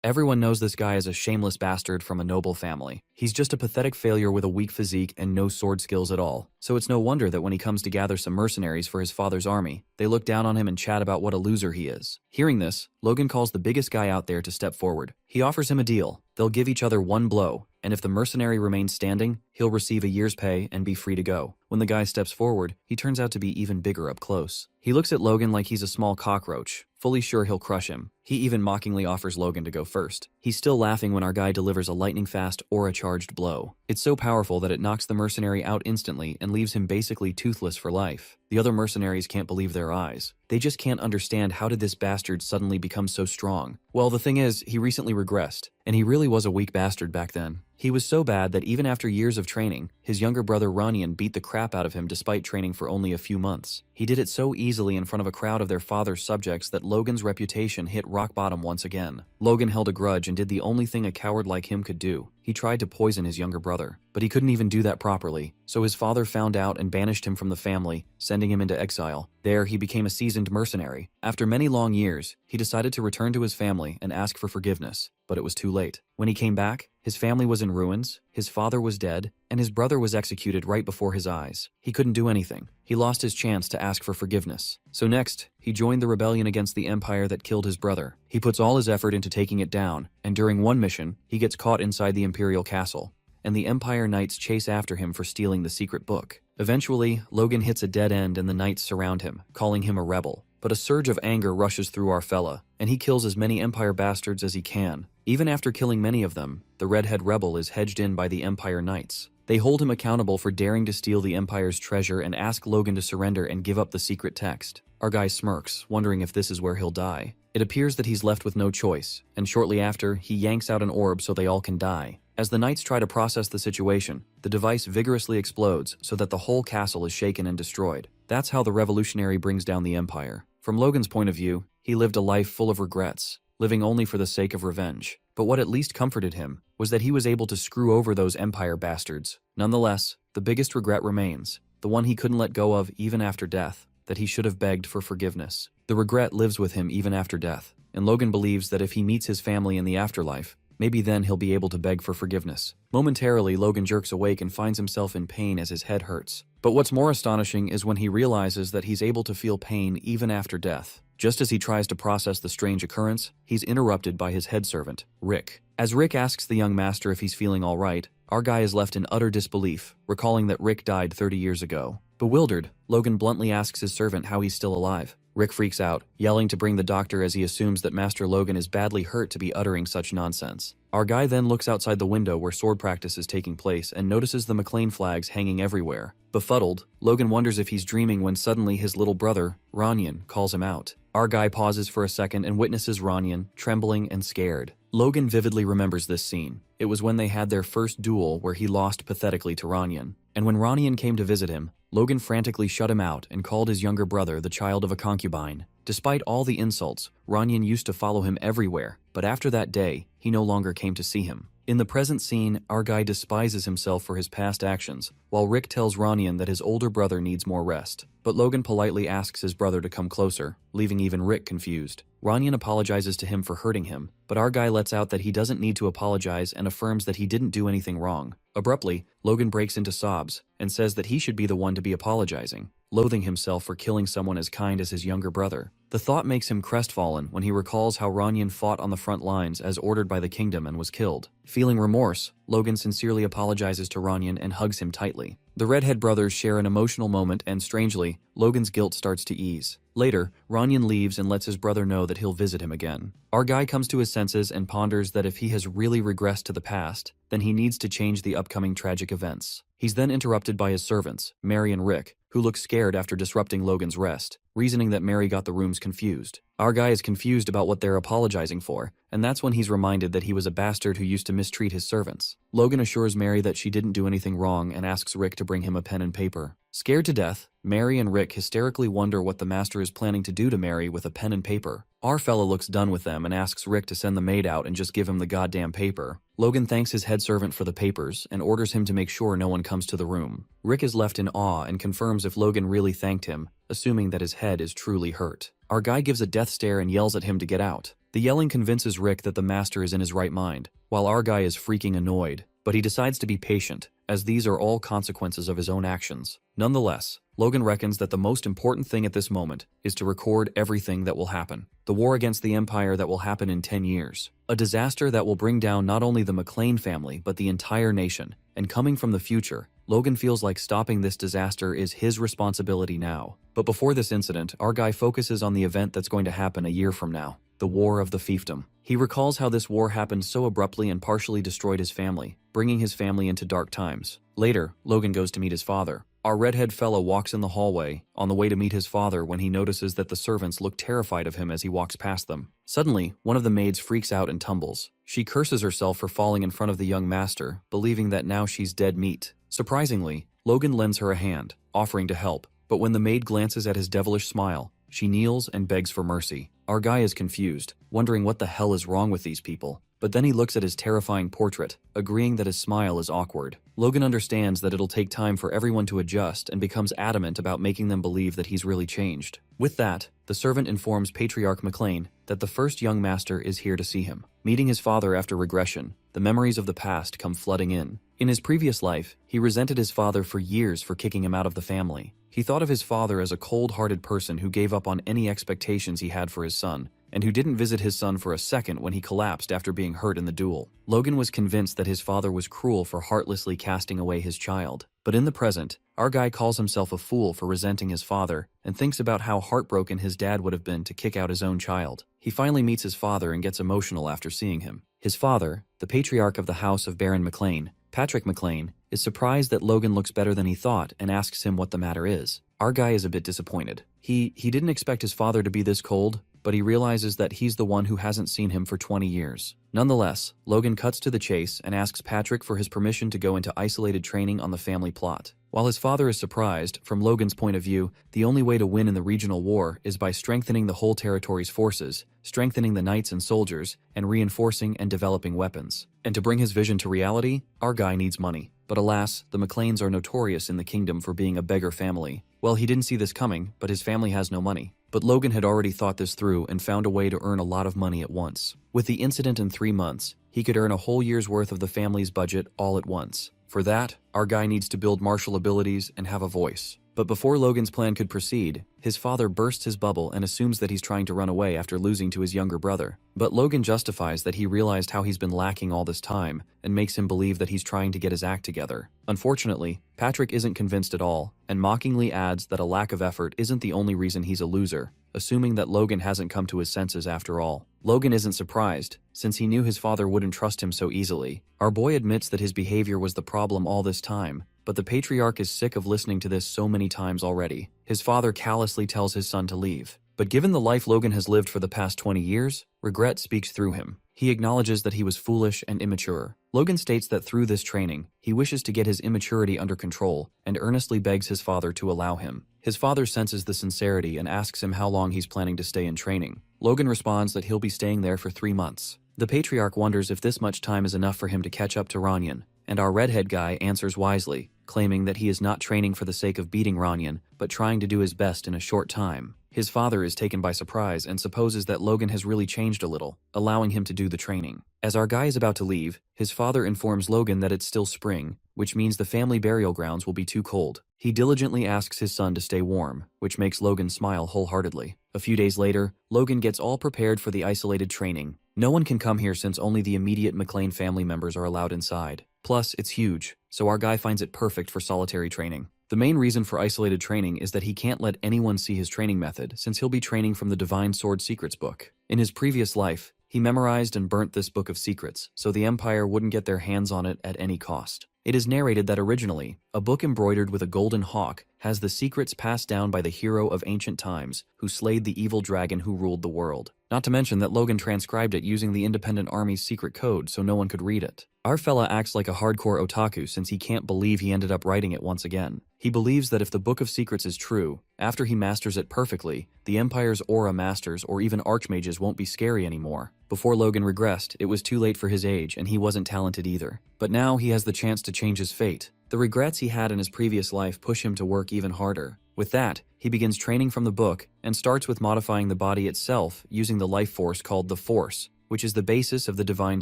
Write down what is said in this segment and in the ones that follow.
Everyone knows this guy is a shameless bastard from a noble family. He's just a pathetic failure with a weak physique and no sword skills at all. So it's no wonder that when he comes to gather some mercenaries for his father's army, they look down on him and chat about what a loser he is. Hearing this, Logan calls the biggest guy out there to step forward. He offers him a deal. They'll give each other one blow, and if the mercenary remains standing, he'll receive a year's pay and be free to go. When the guy steps forward, he turns out to be even bigger up close. He looks at Logan like he's a small cockroach, fully sure he'll crush him. He even mockingly offers Logan to go first. He's still laughing when our guy delivers a lightning-fast aura-charged blow. It's so powerful that it knocks the mercenary out instantly and leaves him basically toothless for life. The other mercenaries can't believe their eyes. They just can't understand how did this bastard suddenly become so strong. Well, the thing is, he recently regressed, and he really was a weak bastard back then. He was so bad that even after years of training, his younger brother Ronian beat the crap out of him despite training for only a few months. He did it so easily in front of a crowd of their father's subjects that Logan's reputation hit rock bottom once again. Logan held a grudge and did the only thing a coward like him could do. He tried to poison his younger brother, but he couldn't even do that properly, so his father found out and banished him from the family, sending him into exile. There, he became a seasoned mercenary. After many long years, he decided to return to his family and ask for forgiveness, but it was too late. When he came back, his family was in ruins, his father was dead, and his brother was executed right before his eyes. He couldn't do anything. He lost his chance to ask for forgiveness. So next, he joined the rebellion against the empire that killed his brother. He puts all his effort into taking it down, and during one mission, he gets caught inside the imperial castle, and the Empire Knights chase after him for stealing the secret book. Eventually, Logan hits a dead end and the Knights surround him, calling him a rebel. But a surge of anger rushes through our fella, and he kills as many Empire bastards as he can. Even after killing many of them, the redhead rebel is hedged in by the Empire Knights. They hold him accountable for daring to steal the Empire's treasure and ask Logan to surrender and give up the secret text. Our guy smirks, wondering if this is where he'll die. It appears that he's left with no choice, and shortly after, he yanks out an orb so they all can die. As the Knights try to process the situation, the device vigorously explodes so that the whole castle is shaken and destroyed. That's how the revolutionary brings down the Empire. From Logan's point of view, he lived a life full of regrets, living only for the sake of revenge. But what at least comforted him was that he was able to screw over those Empire bastards. Nonetheless, the biggest regret remains, the one he couldn't let go of even after death, that he should have begged for forgiveness. The regret lives with him even after death, and Logan believes that if he meets his family in the afterlife, maybe then he'll be able to beg for forgiveness. Momentarily, Logan jerks awake and finds himself in pain as his head hurts. But what's more astonishing is when he realizes that he's able to feel pain even after death. Just as he tries to process the strange occurrence, he's interrupted by his head servant, Rick. As Rick asks the young master if he's feeling all right, our guy is left in utter disbelief, recalling that Rick died 30 years ago. Bewildered, Logan bluntly asks his servant how he's still alive. Rick freaks out, yelling to bring the doctor as he assumes that Master Logan is badly hurt to be uttering such nonsense. Our guy then looks outside the window where sword practice is taking place and notices the McLean flags hanging everywhere. Befuddled, Logan wonders if he's dreaming when suddenly his little brother, Ronian, calls him out. Our guy pauses for a second and witnesses Ronian, trembling and scared. Logan vividly remembers this scene. It was when they had their first duel where he lost pathetically to Ronian. And when Ronian came to visit him, Logan frantically shut him out and called his younger brother the child of a concubine. Despite all the insults, Ronian used to follow him everywhere, but after that day, he no longer came to see him. In the present scene, our guy despises himself for his past actions, while Rick tells Ronian that his older brother needs more rest. But Logan politely asks his brother to come closer, leaving even Rick confused. Ronian apologizes to him for hurting him, but our guy lets out that he doesn't need to apologize and affirms that he didn't do anything wrong. Abruptly, Logan breaks into sobs and says that he should be the one to be apologizing, loathing himself for killing someone as kind as his younger brother. The thought makes him crestfallen when he recalls how Ronian fought on the front lines as ordered by the kingdom and was killed. Feeling remorse, Logan sincerely apologizes to Ronian and hugs him tightly. The redhead brothers share an emotional moment and, strangely, Logan's guilt starts to ease. Later, Ronian leaves and lets his brother know that he'll visit him again. Our guy comes to his senses and ponders that if he has really regressed to the past, then he needs to change the upcoming tragic events. He's then interrupted by his servants, Mary and Rick, who look scared after disrupting Logan's rest, reasoning that Mary got the rooms confused. Our guy is confused about what they're apologizing for, and that's when he's reminded that he was a bastard who used to mistreat his servants. Logan assures Mary that she didn't do anything wrong and asks Rick to bring him a pen and paper. Scared to death, Mary and Rick hysterically wonder what the master is planning to do to Mary with a pen and paper. Our fella looks done with them and asks Rick to send the maid out and just give him the goddamn paper. Logan thanks his head servant for the papers and orders him to make sure no one comes to the room. Rick is left in awe and confirms if Logan really thanked him, assuming that his head is truly hurt. Our guy gives a death stare and yells at him to get out. The yelling convinces Rick that the master is in his right mind, while our guy is freaking annoyed, but he decides to be patient, as these are all consequences of his own actions. Nonetheless, Logan reckons that the most important thing at this moment is to record everything that will happen. The war against the Empire that will happen in 10 years. A disaster that will bring down not only the McLean family but the entire nation. And coming from the future, Logan feels like stopping this disaster is his responsibility now. But before this incident, our guy focuses on the event that's going to happen a year from now. The War of the Fiefdom. He recalls how this war happened so abruptly and partially destroyed his family, bringing his family into dark times. Later, Logan goes to meet his father. Our redhead fellow walks in the hallway, on the way to meet his father when he notices that the servants look terrified of him as he walks past them. Suddenly, one of the maids freaks out and tumbles. She curses herself for falling in front of the young master, believing that now she's dead meat. Surprisingly, Logan lends her a hand, offering to help, but when the maid glances at his devilish smile, she kneels and begs for mercy. Our guy is confused, wondering what the hell is wrong with these people. But then he looks at his terrifying portrait, agreeing that his smile is awkward. Logan understands that it'll take time for everyone to adjust and becomes adamant about making them believe that he's really changed. With that, the servant informs Patriarch McLean that the first young master is here to see him. Meeting his father after regression, the memories of the past come flooding in. In his previous life, he resented his father for years for kicking him out of the family. He thought of his father as a cold-hearted person who gave up on any expectations he had for his son, and who didn't visit his son for a second when he collapsed after being hurt in the duel. Logan was convinced that his father was cruel for heartlessly casting away his child. But in the present, our guy calls himself a fool for resenting his father and thinks about how heartbroken his dad would have been to kick out his own child. He finally meets his father and gets emotional after seeing him. His father, the patriarch of the house of Baron McLean, Patrick McLean, is surprised that Logan looks better than he thought and asks him what the matter is. Our guy is a bit disappointed. He didn't expect his father to be this cold, but he realizes that he's the one who hasn't seen him for 20 years. Nonetheless, Logan cuts to the chase and asks Patrick for his permission to go into isolated training on the family plot. While his father is surprised, from Logan's point of view, the only way to win in the regional war is by strengthening the whole territory's forces, strengthening the knights and soldiers, and reinforcing and developing weapons. And to bring his vision to reality, our guy needs money. But alas, the McLeans are notorious in the kingdom for being a beggar family. Well, he didn't see this coming, but his family has no money. But Logan had already thought this through and found a way to earn a lot of money at once. With the incident in 3 months, he could earn a whole year's worth of the family's budget all at once. For that, our guy needs to build martial abilities and have a voice. But before Logan's plan could proceed, his father bursts his bubble and assumes that he's trying to run away after losing to his younger brother. But Logan justifies that he realized how he's been lacking all this time and makes him believe that he's trying to get his act together. Unfortunately, Patrick isn't convinced at all and mockingly adds that a lack of effort isn't the only reason he's a loser, assuming that Logan hasn't come to his senses after all. Logan isn't surprised, since he knew his father wouldn't trust him so easily. Our boy admits that his behavior was the problem all this time, but the patriarch is sick of listening to this so many times already. His father callously tells his son to leave. But given the life Logan has lived for the past 20 years, regret speaks through him. He acknowledges that he was foolish and immature. Logan states that through this training, he wishes to get his immaturity under control and earnestly begs his father to allow him. His father senses the sincerity and asks him how long he's planning to stay in training. Logan responds that he'll be staying there for 3 months. The patriarch wonders if this much time is enough for him to catch up to Ranyan, and our redhead guy answers wisely, claiming that he is not training for the sake of beating Ranyan, but trying to do his best in a short time. His father is taken by surprise and supposes that Logan has really changed a little, allowing him to do the training. As our guy is about to leave, his father informs Logan that it's still spring, which means the family burial grounds will be too cold. He diligently asks his son to stay warm, which makes Logan smile wholeheartedly. A few days later, Logan gets all prepared for the isolated training. No one can come here since only the immediate McLean family members are allowed inside. Plus, it's huge, so our guy finds it perfect for solitary training. The main reason for isolated training is that he can't let anyone see his training method, since he'll be training from the Divine Sword Secrets book. In his previous life, he memorized and burnt this book of secrets, so the Empire wouldn't get their hands on it at any cost. It is narrated that originally, a book embroidered with a golden hawk has the secrets passed down by the hero of ancient times who slayed the evil dragon who ruled the world. Not to mention that Logan transcribed it using the Independent Army's secret code so no one could read it. Our fella acts like a hardcore otaku since he can't believe he ended up writing it once again. He believes that if the Book of Secrets is true, after he masters it perfectly, the Empire's aura masters or even archmages won't be scary anymore. Before Logan regressed, it was too late for his age and he wasn't talented either. But now he has the chance to change his fate. The regrets he had in his previous life push him to work even harder. With that, he begins training from the book and starts with modifying the body itself using the life force called the Force, which is the basis of the Divine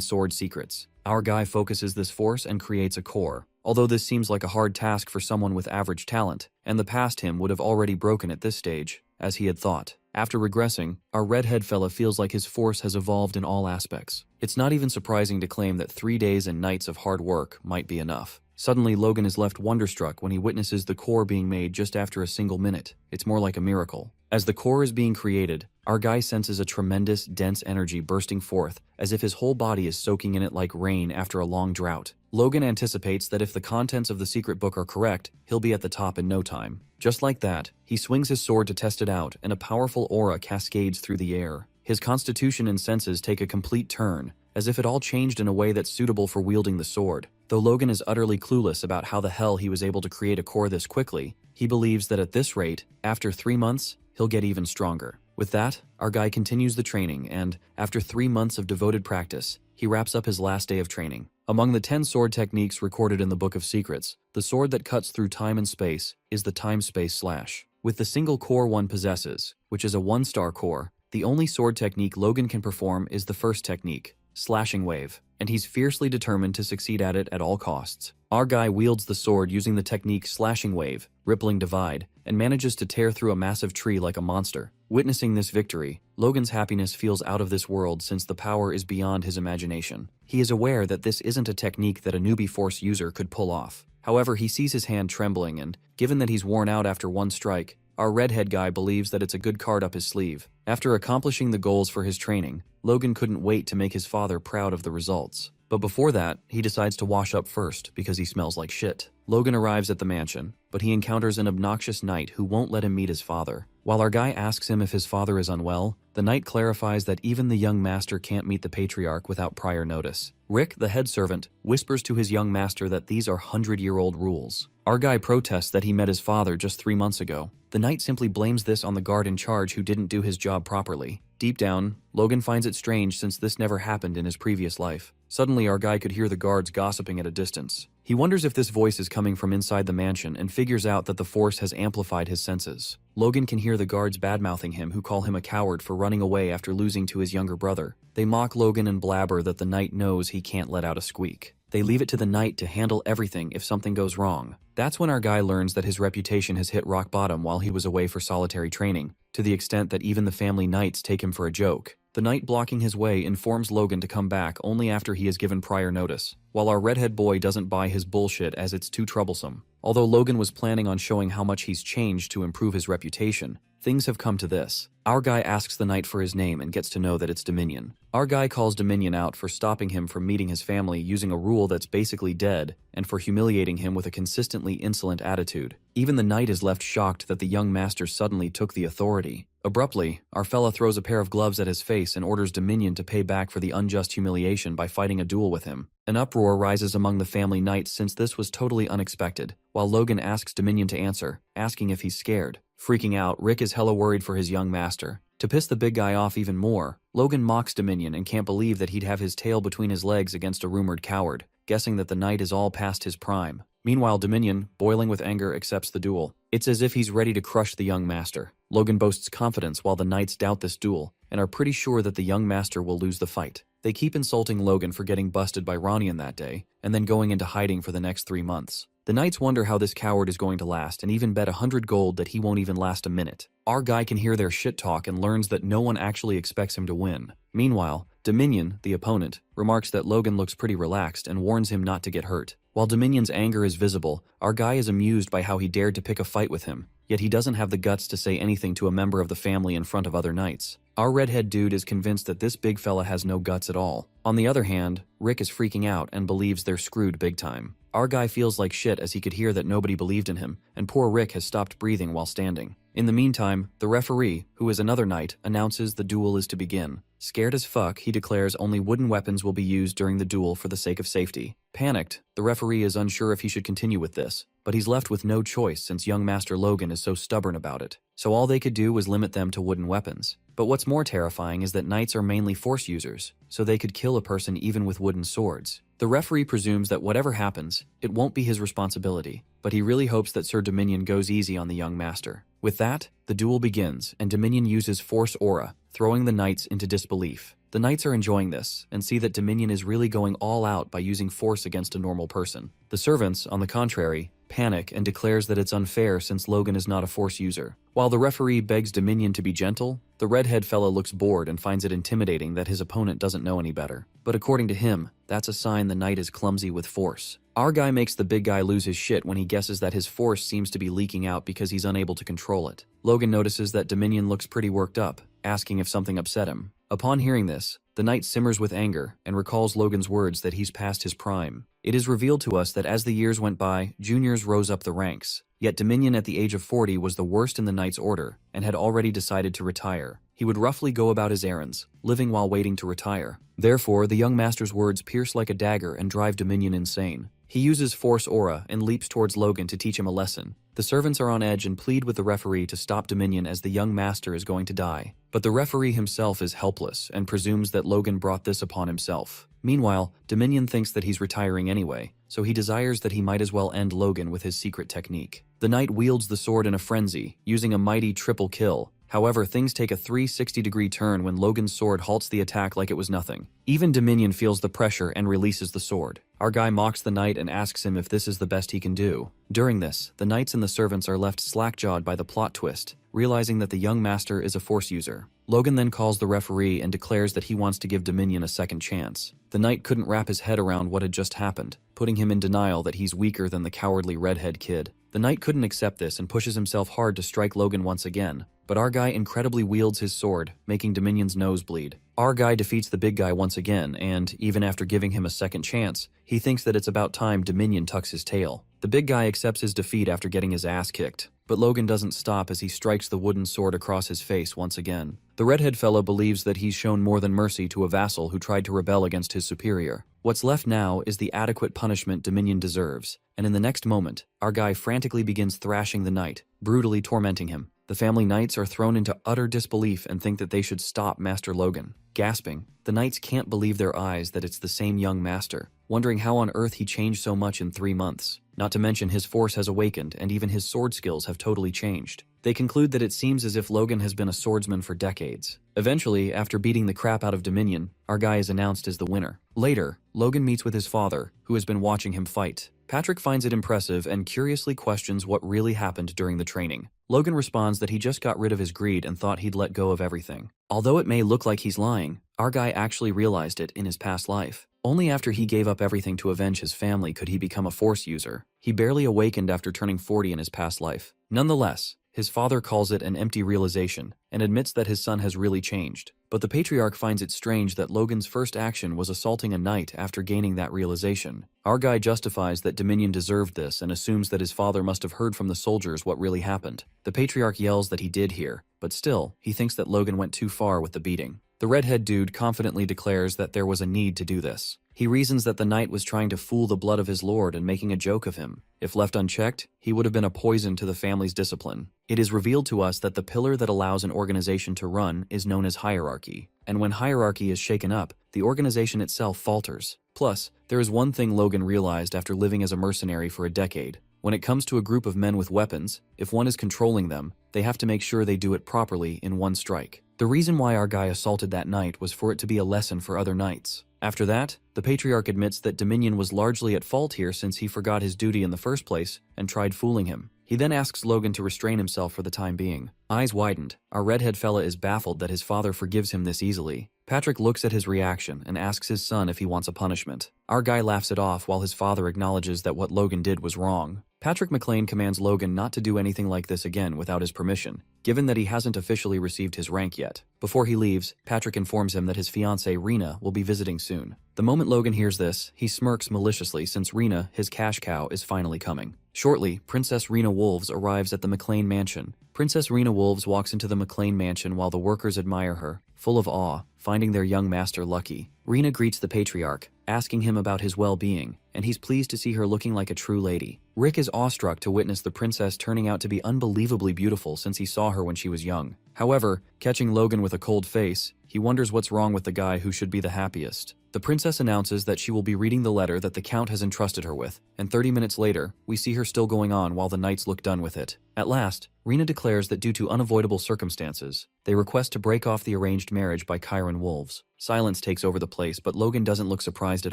Sword secrets. Our guy focuses this force and creates a core. Although this seems like a hard task for someone with average talent, and the past him would have already broken at this stage, as he had thought. After regressing, our redhead fella feels like his force has evolved in all aspects. It's not even surprising to claim that 3 days and nights of hard work might be enough. Suddenly, Logan is left wonderstruck when he witnesses the core being made just after a single minute. It's more like a miracle. As the core is being created, our guy senses a tremendous, dense energy bursting forth, as if his whole body is soaking in it like rain after a long drought. Logan anticipates that if the contents of the secret book are correct, he'll be at the top in no time. Just like that, he swings his sword to test it out, and a powerful aura cascades through the air. His constitution and senses take a complete turn, as if it all changed in a way that's suitable for wielding the sword. Though Logan is utterly clueless about how the hell he was able to create a core this quickly, he believes that at this rate, after 3 months, he'll get even stronger. With that, our guy continues the training and, after 3 months of devoted practice, he wraps up his last day of training. Among the 10 sword techniques recorded in the Book of Secrets, the sword that cuts through time and space is the time-space slash. With the single core one possesses, which is a 1-star core, the only sword technique Logan can perform is the first technique, slashing wave, and he's fiercely determined to succeed at it at all costs. Our guy wields the sword using the technique slashing wave, rippling divide, and manages to tear through a massive tree like a monster. Witnessing this victory, Logan's happiness feels out of this world since the power is beyond his imagination. He is aware that this isn't a technique that a newbie Force user could pull off. However, he sees his hand trembling and, given that he's worn out after one strike, our redhead guy believes that it's a good card up his sleeve. After accomplishing the goals for his training, Logan couldn't wait to make his father proud of the results. But before that, he decides to wash up first because he smells like shit. Logan arrives at the mansion, but he encounters an obnoxious knight who won't let him meet his father. While our guy asks him if his father is unwell, the knight clarifies that even the young master can't meet the patriarch without prior notice. Rick, the head servant, whispers to his young master that these are 100-year-old rules. Our guy protests that he met his father just 3 months ago. The knight simply blames this on the guard in charge who didn't do his job properly. Deep down, Logan finds it strange since this never happened in his previous life. Suddenly, our guy could hear the guards gossiping at a distance. He wonders if this voice is coming from inside the mansion and figures out that the Force has amplified his senses. Logan can hear the guards badmouthing him who call him a coward for running away after losing to his younger brother. They mock Logan and blabber that the knight knows he can't let out a squeak. They leave it to the knight to handle everything if something goes wrong. That's when our guy learns that his reputation has hit rock bottom while he was away for solitary training, to the extent that even the family knights take him for a joke. The knight blocking his way informs Logan to come back only after he is given prior notice, while our redhead boy doesn't buy his bullshit as it's too troublesome. Although Logan was planning on showing how much he's changed to improve his reputation, things have come to this. Our guy asks the knight for his name and gets to know that it's Dominion. Our guy calls Dominion out for stopping him from meeting his family using a rule that's basically dead, and for humiliating him with a consistently insolent attitude. Even the knight is left shocked that the young master suddenly took the authority. Abruptly, our fella throws a pair of gloves at his face and orders Dominion to pay back for the unjust humiliation by fighting a duel with him. An uproar rises among the family knights since this was totally unexpected, while Logan asks Dominion to answer, asking if he's scared. Freaking out, Rick is hella worried for his young master. To piss the big guy off even more, Logan mocks Dominion and can't believe that he'd have his tail between his legs against a rumored coward, guessing that the knight is all past his prime. Meanwhile, Dominion, boiling with anger, accepts the duel. It's as if he's ready to crush the young master. Logan boasts confidence while the knights doubt this duel, and are pretty sure that the young master will lose the fight. They keep insulting Logan for getting busted by Ronian that day, and then going into hiding for the next 3 months. The knights wonder how this coward is going to last and even bet 100 gold that he won't even last a minute. Our guy can hear their shit talk and learns that no one actually expects him to win. Meanwhile, Dominion, the opponent, remarks that Logan looks pretty relaxed and warns him not to get hurt. While Dominion's anger is visible, our guy is amused by how he dared to pick a fight with him. yet he doesn't have the guts to say anything to a member of the family in front of other knights. Our redhead dude is convinced that this big fella has no guts at all. On the other hand, Rick is freaking out and believes they're screwed big time. Our guy feels like shit as he could hear that nobody believed in him, and poor Rick has stopped breathing while standing. In the meantime, the referee, who is another knight, announces the duel is to begin. Scared as fuck, he declares only wooden weapons will be used during the duel for the sake of safety. Panicked, the referee is unsure if he should continue with this, but he's left with no choice since young Master Logan is so stubborn about it. So all they could do was limit them to wooden weapons. But what's more terrifying is that knights are mainly force users, so they could kill a person even with wooden swords. The referee presumes that whatever happens, it won't be his responsibility, but he really hopes that Sir Dominion goes easy on the young master. With that, the duel begins, and Dominion uses Force Aura, throwing the knights into disbelief. The knights are enjoying this, and see that Dominion is really going all out by using force against a normal person. The servants, on the contrary, panic and declares that it's unfair since Logan is not a force user. While the referee begs Dominion to be gentle, the redhead fella looks bored and finds it intimidating that his opponent doesn't know any better. But according to him, that's a sign the knight is clumsy with force. Our guy makes the big guy lose his shit when he guesses that his force seems to be leaking out because he's unable to control it. Logan notices that Dominion looks pretty worked up, asking if something upset him. Upon hearing this, the knight simmers with anger and recalls Logan's words that he's past his prime. It is revealed to us that as the years went by, juniors rose up the ranks. Yet Dominion at the age of 40 was the worst in the knight's order and had already decided to retire. He would roughly go about his errands, living while waiting to retire. Therefore, the young master's words pierce like a dagger and drive Dominion insane. He uses Force Aura and leaps towards Logan to teach him a lesson. The servants are on edge and plead with the referee to stop Dominion as the young master is going to die. But the referee himself is helpless and presumes that Logan brought this upon himself. Meanwhile, Dominion thinks that he's retiring anyway, so he desires that he might as well end Logan with his secret technique. The knight wields the sword in a frenzy, using a mighty triple kill. However, things take a 360-degree turn when Logan's sword halts the attack like it was nothing. Even Dominion feels the pressure and releases the sword. Our guy mocks the knight and asks him if this is the best he can do. During this, the knights and the servants are left slack-jawed by the plot twist, realizing that the young master is a force user. Logan then calls the referee and declares that he wants to give Dominion a second chance. The knight couldn't wrap his head around what had just happened, putting him in denial that he's weaker than the cowardly redhead kid. The knight couldn't accept this and pushes himself hard to strike Logan once again, but our guy incredibly wields his sword, making Dominion's nose bleed. Our guy defeats the big guy once again, and, even after giving him a second chance, he thinks that it's about time Dominion tucks his tail. The big guy accepts his defeat after getting his ass kicked, but Logan doesn't stop as he strikes the wooden sword across his face once again. The redhead fellow believes that he's shown more than mercy to a vassal who tried to rebel against his superior. What's left now is the adequate punishment Dominion deserves, and in the next moment, our guy frantically begins thrashing the knight, brutally tormenting him. The family knights are thrown into utter disbelief and think that they should stop Master Logan. Gasping, the knights can't believe their eyes that it's the same young master, wondering how on earth he changed so much in 3 months. Not to mention his force has awakened and even his sword skills have totally changed. They conclude that it seems as if Logan has been a swordsman for decades. Eventually, after beating the crap out of Dominion, our guy is announced as the winner. Later, Logan meets with his father, who has been watching him fight. Patrick finds it impressive and curiously questions what really happened during the training. Logan responds that he just got rid of his greed and thought he'd let go of everything. Although it may look like he's lying, our guy actually realized it in his past life. Only after he gave up everything to avenge his family could he become a force user. He barely awakened after turning 40 in his past life. Nonetheless, his father calls it an empty realization and admits that his son has really changed. But the patriarch finds it strange that Logan's first action was assaulting a knight after gaining that realization. Our guy justifies that Dominion deserved this and assumes that his father must have heard from the soldiers what really happened. The patriarch yells that he did hear, but still, he thinks that Logan went too far with the beating. The redhead dude confidently declares that there was a need to do this. He reasons that the knight was trying to fool the blood of his lord and making a joke of him. If left unchecked, he would have been a poison to the family's discipline. It is revealed to us that the pillar that allows an organization to run is known as hierarchy. And when hierarchy is shaken up, the organization itself falters. Plus, there is one thing Logan realized after living as a mercenary for a decade. When it comes to a group of men with weapons, if one is controlling them, they have to make sure they do it properly in one strike. The reason why our guy assaulted that knight was for it to be a lesson for other knights. After that, the patriarch admits that Dominion was largely at fault here since he forgot his duty in the first place and tried fooling him. He then asks Logan to restrain himself for the time being. Eyes widened, our redhead fella is baffled that his father forgives him this easily. Patrick looks at his reaction and asks his son if he wants a punishment. Our guy laughs it off while his father acknowledges that what Logan did was wrong. Patrick McLean commands Logan not to do anything like this again without his permission, given that he hasn't officially received his rank yet. Before he leaves, Patrick informs him that his fiancée Rena will be visiting soon. The moment Logan hears this, he smirks maliciously since Rena, his cash cow, is finally coming. Shortly, Princess Rena Wolves arrives at the McLean mansion. Princess Rena Wolves walks into the McLean mansion while the workers admire her, full of awe, finding their young master lucky. Rena greets the patriarch, asking him about his well-being, and he's pleased to see her looking like a true lady. Rick is awestruck to witness the princess turning out to be unbelievably beautiful since he saw her when she was young. However, catching Logan with a cold face, he wonders what's wrong with the guy who should be the happiest. The princess announces that she will be reading the letter that the count has entrusted her with, and 30 minutes later, we see her still going on while the knights look done with it. At last, Rena declares that due to unavoidable circumstances, they request to break off the arranged marriage by Chiron Wolves. Silence takes over the place, but Logan doesn't look surprised at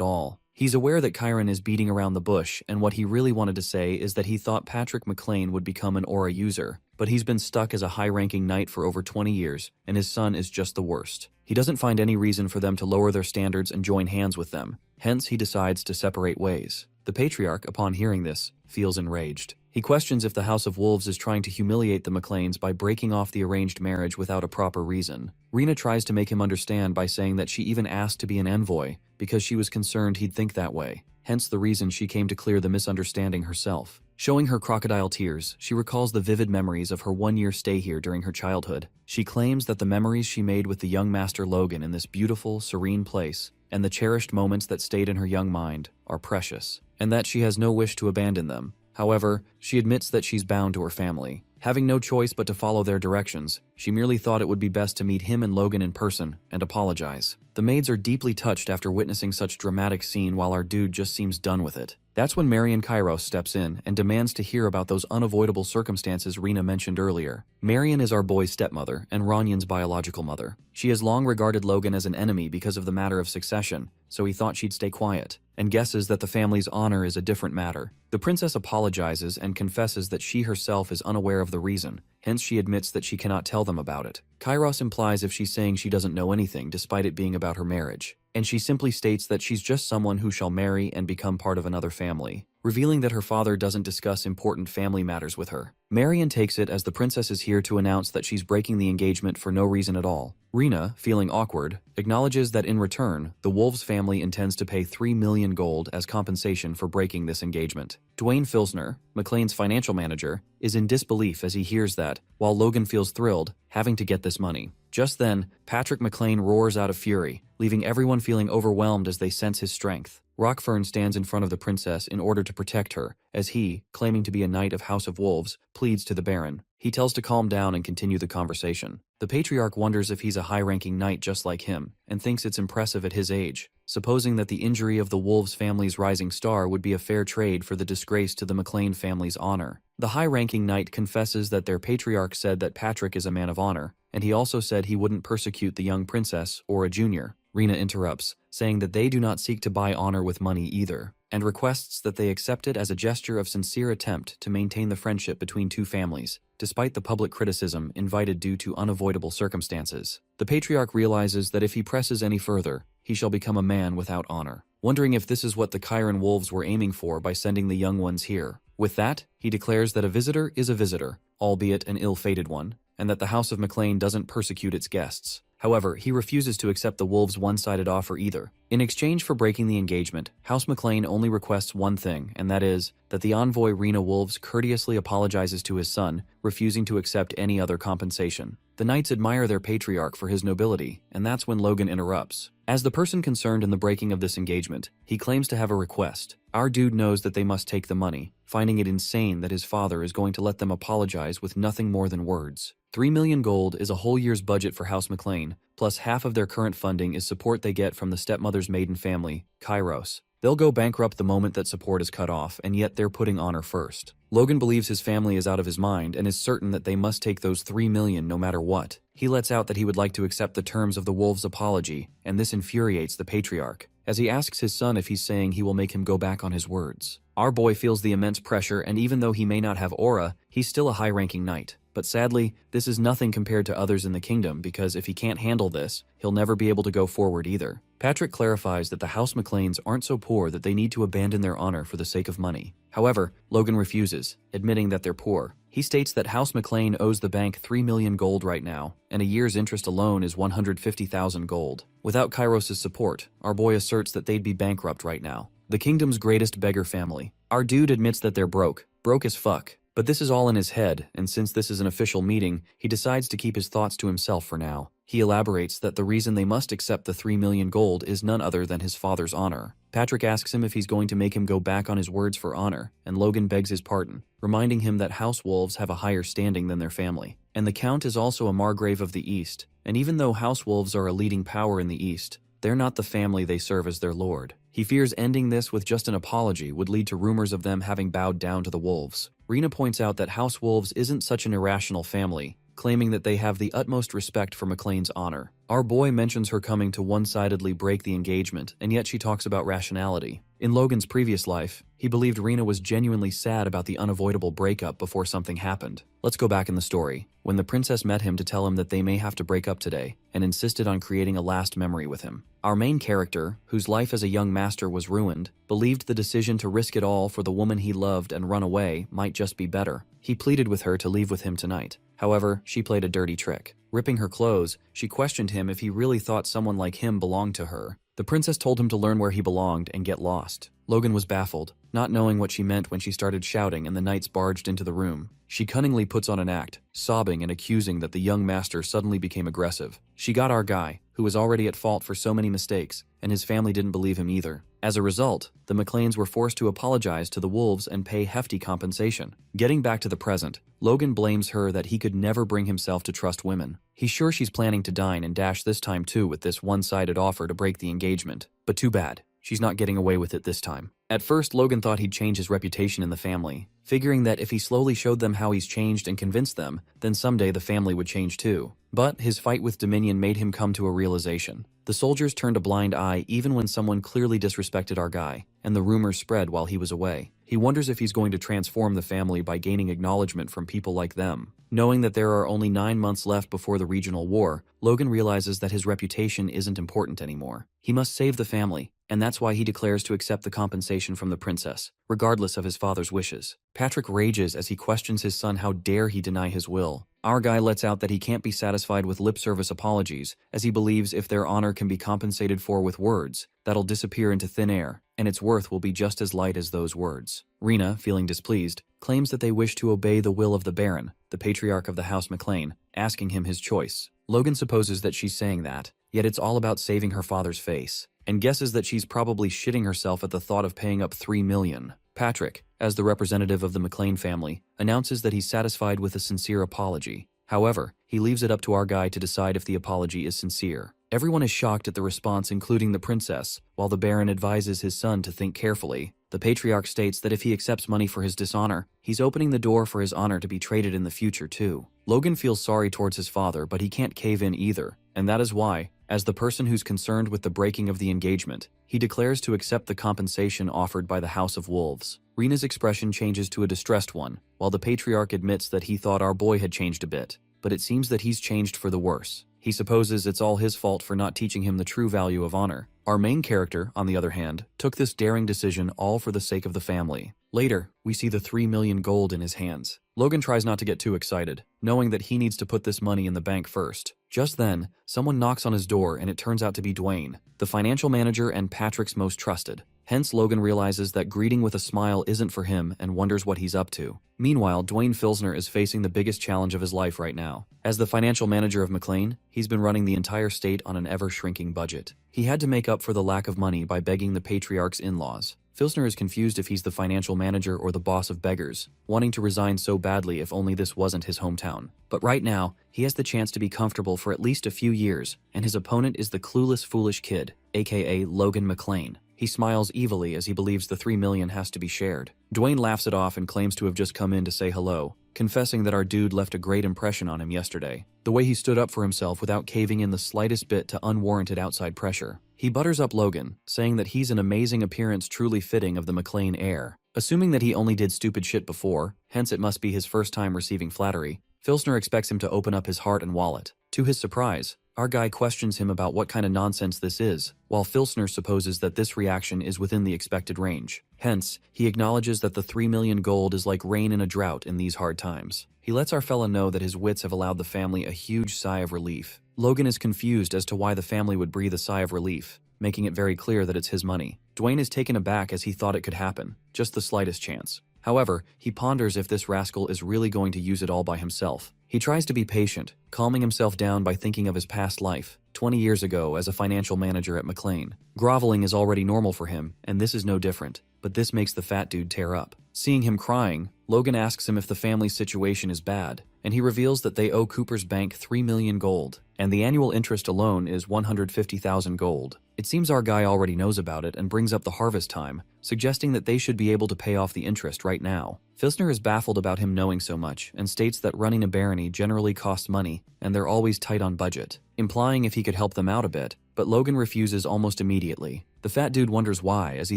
all. He's aware that Chiron is beating around the bush, and what he really wanted to say is that he thought Patrick McLean would become an aura user, but he's been stuck as a high-ranking knight for over 20 years, and his son is just the worst. He doesn't find any reason for them to lower their standards and join hands with them, hence he decides to separate ways. The patriarch, upon hearing this, feels enraged. He questions if the House of Wolves is trying to humiliate the McLeans by breaking off the arranged marriage without a proper reason. Rena tries to make him understand by saying that she even asked to be an envoy because she was concerned he'd think that way, hence the reason she came to clear the misunderstanding herself. Showing her crocodile tears, she recalls the vivid memories of her one-year stay here during her childhood. She claims that the memories she made with the young Master Logan in this beautiful, serene place, and the cherished moments that stayed in her young mind, are precious, and that she has no wish to abandon them. However, she admits that she's bound to her family. Having no choice but to follow their directions, she merely thought it would be best to meet him and Logan in person and apologize. The maids are deeply touched after witnessing such dramatic scene while our dude just seems done with it. That's when Marion Kairos steps in and demands to hear about those unavoidable circumstances Rena mentioned earlier. Marion is our boy's stepmother and Ronyan's biological mother. She has long regarded Logan as an enemy because of the matter of succession, so he thought she'd stay quiet, and guesses that the family's honor is a different matter. The princess apologizes and confesses that she herself is unaware of the reason, hence she admits that she cannot tell them about it. Kairos implies if she's saying she doesn't know anything despite it being about her marriage, and she simply states that she's just someone who shall marry and become part of another family, revealing that her father doesn't discuss important family matters with her. Marion takes it as the princess is here to announce that she's breaking the engagement for no reason at all. Rena, feeling awkward, acknowledges that in return, the Wolves family intends to pay 3 million gold as compensation for breaking this engagement. Dwayne Filsner, McLean's financial manager, is in disbelief as he hears that, while Logan feels thrilled, having to get this money. Just then, Patrick McLean roars out of fury, leaving everyone feeling overwhelmed as they sense his strength. Rockfern stands in front of the princess in order to protect her, as he, claiming to be a knight of House of Wolves, pleads to the Baron. He tells to calm down and continue the conversation. The patriarch wonders if he's a high-ranking knight just like him, and thinks it's impressive at his age, supposing that the injury of the Wolves family's rising star would be a fair trade for the disgrace to the McLean family's honor. The high-ranking knight confesses that their patriarch said that Patrick is a man of honor, and he also said he wouldn't persecute the young princess or a junior. Rena interrupts, saying that they do not seek to buy honor with money either, and requests that they accept it as a gesture of sincere attempt to maintain the friendship between two families, despite the public criticism invited due to unavoidable circumstances. The patriarch realizes that if he presses any further, he shall become a man without honor, wondering if this is what the Chiron Wolves were aiming for by sending the young ones here. With that, he declares that a visitor is a visitor, albeit an ill-fated one, and that the House of McLean doesn't persecute its guests. However, he refuses to accept the Wolves' one-sided offer either. In exchange for breaking the engagement, House McLean only requests one thing, and that is that the envoy Rena Wolves courteously apologizes to his son, refusing to accept any other compensation. The knights admire their patriarch for his nobility, and that's when Logan interrupts. As the person concerned in the breaking of this engagement, he claims to have a request. Our dude knows that they must take the money, finding it insane that his father is going to let them apologize with nothing more than words. 3 million gold is a whole year's budget for House McLean, plus half of their current funding is support they get from the stepmother's maiden family, Kairos. They'll go bankrupt the moment that support is cut off, and yet they're putting honor first. Logan believes his family is out of his mind and is certain that they must take those 3 million no matter what. He lets out that he would like to accept the terms of the Wolves' apology, and this infuriates the patriarch, as he asks his son if he's saying he will make him go back on his words. Our boy feels the immense pressure, and even though he may not have aura, he's still a high-ranking knight. But sadly, this is nothing compared to others in the kingdom because if he can't handle this, he'll never be able to go forward either. Patrick clarifies that the House McLeans aren't so poor that they need to abandon their honor for the sake of money. However, Logan refuses, admitting that they're poor. He states that House McLean owes the bank 3 million gold right now, and a year's interest alone is 150,000 gold. Without Kairos' support, our boy asserts that they'd be bankrupt right now. The kingdom's greatest beggar family. Our dude admits that they're broke as fuck. But this is all in his head, and since this is an official meeting, he decides to keep his thoughts to himself for now. He elaborates that the reason they must accept the 3 million gold is none other than his father's honor. Patrick asks him if he's going to make him go back on his words for honor, and Logan begs his pardon, reminding him that House Wolves have a higher standing than their family. And the Count is also a Margrave of the East, and even though House Wolves are a leading power in the East, they're not the family they serve as their lord. He fears ending this with just an apology would lead to rumors of them having bowed down to the wolves. Rena points out that House Wolves isn't such an irrational family, claiming that they have the utmost respect for McLean's honor. Our boy mentions her coming to one-sidedly break the engagement, and yet she talks about rationality. In Logan's previous life, he believed Rena was genuinely sad about the unavoidable breakup before something happened. Let's go back in the story, when the princess met him to tell him that they may have to break up today, and insisted on creating a last memory with him. Our main character, whose life as a young master was ruined, believed the decision to risk it all for the woman he loved and run away might just be better. He pleaded with her to leave with him tonight. However, she played a dirty trick. Ripping her clothes, she questioned him if he really thought someone like him belonged to her. The princess told him to learn where he belonged and get lost. Logan was baffled, not knowing what she meant when she started shouting and the knights barged into the room. She cunningly puts on an act, sobbing and accusing that the young master suddenly became aggressive. She got our guy, who was already at fault for so many mistakes, and his family didn't believe him either. As a result, the McLeans were forced to apologize to the wolves and pay hefty compensation. Getting back to the present, Logan blames her that he could never bring himself to trust women. He's sure she's planning to dine and dash this time too with this one-sided offer to break the engagement. But too bad. She's not getting away with it this time. At first, Logan thought he'd change his reputation in the family, figuring that if he slowly showed them how he's changed and convinced them, then someday the family would change too. But his fight with Dominion made him come to a realization. The soldiers turned a blind eye even when someone clearly disrespected our guy, and the rumors spread while he was away. He wonders if he's going to transform the family by gaining acknowledgement from people like them. Knowing that there are only 9 months left before the regional war, Logan realizes that his reputation isn't important anymore. He must save the family, and that's why he declares to accept the compensation from the princess, regardless of his father's wishes. Patrick rages as he questions his son how dare he deny his will. Our guy lets out that he can't be satisfied with lip service apologies, as he believes if their honor can be compensated for with words, that'll disappear into thin air, and its worth will be just as light as those words. Rena, feeling displeased, claims that they wish to obey the will of the Baron, the patriarch of the House McLean, asking him his choice. Logan supposes that she's saying that, yet it's all about saving her father's face, and guesses that she's probably shitting herself at the thought of paying up 3 million. Patrick, as the representative of the McLean family, announces that he's satisfied with a sincere apology. However, he leaves it up to our guy to decide if the apology is sincere. Everyone is shocked at the response, including the princess, while the Baron advises his son to think carefully. The patriarch states that if he accepts money for his dishonor, he's opening the door for his honor to be traded in the future too. Logan feels sorry towards his father, but he can't cave in either, and that is why, as the person who's concerned with the breaking of the engagement, he declares to accept the compensation offered by the House of Wolves. Rena's expression changes to a distressed one, while the patriarch admits that he thought our boy had changed a bit, but it seems that he's changed for the worse. He supposes it's all his fault for not teaching him the true value of honor. Our main character, on the other hand, took this daring decision all for the sake of the family. Later, we see the 3 million gold in his hands. Logan tries not to get too excited, knowing that he needs to put this money in the bank first. Just then, someone knocks on his door and it turns out to be Dwayne, the financial manager and Patrick's most trusted. Hence, Logan realizes that greeting with a smile isn't for him and wonders what he's up to. Meanwhile, Dwayne Filsner is facing the biggest challenge of his life right now. As the financial manager of McLean, he's been running the entire state on an ever-shrinking budget. He had to make up for the lack of money by begging the patriarch's in-laws. Filsner is confused if he's the financial manager or the boss of beggars, wanting to resign so badly if only this wasn't his hometown. But right now, he has the chance to be comfortable for at least a few years, and his opponent is the clueless foolish kid, aka Logan McLean. He smiles evilly as he believes the 3 million has to be shared. Dwayne laughs it off and claims to have just come in to say hello, confessing that our dude left a great impression on him yesterday. The way he stood up for himself without caving in the slightest bit to unwarranted outside pressure. He butters up Logan, saying that he's an amazing appearance truly fitting of the McLean heir. Assuming that he only did stupid shit before, hence it must be his first time receiving flattery, Filsner expects him to open up his heart and wallet. To his surprise, Our guy questions him about what kind of nonsense this is, while Filsner supposes that this reaction is within the expected range. Hence, he acknowledges that the 3 million gold is like rain in a drought in these hard times. He lets our fella know that his wits have allowed the family a huge sigh of relief. Logan is confused as to why the family would breathe a sigh of relief, making it very clear that it's his money. Dwayne is taken aback as he thought it could happen, just the slightest chance. However, he ponders if this rascal is really going to use it all by himself. He tries to be patient, calming himself down by thinking of his past life, 20 years ago as a financial manager at McLean. Groveling is already normal for him, and this is no different, but this makes the fat dude tear up. Seeing him crying, Logan asks him if the family's situation is bad, and he reveals that they owe Cooper's bank 3 million gold, and the annual interest alone is 150,000 gold. It seems our guy already knows about it and brings up the harvest time, suggesting that they should be able to pay off the interest right now. Filsner is baffled about him knowing so much and states that running a barony generally costs money and they're always tight on budget, implying if he could help them out a bit, but Logan refuses almost immediately. The fat dude wonders why, as he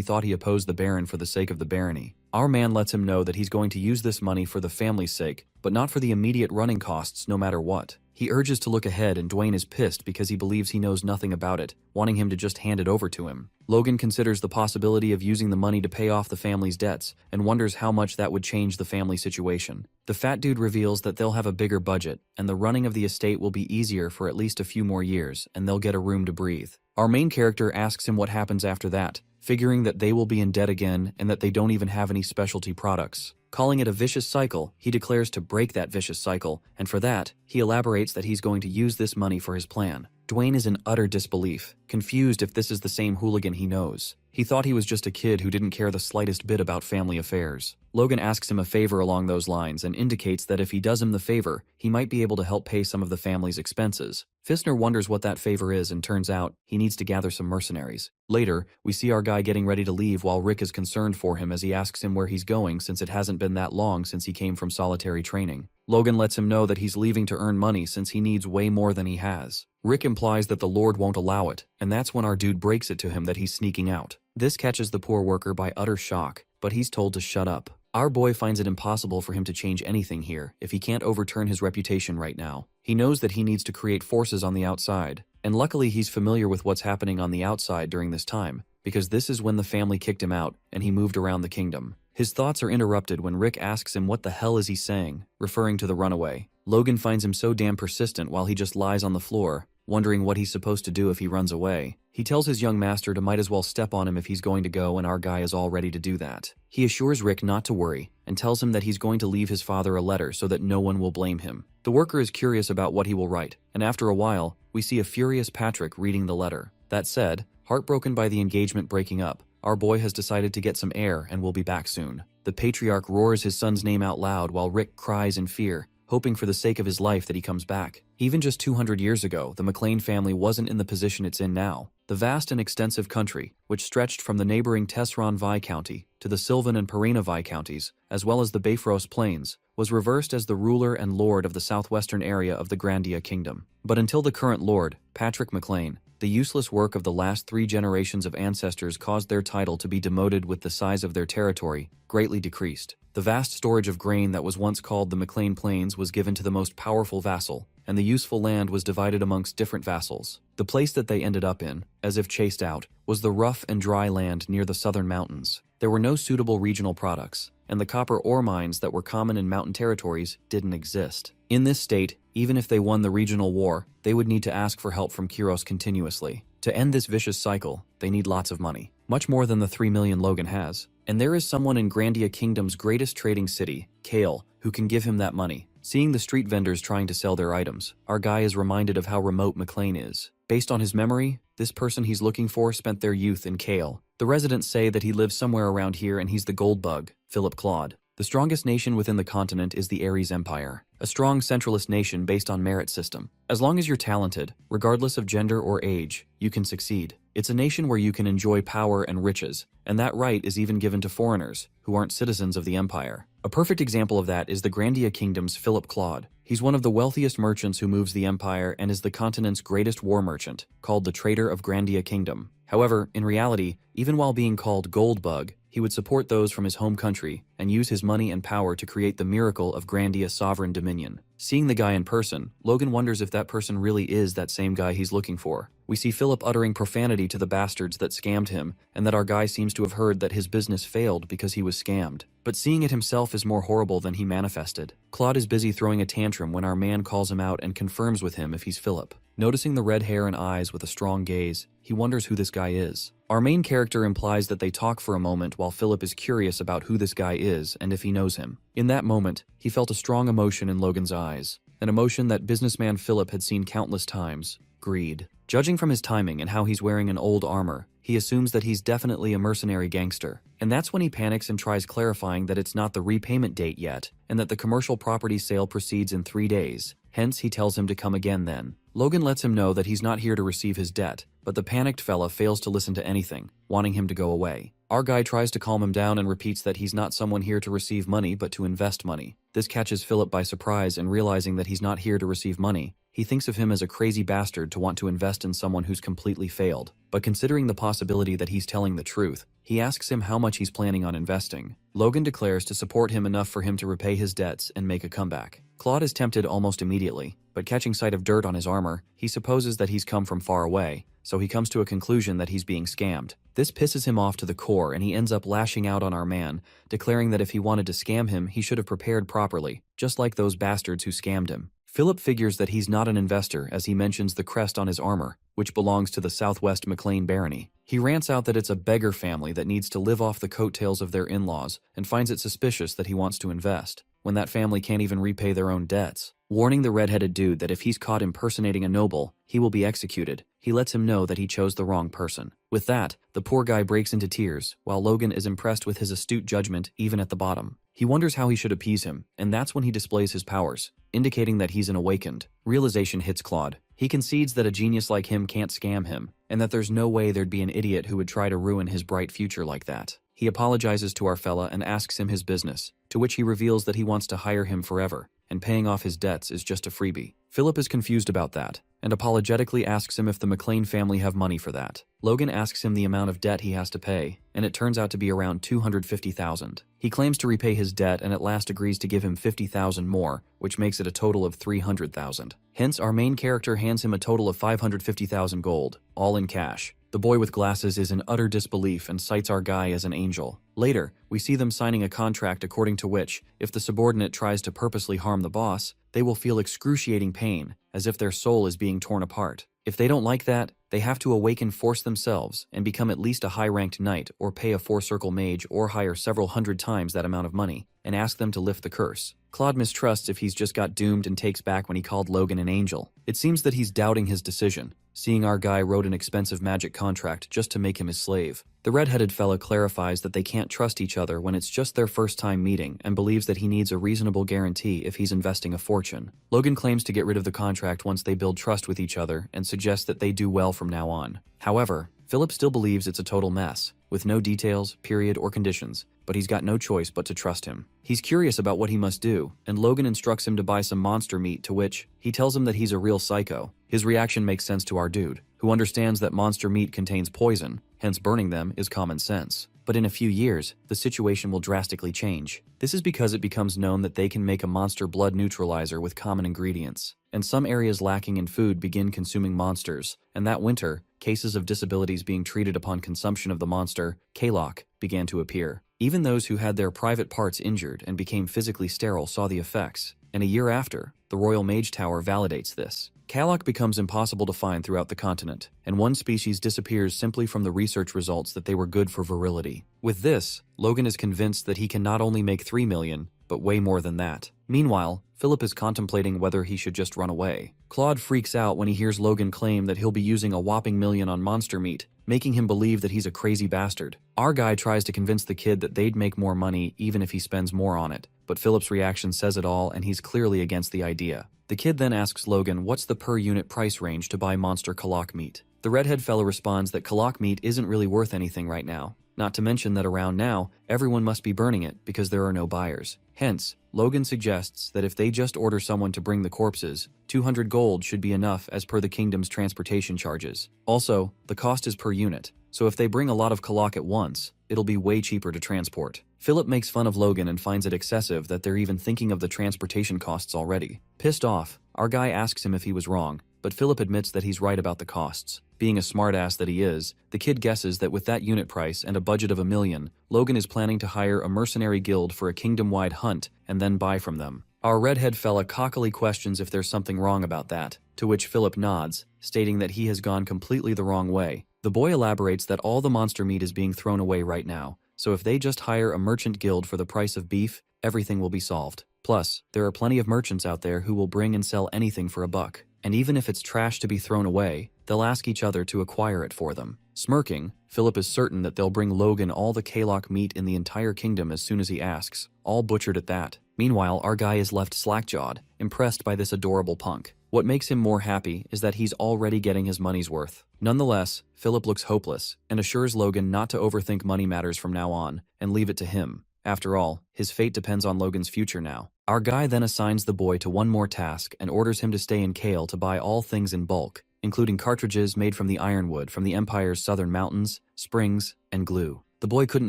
thought he opposed the Baron for the sake of the barony. Our man lets him know that he's going to use this money for the family's sake, but not for the immediate running costs no matter what. He urges to look ahead and Dwayne is pissed because he believes he knows nothing about it, wanting him to just hand it over to him. Logan considers the possibility of using the money to pay off the family's debts and wonders how much that would change the family situation. The fat dude reveals that they'll have a bigger budget and the running of the estate will be easier for at least a few more years and they'll get a room to breathe. Our main character asks him what happens after that, figuring that they will be in debt again and that they don't even have any specialty products. Calling it a vicious cycle, he declares to break that vicious cycle, and for that, he elaborates that he's going to use this money for his plan. Dwayne is in utter disbelief, confused if this is the same hooligan he knows. He thought he was just a kid who didn't care the slightest bit about family affairs. Logan asks him a favor along those lines and indicates that if he does him the favor, he might be able to help pay some of the family's expenses. Filsner wonders what that favor is and turns out he needs to gather some mercenaries. Later, we see our guy getting ready to leave while Rick is concerned for him as he asks him where he's going since it hasn't been that long since he came from solitary training. Logan lets him know that he's leaving to earn money since he needs way more than he has. Rick implies that the Lord won't allow it, and that's when our dude breaks it to him that he's sneaking out. This catches the poor worker by utter shock, but he's told to shut up. Our boy finds it impossible for him to change anything here if he can't overturn his reputation right now. He knows that he needs to create forces on the outside, and luckily he's familiar with what's happening on the outside during this time, because this is when the family kicked him out and he moved around the kingdom. His thoughts are interrupted when Rick asks him what the hell is he saying, referring to the runaway. Logan finds him so damn persistent while he just lies on the floor, wondering what he's supposed to do if he runs away. He tells his young master to might as well step on him if he's going to go, and our guy is all ready to do that. He assures Rick not to worry and tells him that he's going to leave his father a letter so that no one will blame him. The worker is curious about what he will write, and after a while, we see a furious Patrick reading the letter. That said, heartbroken by the engagement breaking up, our boy has decided to get some air and will be back soon. The patriarch roars his son's name out loud while Rick cries in fear, hoping for the sake of his life that he comes back. Even just 200 years ago, the McLean family wasn't in the position it's in now. The vast and extensive country, which stretched from the neighboring Tesron Viscounty to the Sylvan and Parina Viscounties, as well as the Bifrost Plains, was reversed as the ruler and lord of the southwestern area of the Grandia Kingdom. But until the current lord, Patrick McLean, the useless work of the last 3 generations of ancestors caused their title to be demoted with the size of their territory greatly decreased. The vast storage of grain that was once called the McLean Plains was given to the most powerful vassal, and the useful land was divided amongst different vassals. The place that they ended up in, as if chased out, was the rough and dry land near the southern mountains. There were no suitable regional products, and the copper ore mines that were common in mountain territories didn't exist. In this state, even if they won the regional war, they would need to ask for help from Kyros continuously. To end this vicious cycle, they need lots of money, much more than the 3 million Logan has. And there is someone in Grandia Kingdom's greatest trading city, Kale, who can give him that money. Seeing the street vendors trying to sell their items, our guy is reminded of how remote McLean is. Based on his memory, this person he's looking for spent their youth in Kale. The residents say that he lives somewhere around here and he's the gold bug, Philip Claude. The strongest nation within the continent is the Ares Empire, a strong centralist nation based on merit system. As long as you're talented, regardless of gender or age, you can succeed. It's a nation where you can enjoy power and riches, and that right is even given to foreigners, who aren't citizens of the empire. A perfect example of that is the Grandia Kingdom's Philip Claude. He's one of the wealthiest merchants who moves the empire and is the continent's greatest war merchant, called the Trader of Grandia Kingdom. However, in reality, even while being called Gold Bug, he would support those from his home country and use his money and power to create the miracle of Grandia sovereign dominion. Seeing the guy in person, Logan wonders if that person really is that same guy he's looking for. We see Philip uttering profanity to the bastards that scammed him, and that our guy seems to have heard that his business failed because he was scammed. But seeing it himself is more horrible than he manifested. Claude is busy throwing a tantrum when our man calls him out and confirms with him if he's Philip. Noticing the red hair and eyes with a strong gaze, he wonders who this guy is. Our main character implies that they talk for a moment while Philip is curious about who this guy is and if he knows him. In that moment, he felt a strong emotion in Logan's eyes, an emotion that businessman Philip had seen countless times: greed. Judging from his timing and how he's wearing an old armor, he assumes that he's definitely a mercenary gangster. And that's when he panics and tries clarifying that it's not the repayment date yet, and that the commercial property sale proceeds in 3 days. Hence, he tells him to come again then. Logan lets him know that he's not here to receive his debt, but the panicked fella fails to listen to anything, wanting him to go away. Our guy tries to calm him down and repeats that he's not someone here to receive money but to invest money. This catches Philip by surprise, and realizing that he's not here to receive money, he thinks of him as a crazy bastard to want to invest in someone who's completely failed. But considering the possibility that he's telling the truth, he asks him how much he's planning on investing. Logan declares to support him enough for him to repay his debts and make a comeback. Claude is tempted almost immediately, but catching sight of dirt on his armor, he supposes that he's come from far away, so he comes to a conclusion that he's being scammed. This pisses him off to the core, and he ends up lashing out on our man, declaring that if he wanted to scam him, he should have prepared properly, just like those bastards who scammed him. Philip figures that he's not an investor as he mentions the crest on his armor, which belongs to the Southwest McLean barony. He rants out that it's a beggar family that needs to live off the coattails of their in-laws, and finds it suspicious that he wants to invest, when that family can't even repay their own debts. Warning the red-headed dude that if he's caught impersonating a noble, he will be executed, he lets him know that he chose the wrong person. With that, the poor guy breaks into tears, while Logan is impressed with his astute judgment even at the bottom. He wonders how he should appease him, and that's when he displays his powers, indicating that he's an awakened. Realization hits Claude. He concedes that a genius like him can't scam him, and that there's no way there'd be an idiot who would try to ruin his bright future like that. He apologizes to our fella and asks him his business, to which he reveals that he wants to hire him forever, and paying off his debts is just a freebie. Philip is confused about that, and apologetically asks him if the McLean family have money for that. Logan asks him the amount of debt he has to pay, and it turns out to be around $250,000. He claims to repay his debt and at last agrees to give him $50,000 more, which makes it a total of $300,000. Hence, our main character hands him a total of $550,000 gold, all in cash. The boy with glasses is in utter disbelief and cites our guy as an angel. Later, we see them signing a contract according to which, if the subordinate tries to purposely harm the boss, they will feel excruciating pain, as if their soul is being torn apart. If they don't like that, they have to awaken force themselves and become at least a high-ranked knight, or pay a 4-circle mage, or hire several hundred times that amount of money, and ask them to lift the curse. Claude mistrusts if he's just got doomed and takes back when he called Logan an angel. It seems that he's doubting his decision, seeing our guy wrote an expensive magic contract just to make him his slave. The red-headed fella clarifies that they can't trust each other when it's just their first time meeting, and believes that he needs a reasonable guarantee if he's investing a fortune. Logan claims to get rid of the contract once they build trust with each other, and suggests that they do well from now on. However, Philip still believes it's a total mess, with no details, period, or conditions, but he's got no choice but to trust him. He's curious about what he must do, and Logan instructs him to buy some monster meat, to which he tells him that he's a real psycho. His reaction makes sense to our dude, who understands that monster meat contains poison, hence burning them is common sense. But in a few years, the situation will drastically change. This is because it becomes known that they can make a monster blood neutralizer with common ingredients, and some areas lacking in food begin consuming monsters, and that winter, cases of disabilities being treated upon consumption of the monster, Kalok, began to appear. Even those who had their private parts injured and became physically sterile saw the effects, and a year after, the Royal Mage Tower validates this. Kalok becomes impossible to find throughout the continent, and one species disappears simply from the research results that they were good for virility. With this, Logan is convinced that he can not only make 3 million, but way more than that. Meanwhile, Philip is contemplating whether he should just run away. Claude freaks out when he hears Logan claim that he'll be using a whopping million on monster meat, making him believe that he's a crazy bastard. Our guy tries to convince the kid that they'd make more money even if he spends more on it, but Philip's reaction says it all, and he's clearly against the idea. The kid then asks Logan what's the per unit price range to buy monster Kalok meat. The redhead fella responds that Kalok meat isn't really worth anything right now, not to mention that around now, everyone must be burning it because there are no buyers. Hence, Logan suggests that if they just order someone to bring the corpses, 200 gold should be enough as per the kingdom's transportation charges. Also, the cost is per unit, so if they bring a lot of Kalok at once, it'll be way cheaper to transport. Philip makes fun of Logan and finds it excessive that they're even thinking of the transportation costs already. Pissed off, our guy asks him if he was wrong, but Philip admits that he's right about the costs. Being a smartass that he is, the kid guesses that with that unit price and a budget of $1 million, Logan is planning to hire a mercenary guild for a kingdom-wide hunt and then buy from them. Our redhead fella cockily questions if there's something wrong about that, to which Philip nods, stating that he has gone completely the wrong way. The boy elaborates that all the monster meat is being thrown away right now, so if they just hire a merchant guild for the price of beef, everything will be solved. Plus, there are plenty of merchants out there who will bring and sell anything for $1. And even if it's trash to be thrown away, they'll ask each other to acquire it for them. Smirking, Philip is certain that they'll bring Logan all the Kalok meat in the entire kingdom as soon as he asks, all butchered at that. Meanwhile, our guy is left slack-jawed, impressed by this adorable punk. What makes him more happy is that he's already getting his money's worth. Nonetheless, Philip looks hopeless and assures Logan not to overthink money matters from now on and leave it to him. After all, his fate depends on Logan's future now. Our guy then assigns the boy to one more task and orders him to stay in Kale to buy all things in bulk, including cartridges made from the ironwood from the Empire's southern mountains, springs, and glue. The boy couldn't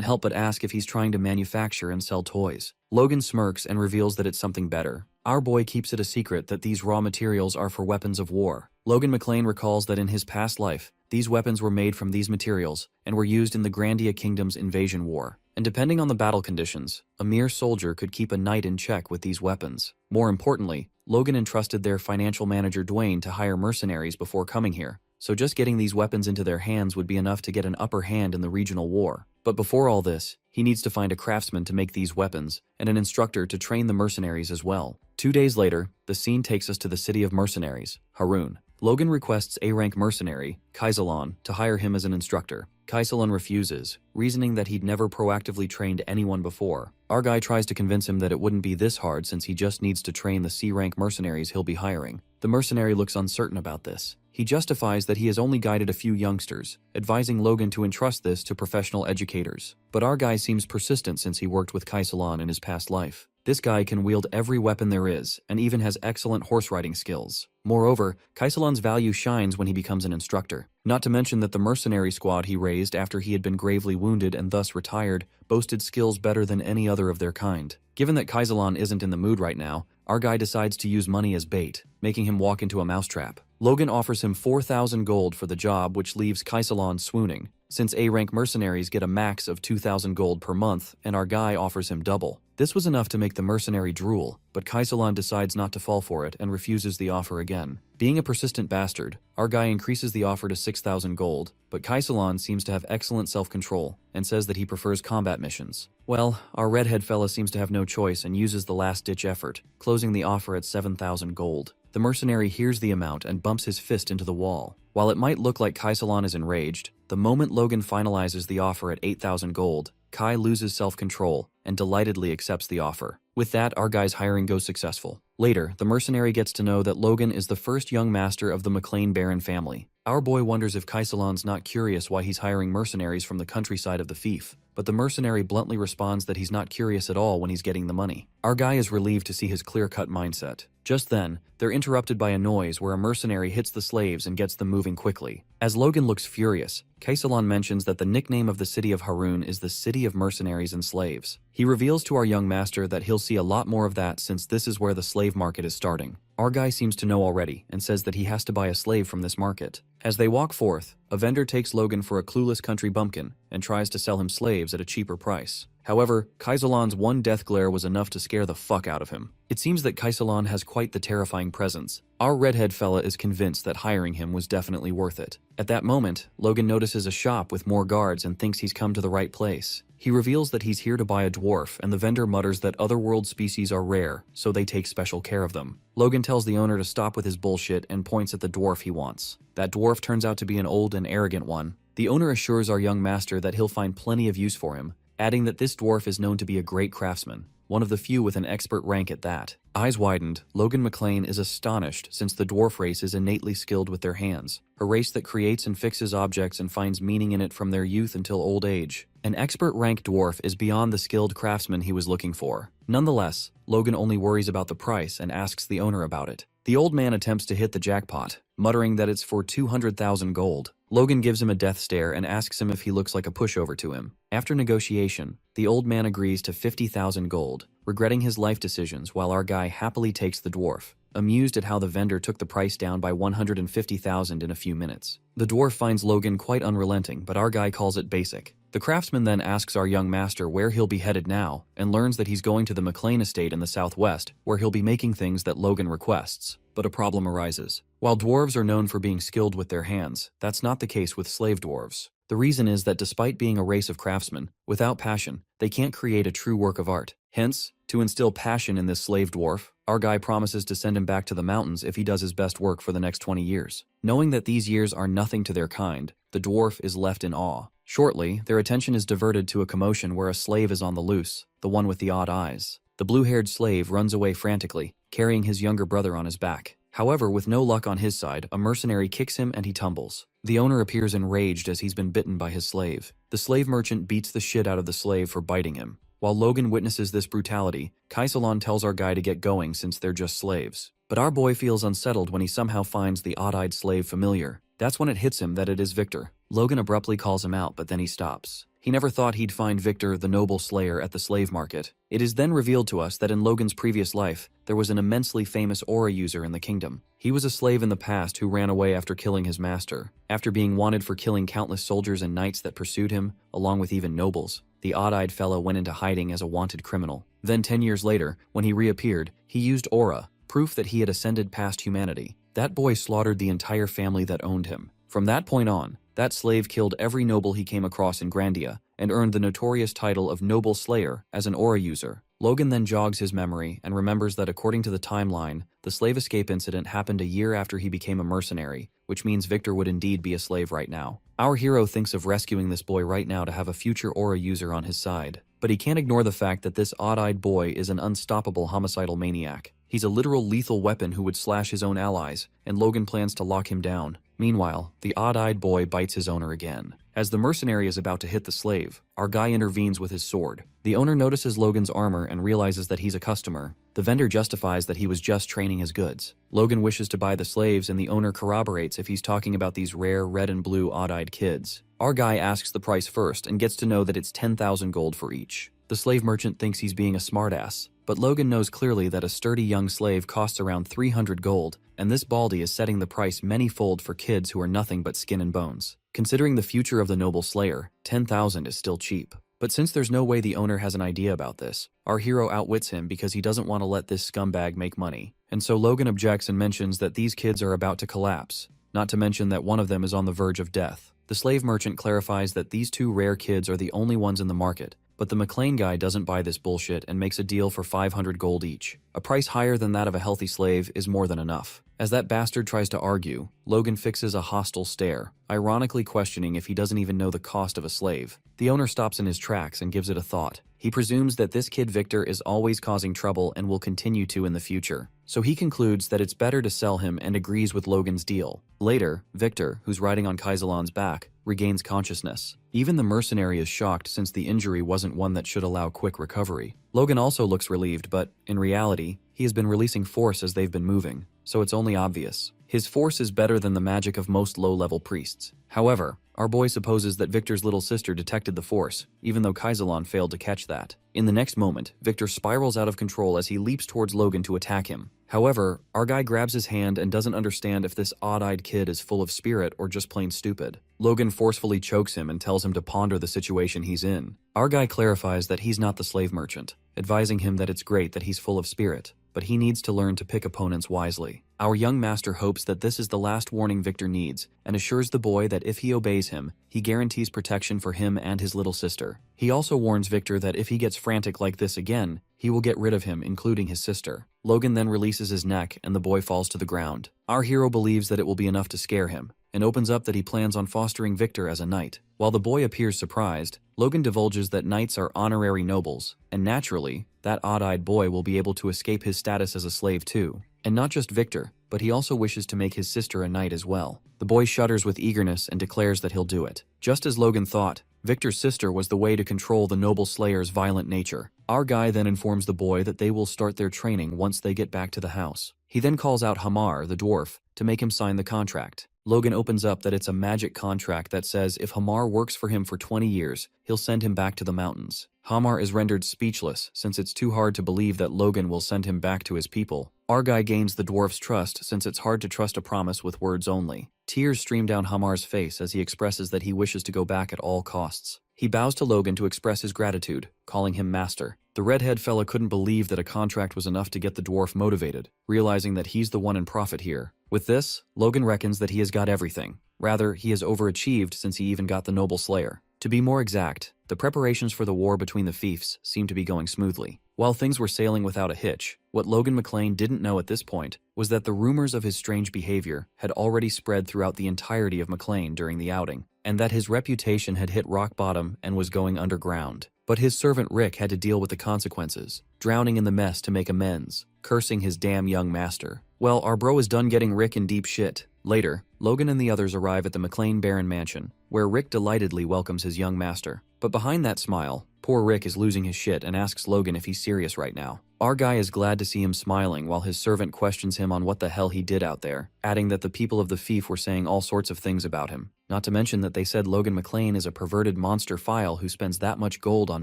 help but ask if he's trying to manufacture and sell toys. Logan smirks and reveals that it's something better. Our boy keeps it a secret that these raw materials are for weapons of war. Logan McClane recalls that in his past life, these weapons were made from these materials and were used in the Grandia Kingdom's invasion war. And depending on the battle conditions, a mere soldier could keep a knight in check with these weapons. More importantly, Logan entrusted their financial manager Dwayne to hire mercenaries before coming here, so just getting these weapons into their hands would be enough to get an upper hand in the regional war. But before all this, he needs to find a craftsman to make these weapons, and an instructor to train the mercenaries as well. 2 days later, the scene takes us to the city of mercenaries, Harun. Logan requests A-rank mercenary, Kaisalon, to hire him as an instructor. Kaisalon refuses, reasoning that he'd never proactively trained anyone before. Our guy tries to convince him that it wouldn't be this hard since he just needs to train the C-rank mercenaries he'll be hiring. The mercenary looks uncertain about this. He justifies that he has only guided a few youngsters, advising Logan to entrust this to professional educators. But our guy seems persistent since he worked with Kaisalon in his past life. This guy can wield every weapon there is, and even has excellent horse riding skills. Moreover, Kaisalon's value shines when he becomes an instructor. Not to mention that the mercenary squad he raised after he had been gravely wounded and thus retired boasted skills better than any other of their kind. Given that Kaisalon isn't in the mood right now, our guy decides to use money as bait, making him walk into a mousetrap. Logan offers him 4,000 gold for the job, which leaves Kaisalon swooning, since A-rank mercenaries get a max of 2,000 gold per month and our guy offers him double. This was enough to make the mercenary drool, but Kaisalon decides not to fall for it and refuses the offer again. Being a persistent bastard, our guy increases the offer to 6,000 gold, but Kaisalon seems to have excellent self-control and says that he prefers combat missions. Well, our redhead fella seems to have no choice and uses the last-ditch effort, closing the offer at 7,000 gold. The mercenary hears the amount and bumps his fist into the wall. While it might look like Kaisalon is enraged, the moment Logan finalizes the offer at 8,000 gold, Kai loses self-control and delightedly accepts the offer. With that, our guy's hiring goes successful. Later, the mercenary gets to know that Logan is the first young master of the McClane Baron family. Our boy wonders if Kaisalon's not curious why he's hiring mercenaries from the countryside of the fief, but the mercenary bluntly responds that he's not curious at all when he's getting the money. Our guy is relieved to see his clear-cut mindset. Just then, they're interrupted by a noise where a mercenary hits the slaves and gets them moving quickly. As Logan looks furious, Kaisalon mentions that the nickname of the city of Harun is the City of Mercenaries and Slaves. He reveals to our young master that he'll see a lot more of that since this is where the slave market is starting. Our guy seems to know already and says that he has to buy a slave from this market. As they walk forth, a vendor takes Logan for a clueless country bumpkin and tries to sell him slaves at a cheaper price. However, Kaisalon's one death glare was enough to scare the fuck out of him. It seems that Kaisalon has quite the terrifying presence. Our redhead fella is convinced that hiring him was definitely worth it. At that moment, Logan notices a shop with more guards and thinks he's come to the right place. He reveals that he's here to buy a dwarf, and the vendor mutters that otherworld species are rare, so they take special care of them. Logan tells the owner to stop with his bullshit and points at the dwarf he wants. That dwarf turns out to be an old and arrogant one. The owner assures our young master that he'll find plenty of use for him, adding that this dwarf is known to be a great craftsman, one of the few with an expert rank at that. Eyes widened, Logan McClane is astonished since the dwarf race is innately skilled with their hands, a race that creates and fixes objects and finds meaning in it from their youth until old age. An expert rank dwarf is beyond the skilled craftsman he was looking for. Nonetheless, Logan only worries about the price and asks the owner about it. The old man attempts to hit the jackpot, muttering that it's for 200,000 gold. Logan gives him a death stare and asks him if he looks like a pushover to him. After negotiation, the old man agrees to 50,000 gold, regretting his life decisions while our guy happily takes the dwarf, amused at how the vendor took the price down by 150,000 in a few minutes. The dwarf finds Logan quite unrelenting, but our guy calls it basic. The craftsman then asks our young master where he'll be headed now, and learns that he's going to the McLean estate in the southwest, where he'll be making things that Logan requests. But a problem arises. While dwarves are known for being skilled with their hands, that's not the case with slave dwarves. The reason is that despite being a race of craftsmen, without passion, they can't create a true work of art. Hence, to instill passion in this slave dwarf, our guy promises to send him back to the mountains if he does his best work for the next 20 years. Knowing that these years are nothing to their kind, the dwarf is left in awe. Shortly, their attention is diverted to a commotion where a slave is on the loose, the one with the odd eyes. The blue-haired slave runs away frantically, carrying his younger brother on his back. However, with no luck on his side, a mercenary kicks him and he tumbles. The owner appears enraged as he's been bitten by his slave. The slave merchant beats the shit out of the slave for biting him. While Logan witnesses this brutality, Kaisalon tells our guy to get going since they're just slaves. But our boy feels unsettled when he somehow finds the odd-eyed slave familiar. That's when it hits him that it is Victor. Logan abruptly calls him out, but then he stops. He never thought he'd find Victor, the noble slayer, at the slave market. It is then revealed to us that in Logan's previous life, there was an immensely famous aura user in the kingdom. He was a slave in the past who ran away after killing his master. After being wanted for killing countless soldiers and knights that pursued him, along with even nobles, the odd-eyed fellow went into hiding as a wanted criminal. Then 10 years later, when he reappeared, he used aura, proof that he had ascended past humanity. That boy slaughtered the entire family that owned him. From that point on, that slave killed every noble he came across in Grandia and earned the notorious title of Noble Slayer as an aura user. Logan then jogs his memory and remembers that according to the timeline, the slave escape incident happened a year after he became a mercenary, which means Victor would indeed be a slave right now. Our hero thinks of rescuing this boy right now to have a future aura user on his side, but he can't ignore the fact that this odd-eyed boy is an unstoppable homicidal maniac. He's a literal lethal weapon who would slash his own allies, and Logan plans to lock him down. Meanwhile, the odd-eyed boy bites his owner again. As the mercenary is about to hit the slave, our guy intervenes with his sword. The owner notices Logan's armor and realizes that he's a customer. The vendor justifies that he was just training his goods. Logan wishes to buy the slaves and the owner corroborates if he's talking about these rare red and blue odd-eyed kids. Our guy asks the price first and gets to know that it's 10,000 gold for each. The slave merchant thinks he's being a smartass, but Logan knows clearly that a sturdy young slave costs around 300 gold, and this baldy is setting the price many-fold for kids who are nothing but skin and bones. Considering the future of the noble slayer, 10,000 is still cheap. But since there's no way the owner has an idea about this, our hero outwits him because he doesn't want to let this scumbag make money. And so Logan objects and mentions that these kids are about to collapse, not to mention that one of them is on the verge of death. The slave merchant clarifies that these two rare kids are the only ones in the market, but the McLean guy doesn't buy this bullshit and makes a deal for 500 gold each. A price higher than that of a healthy slave is more than enough. As that bastard tries to argue, Logan fixes a hostile stare, ironically questioning if he doesn't even know the cost of a slave. The owner stops in his tracks and gives it a thought. He presumes that this kid Victor is always causing trouble and will continue to in the future. So he concludes that it's better to sell him and agrees with Logan's deal. Later, Victor, who's riding on Kaisalon's back, regains consciousness. Even the mercenary is shocked since the injury wasn't one that should allow quick recovery. Logan also looks relieved, but, in reality, he has been releasing force as they've been moving, so it's only obvious. His force is better than the magic of most low-level priests. However, our boy supposes that Victor's little sister detected the force, even though Kaisalon failed to catch that. In the next moment, Victor spirals out of control as he leaps towards Logan to attack him. However, our guy grabs his hand and doesn't understand if this odd-eyed kid is full of spirit or just plain stupid. Logan forcefully chokes him and tells him to ponder the situation he's in. Our guy clarifies that he's not the slave merchant, advising him that it's great that he's full of spirit, but he needs to learn to pick opponents wisely. Our young master hopes that this is the last warning Victor needs, and assures the boy that if he obeys him, he guarantees protection for him and his little sister. He also warns Victor that if he gets frantic like this again, he will get rid of him, including his sister. Logan then releases his neck, and the boy falls to the ground. Our hero believes that it will be enough to scare him, and opens up that he plans on fostering Victor as a knight. While the boy appears surprised, Logan divulges that knights are honorary nobles, and naturally, that odd-eyed boy will be able to escape his status as a slave too. And not just Victor, but he also wishes to make his sister a knight as well. The boy shudders with eagerness and declares that he'll do it. Just as Logan thought, Victor's sister was the way to control the noble slayer's violent nature. Our guy then informs the boy that they will start their training once they get back to the house. He then calls out Hamar, the dwarf, to make him sign the contract. Logan opens up that it's a magic contract that says if Hamar works for him for 20 years, he'll send him back to the mountains. Hamar is rendered speechless since it's too hard to believe that Logan will send him back to his people. Argai gains the dwarf's trust since it's hard to trust a promise with words only. Tears stream down Hamar's face as he expresses that he wishes to go back at all costs. He bows to Logan to express his gratitude, calling him master. The redhead fella couldn't believe that a contract was enough to get the dwarf motivated, realizing that he's the one in profit here. With this, Logan reckons that he has got everything. Rather, he has overachieved since he even got the noble slayer. To be more exact, the preparations for the war between the fiefs seem to be going smoothly. While things were sailing without a hitch, what Logan McLean didn't know at this point was that the rumors of his strange behavior had already spread throughout the entirety of McLean during the outing, and that his reputation had hit rock bottom and was going underground. But his servant Rick had to deal with the consequences, drowning in the mess to make amends, cursing his damn young master. Well, our bro is done getting Rick in deep shit. Later, Logan and the others arrive at the McLean Baron mansion, where Rick delightedly welcomes his young master. But behind that smile, poor Rick is losing his shit and asks Logan if he's serious right now. Our guy is glad to see him smiling while his servant questions him on what the hell he did out there, adding that the people of the fief were saying all sorts of things about him. Not to mention that they said Logan McLean is a perverted monster file who spends that much gold on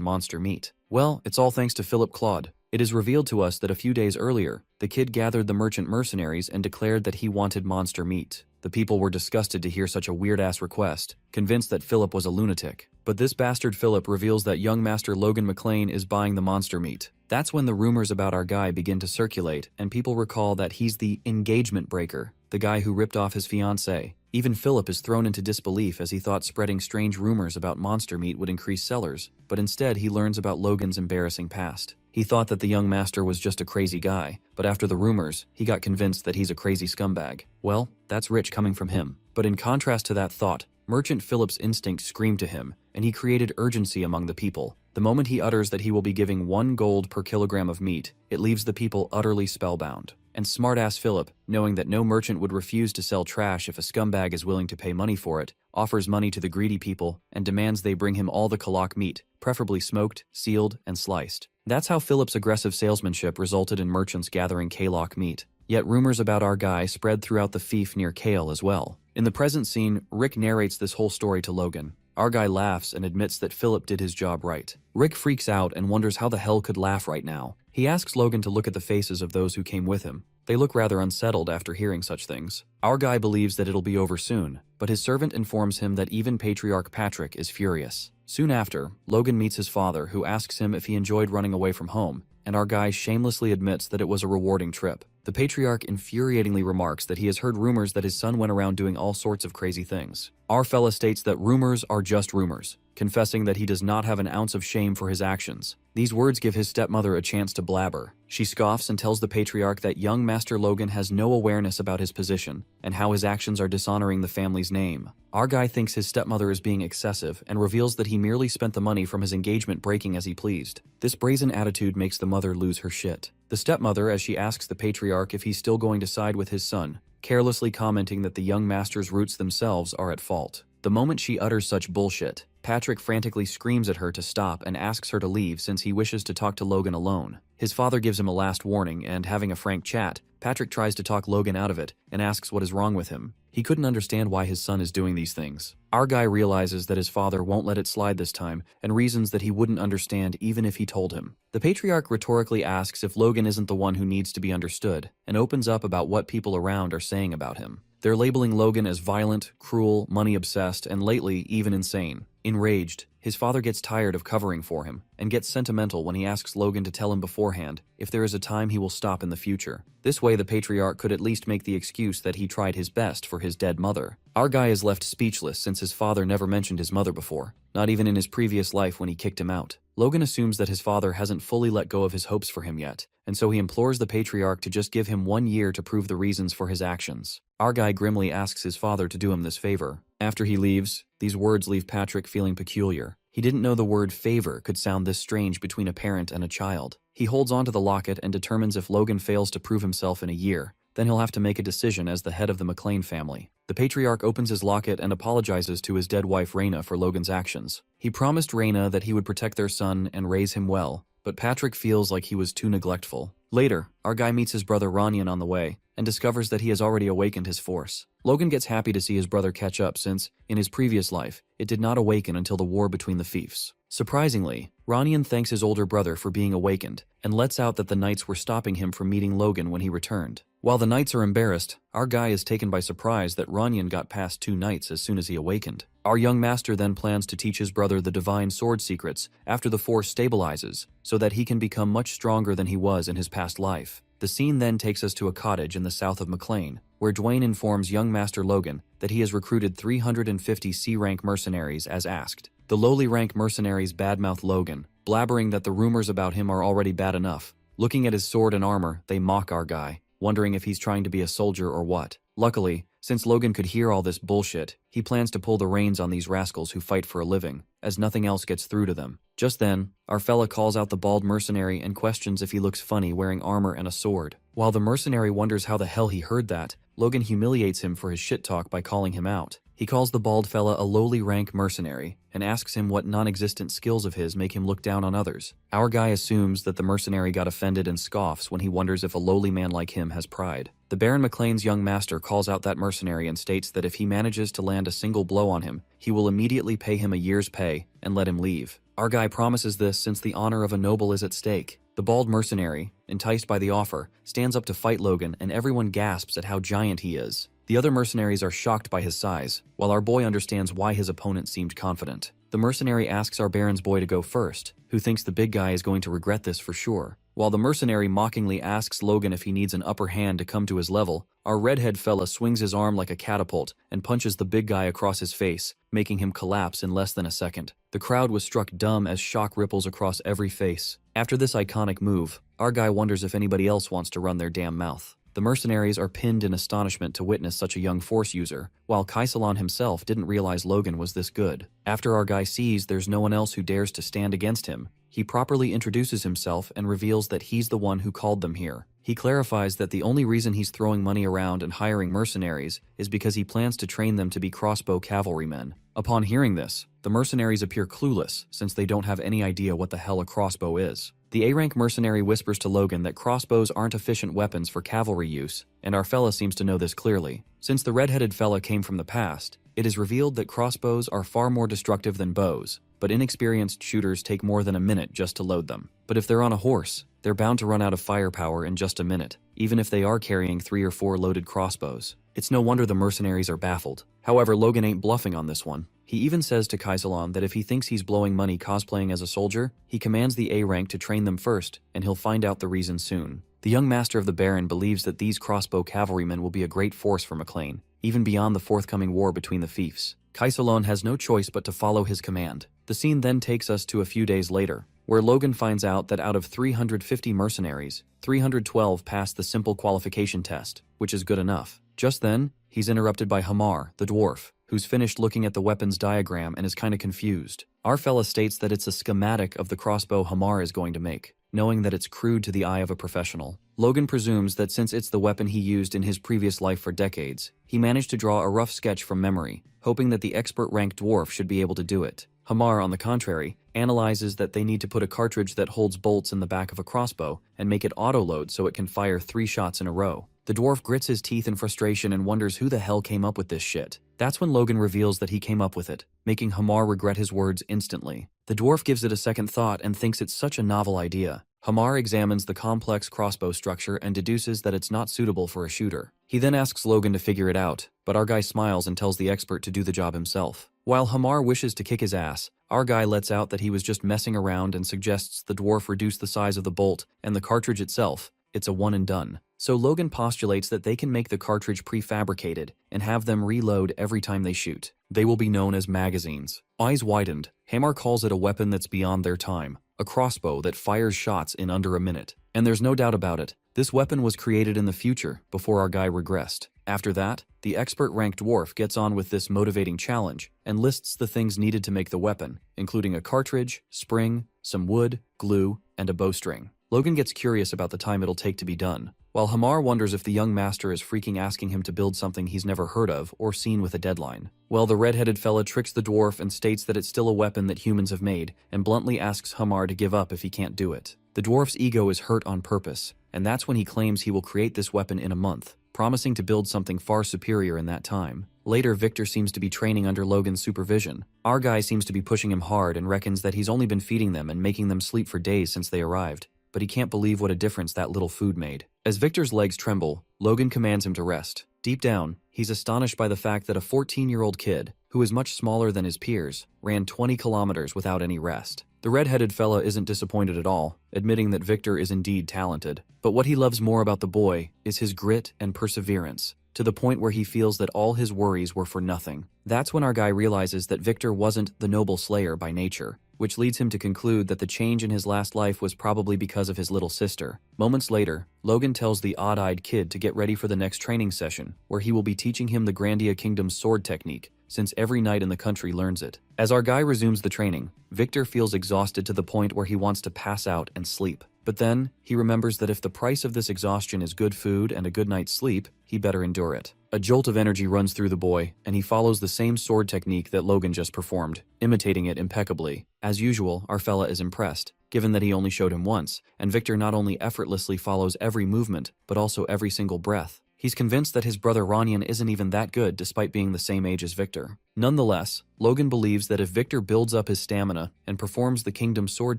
monster meat. Well, it's all thanks to Philip Claude. It is revealed to us that a few days earlier, the kid gathered the merchant mercenaries and declared that he wanted monster meat. The people were disgusted to hear such a weird-ass request, convinced that Philip was a lunatic. But this bastard Philip reveals that young master Logan McLean is buying the monster meat. That's when the rumors about our guy begin to circulate, and people recall that he's the engagement breaker, the guy who ripped off his fiancée. Even Philip is thrown into disbelief as he thought spreading strange rumors about monster meat would increase sellers, but instead he learns about Logan's embarrassing past. He thought that the young master was just a crazy guy, but after the rumors, he got convinced that he's a crazy scumbag. Well, that's rich coming from him. But in contrast to that thought, Merchant Philip's instinct screamed to him, and he created urgency among the people. The moment he utters that he will be giving 1 gold per kilogram of meat, it leaves the people utterly spellbound. And smartass Philip, knowing that no merchant would refuse to sell trash if a scumbag is willing to pay money for it, offers money to the greedy people and demands they bring him all the kalak meat, preferably smoked, sealed, and sliced. That's how Philip's aggressive salesmanship resulted in merchants gathering kalak meat. Yet rumors about our guy spread throughout the fief near Kale as well. In the present scene, Rick narrates this whole story to Logan. Our guy laughs and admits that Philip did his job right. Rick freaks out and wonders how the hell could laugh right now. He asks Logan to look at the faces of those who came with him. They look rather unsettled after hearing such things. Our guy believes that it'll be over soon, but his servant informs him that even Patriarch Patrick is furious. Soon after, Logan meets his father, who asks him if he enjoyed running away from home, and our guy shamelessly admits that it was a rewarding trip. The Patriarch infuriatingly remarks that he has heard rumors that his son went around doing all sorts of crazy things. Our fella states that rumors are just rumors, confessing that he does not have an ounce of shame for his actions. These words give his stepmother a chance to blabber. She scoffs and tells the Patriarch that young Master Logan has no awareness about his position and how his actions are dishonoring the family's name. Our guy thinks his stepmother is being excessive and reveals that he merely spent the money from his engagement breaking as he pleased. This brazen attitude makes the mother lose her shit. The stepmother, as she asks the Patriarch if he's still going to side with his son, carelessly commenting that the young master's roots themselves are at fault. The moment she utters such bullshit, Patrick frantically screams at her to stop and asks her to leave since he wishes to talk to Logan alone. His father gives him a last warning, and having a frank chat, Patrick tries to talk Logan out of it and asks what is wrong with him. He couldn't understand why his son is doing these things. Our guy realizes that his father won't let it slide this time and reasons that he wouldn't understand even if he told him. The Patriarch rhetorically asks if Logan isn't the one who needs to be understood and opens up about what people around are saying about him. They're labeling Logan as violent, cruel, money-obsessed, and lately even insane. Enraged, his father gets tired of covering for him and gets sentimental when he asks Logan to tell him beforehand if there is a time he will stop in the future. This way the Patriarch could at least make the excuse that he tried his best for his dead mother. Our guy is left speechless since his father never mentioned his mother before, not even in his previous life when he kicked him out. Logan assumes that his father hasn't fully let go of his hopes for him yet, and so he implores the Patriarch to just give him 1 year to prove the reasons for his actions. Our guy grimly asks his father to do him this favor. After he leaves, these words leave Patrick feeling peculiar. He didn't know the word favor could sound this strange between a parent and a child. He holds onto the locket and determines if Logan fails to prove himself in a year, then he'll have to make a decision as the head of the McLean family. The Patriarch opens his locket and apologizes to his dead wife Raina for Logan's actions. He promised Raina that he would protect their son and raise him well, but Patrick feels like he was too neglectful. Later, our guy meets his brother Ranyan on the way, and discovers that he has already awakened his force. Logan gets happy to see his brother catch up since, in his previous life, it did not awaken until the war between the fiefs. Surprisingly, Ronian thanks his older brother for being awakened and lets out that the knights were stopping him from meeting Logan when he returned. While the knights are embarrassed, our guy is taken by surprise that Ronian got past 2 knights as soon as he awakened. Our young master then plans to teach his brother the divine sword secrets after the force stabilizes, so that he can become much stronger than he was in his past life. The scene then takes us to a cottage in the south of McLean, where Dwayne informs young Master Logan that he has recruited 350 C-rank mercenaries as asked. The lowly rank mercenaries badmouth Logan, blabbering that the rumors about him are already bad enough. Looking at his sword and armor, they mock our guy, wondering if he's trying to be a soldier or what. Luckily, since Logan could hear all this bullshit, he plans to pull the reins on these rascals who fight for a living, as nothing else gets through to them. Just then, our fella calls out the bald mercenary and questions if he looks funny wearing armor and a sword. While the mercenary wonders how the hell he heard that, Logan humiliates him for his shit talk by calling him out. He calls the bald fella a lowly rank mercenary and asks him what non-existent skills of his make him look down on others. Our guy assumes that the mercenary got offended and scoffs when he wonders if a lowly man like him has pride. The Baron McLean's young master calls out that mercenary and states that if he manages to land a single blow on him, he will immediately pay him a year's pay and let him leave. Our guy promises this since the honor of a noble is at stake. The bald mercenary, enticed by the offer, stands up to fight Logan and everyone gasps at how giant he is. The other mercenaries are shocked by his size, while our boy understands why his opponent seemed confident. The mercenary asks our Baron's boy to go first, who thinks the big guy is going to regret this for sure. While the mercenary mockingly asks Logan if he needs an upper hand to come to his level, our redhead fella swings his arm like a catapult and punches the big guy across his face, making him collapse in less than a second. The crowd was struck dumb as shock ripples across every face. After this iconic move, our guy wonders if anybody else wants to run their damn mouth. The mercenaries are pinned in astonishment to witness such a young force user, while Kaisalon himself didn't realize Logan was this good. After our guy sees there's no one else who dares to stand against him, he properly introduces himself and reveals that he's the one who called them here. He clarifies that the only reason he's throwing money around and hiring mercenaries is because he plans to train them to be crossbow cavalrymen. Upon hearing this, the mercenaries appear clueless since they don't have any idea what the hell a crossbow is. The A-rank mercenary whispers to Logan that crossbows aren't efficient weapons for cavalry use, and our fella seems to know this clearly. Since the red-headed fella came from the past, it is revealed that crossbows are far more destructive than bows, but inexperienced shooters take more than a minute just to load them. But if they're on a horse, they're bound to run out of firepower in just a minute, even if they are carrying 3 or 4 loaded crossbows. It's no wonder the mercenaries are baffled. However, Logan ain't bluffing on this one. He even says to Kaisalon that if he thinks he's blowing money cosplaying as a soldier, he commands the A-rank to train them first, and he'll find out the reason soon. The young master of the Baron believes that these crossbow cavalrymen will be a great force for McLean, even beyond the forthcoming war between the fiefs. Kaisalon has no choice but to follow his command. The scene then takes us to a few days later, where Logan finds out that out of 350 mercenaries, 312 passed the simple qualification test, which is good enough. Just then, he's interrupted by Hamar, the dwarf, who's finished looking at the weapons diagram and is kinda confused. Our fella states that it's a schematic of the crossbow Hamar is going to make, knowing that it's crude to the eye of a professional. Logan presumes that since it's the weapon he used in his previous life for decades, he managed to draw a rough sketch from memory, hoping that the expert-ranked dwarf should be able to do it. Hamar, on the contrary, analyzes that they need to put a cartridge that holds bolts in the back of a crossbow and make it auto-load so it can fire 3 shots in a row. The dwarf grits his teeth in frustration and wonders who the hell came up with this shit. That's when Logan reveals that he came up with it, making Hamar regret his words instantly. The dwarf gives it a second thought and thinks it's such a novel idea. Hamar examines the complex crossbow structure and deduces that it's not suitable for a shooter. He then asks Logan to figure it out, but our guy smiles and tells the expert to do the job himself. While Hamar wishes to kick his ass, our guy lets out that he was just messing around and suggests the dwarf reduce the size of the bolt and the cartridge itself. It's a one and done. So Logan postulates that they can make the cartridge prefabricated and have them reload every time they shoot. They will be known as magazines. Eyes widened, Hamar calls it a weapon that's beyond their time. A crossbow that fires shots in under a minute. And there's no doubt about it, this weapon was created in the future before our guy regressed. After that, the expert-ranked dwarf gets on with this motivating challenge and lists the things needed to make the weapon, including a cartridge, spring, some wood, glue, and a bowstring. Logan gets curious about the time it'll take to be done, while Hamar wonders if the young master is freaking asking him to build something he's never heard of or seen with a deadline. Well, the red-headed fella tricks the dwarf and states that it's still a weapon that humans have made, and bluntly asks Hamar to give up if he can't do it. The dwarf's ego is hurt on purpose, and that's when he claims he will create this weapon in a month. promising to build something far superior in that time. Later, Victor seems to be training under Logan's supervision. Our guy seems to be pushing him hard and reckons that he's only been feeding them and making them sleep for days since they arrived, but he can't believe what a difference that little food made. As Victor's legs tremble, Logan commands him to rest. Deep down, he's astonished by the fact that a 14-year-old kid, who is much smaller than his peers, ran 20 kilometers without any rest. The red-headed fella isn't disappointed at all, admitting that Victor is indeed talented. But what he loves more about the boy is his grit and perseverance, to the point where he feels that all his worries were for nothing. That's when our guy realizes that Victor wasn't the noble slayer by nature, which leads him to conclude that the change in his last life was probably because of his little sister. Moments later, Logan tells the odd-eyed kid to get ready for the next training session, where he will be teaching him the Grandia Kingdom's sword technique, since every knight in the country learns it. As our guy resumes the training, Victor feels exhausted to the point where he wants to pass out and sleep. But then, he remembers that if the price of this exhaustion is good food and a good night's sleep, he better endure it. A jolt of energy runs through the boy, and he follows the same sword technique that Logan just performed, imitating it impeccably. As usual, our fella is impressed, given that he only showed him once, and Victor not only effortlessly follows every movement, but also every single breath. He's convinced that his brother Ronyan isn't even that good despite being the same age as Victor. Nonetheless, Logan believes that if Victor builds up his stamina and performs the kingdom sword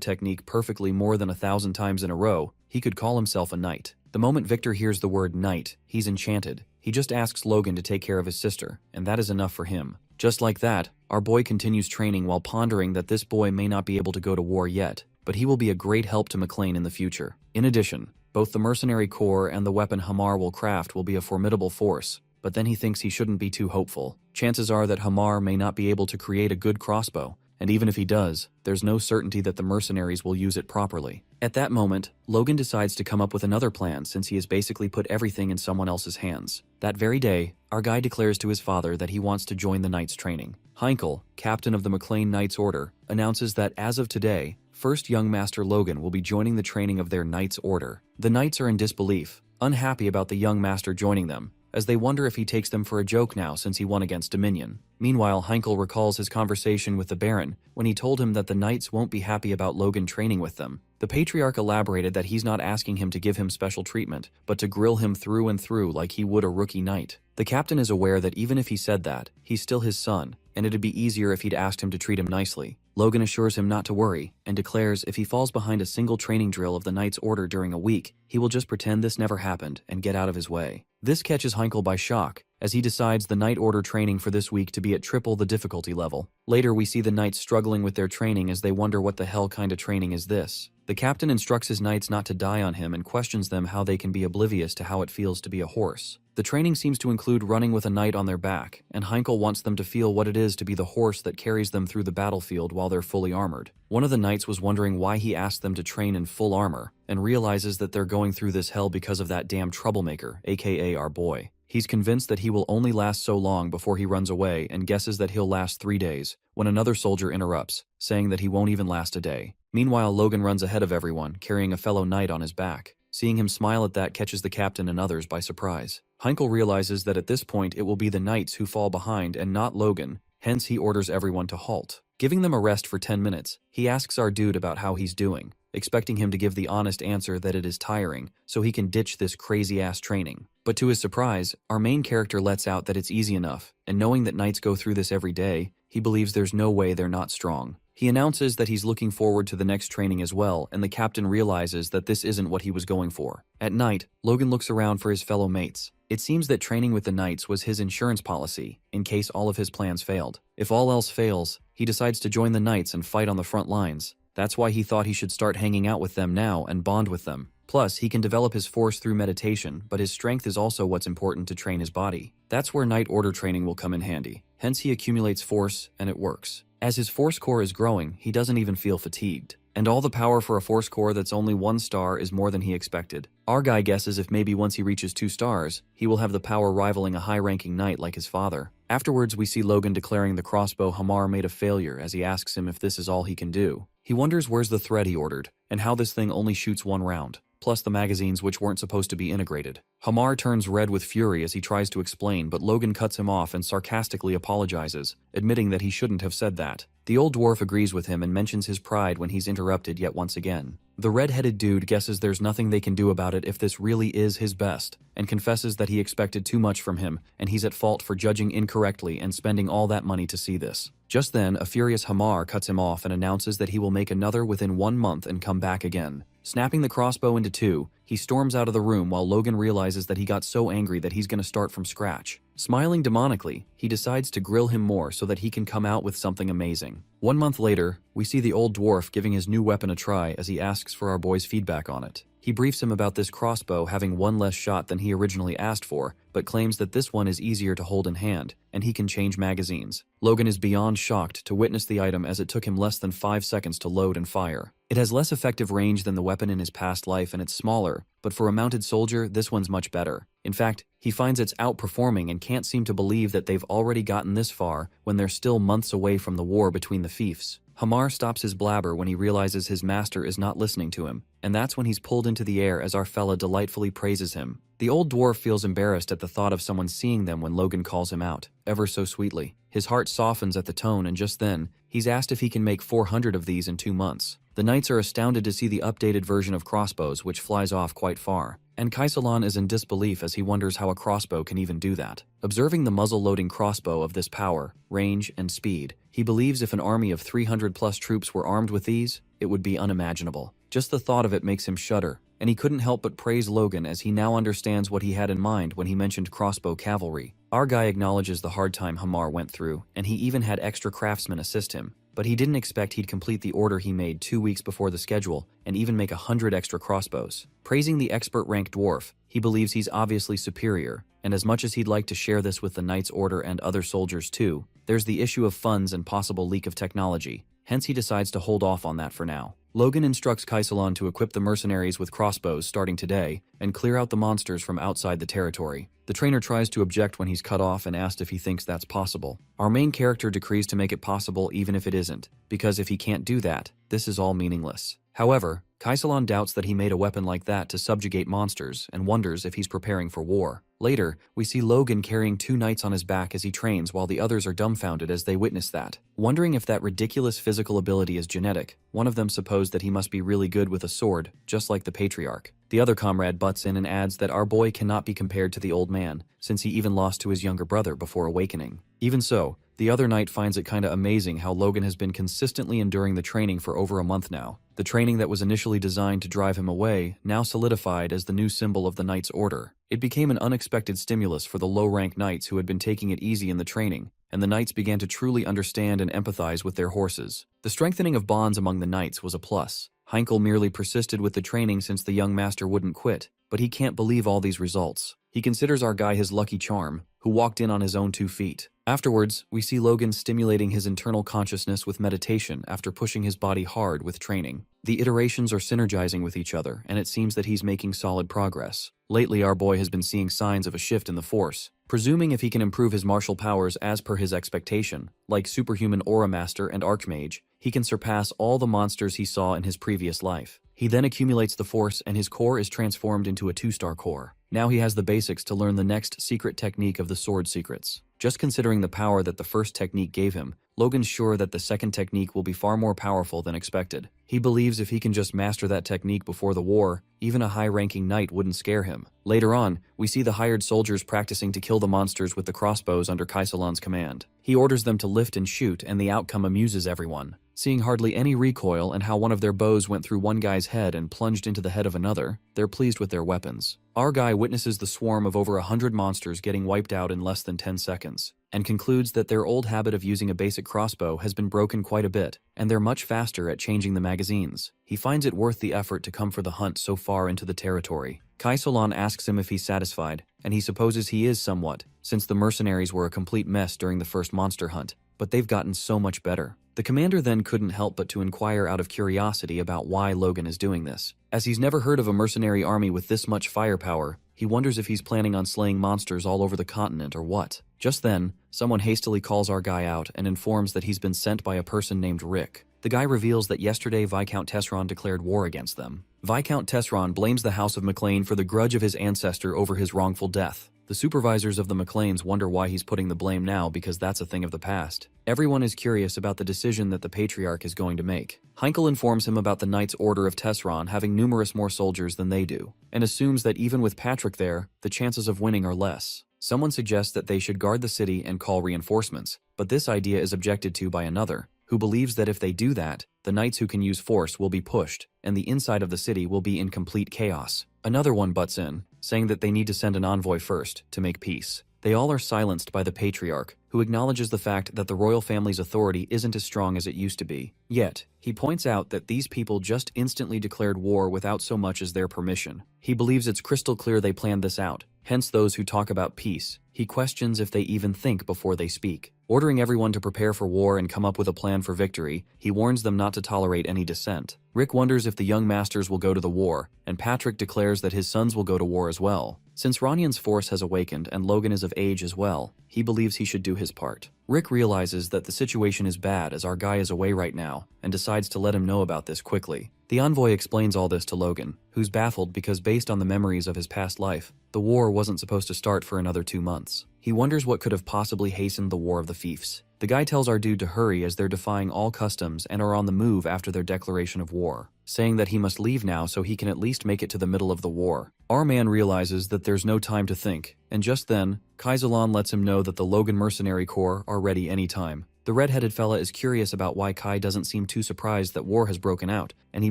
technique perfectly more than 1,000 times in a row, he could call himself a knight. The moment Victor hears the word knight, he's enchanted. He just asks Logan to take care of his sister, and that is enough for him. Just like that, our boy continues training while pondering that this boy may not be able to go to war yet, but he will be a great help to McLean in the future. In addition, both the mercenary corps and the weapon Hamar will craft will be a formidable force, but then he thinks he shouldn't be too hopeful. Chances are that Hamar may not be able to create a good crossbow, and even if he does, there's no certainty that the mercenaries will use it properly. At that moment, Logan decides to come up with another plan since he has basically put everything in someone else's hands. That very day, our guy declares to his father that he wants to join the Knights training. Heinkel, captain of the McLean Knights Order, announces that as of today, first young Master Logan will be joining the training of their Knights Order. The Knights are in disbelief, unhappy about the young master joining them, as they wonder if he takes them for a joke now since he won against Dominion. Meanwhile, Heinkel recalls his conversation with the Baron when he told him that the Knights won't be happy about Logan training with them. The Patriarch elaborated that he's not asking him to give him special treatment, but to grill him through and through like he would a rookie knight. The captain is aware that even if he said that, he's still his son, and it'd be easier if he'd asked him to treat him nicely. Logan assures him not to worry, and declares if he falls behind a single training drill of the Knight's Order during a week, he will just pretend this never happened and get out of his way. This catches Heinkel by shock, as he decides the Knight Order training for this week to be at triple the difficulty level. Later, we see the Knights struggling with their training as they wonder what the hell kind of training is this. The captain instructs his knights not to die on him and questions them how they can be oblivious to how it feels to be a horse. The training seems to include running with a knight on their back, and Heinkel wants them to feel what it is to be the horse that carries them through the battlefield while they're fully armored. One of the knights was wondering why he asked them to train in full armor, and realizes that they're going through this hell because of that damn troublemaker, aka our boy. He's convinced that he will only last so long before he runs away and guesses that he'll last 3 days, when another soldier interrupts, saying that he won't even last a day. Meanwhile, Logan runs ahead of everyone, carrying a fellow knight on his back. Seeing him smile at that catches the captain and others by surprise. Heinkel realizes that at this point it will be the knights who fall behind and not Logan, hence he orders everyone to halt. Giving them a rest for 10 minutes, he asks our dude about how he's doing, expecting him to give the honest answer that it is tiring, so he can ditch this crazy-ass training. But to his surprise, our main character lets out that it's easy enough, and knowing that knights go through this every day, he believes there's no way they're not strong. He announces that he's looking forward to the next training as well, and the captain realizes that this isn't what he was going for. At night, Logan looks around for his fellow mates. It seems that training with the knights was his insurance policy, in case all of his plans failed. If all else fails, he decides to join the knights and fight on the front lines. That's why he thought he should start hanging out with them now and bond with them. Plus, he can develop his force through meditation, but his strength is also what's important to train his body. That's where Knight Order training will come in handy. Hence he accumulates force, and it works. As his force core is growing, he doesn't even feel fatigued. And all the power for a force core that's only 1 star is more than he expected. Our guy guesses if maybe once he reaches 2 stars, he will have the power rivaling a high-ranking knight like his father. Afterwards, we see Logan declaring the crossbow Hamar made a failure as he asks him if this is all he can do. He wonders where's the thread he ordered, and how this thing only shoots 1 round, plus the magazines which weren't supposed to be integrated. Hamar turns red with fury as he tries to explain, but Logan cuts him off and sarcastically apologizes, admitting that he shouldn't have said that. The old dwarf agrees with him and mentions his pride when he's interrupted yet once again. The red-headed dude guesses there's nothing they can do about it if this really is his best, and confesses that he expected too much from him, and he's at fault for judging incorrectly and spending all that money to see this. Just then, a furious Hamar cuts him off and announces that he will make another within 1 month and come back again. Snapping the crossbow into two, he storms out of the room while Logan realizes that he got so angry that he's gonna start from scratch. Smiling demonically, he decides to grill him more so that he can come out with something amazing. 1 month later, we see the old dwarf giving his new weapon a try as he asks for our boy's feedback on it. He briefs him about this crossbow having 1 less shot than he originally asked for, but claims that this one is easier to hold in hand, and he can change magazines. Logan is beyond shocked to witness the item as it took him less than 5 seconds to load and fire. It has less effective range than the weapon in his past life and it's smaller, but for a mounted soldier, this one's much better. In fact, he finds it's outperforming and can't seem to believe that they've already gotten this far when they're still months away from the war between the fiefs. Hamar stops his blabber when he realizes his master is not listening to him, and that's when he's pulled into the air as our fella delightfully praises him. The old dwarf feels embarrassed at the thought of someone seeing them when Logan calls him out, ever so sweetly. His heart softens at the tone, and just then, he's asked if he can make 400 of these in 2 months. The knights are astounded to see the updated version of crossbows, which flies off quite far. And Kaisalan is in disbelief as he wonders how a crossbow can even do that. Observing the muzzle-loading crossbow of this power, range, and speed, he believes if an army of 300-plus troops were armed with these, it would be unimaginable. Just the thought of it makes him shudder, and he couldn't help but praise Logan as he now understands what he had in mind when he mentioned crossbow cavalry. Our guy acknowledges the hard time Hamar went through, and he even had extra craftsmen assist him. But he didn't expect he'd complete the order he made 2 weeks before the schedule and even make 100 extra crossbows. Praising the expert-ranked dwarf, he believes he's obviously superior, and as much as he'd like to share this with the Knight's Order and other soldiers too, there's the issue of funds and possible leak of technology, hence he decides to hold off on that for now. Logan instructs Kaisalan to equip the mercenaries with crossbows starting today and clear out the monsters from outside the territory. The trainer tries to object when he's cut off and asked if he thinks that's possible. Our main character decrees to make it possible even if it isn't, because if he can't do that, this is all meaningless. However, Kaisalan doubts that he made a weapon like that to subjugate monsters and wonders if he's preparing for war. Later, we see Logan carrying 2 knights on his back as he trains while the others are dumbfounded as they witness that. Wondering if that ridiculous physical ability is genetic, one of them supposed that he must be really good with a sword, just like the patriarch. The other comrade butts in and adds that our boy cannot be compared to the old man, since he even lost to his younger brother before awakening. Even so, the other knight finds it kinda amazing how Logan has been consistently enduring the training for over a month now. The training that was initially designed to drive him away, now solidified as the new symbol of the Knight's Order. It became an unexpected stimulus for the low-rank knights who had been taking it easy in the training, and the knights began to truly understand and empathize with their horses. The strengthening of bonds among the knights was a plus. Heinkel merely persisted with the training since the young master wouldn't quit, but he can't believe all these results. He considers our guy his lucky charm, who walked in on his own 2 feet. Afterwards, we see Logan stimulating his internal consciousness with meditation after pushing his body hard with training. The iterations are synergizing with each other, and it seems that he's making solid progress. Lately, our boy has been seeing signs of a shift in the Force. Presuming if he can improve his martial powers as per his expectation, like Superhuman Aura Master and Archmage, he can surpass all the monsters he saw in his previous life. He then accumulates the Force and his core is transformed into a 2-star core. Now he has the basics to learn the next secret technique of the sword secrets. Just considering the power that the first technique gave him, Logan's sure that the second technique will be far more powerful than expected. He believes if he can just master that technique before the war, even a high-ranking knight wouldn't scare him. Later on, we see the hired soldiers practicing to kill the monsters with the crossbows under Kaisalan's command. He orders them to lift and shoot, and the outcome amuses everyone. Seeing hardly any recoil and how one of their bows went through one guy's head and plunged into the head of another, they're pleased with their weapons. Our guy witnesses the swarm of over 100 monsters getting wiped out in less than 10 seconds, and concludes that their old habit of using a basic crossbow has been broken quite a bit, and they're much faster at changing the magazines. He finds it worth the effort to come for the hunt so far into the territory. Kaisalan asks him if he's satisfied, and he supposes he is somewhat, since the mercenaries were a complete mess during the first monster hunt, but they've gotten so much better. The commander then couldn't help but to inquire out of curiosity about why Logan is doing this. As he's never heard of a mercenary army with this much firepower, he wonders if he's planning on slaying monsters all over the continent or what. Just then, someone hastily calls our guy out and informs that he's been sent by a person named Rick. The guy reveals that yesterday Viscount Tesseron declared war against them. Viscount Tesseron blames the House of McLean for the grudge of his ancestor over his wrongful death. The supervisors of the McLeans wonder why he's putting the blame now because that's a thing of the past. Everyone is curious about the decision that the Patriarch is going to make. Heinkel informs him about the Knights' Order of Tesron having numerous more soldiers than they do, and assumes that even with Patrick there, the chances of winning are less. Someone suggests that they should guard the city and call reinforcements, but this idea is objected to by another, who believes that if they do that, the knights who can use force will be pushed, and the inside of the city will be in complete chaos. Another one butts in, saying that they need to send an envoy first to make peace. They all are silenced by the Patriarch, who acknowledges the fact that the royal family's authority isn't as strong as it used to be. Yet, he points out that these people just instantly declared war without so much as their permission. He believes it's crystal clear they planned this out, hence those who talk about peace. He questions if they even think before they speak. Ordering everyone to prepare for war and come up with a plan for victory, he warns them not to tolerate any dissent. Rick wonders if the young masters will go to the war, and Patrick declares that his sons will go to war as well. Since Ronyan's force has awakened and Logan is of age as well, he believes he should do his part. Rick realizes that the situation is bad as our guy is away right now, and decides to let him know about this quickly. The envoy explains all this to Logan, who's baffled because based on the memories of his past life, the war wasn't supposed to start for another 2 months. He wonders what could have possibly hastened the War of the Fiefs. The guy tells our dude to hurry as they're defying all customs and are on the move after their declaration of war, saying that he must leave now so he can at least make it to the middle of the war. Our man realizes that there's no time to think, and just then, Kaizalan lets him know that the Logan Mercenary Corps are ready anytime. The red-headed fella is curious about why Kai doesn't seem too surprised that war has broken out, and he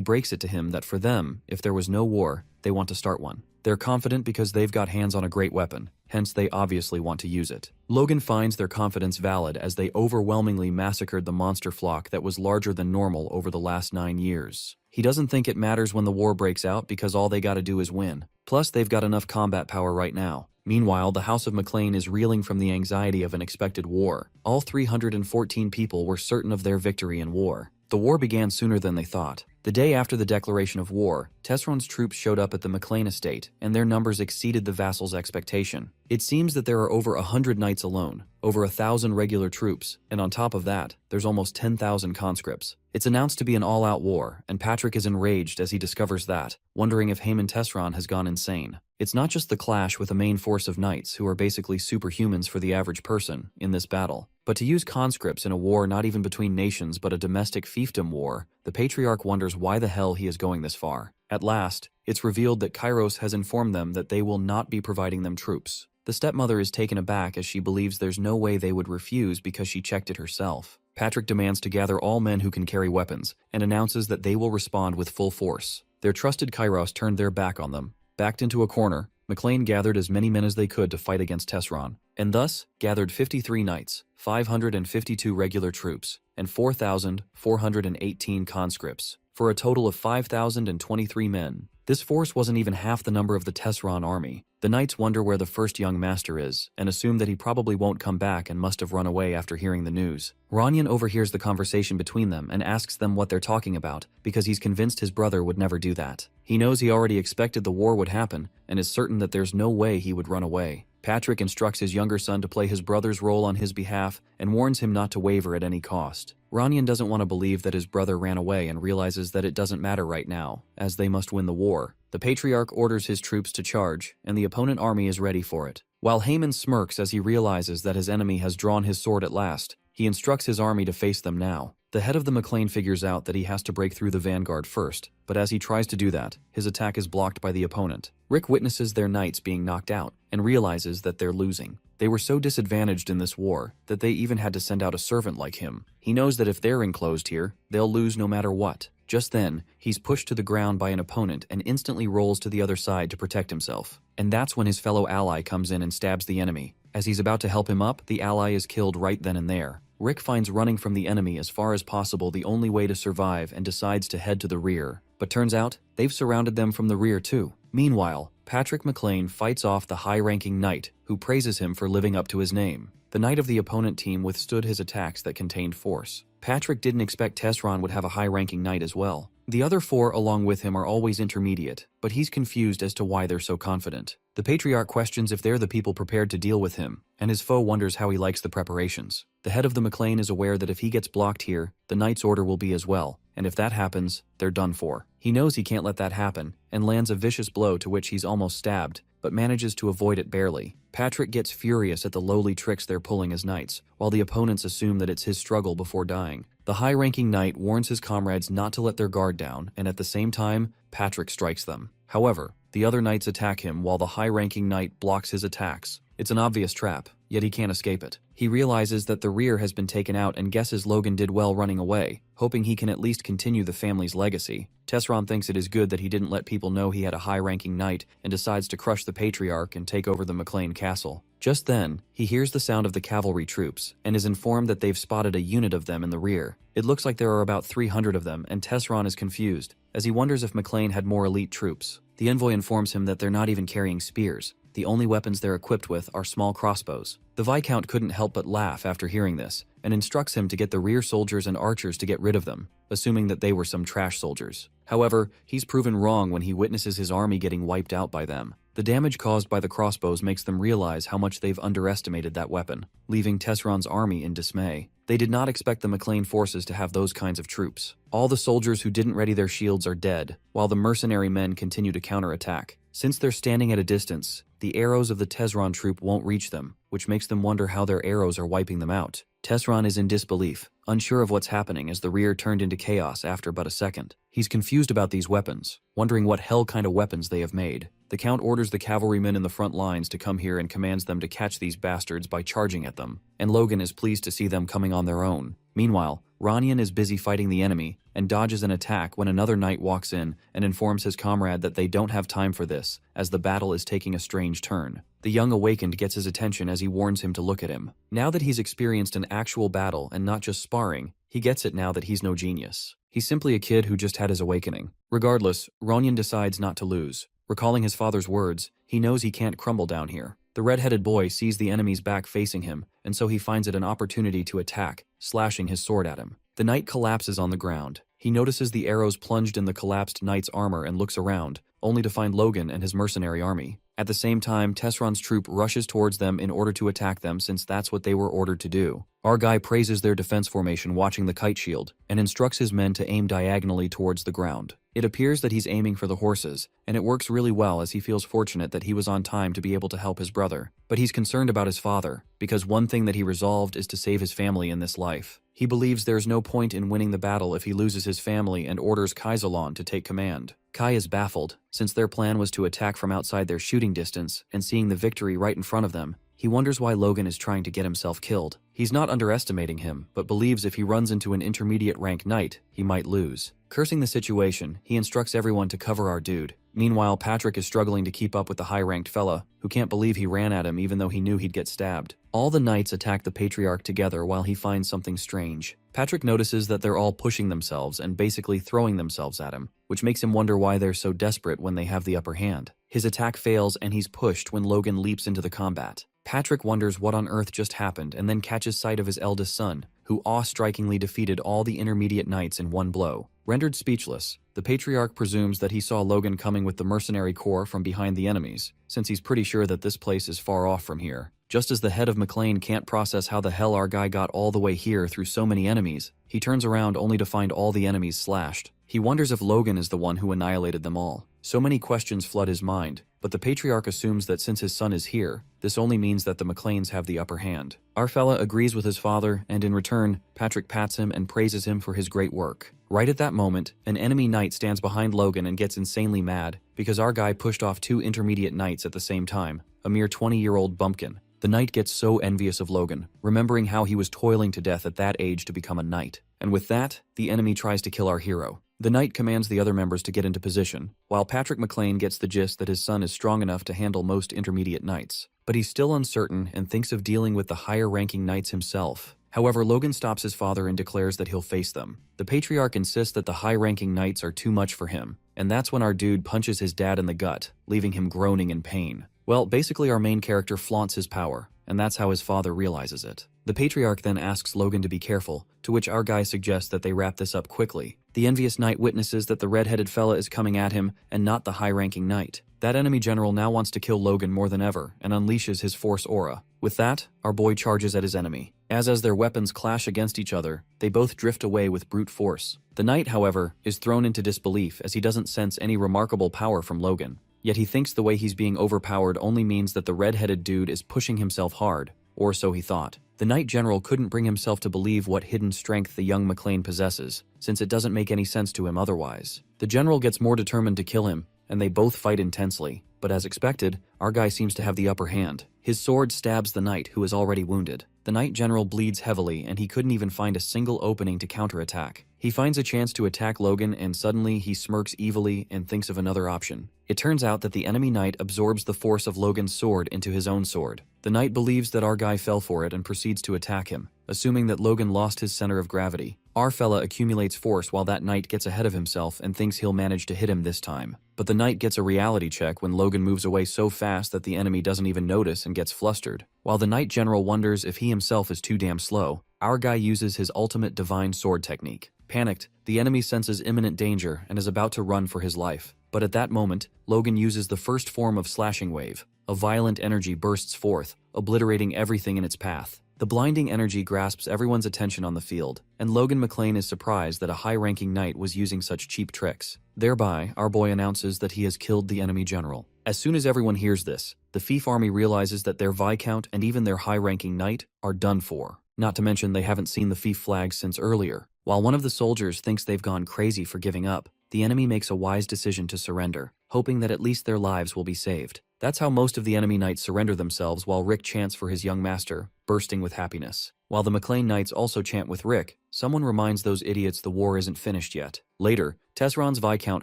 breaks it to him that for them, if there was no war, they want to start one. They're confident because they've got hands on a great weapon, hence they obviously want to use it. Logan finds their confidence valid as they overwhelmingly massacred the monster flock that was larger than normal over the last 9 years. He doesn't think it matters when the war breaks out because all they gotta do is win. Plus, they've got enough combat power right now. Meanwhile, the House of McLean is reeling from the anxiety of an expected war. All 314 people were certain of their victory in war. The war began sooner than they thought. The day after the declaration of war, Tesron's troops showed up at the McLean estate, and their numbers exceeded the vassals' expectation. It seems that there are over 100 knights alone, over 1,000 regular troops, and on top of that, there's almost 10,000 conscripts. It's announced to be an all-out war, and Patrick is enraged as he discovers that, wondering if Haemon Tesron has gone insane. It's not just the clash with a main force of knights who are basically superhumans for the average person in this battle, but to use conscripts in a war not even between nations but a domestic fiefdom war, the Patriarch wonders why the hell he is going this far. At last, it's revealed that Kairos has informed them that they will not be providing them troops. The stepmother is taken aback as she believes there's no way they would refuse because she checked it herself. Patrick demands to gather all men who can carry weapons, and announces that they will respond with full force. Their trusted Kairos turned their back on them. Backed into a corner, McLean gathered as many men as they could to fight against Tesron, and thus gathered 53 knights, 552 regular troops, and 4,418 conscripts, for a total of 5,023 men. This force wasn't even half the number of the Tesron army. The knights wonder where the first young master is, and assume that he probably won't come back and must have run away after hearing the news. Ronyan overhears the conversation between them and asks them what they're talking about, because he's convinced his brother would never do that. He knows he already expected the war would happen, and is certain that there's no way he would run away. Patrick instructs his younger son to play his brother's role on his behalf and warns him not to waver at any cost. Ronyan doesn't want to believe that his brother ran away and realizes that it doesn't matter right now, as they must win the war. The Patriarch orders his troops to charge, and the opponent army is ready for it. While Haemon smirks as he realizes that his enemy has drawn his sword at last, he instructs his army to face them now. The head of the McLean figures out that he has to break through the vanguard first, but as he tries to do that, his attack is blocked by the opponent. Rick witnesses their knights being knocked out, and realizes that they're losing. They were so disadvantaged in this war that they even had to send out a servant like him. He knows that if they're enclosed here, they'll lose no matter what. Just then, he's pushed to the ground by an opponent and instantly rolls to the other side to protect himself. And that's when his fellow ally comes in and stabs the enemy. As he's about to help him up, the ally is killed right then and there. Rick finds running from the enemy as far as possible the only way to survive and decides to head to the rear. But turns out, they've surrounded them from the rear too. Meanwhile, Patrick McLean fights off the high-ranking knight, who praises him for living up to his name. The knight of the opponent team withstood his attacks that contained force. Patrick didn't expect Tesron would have a high-ranking knight as well. The other four along with him are always intermediate, but he's confused as to why they're so confident. The Patriarch questions if they're the people prepared to deal with him, and his foe wonders how he likes the preparations. The head of the McLean is aware that if he gets blocked here, the knight's order will be as well, and if that happens, they're done for. He knows he can't let that happen, and lands a vicious blow to which he's almost stabbed, but manages to avoid it barely. Patrick gets furious at the lowly tricks they're pulling as knights, while the opponents assume that it's his struggle before dying. The high-ranking knight warns his comrades not to let their guard down, and at the same time, Patrick strikes them. However, the other knights attack him while the high-ranking knight blocks his attacks. It's an obvious trap, yet he can't escape it. He realizes that the rear has been taken out and guesses Logan did well running away, hoping he can at least continue the family's legacy. Tesron thinks it is good that he didn't let people know he had a high-ranking knight and decides to crush the patriarch and take over the McLean castle. Just then, he hears the sound of the cavalry troops and is informed that they've spotted a unit of them in the rear. It looks like there are about 300 of them, and Tesron is confused, as he wonders if McLean had more elite troops. The envoy informs him that they're not even carrying spears. The only weapons they're equipped with are small crossbows. The Viscount couldn't help but laugh after hearing this, and instructs him to get the rear soldiers and archers to get rid of them, assuming that they were some trash soldiers. However, he's proven wrong when he witnesses his army getting wiped out by them. The damage caused by the crossbows makes them realize how much they've underestimated that weapon, leaving Tesron's army in dismay. They did not expect the McLean forces to have those kinds of troops. All the soldiers who didn't ready their shields are dead, while the mercenary men continue to counterattack. Since they're standing at a distance, the arrows of the Tesron troop won't reach them, which makes them wonder how their arrows are wiping them out. Tesron is in disbelief, unsure of what's happening as the rear turned into chaos after but a second. He's confused about these weapons, wondering what hell kind of weapons they have made. The Count orders the cavalrymen in the front lines to come here and commands them to catch these bastards by charging at them, and Logan is pleased to see them coming on their own. Meanwhile, Ronian is busy fighting the enemy and dodges an attack when another knight walks in and informs his comrade that they don't have time for this, as the battle is taking a strange turn. The young awakened gets his attention as he warns him to look at him. Now that he's experienced an actual battle and not just sparring, he gets it now that he's no genius. He's simply a kid who just had his awakening. Regardless, Ronian decides not to lose. Recalling his father's words, he knows he can't crumble down here. The red-headed boy sees the enemy's back facing him, and so he finds it an opportunity to attack, slashing his sword at him. The knight collapses on the ground. He notices the arrows plunged in the collapsed knight's armor and looks around, only to find Logan and his mercenary army. At the same time, Tesron's troop rushes towards them in order to attack them since that's what they were ordered to do. Our guy praises their defense formation watching the kite shield, and instructs his men to aim diagonally towards the ground. It appears that he's aiming for the horses, and it works really well as he feels fortunate that he was on time to be able to help his brother. But he's concerned about his father, because one thing that he resolved is to save his family in this life. He believes there's no point in winning the battle if he loses his family and orders Kaisalon to take command. Kai is baffled, since their plan was to attack from outside their shooting distance, and seeing the victory right in front of them, he wonders why Logan is trying to get himself killed. He's not underestimating him, but believes if he runs into an intermediate rank knight, he might lose. Cursing the situation, he instructs everyone to cover our dude. Meanwhile, Patrick is struggling to keep up with the high-ranked fella, who can't believe he ran at him even though he knew he'd get stabbed. All the knights attack the patriarch together while he finds something strange. Patrick notices that they're all pushing themselves and basically throwing themselves at him, which makes him wonder why they're so desperate when they have the upper hand. His attack fails and he's pushed when Logan leaps into the combat. Patrick wonders what on earth just happened and then catches sight of his eldest son, who awe-strikingly defeated all the intermediate knights in one blow. Rendered speechless, the patriarch presumes that he saw Logan coming with the mercenary corps from behind the enemies, since he's pretty sure that this place is far off from here. Just as the head of McLean can't process how the hell our guy got all the way here through so many enemies, he turns around only to find all the enemies slashed. He wonders if Logan is the one who annihilated them all. So many questions flood his mind, but the patriarch assumes that since his son is here, this only means that the McLeans have the upper hand. Our fella agrees with his father, and in return, Patrick pats him and praises him for his great work. Right at that moment, an enemy knight stands behind Logan and gets insanely mad, because our guy pushed off two intermediate knights at the same time, a mere 20-year-old bumpkin. The knight gets so envious of Logan, remembering how he was toiling to death at that age to become a knight. And with that, the enemy tries to kill our hero. The knight commands the other members to get into position, while Patrick McLean gets the gist that his son is strong enough to handle most intermediate knights. But he's still uncertain and thinks of dealing with the higher-ranking knights himself. However, Logan stops his father and declares that he'll face them. The patriarch insists that the high-ranking knights are too much for him, and that's when our dude punches his dad in the gut, leaving him groaning in pain. Well, basically our main character flaunts his power, and that's how his father realizes it. The patriarch then asks Logan to be careful, to which our guy suggests that they wrap this up quickly. The envious knight witnesses that the red-headed fella is coming at him, and not the high-ranking knight. That enemy general now wants to kill Logan more than ever, and unleashes his force aura. With that, our boy charges at his enemy. As their weapons clash against each other, they both drift away with brute force. The knight, however, is thrown into disbelief as he doesn't sense any remarkable power from Logan. Yet he thinks the way he's being overpowered only means that the red-headed dude is pushing himself hard, or so he thought. The Knight General couldn't bring himself to believe what hidden strength the young McLean possesses, since it doesn't make any sense to him otherwise. The general gets more determined to kill him, and they both fight intensely. But as expected, our guy seems to have the upper hand. His sword stabs the knight, who is already wounded. The Knight General bleeds heavily, and he couldn't even find a single opening to counterattack. He finds a chance to attack Logan, and suddenly he smirks evilly and thinks of another option. It turns out that the enemy knight absorbs the force of Logan's sword into his own sword. The knight believes that our guy fell for it and proceeds to attack him, assuming that Logan lost his center of gravity. Our fella accumulates force while that knight gets ahead of himself and thinks he'll manage to hit him this time. But the knight gets a reality check when Logan moves away so fast that the enemy doesn't even notice and gets flustered. While the Knight General wonders if he himself is too damn slow, our guy uses his ultimate divine sword technique. Panicked, the enemy senses imminent danger and is about to run for his life. But at that moment, Logan uses the first form of slashing wave. A violent energy bursts forth, obliterating everything in its path. The blinding energy grasps everyone's attention on the field, and Logan McLean is surprised that a high-ranking knight was using such cheap tricks. Thereby, our boy announces that he has killed the enemy general. As soon as everyone hears this, the Fief army realizes that their Viscount and even their high-ranking knight are done for. Not to mention they haven't seen the Fief flag since earlier. While one of the soldiers thinks they've gone crazy for giving up, the enemy makes a wise decision to surrender, hoping that at least their lives will be saved. That's how most of the enemy knights surrender themselves, while Rick chants for his young master, bursting with happiness. While the McLean knights also chant with Rick, someone reminds those idiots the war isn't finished yet. Later, Tesseron's Viscount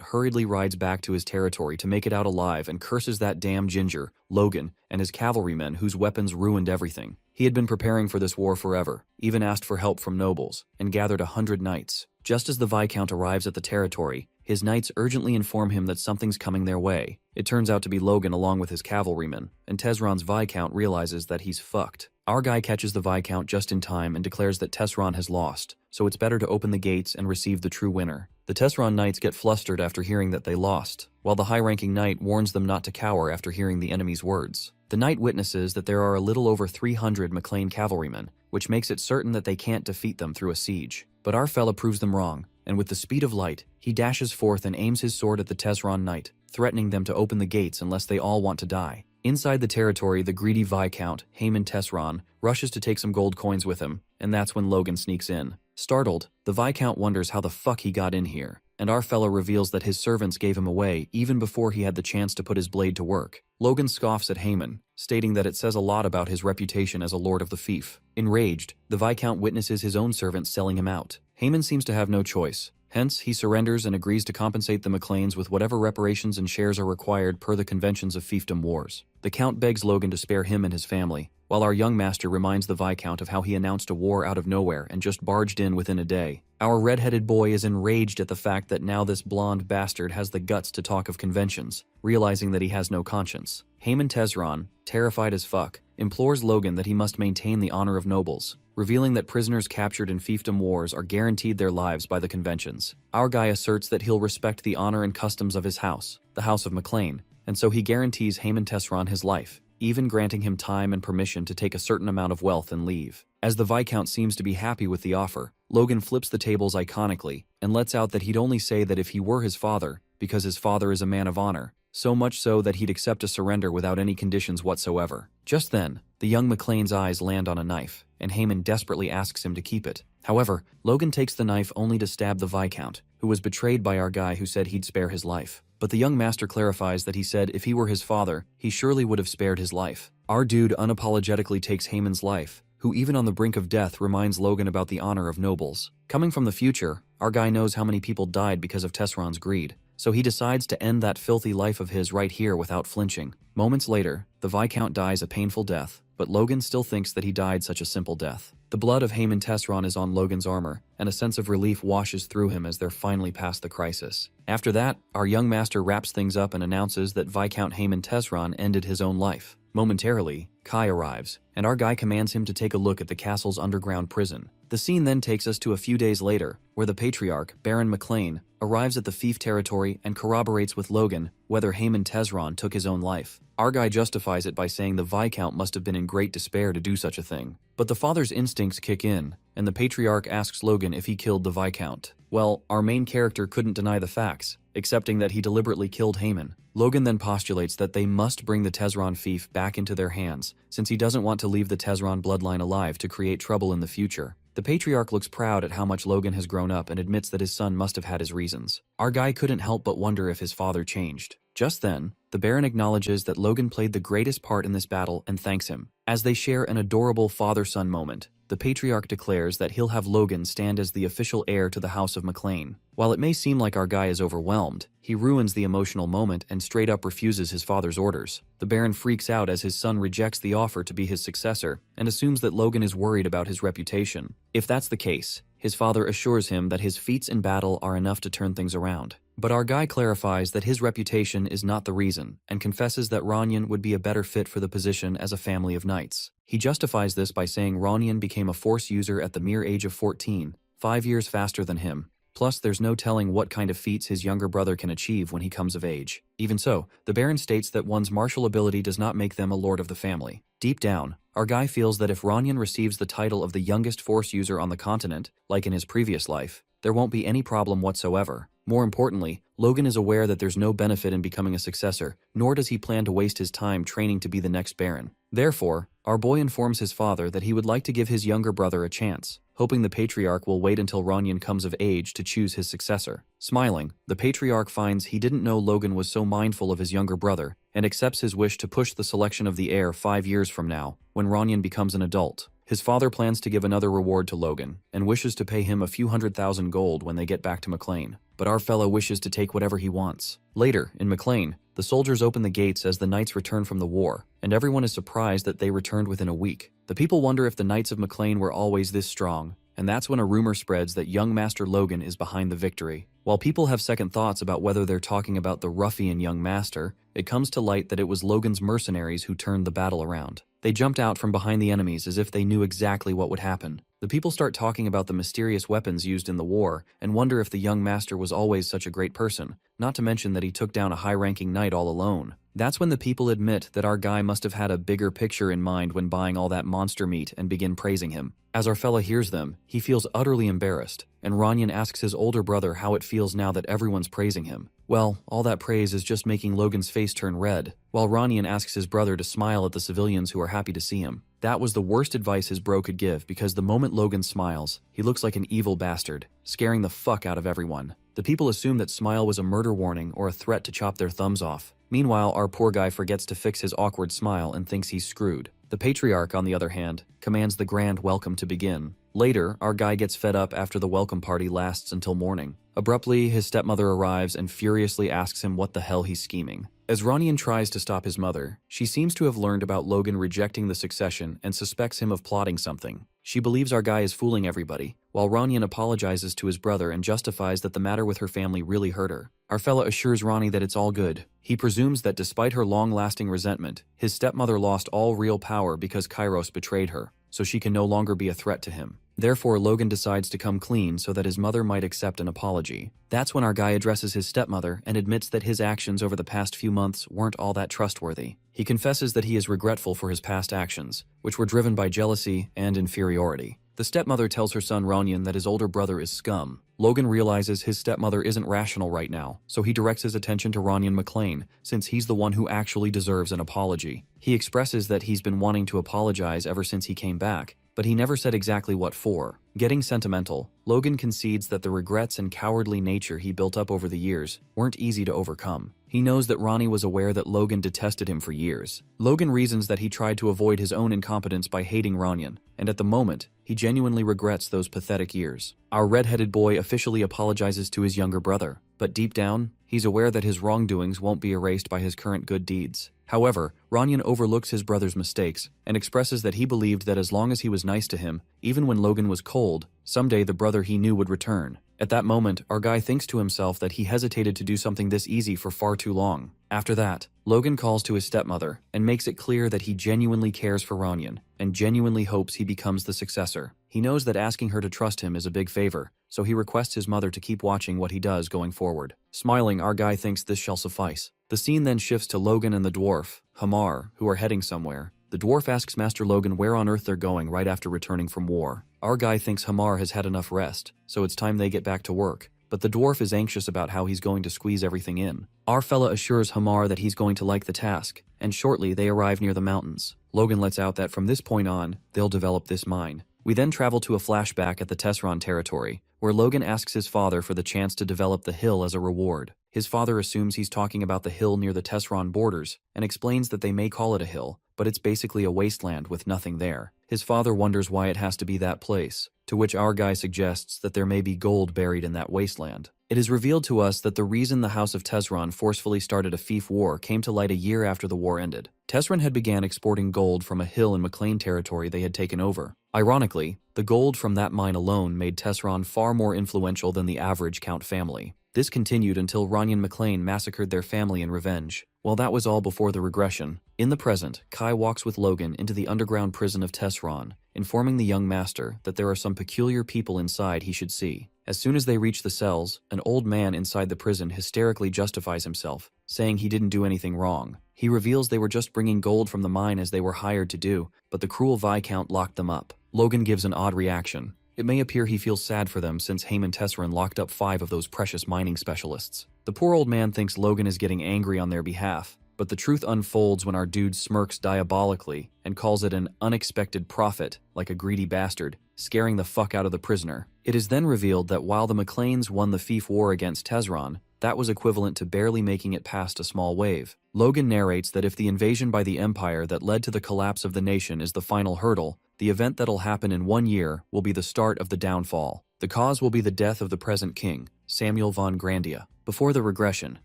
hurriedly rides back to his territory to make it out alive and curses that damn ginger, Logan, and his cavalrymen whose weapons ruined everything. He had been preparing for this war forever, even asked for help from nobles, and gathered 100 knights. Just as the Viscount arrives at the territory, his knights urgently inform him that something's coming their way. It turns out to be Logan along with his cavalrymen, and Tesseron's Viscount realizes that he's fucked. Our guy catches the Viscount just in time and declares that Tesseron has lost, so it's better to open the gates and receive the true winner. The Tesseron knights get flustered after hearing that they lost, while the high-ranking knight warns them not to cower after hearing the enemy's words. The knight witnesses that there are a little over 300 McLean cavalrymen, which makes it certain that they can't defeat them through a siege. But our fella proves them wrong, and with the speed of light, he dashes forth and aims his sword at the Tesseron knight, threatening them to open the gates unless they all want to die. Inside the territory, the greedy Viscount, Haemon Tesseron, rushes to take some gold coins with him, and that's when Logan sneaks in. Startled, the Viscount wonders how the fuck he got in here, and our fella reveals that his servants gave him away even before he had the chance to put his blade to work. Logan scoffs at Haemon, stating that it says a lot about his reputation as a lord of the fief. Enraged, the Viscount witnesses his own servants selling him out. Haemon seems to have no choice. Hence, he surrenders and agrees to compensate the McLeans with whatever reparations and shares are required per the conventions of fiefdom wars. The Count begs Logan to spare him and his family, while our young master reminds the Viscount of how he announced a war out of nowhere and just barged in within a day. Our red-headed boy is enraged at the fact that now this blonde bastard has the guts to talk of conventions, realizing that he has no conscience. Haemon Tesseron, terrified as fuck, implores Logan that he must maintain the honor of nobles, revealing that prisoners captured in fiefdom wars are guaranteed their lives by the conventions. Our guy asserts that he'll respect the honor and customs of his house, the House of McLean, and so he guarantees Haemon Tesseron his life, even granting him time and permission to take a certain amount of wealth and leave. As the Viscount seems to be happy with the offer, Logan flips the tables iconically and lets out that he'd only say that if he were his father, because his father is a man of honor, so much so that he'd accept a surrender without any conditions whatsoever. Just then, the young McLean's eyes land on a knife, and Haemon desperately asks him to keep it. However, Logan takes the knife only to stab the Viscount, who was betrayed by our guy who said he'd spare his life. But the young master clarifies that he said if he were his father, he surely would have spared his life. Our dude unapologetically takes Haemon's life, who even on the brink of death reminds Logan about the honor of nobles. Coming from the future, our guy knows how many people died because of Tesseron's greed, so he decides to end that filthy life of his right here without flinching. Moments later, the Viscount dies a painful death, but Logan still thinks that he died such a simple death. The blood of Haemon Tesseron is on Logan's armor, and a sense of relief washes through him as they're finally past the crisis. After that, our young master wraps things up and announces that Viscount Haemon Tesseron ended his own life. Momentarily, Kai arrives, and our guy commands him to take a look at the castle's underground prison. The scene then takes us to a few days later, where the patriarch, Baron McLean, arrives at the fief territory and corroborates with Logan whether Haemon Tesron took his own life. Our guy justifies it by saying the Viscount must have been in great despair to do such a thing. But the father's instincts kick in, and the patriarch asks Logan if he killed the Viscount. Well, our main character couldn't deny the facts, accepting that he deliberately killed Haemon. Logan then postulates that they must bring the Tesron fief back into their hands, since he doesn't want to leave the Tesron bloodline alive to create trouble in the future. The patriarch looks proud at how much Logan has grown up and admits that his son must have had his reasons. Our guy couldn't help but wonder if his father changed. Just then, the Baron acknowledges that Logan played the greatest part in this battle and thanks him. As they share an adorable father-son moment, the patriarch declares that he'll have Logan stand as the official heir to the House of McLean. While it may seem like our guy is overwhelmed, he ruins the emotional moment and straight up refuses his father's orders. The Baron freaks out as his son rejects the offer to be his successor and assumes that Logan is worried about his reputation. If that's the case, his father assures him that his feats in battle are enough to turn things around. But our guy clarifies that his reputation is not the reason and confesses that Ronyan would be a better fit for the position as a family of knights. He justifies this by saying Ronyan became a force user at the mere age of 14, 5 years faster than him. Plus, there's no telling what kind of feats his younger brother can achieve when he comes of age. Even so, the Baron states that one's martial ability does not make them a lord of the family. Deep down, our guy feels that if Ronyan receives the title of the youngest force user on the continent, like in his previous life, there won't be any problem whatsoever. More importantly, Logan is aware that there's no benefit in becoming a successor, nor does he plan to waste his time training to be the next Baron. Therefore, our boy informs his father that he would like to give his younger brother a chance, hoping the patriarch will wait until Ronyan comes of age to choose his successor. Smiling, the patriarch finds he didn't know Logan was so mindful of his younger brother and accepts his wish to push the selection of the heir 5 years from now, when Ronyan becomes an adult. His father plans to give another reward to Logan and wishes to pay him a few 100,000 gold when they get back to McLean. But our fellow wishes to take whatever he wants. Later, in McLean, the soldiers open the gates as the knights return from the war, and everyone is surprised that they returned within a week. The people wonder if the knights of McLean were always this strong, and that's when a rumor spreads that young Master Logan is behind the victory. While people have second thoughts about whether they're talking about the ruffian young master, it comes to light that it was Logan's mercenaries who turned the battle around. They jumped out from behind the enemies as if they knew exactly what would happen. The people start talking about the mysterious weapons used in the war and wonder if the young master was always such a great person, not to mention that he took down a high-ranking knight all alone. That's when the people admit that our guy must have had a bigger picture in mind when buying all that monster meat and begin praising him. As our fella hears them, he feels utterly embarrassed, and Ronyan asks his older brother how it feels now that everyone's praising him. Well, all that praise is just making Logan's face turn red, while Ronyan asks his brother to smile at the civilians who are happy to see him. That was the worst advice his bro could give, because the moment Logan smiles, he looks like an evil bastard, scaring the fuck out of everyone. The people assume that smile was a murder warning or a threat to chop their thumbs off. Meanwhile, our poor guy forgets to fix his awkward smile and thinks he's screwed. The patriarch, on the other hand, commands the grand welcome to begin. Later, our guy gets fed up after the welcome party lasts until morning. Abruptly, his stepmother arrives and furiously asks him what the hell he's scheming. As Ronyan tries to stop his mother, she seems to have learned about Logan rejecting the succession and suspects him of plotting something. She believes our guy is fooling everybody, while Ronyan apologizes to his brother and justifies that the matter with her family really hurt her. Our fella assures Ronnie that it's all good. He presumes that despite her long-lasting resentment, his stepmother lost all real power because Kairos betrayed her, so she can no longer be a threat to him. Therefore, Logan decides to come clean so that his mother might accept an apology. That's when our guy addresses his stepmother and admits that his actions over the past few months weren't all that trustworthy. He confesses that he is regretful for his past actions, which were driven by jealousy and inferiority. The stepmother tells her son Ronyan that his older brother is scum. Logan realizes his stepmother isn't rational right now, so he directs his attention to Ronyan McLean, since he's the one who actually deserves an apology. He expresses that he's been wanting to apologize ever since he came back, but he never said exactly what for. Getting sentimental, Logan concedes that the regrets and cowardly nature he built up over the years weren't easy to overcome. He knows that Ronnie was aware that Logan detested him for years. Logan reasons that he tried to avoid his own incompetence by hating Ronyan, and at the moment, he genuinely regrets those pathetic years. Our red-headed boy officially apologizes to his younger brother, but deep down, he's aware that his wrongdoings won't be erased by his current good deeds. However, Ronyan overlooks his brother's mistakes and expresses that he believed that as long as he was nice to him, even when Logan was cold, gold, someday the brother he knew would return. At that moment, our guy thinks to himself that he hesitated to do something this easy for far too long. After that, Logan calls to his stepmother and makes it clear that he genuinely cares for Ranyan and genuinely hopes he becomes the successor. He knows that asking her to trust him is a big favor, so he requests his mother to keep watching what he does going forward. Smiling, our guy thinks this shall suffice. The scene then shifts to Logan and the dwarf, Hamar, who are heading somewhere. The dwarf asks Master Logan where on earth they're going right after returning from war. Our guy thinks Hamar has had enough rest, so it's time they get back to work. But the dwarf is anxious about how he's going to squeeze everything in. Our fella assures Hamar that he's going to like the task, and shortly they arrive near the mountains. Logan lets out that from this point on, they'll develop this mine. We then travel to a flashback at the Tesron territory, where Logan asks his father for the chance to develop the hill as a reward. His father assumes he's talking about the hill near the Tesron borders, and explains that they may call it a hill, but it's basically a wasteland with nothing there. His father wonders why it has to be that place, to which our guy suggests that there may be gold buried in that wasteland. It is revealed to us that the reason the House of Tesron forcefully started a fief war came to light a year after the war ended. Tesron had began exporting gold from a hill in McLean territory they had taken over. Ironically, the gold from that mine alone made Tesron far more influential than the average Count family. This continued until Ranyan McLean massacred their family in revenge. Well, that was all before the regression. In the present, Kai walks with Logan into the underground prison of Tesron, informing the young master that there are some peculiar people inside he should see. As soon as they reach the cells, an old man inside the prison hysterically justifies himself, saying he didn't do anything wrong. He reveals they were just bringing gold from the mine as they were hired to do, but the cruel Viscount locked them up. Logan gives an odd reaction. It may appear he feels sad for them since Heyman Tesserin locked up 5 of those precious mining specialists. The poor old man thinks Logan is getting angry on their behalf, but the truth unfolds when our dude smirks diabolically and calls it an unexpected profit, like a greedy bastard, scaring the fuck out of the prisoner. It is then revealed that while the McLeans won the fief war against Tesron, that was equivalent to barely making it past a small wave. Logan narrates that if the invasion by the Empire that led to the collapse of the nation is the final hurdle, the event that'll happen in 1 year will be the start of the downfall. The cause will be the death of the present king, Samuel von Grandia. Before the regression,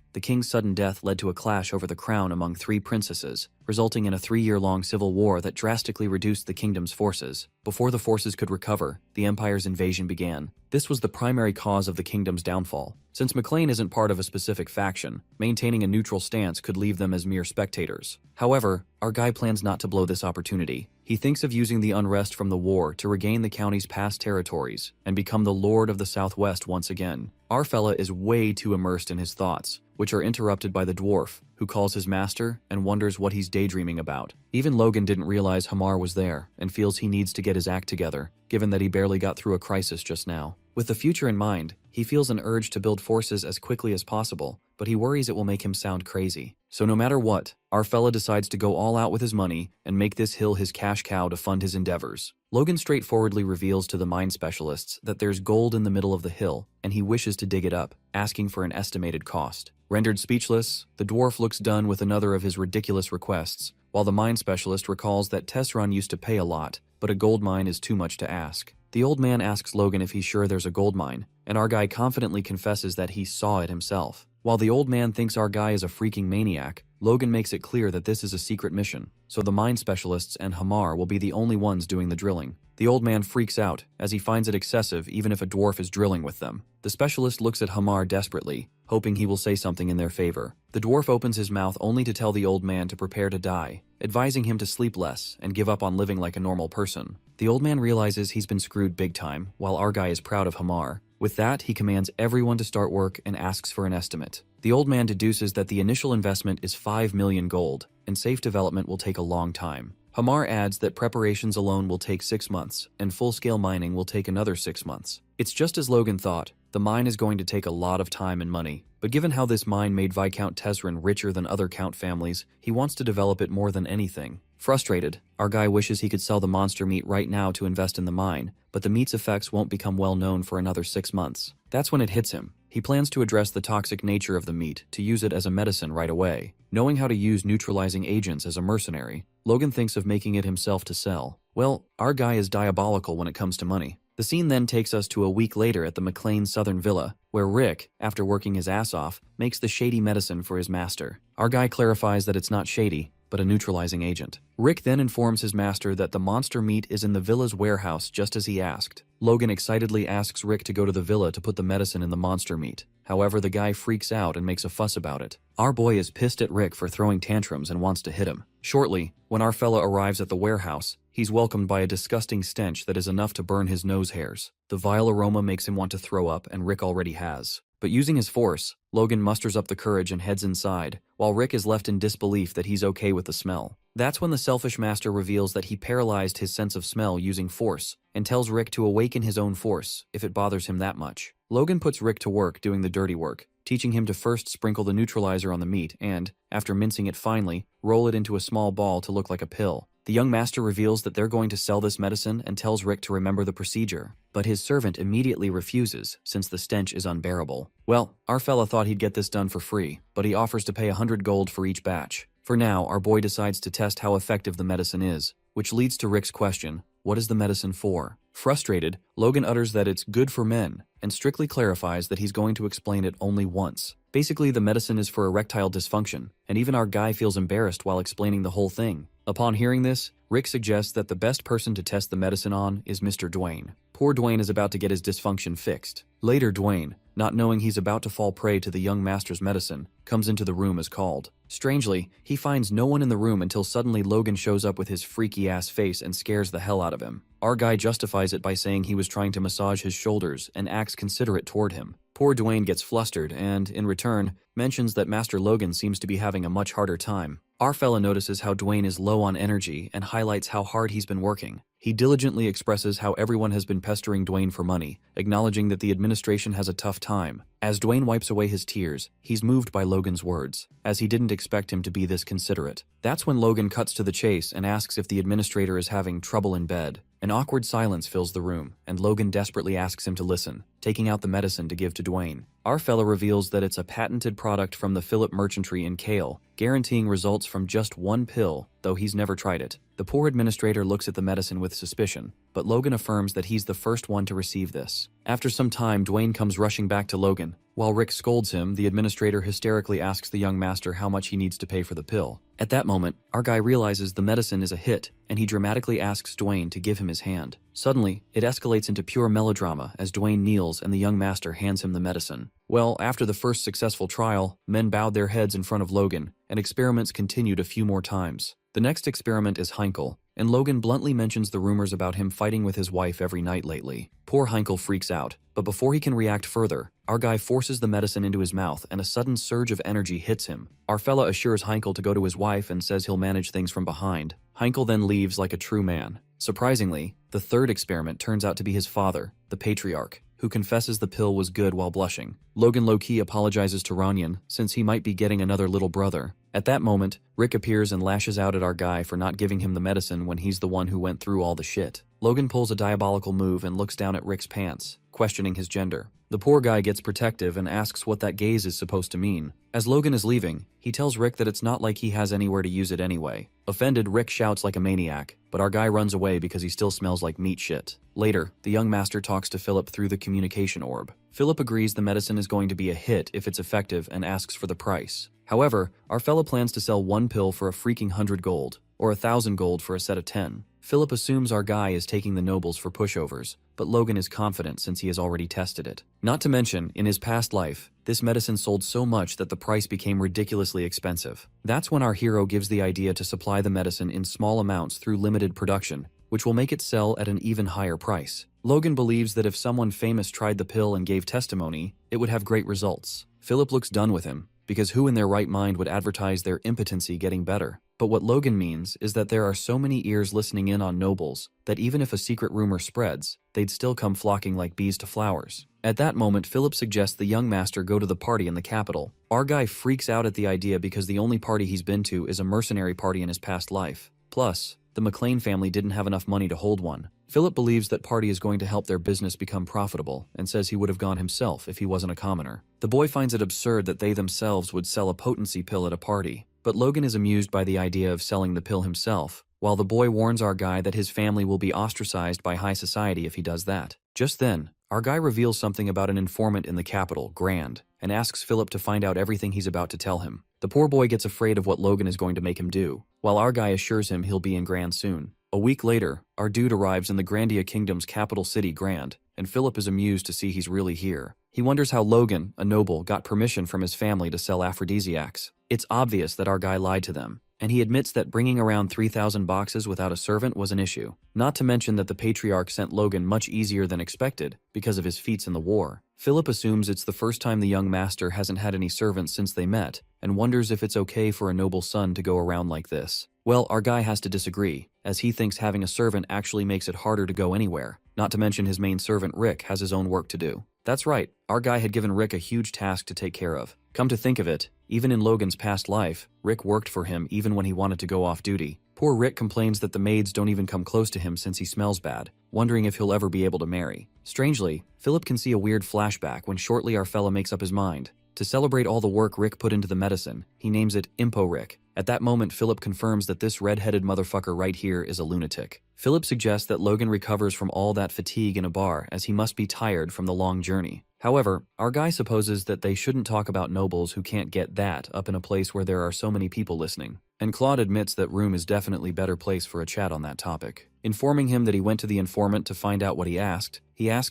the king's sudden death led to a clash over the crown among 3 princesses, resulting in a 3-year-long civil war that drastically reduced the kingdom's forces. Before the forces could recover, the empire's invasion began. This was the primary cause of the kingdom's downfall. Since McLean isn't part of a specific faction, maintaining a neutral stance could leave them as mere spectators. However, our guy plans not to blow this opportunity. He thinks of using the unrest from the war to regain the county's past territories and become the Lord of the Southwest once again. Our fella is way too immersed in his thoughts, which are interrupted by the dwarf, who calls his master and wonders what he's daydreaming about. Even Logan didn't realize Hamar was there and feels he needs to get his act together, given that he barely got through a crisis just now. With the future in mind, he feels an urge to build forces as quickly as possible, but he worries it will make him sound crazy. So no matter what, our fella decides to go all out with his money and make this hill his cash cow to fund his endeavors. Logan straightforwardly reveals to the mine specialists that there's gold in the middle of the hill, and he wishes to dig it up, asking for an estimated cost. Rendered speechless, the dwarf looks done with another of his ridiculous requests, while the mine specialist recalls that Tesron used to pay a lot, but a gold mine is too much to ask. The old man asks Logan if he's sure there's a gold mine, and our guy confidently confesses that he saw it himself. While the old man thinks our guy is a freaking maniac, Logan makes it clear that this is a secret mission, so the mine specialists and Hamar will be the only ones doing the drilling. The old man freaks out, as he finds it excessive even if a dwarf is drilling with them. The specialist looks at Hamar desperately, hoping he will say something in their favor. The dwarf opens his mouth only to tell the old man to prepare to die, advising him to sleep less and give up on living like a normal person. The old man realizes he's been screwed big time, while our guy is proud of Hamar. With that, he commands everyone to start work and asks for an estimate. The old man deduces that the initial investment is 5 million gold, and safe development will take a long time. Hamar adds that preparations alone will take 6 months, and full-scale mining will take another 6 months. It's just as Logan thought. The mine is going to take a lot of time and money, but given how this mine made Viscount Tesserin richer than other Count families, he wants to develop it more than anything. Frustrated, our guy wishes he could sell the monster meat right now to invest in the mine, but the meat's effects won't become well known for another 6 months. That's when it hits him. He plans to address the toxic nature of the meat to use it as a medicine right away. Knowing how to use neutralizing agents as a mercenary, Logan thinks of making it himself to sell. Well, our guy is diabolical when it comes to money. The scene then takes us to a week later at the McLean Southern Villa, where Rick, after working his ass off, makes the shady medicine for his master. Our guy clarifies that it's not shady, but a neutralizing agent. Rick then informs his master that the monster meat is in the villa's warehouse just as he asked. Logan excitedly asks Rick to go to the villa to put the medicine in the monster meat. However, the guy freaks out and makes a fuss about it. Our boy is pissed at Rick for throwing tantrums and wants to hit him. Shortly, when our fella arrives at the warehouse, he's welcomed by a disgusting stench that is enough to burn his nose hairs. The vile aroma makes him want to throw up, and Rick already has. But using his force, Logan musters up the courage and heads inside, while Rick is left in disbelief that he's okay with the smell. That's when the selfish master reveals that he paralyzed his sense of smell using force, and tells Rick to awaken his own force, if it bothers him that much. Logan puts Rick to work doing the dirty work, teaching him to first sprinkle the neutralizer on the meat and, after mincing it finely, roll it into a small ball to look like a pill. The young master reveals that they're going to sell this medicine and tells Rick to remember the procedure, but his servant immediately refuses since the stench is unbearable. Well, our fella thought he'd get this done for free, but he offers to pay 100 gold for each batch. For now, our boy decides to test how effective the medicine is, which leads to Rick's question, what is the medicine for? Frustrated, Logan utters that it's good for men, and strictly clarifies that he's going to explain it only once. Basically, the medicine is for erectile dysfunction, and even our guy feels embarrassed while explaining the whole thing. Upon hearing this, Rick suggests that the best person to test the medicine on is Mr. Dwayne. Poor Dwayne is about to get his dysfunction fixed. Later, Dwayne, not knowing he's about to fall prey to the young master's medicine, comes into the room as called. Strangely, he finds no one in the room until suddenly Logan shows up with his freaky-ass face and scares the hell out of him. Our guy justifies it by saying he was trying to massage his shoulders and acts considerate toward him. Poor Dwayne gets flustered and, in return, mentions that Master Logan seems to be having a much harder time. Our fella notices how Dwayne is low on energy and highlights how hard he's been working. He diligently expresses how everyone has been pestering Dwayne for money, acknowledging that the administration has a tough time. As Dwayne wipes away his tears, he's moved by Logan's words, as he didn't expect him to be this considerate. That's when Logan cuts to the chase and asks if the administrator is having trouble in bed. An awkward silence fills the room, and Logan desperately asks him to listen, taking out the medicine to give to Dwayne. Our fella reveals that it's a patented product from the Philip merchantry in Kale, guaranteeing results from just one pill, though he's never tried it. The poor administrator looks at the medicine with suspicion, but Logan affirms that he's the first one to receive this. After some time, Dwayne comes rushing back to Logan. While Rick scolds him, the administrator hysterically asks the young master how much he needs to pay for the pill. At that moment, our guy realizes the medicine is a hit, and he dramatically asks Dwayne to give him his hand. Suddenly, it escalates into pure melodrama as Dwayne kneels and the young master hands him the medicine. Well, after the first successful trial, men bowed their heads in front of Logan, and experiments continued a few more times. The next experiment is Heinkel, and Logan bluntly mentions the rumors about him fighting with his wife every night lately. Poor Heinkel freaks out, but before he can react further, our guy forces the medicine into his mouth and a sudden surge of energy hits him. Our fella assures Heinkel to go to his wife and says he'll manage things from behind. Heinkel then leaves like a true man. Surprisingly, the third experiment turns out to be his father, the patriarch, who confesses the pill was good while blushing. Logan low-key apologizes to Ranyan, since he might be getting another little brother. At that moment, Rick appears and lashes out at our guy for not giving him the medicine when he's the one who went through all the shit. Logan pulls a diabolical move and looks down at Rick's pants, questioning his gender. The poor guy gets protective and asks what that gaze is supposed to mean. As Logan is leaving, he tells Rick that it's not like he has anywhere to use it anyway. Offended, Rick shouts like a maniac, but our guy runs away because he still smells like meat shit. Later, the young master talks to Philip through the communication orb. Philip agrees the medicine is going to be a hit if it's effective and asks for the price. However, our fella plans to sell one pill for a freaking 100 gold, or 1,000 gold for a set of 10. Philip assumes our guy is taking the nobles for pushovers, but Logan is confident since he has already tested it. Not to mention, in his past life, this medicine sold so much that the price became ridiculously expensive. That's when our hero gives the idea to supply the medicine in small amounts through limited production, which will make it sell at an even higher price. Logan believes that if someone famous tried the pill and gave testimony, it would have great results. Philip looks done with him, because who in their right mind would advertise their impotency getting better? But what Logan means is that there are so many ears listening in on nobles that even if a secret rumor spreads, they'd still come flocking like bees to flowers. At that moment, Philip suggests the young master go to the party in the capital. Our guy freaks out at the idea because the only party he's been to is a mercenary party in his past life. Plus, the McLean family didn't have enough money to hold one. Philip believes that party is going to help their business become profitable and says he would have gone himself if he wasn't a commoner. The boy finds it absurd that they themselves would sell a potency pill at a party, but Logan is amused by the idea of selling the pill himself, while the boy warns our guy that his family will be ostracized by high society if he does that. Just then, our guy reveals something about an informant in the capital, Grand, and asks Philip to find out everything he's about to tell him. The poor boy gets afraid of what Logan is going to make him do, while our guy assures him he'll be in Grand soon. A week later, our dude arrives in the Grandia Kingdom's capital city, Grand, and Philip is amused to see he's really here. He wonders how Logan, a noble, got permission from his family to sell aphrodisiacs. It's obvious that our guy lied to them, and he admits that bringing around 3,000 boxes without a servant was an issue. Not to mention that the patriarch sent Logan much easier than expected because of his feats in the war. Philip assumes it's the first time the young master hasn't had any servants since they met, and wonders if it's okay for a noble son to go around like this. Well, our guy has to disagree, as he thinks having a servant actually makes it harder to go anywhere. Not to mention his main servant Rick has his own work to do. That's right, our guy had given Rick a huge task to take care of. Come to think of it, even in Logan's past life, Rick worked for him even when he wanted to go off duty. Poor Rick complains that the maids don't even come close to him since he smells bad, wondering if he'll ever be able to marry. Strangely, Philip can see a weird flashback when shortly our fella makes up his mind. To celebrate all the work Rick put into the medicine, he names it Impo Rick. At that moment, Philip confirms that this red-headed motherfucker right here is a lunatic. Philip suggests that Logan recovers from all that fatigue in a bar as he must be tired from the long journey. However, our guy supposes that they shouldn't talk about nobles who can't get that up in a place where there are so many people listening, and Claude admits that room is definitely better place for a chat on that topic. Informing him that he went to the informant to find out what he asks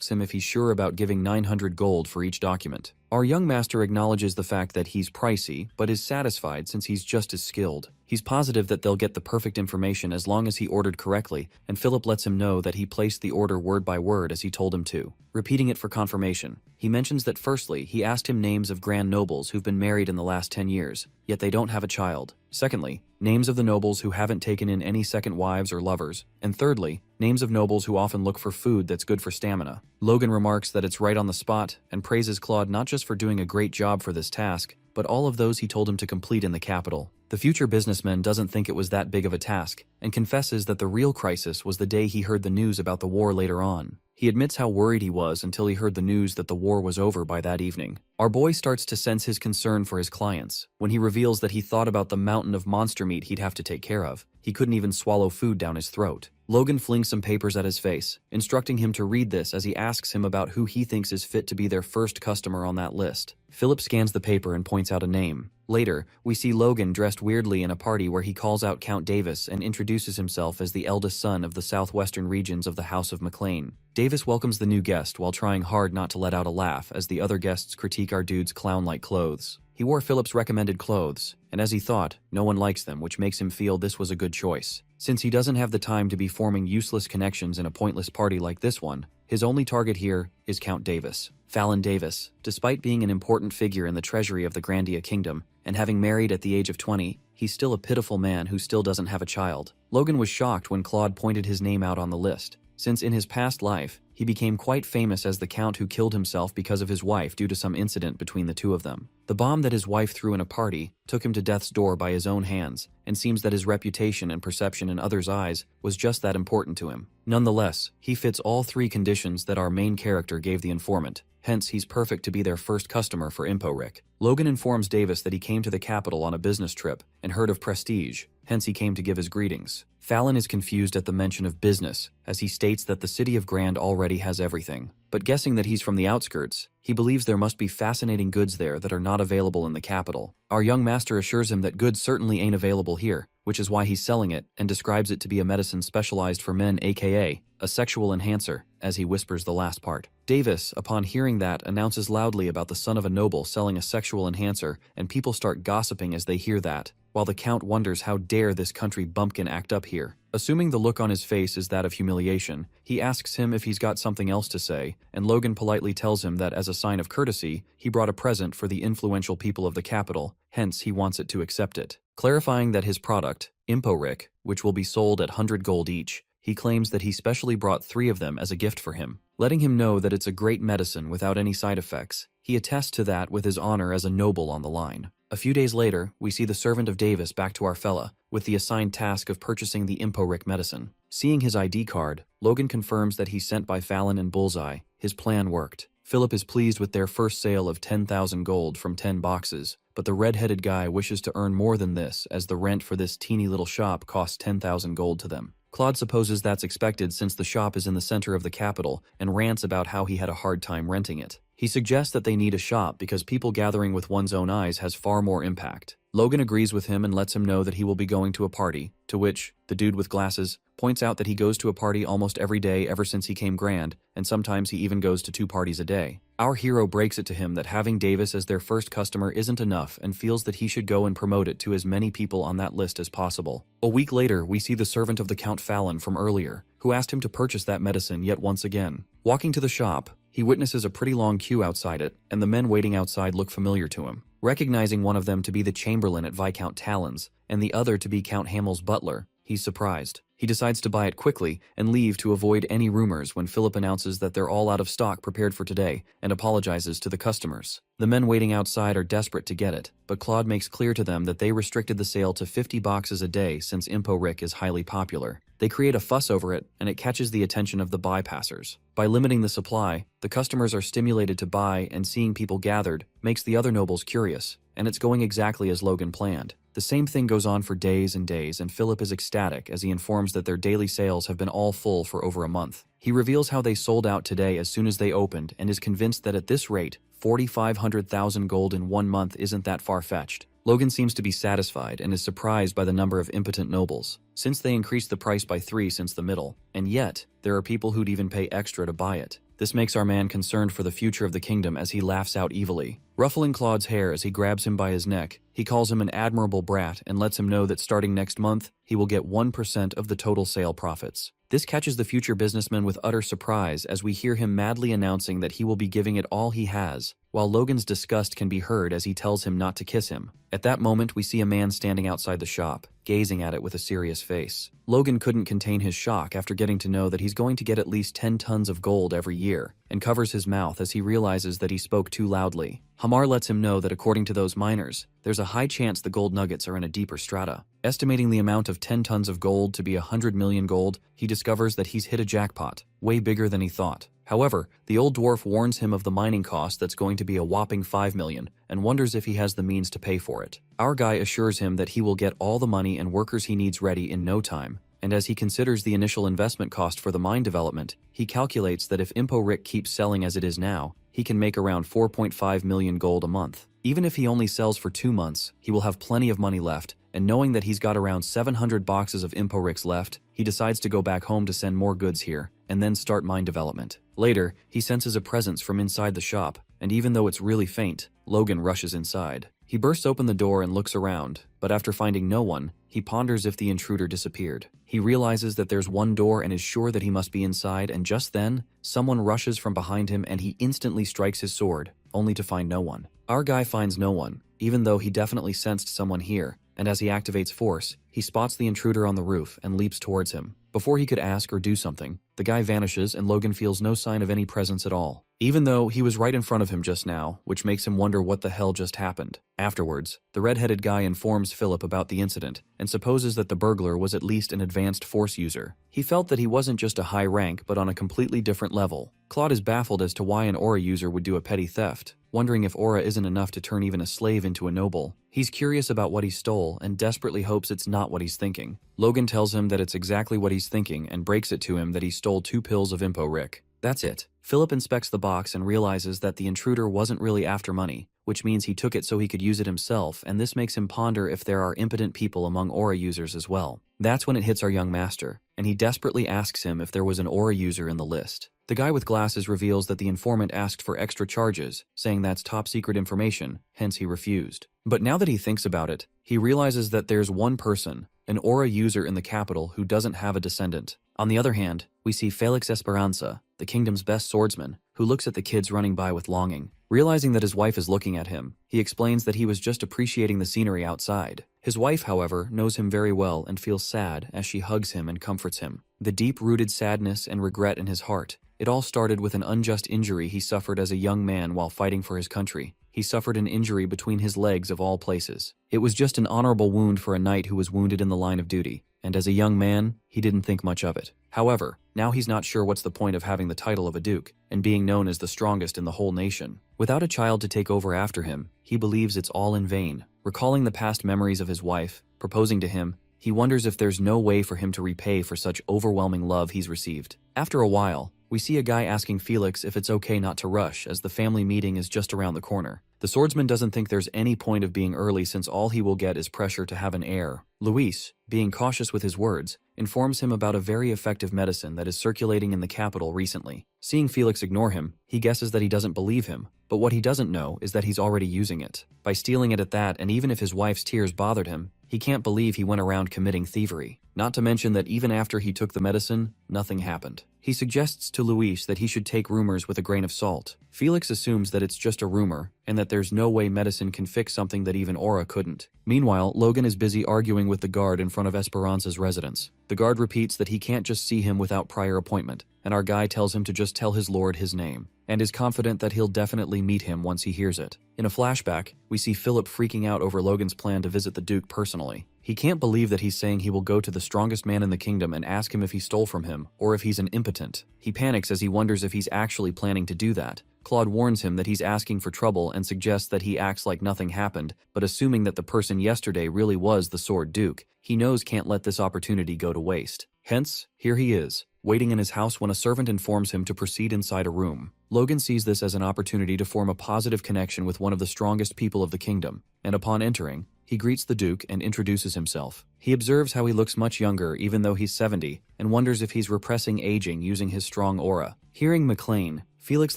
him if he's sure about giving 900 gold for each document. Our young master acknowledges the fact that he's pricey, but is satisfied since he's just as skilled. He's positive that they'll get the perfect information as long as he ordered correctly, and Philip lets him know that he placed the order word by word as he told him to, repeating it for confirmation. He mentions that firstly, he asked him names of grand nobles who've been married in the last 10 years, yet they don't have a child. Secondly, names of the nobles who haven't taken in any second wives or lovers. And thirdly, names of nobles who often look for food that's good for stamina. Logan remarks that it's right on the spot and praises Claude not just for doing a great job for this task, but all of those he told him to complete in the capital. The future businessman doesn't think it was that big of a task, and confesses that the real crisis was the day he heard the news about the war later on. He admits how worried he was until he heard the news that the war was over by that evening. Our boy starts to sense his concern for his clients when he reveals that he thought about the mountain of monster meat he'd have to take care of. He couldn't even swallow food down his throat. Logan flings some papers at his face, instructing him to read this as he asks him about who he thinks is fit to be their first customer on that list. Philip scans the paper and points out a name. Later, we see Logan dressed weirdly in a party where he calls out Count Davis and introduces himself as the eldest son of the southwestern regions of the House of McLean. Davis welcomes the new guest while trying hard not to let out a laugh as the other guests critique our dude's clown-like clothes. He wore Philip's recommended clothes, and as he thought, no one likes them, which makes him feel this was a good choice. Since he doesn't have the time to be forming useless connections in a pointless party like this one, his only target here is Count Davis. Fallon Davis, despite being an important figure in the treasury of the Grandia Kingdom, and having married at the age of 20, he's still a pitiful man who still doesn't have a child. Logan was shocked when Claude pointed his name out on the list, since in his past life, he became quite famous as the count who killed himself because of his wife due to some incident between the two of them. The bomb that his wife threw in a party took him to death's door by his own hands, and seems that his reputation and perception in others' eyes was just that important to him. Nonetheless, he fits all three conditions that our main character gave the informant. Hence, he's perfect to be their first customer for Impo Rick. Logan informs Davis that he came to the capital on a business trip and heard of prestige, hence he came to give his greetings. Fallon is confused at the mention of business, as he states that the city of Grand already has everything. But guessing that he's from the outskirts, he believes there must be fascinating goods there that are not available in the capital. Our young master assures him that goods certainly ain't available here, which is why he's selling it, and describes it to be a medicine specialized for men, aka a sexual enhancer, as he whispers the last part. Davis, upon hearing that, announces loudly about the son of a noble selling a sexual enhancer, and people start gossiping as they hear that, while the count wonders how dare this country bumpkin act up here. Assuming the look on his face is that of humiliation, he asks him if he's got something else to say, and Logan politely tells him that as a sign of courtesy, he brought a present for the influential people of the capital, hence he wants it to accept it. Clarifying that his product, Impo Rick, which will be sold at 100 gold each, he claims that he specially brought 3 of them as a gift for him, letting him know that it's a great medicine without any side effects. He attests to that with his honor as a noble on the line. A few days later, we see the servant of Davis back to our fella, with the assigned task of purchasing the Impo Rick medicine. Seeing his ID card, Logan confirms that he's sent by Fallon and Bullseye. His plan worked. Philip is pleased with their first sale of 10,000 gold from 10 boxes, but the red-headed guy wishes to earn more than this as the rent for this teeny little shop costs 10,000 gold to them. Claude supposes that's expected since the shop is in the center of the capital and rants about how he had a hard time renting it. He suggests that they need a shop because people gathering with one's own eyes has far more impact. Logan agrees with him and lets him know that he will be going to a party, to which the dude with glasses points out that he goes to a party almost every day ever since he came grand, and sometimes he even goes to 2 parties a day. Our hero breaks it to him that having Davis as their first customer isn't enough and feels that he should go and promote it to as many people on that list as possible. A week later, we see the servant of the Count Fallon from earlier, who asked him to purchase that medicine yet once again. Walking to the shop, he witnesses a pretty long queue outside it, and the men waiting outside look familiar to him. Recognizing one of them to be the Chamberlain at Viscount Talon's, and the other to be Count Hamel's butler, he's surprised. He decides to buy it quickly and leave to avoid any rumors when Philip announces that they're all out of stock prepared for today and apologizes to the customers. The men waiting outside are desperate to get it, but Claude makes clear to them that they restricted the sale to 50 boxes a day since Impo Rick is highly popular. They create a fuss over it, and it catches the attention of the bypassers. By limiting the supply, the customers are stimulated to buy, and seeing people gathered makes the other nobles curious, and it's going exactly as Logan planned. The same thing goes on for days and days, and Philip is ecstatic as he informs that their daily sales have been all full for over a month. He reveals how they sold out today as soon as they opened and is convinced that at this rate, 4,500,000 gold in 1 month isn't that far-fetched. Logan seems to be satisfied and is surprised by the number of impotent nobles, since they increased the price by 3 since the middle, and yet, there are people who'd even pay extra to buy it. This makes our man concerned for the future of the kingdom as he laughs out evilly. Ruffling Claude's hair as he grabs him by his neck, he calls him an admirable brat and lets him know that starting next month, he will get 1% of the total sale profits. This catches the future businessman with utter surprise as we hear him madly announcing that he will be giving it all he has, while Logan's disgust can be heard as he tells him not to kiss him. At that moment, we see a man standing outside the shop, gazing at it with a serious face. Logan couldn't contain his shock after getting to know that he's going to get at least 10 tons of gold every year, and covers his mouth as he realizes that he spoke too loudly. Hamar lets him know that according to those miners, there's a high chance the gold nuggets are in a deeper strata. Estimating the amount of 10 tons of gold to be 100 million gold, he discovers that he's hit a jackpot, way bigger than he thought. However, the old dwarf warns him of the mining cost that's going to be a whopping 5 million, and wonders if he has the means to pay for it. Our guy assures him that he will get all the money and workers he needs ready in no time, and as he considers the initial investment cost for the mine development, he calculates that if Impo Rick keeps selling as it is now, he can make around 4.5 million gold a month. Even if he only sells for 2 months, he will have plenty of money left, and knowing that he's got around 700 boxes of Impo Ricks left, he decides to go back home to send more goods here, and then start mine development. Later, he senses a presence from inside the shop, and even though it's really faint, Logan rushes inside. He bursts open the door and looks around, but after finding no one, he ponders if the intruder disappeared. He realizes that there's one door and is sure that he must be inside, and just then, someone rushes from behind him and he instantly strikes his sword, only to find no one. Our guy finds no one, even though he definitely sensed someone here, and as he activates force, he spots the intruder on the roof and leaps towards him. Before he could ask or do something, the guy vanishes and Logan feels no sign of any presence at all, even though he was right in front of him just now, which makes him wonder what the hell just happened. Afterwards, the red-headed guy informs Philip about the incident and supposes that the burglar was at least an advanced force user. He felt that he wasn't just a high rank but on a completely different level. Claude is baffled as to why an aura user would do a petty theft, wondering if aura isn't enough to turn even a slave into a noble. He's curious about what he stole and desperately hopes it's not what he's thinking. Logan tells him that it's exactly what he's thinking and breaks it to him that he stole 2 pills of Impo Rick. That's it. Philip inspects the box and realizes that the intruder wasn't really after money, which means he took it so he could use it himself, and this makes him ponder if there are impotent people among aura users as well. That's when it hits our young master, and he desperately asks him if there was an aura user in the list. The guy with glasses reveals that the informant asked for extra charges, saying that's top secret information, hence he refused. But now that he thinks about it, he realizes that there's one person, an aura user in the capital who doesn't have a descendant. On the other hand, we see Felix Esperanza, the kingdom's best swordsman, who looks at the kids running by with longing. Realizing that his wife is looking at him, he explains that he was just appreciating the scenery outside. His wife, however, knows him very well and feels sad as she hugs him and comforts him. The deep-rooted sadness and regret in his heart. It all started with an unjust injury he suffered as a young man while fighting for his country. He suffered an injury between his legs of all places. It was just an honorable wound for a knight who was wounded in the line of duty, and as a young man, he didn't think much of it. However, now he's not sure what's the point of having the title of a duke, and being known as the strongest in the whole nation. Without a child to take over after him, he believes it's all in vain. Recalling the past memories of his wife, proposing to him, He wonders if there's no way for him to repay for such overwhelming love he's received. After a while, we see a guy asking Felix if it's okay not to rush as the family meeting is just around the corner. The swordsman doesn't think there's any point of being early since all he will get is pressure to have an heir. Luis, being cautious with his words, informs him about a very effective medicine that is circulating in the capital recently. Seeing Felix ignore him, he guesses that he doesn't believe him, but what he doesn't know is that he's already using it. By stealing it at that, and even if his wife's tears bothered him, he can't believe he went around committing thievery. Not to mention that even after he took the medicine, nothing happened. He suggests to Luis that he should take rumors with a grain of salt. Felix assumes that it's just a rumor, and that there's no way medicine can fix something that even Aura couldn't. Meanwhile, Logan is busy arguing with the guard in front of Esperanza's residence. The guard repeats that he can't just see him without prior appointment, and our guy tells him to just tell his lord his name, and is confident that he'll definitely meet him once he hears it. In a flashback, we see Philip freaking out over Logan's plan to visit the Duke personally. He can't believe that he's saying he will go to the strongest man in the kingdom and ask him if he stole from him, or if he's an impotent. He panics as he wonders if he's actually planning to do that. Claude warns him that he's asking for trouble and suggests that he acts like nothing happened, but assuming that the person yesterday really was the Sword Duke, he knows can't let this opportunity go to waste. Hence, here he is, waiting in his house when a servant informs him to proceed inside a room. Logan sees this as an opportunity to form a positive connection with one of the strongest people of the kingdom, and upon entering, he greets the Duke and introduces himself. He observes how he looks much younger even though he's 70, and wonders if he's repressing aging using his strong aura. Hearing McLean, Felix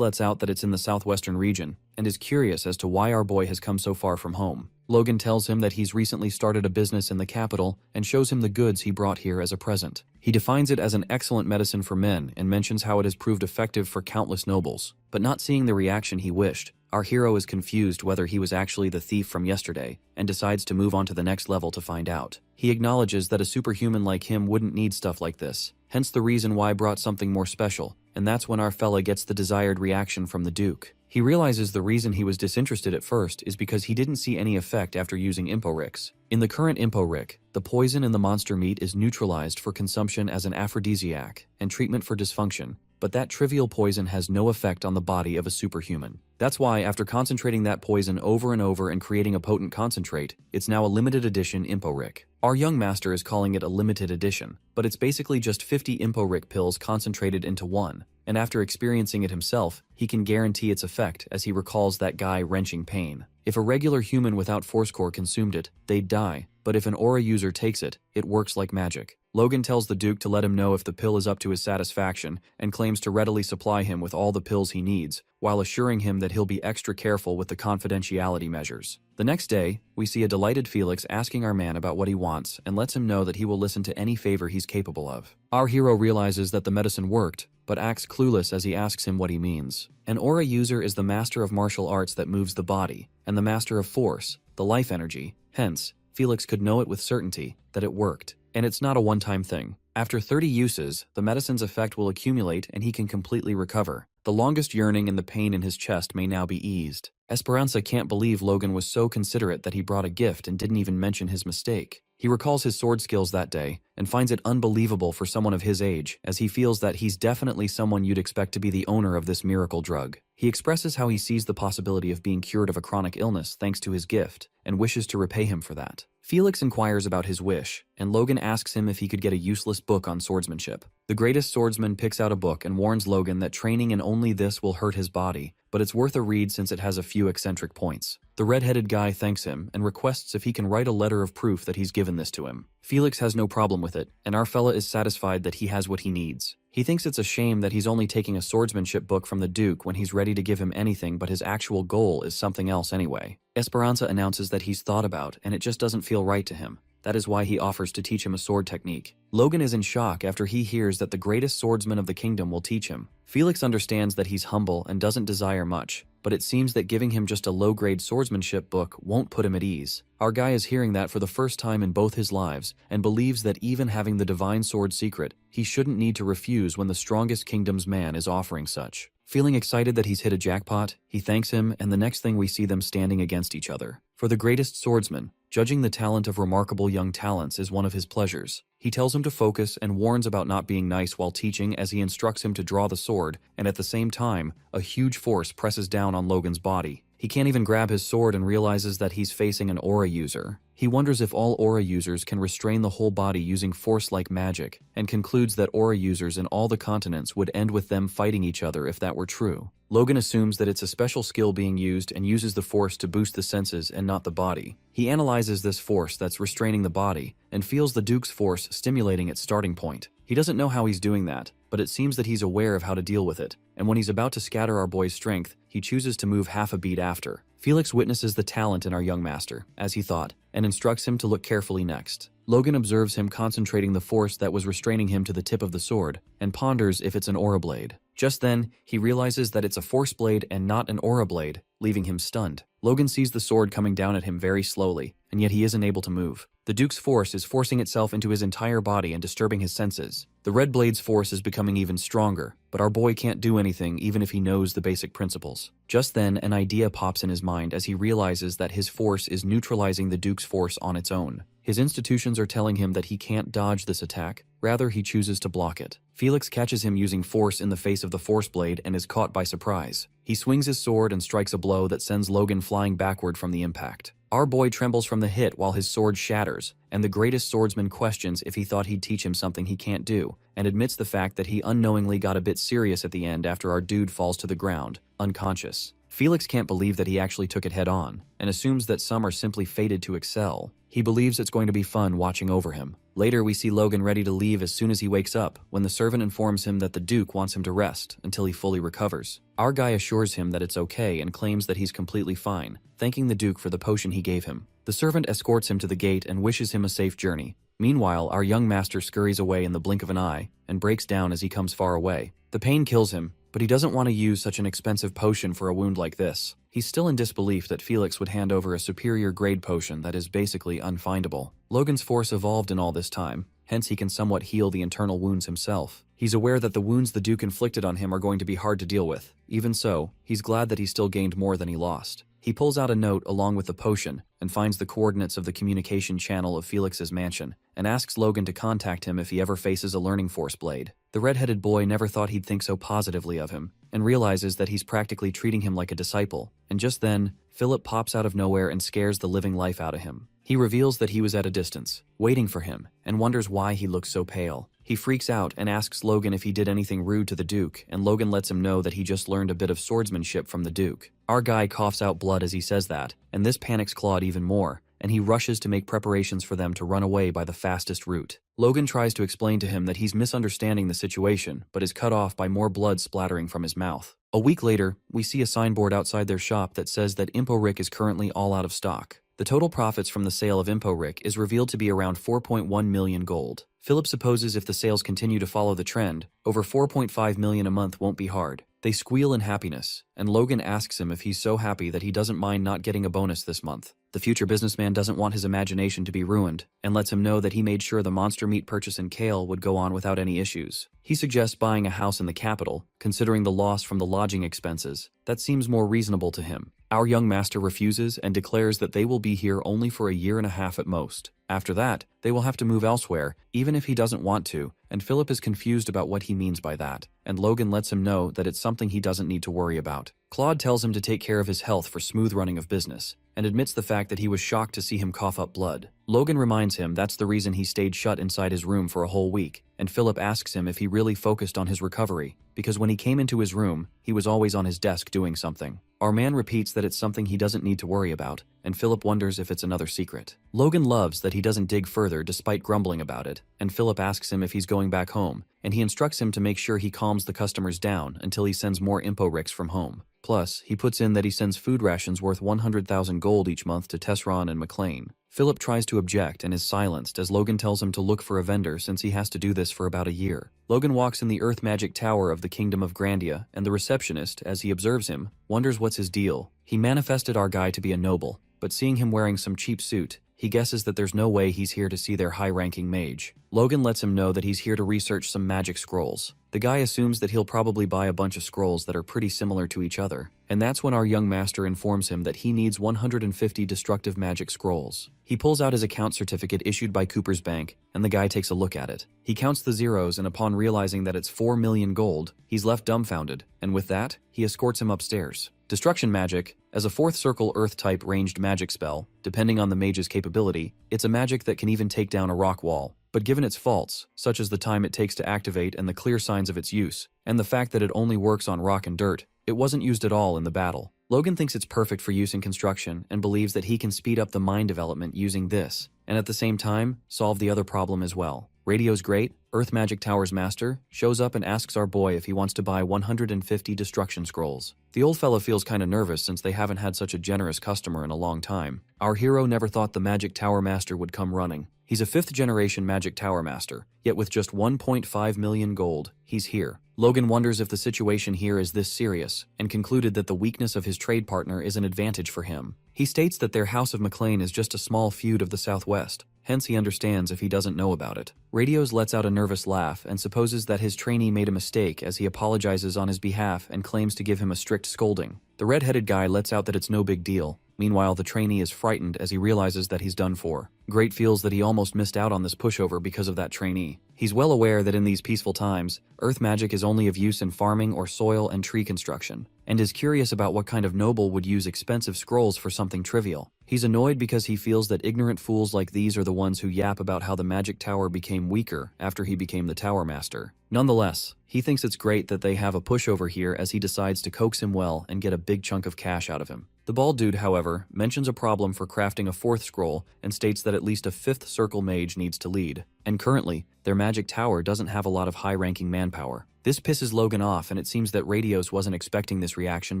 lets out that it's in the southwestern region, and is curious as to why our boy has come so far from home. Logan tells him that he's recently started a business in the capital and shows him the goods he brought here as a present. He defines it as an excellent medicine for men and mentions how it has proved effective for countless nobles. But not seeing the reaction he wished, our hero is confused whether he was actually the thief from yesterday and decides to move on to the next level to find out. He acknowledges that a superhuman like him wouldn't need stuff like this, hence the reason why brought something more special, and that's when our fella gets the desired reaction from the Duke. He realizes the reason he was disinterested at first is because he didn't see any effect after using Imporix. In the current Imporix, the poison in the monster meat is neutralized for consumption as an aphrodisiac and treatment for dysfunction, but that trivial poison has no effect on the body of a superhuman. That's why, after concentrating that poison over and over and creating a potent concentrate, it's now a limited edition Imporix. Our young master is calling it a limited edition, but it's basically just 50 Imporix pills concentrated into one, and after experiencing it himself, he can guarantee its effect as he recalls that guy wrenching pain. If a regular human without force core consumed it, they'd die, but if an aura user takes it, it works like magic. Logan tells the Duke to let him know if the pill is up to his satisfaction and claims to readily supply him with all the pills he needs, while assuring him that he'll be extra careful with the confidentiality measures. The next day, we see a delighted Felix asking our man about what he wants and lets him know that he will listen to any favor he's capable of. Our hero realizes that the medicine worked, but acts clueless as he asks him what he means. An aura user is the master of martial arts that moves the body, and the master of force, the life energy. Hence, Felix could know it with certainty that it worked. And it's not a one-time thing. After 30 uses, the medicine's effect will accumulate and he can completely recover. The longest yearning and the pain in his chest may now be eased. Esperanza can't believe Logan was so considerate that he brought a gift and didn't even mention his mistake. He recalls his sword skills that day and finds it unbelievable for someone of his age, as he feels that he's definitely someone you'd expect to be the owner of this miracle drug. He expresses how he sees the possibility of being cured of a chronic illness thanks to his gift, and wishes to repay him for that. Felix inquires about his wish, and Logan asks him if he could get a useless book on swordsmanship. The greatest swordsman picks out a book and warns Logan that training in only this will hurt his body, but it's worth a read since it has a few eccentric points. The red-headed guy thanks him and requests if he can write a letter of proof that he's given this to him. Felix has no problem with it, and our fella is satisfied that he has what he needs. He thinks it's a shame that he's only taking a swordsmanship book from the Duke when he's ready to give him anything, but his actual goal is something else anyway. Esperanza announces that he's thought about, and it just doesn't feel right to him. That is why he offers to teach him a sword technique. Logan is in shock after he hears that the greatest swordsman of the kingdom will teach him. Felix understands that he's humble and doesn't desire much, but it seems that giving him just a low-grade swordsmanship book won't put him at ease. Our guy is hearing that for the first time in both his lives, and believes that even having the divine sword secret, he shouldn't need to refuse when the strongest kingdom's man is offering such. Feeling excited that he's hit a jackpot, he thanks him, and the next thing we see them standing against each other. For the greatest swordsman, judging the talent of remarkable young talents is one of his pleasures. He tells him to focus and warns about not being nice while teaching as he instructs him to draw the sword, and at the same time, a huge force presses down on Logan's body. He can't even grab his sword and realizes that he's facing an aura user. He wonders if all aura users can restrain the whole body using force-like magic, and concludes that aura users in all the continents would end with them fighting each other if that were true. Logan assumes that it's a special skill being used and uses the force to boost the senses and not the body. He analyzes this force that's restraining the body, and feels the Duke's force stimulating its starting point. He doesn't know how he's doing that, but it seems that he's aware of how to deal with it, and when he's about to scatter our boy's strength, he chooses to move half a beat after. Felix witnesses the talent in our young master, as he thought, and instructs him to look carefully next. Logan observes him concentrating the force that was restraining him to the tip of the sword, and ponders if it's an aura blade. Just then, he realizes that it's a force blade and not an aura blade, leaving him stunned. Logan sees the sword coming down at him very slowly, and yet he isn't able to move. The Duke's force is forcing itself into his entire body and disturbing his senses. The Red Blade's force is becoming even stronger, but our boy can't do anything even if he knows the basic principles. Just then, an idea pops in his mind as he realizes that his force is neutralizing the Duke's force on its own. His institutions are telling him that he can't dodge this attack, rather he chooses to block it. Felix catches him using force in the face of the force blade and is caught by surprise. He swings his sword and strikes a blow that sends Logan flying backward from the impact. Our boy trembles from the hit while his sword shatters, and the greatest swordsman questions if he thought he'd teach him something he can't do, and admits the fact that he unknowingly got a bit serious at the end after our dude falls to the ground, unconscious. Felix can't believe that he actually took it head on, and assumes that some are simply fated to excel. He believes it's going to be fun watching over him. Later, we see Logan ready to leave as soon as he wakes up, when the servant informs him that the Duke wants him to rest until he fully recovers. Our guy assures him that it's okay and claims that he's completely fine, thanking the Duke for the potion he gave him. The servant escorts him to the gate and wishes him a safe journey. Meanwhile, our young master scurries away in the blink of an eye and breaks down as he comes far away. The pain kills him, but he doesn't want to use such an expensive potion for a wound like this. He's still in disbelief that Felix would hand over a superior grade potion that is basically unfindable. Logan's force evolved in all this time, hence he can somewhat heal the internal wounds himself. He's aware that the wounds the Duke inflicted on him are going to be hard to deal with. Even so, he's glad that he still gained more than he lost. He pulls out a note along with the potion and finds the coordinates of the communication channel of Felix's mansion, and asks Logan to contact him if he ever faces a learning force blade. The red-headed boy never thought he'd think so positively of him, and realizes that he's practically treating him like a disciple. And just then, Philip pops out of nowhere and scares the living life out of him. He reveals that he was at a distance, waiting for him, and wonders why he looks so pale. He freaks out and asks Logan if he did anything rude to the Duke, and Logan lets him know that he just learned a bit of swordsmanship from the Duke. Our guy coughs out blood as he says that, and this panics Claude even more, and he rushes to make preparations for them to run away by the fastest route. Logan tries to explain to him that he's misunderstanding the situation, but is cut off by more blood splattering from his mouth. A week later, we see a signboard outside their shop that says that ImpoRick is currently all out of stock. The total profits from the sale of ImpoRick is revealed to be around 4.1 million gold. Philip supposes if the sales continue to follow the trend, over 4.5 million a month won't be hard. They squeal in happiness, and Logan asks him if he's so happy that he doesn't mind not getting a bonus this month. The future businessman doesn't want his imagination to be ruined, and lets him know that he made sure the monster meat purchase in Kale would go on without any issues. He suggests buying a house in the capital, considering the loss from the lodging expenses. That seems more reasonable to him. Our young master refuses and declares that they will be here only for a year and a half at most. After that, they will have to move elsewhere, even if he doesn't want to, and Philip is confused about what he means by that, and Logan lets him know that it's something he doesn't need to worry about. Claude tells him to take care of his health for smooth running of business, and admits the fact that he was shocked to see him cough up blood. Logan reminds him that's the reason he stayed shut inside his room for a whole week, and Philip asks him if he really focused on his recovery, because when he came into his room, he was always on his desk doing something. Our man repeats that it's something he doesn't need to worry about, and Philip wonders if it's another secret. Logan loves that he doesn't dig further despite grumbling about it, and Philip asks him if he's going back home, and he instructs him to make sure he calms the customers down until he sends more ImpoRicks from home. Plus, he puts in that he sends food rations worth 100,000 gold each month to Tesron and McLean. Philip tries to object and is silenced as Logan tells him to look for a vendor since he has to do this for about a year. Logan walks in the Earth Magic Tower of the Kingdom of Grandia, and the receptionist, as he observes him, wonders what's his deal. He manifested our guy to be a noble, but seeing him wearing some cheap suit, he guesses that there's no way he's here to see their high-ranking mage. Logan lets him know that he's here to research some magic scrolls. The guy assumes that he'll probably buy a bunch of scrolls that are pretty similar to each other, and that's when our young master informs him that he needs 150 destructive magic scrolls. He pulls out his account certificate issued by Cooper's Bank, and the guy takes a look at it. He counts the zeros, and upon realizing that it's 4 million gold, he's left dumbfounded, and with that, he escorts him upstairs. Destruction magic, as a fourth circle earth-type ranged magic spell, depending on the mage's capability, it's a magic that can even take down a rock wall. But given its faults, such as the time it takes to activate and the clear signs of its use, and the fact that it only works on rock and dirt, it wasn't used at all in the battle. Logan thinks it's perfect for use in construction and believes that he can speed up the mine development using this, and at the same time, solve the other problem as well. Radio's great, Earth Magic Tower's master, shows up and asks our boy if he wants to buy 150 destruction scrolls. The old fella feels kinda nervous since they haven't had such a generous customer in a long time. Our hero never thought the Magic Tower Master would come running. He's a 5th generation Magic Tower Master, yet with just 1.5 million gold, he's here. Logan wonders if the situation here is this serious, and concluded that the weakness of his trade partner is an advantage for him. He states that their House of McLean is just a small feud of the Southwest, hence he understands if he doesn't know about it. Radios lets out a nervous laugh and supposes that his trainee made a mistake as he apologizes on his behalf and claims to give him a strict scolding. The red-headed guy lets out that it's no big deal. Meanwhile, the trainee is frightened as he realizes that he's done for. Great feels that he almost missed out on this pushover because of that trainee. He's well aware that in these peaceful times, earth magic is only of use in farming or soil and tree construction, and is curious about what kind of noble would use expensive scrolls for something trivial. He's annoyed because he feels that ignorant fools like these are the ones who yap about how the magic tower became weaker after he became the tower master. Nonetheless, he thinks it's great that they have a pushover here as he decides to coax him well and get a big chunk of cash out of him. The bald dude, however, mentions a problem for crafting a 4th scroll and states that at least a 5th circle mage needs to lead, and currently, their magic tower doesn't have a lot of high-ranking manpower. This pisses Logan off, and it seems that Radios wasn't expecting this reaction,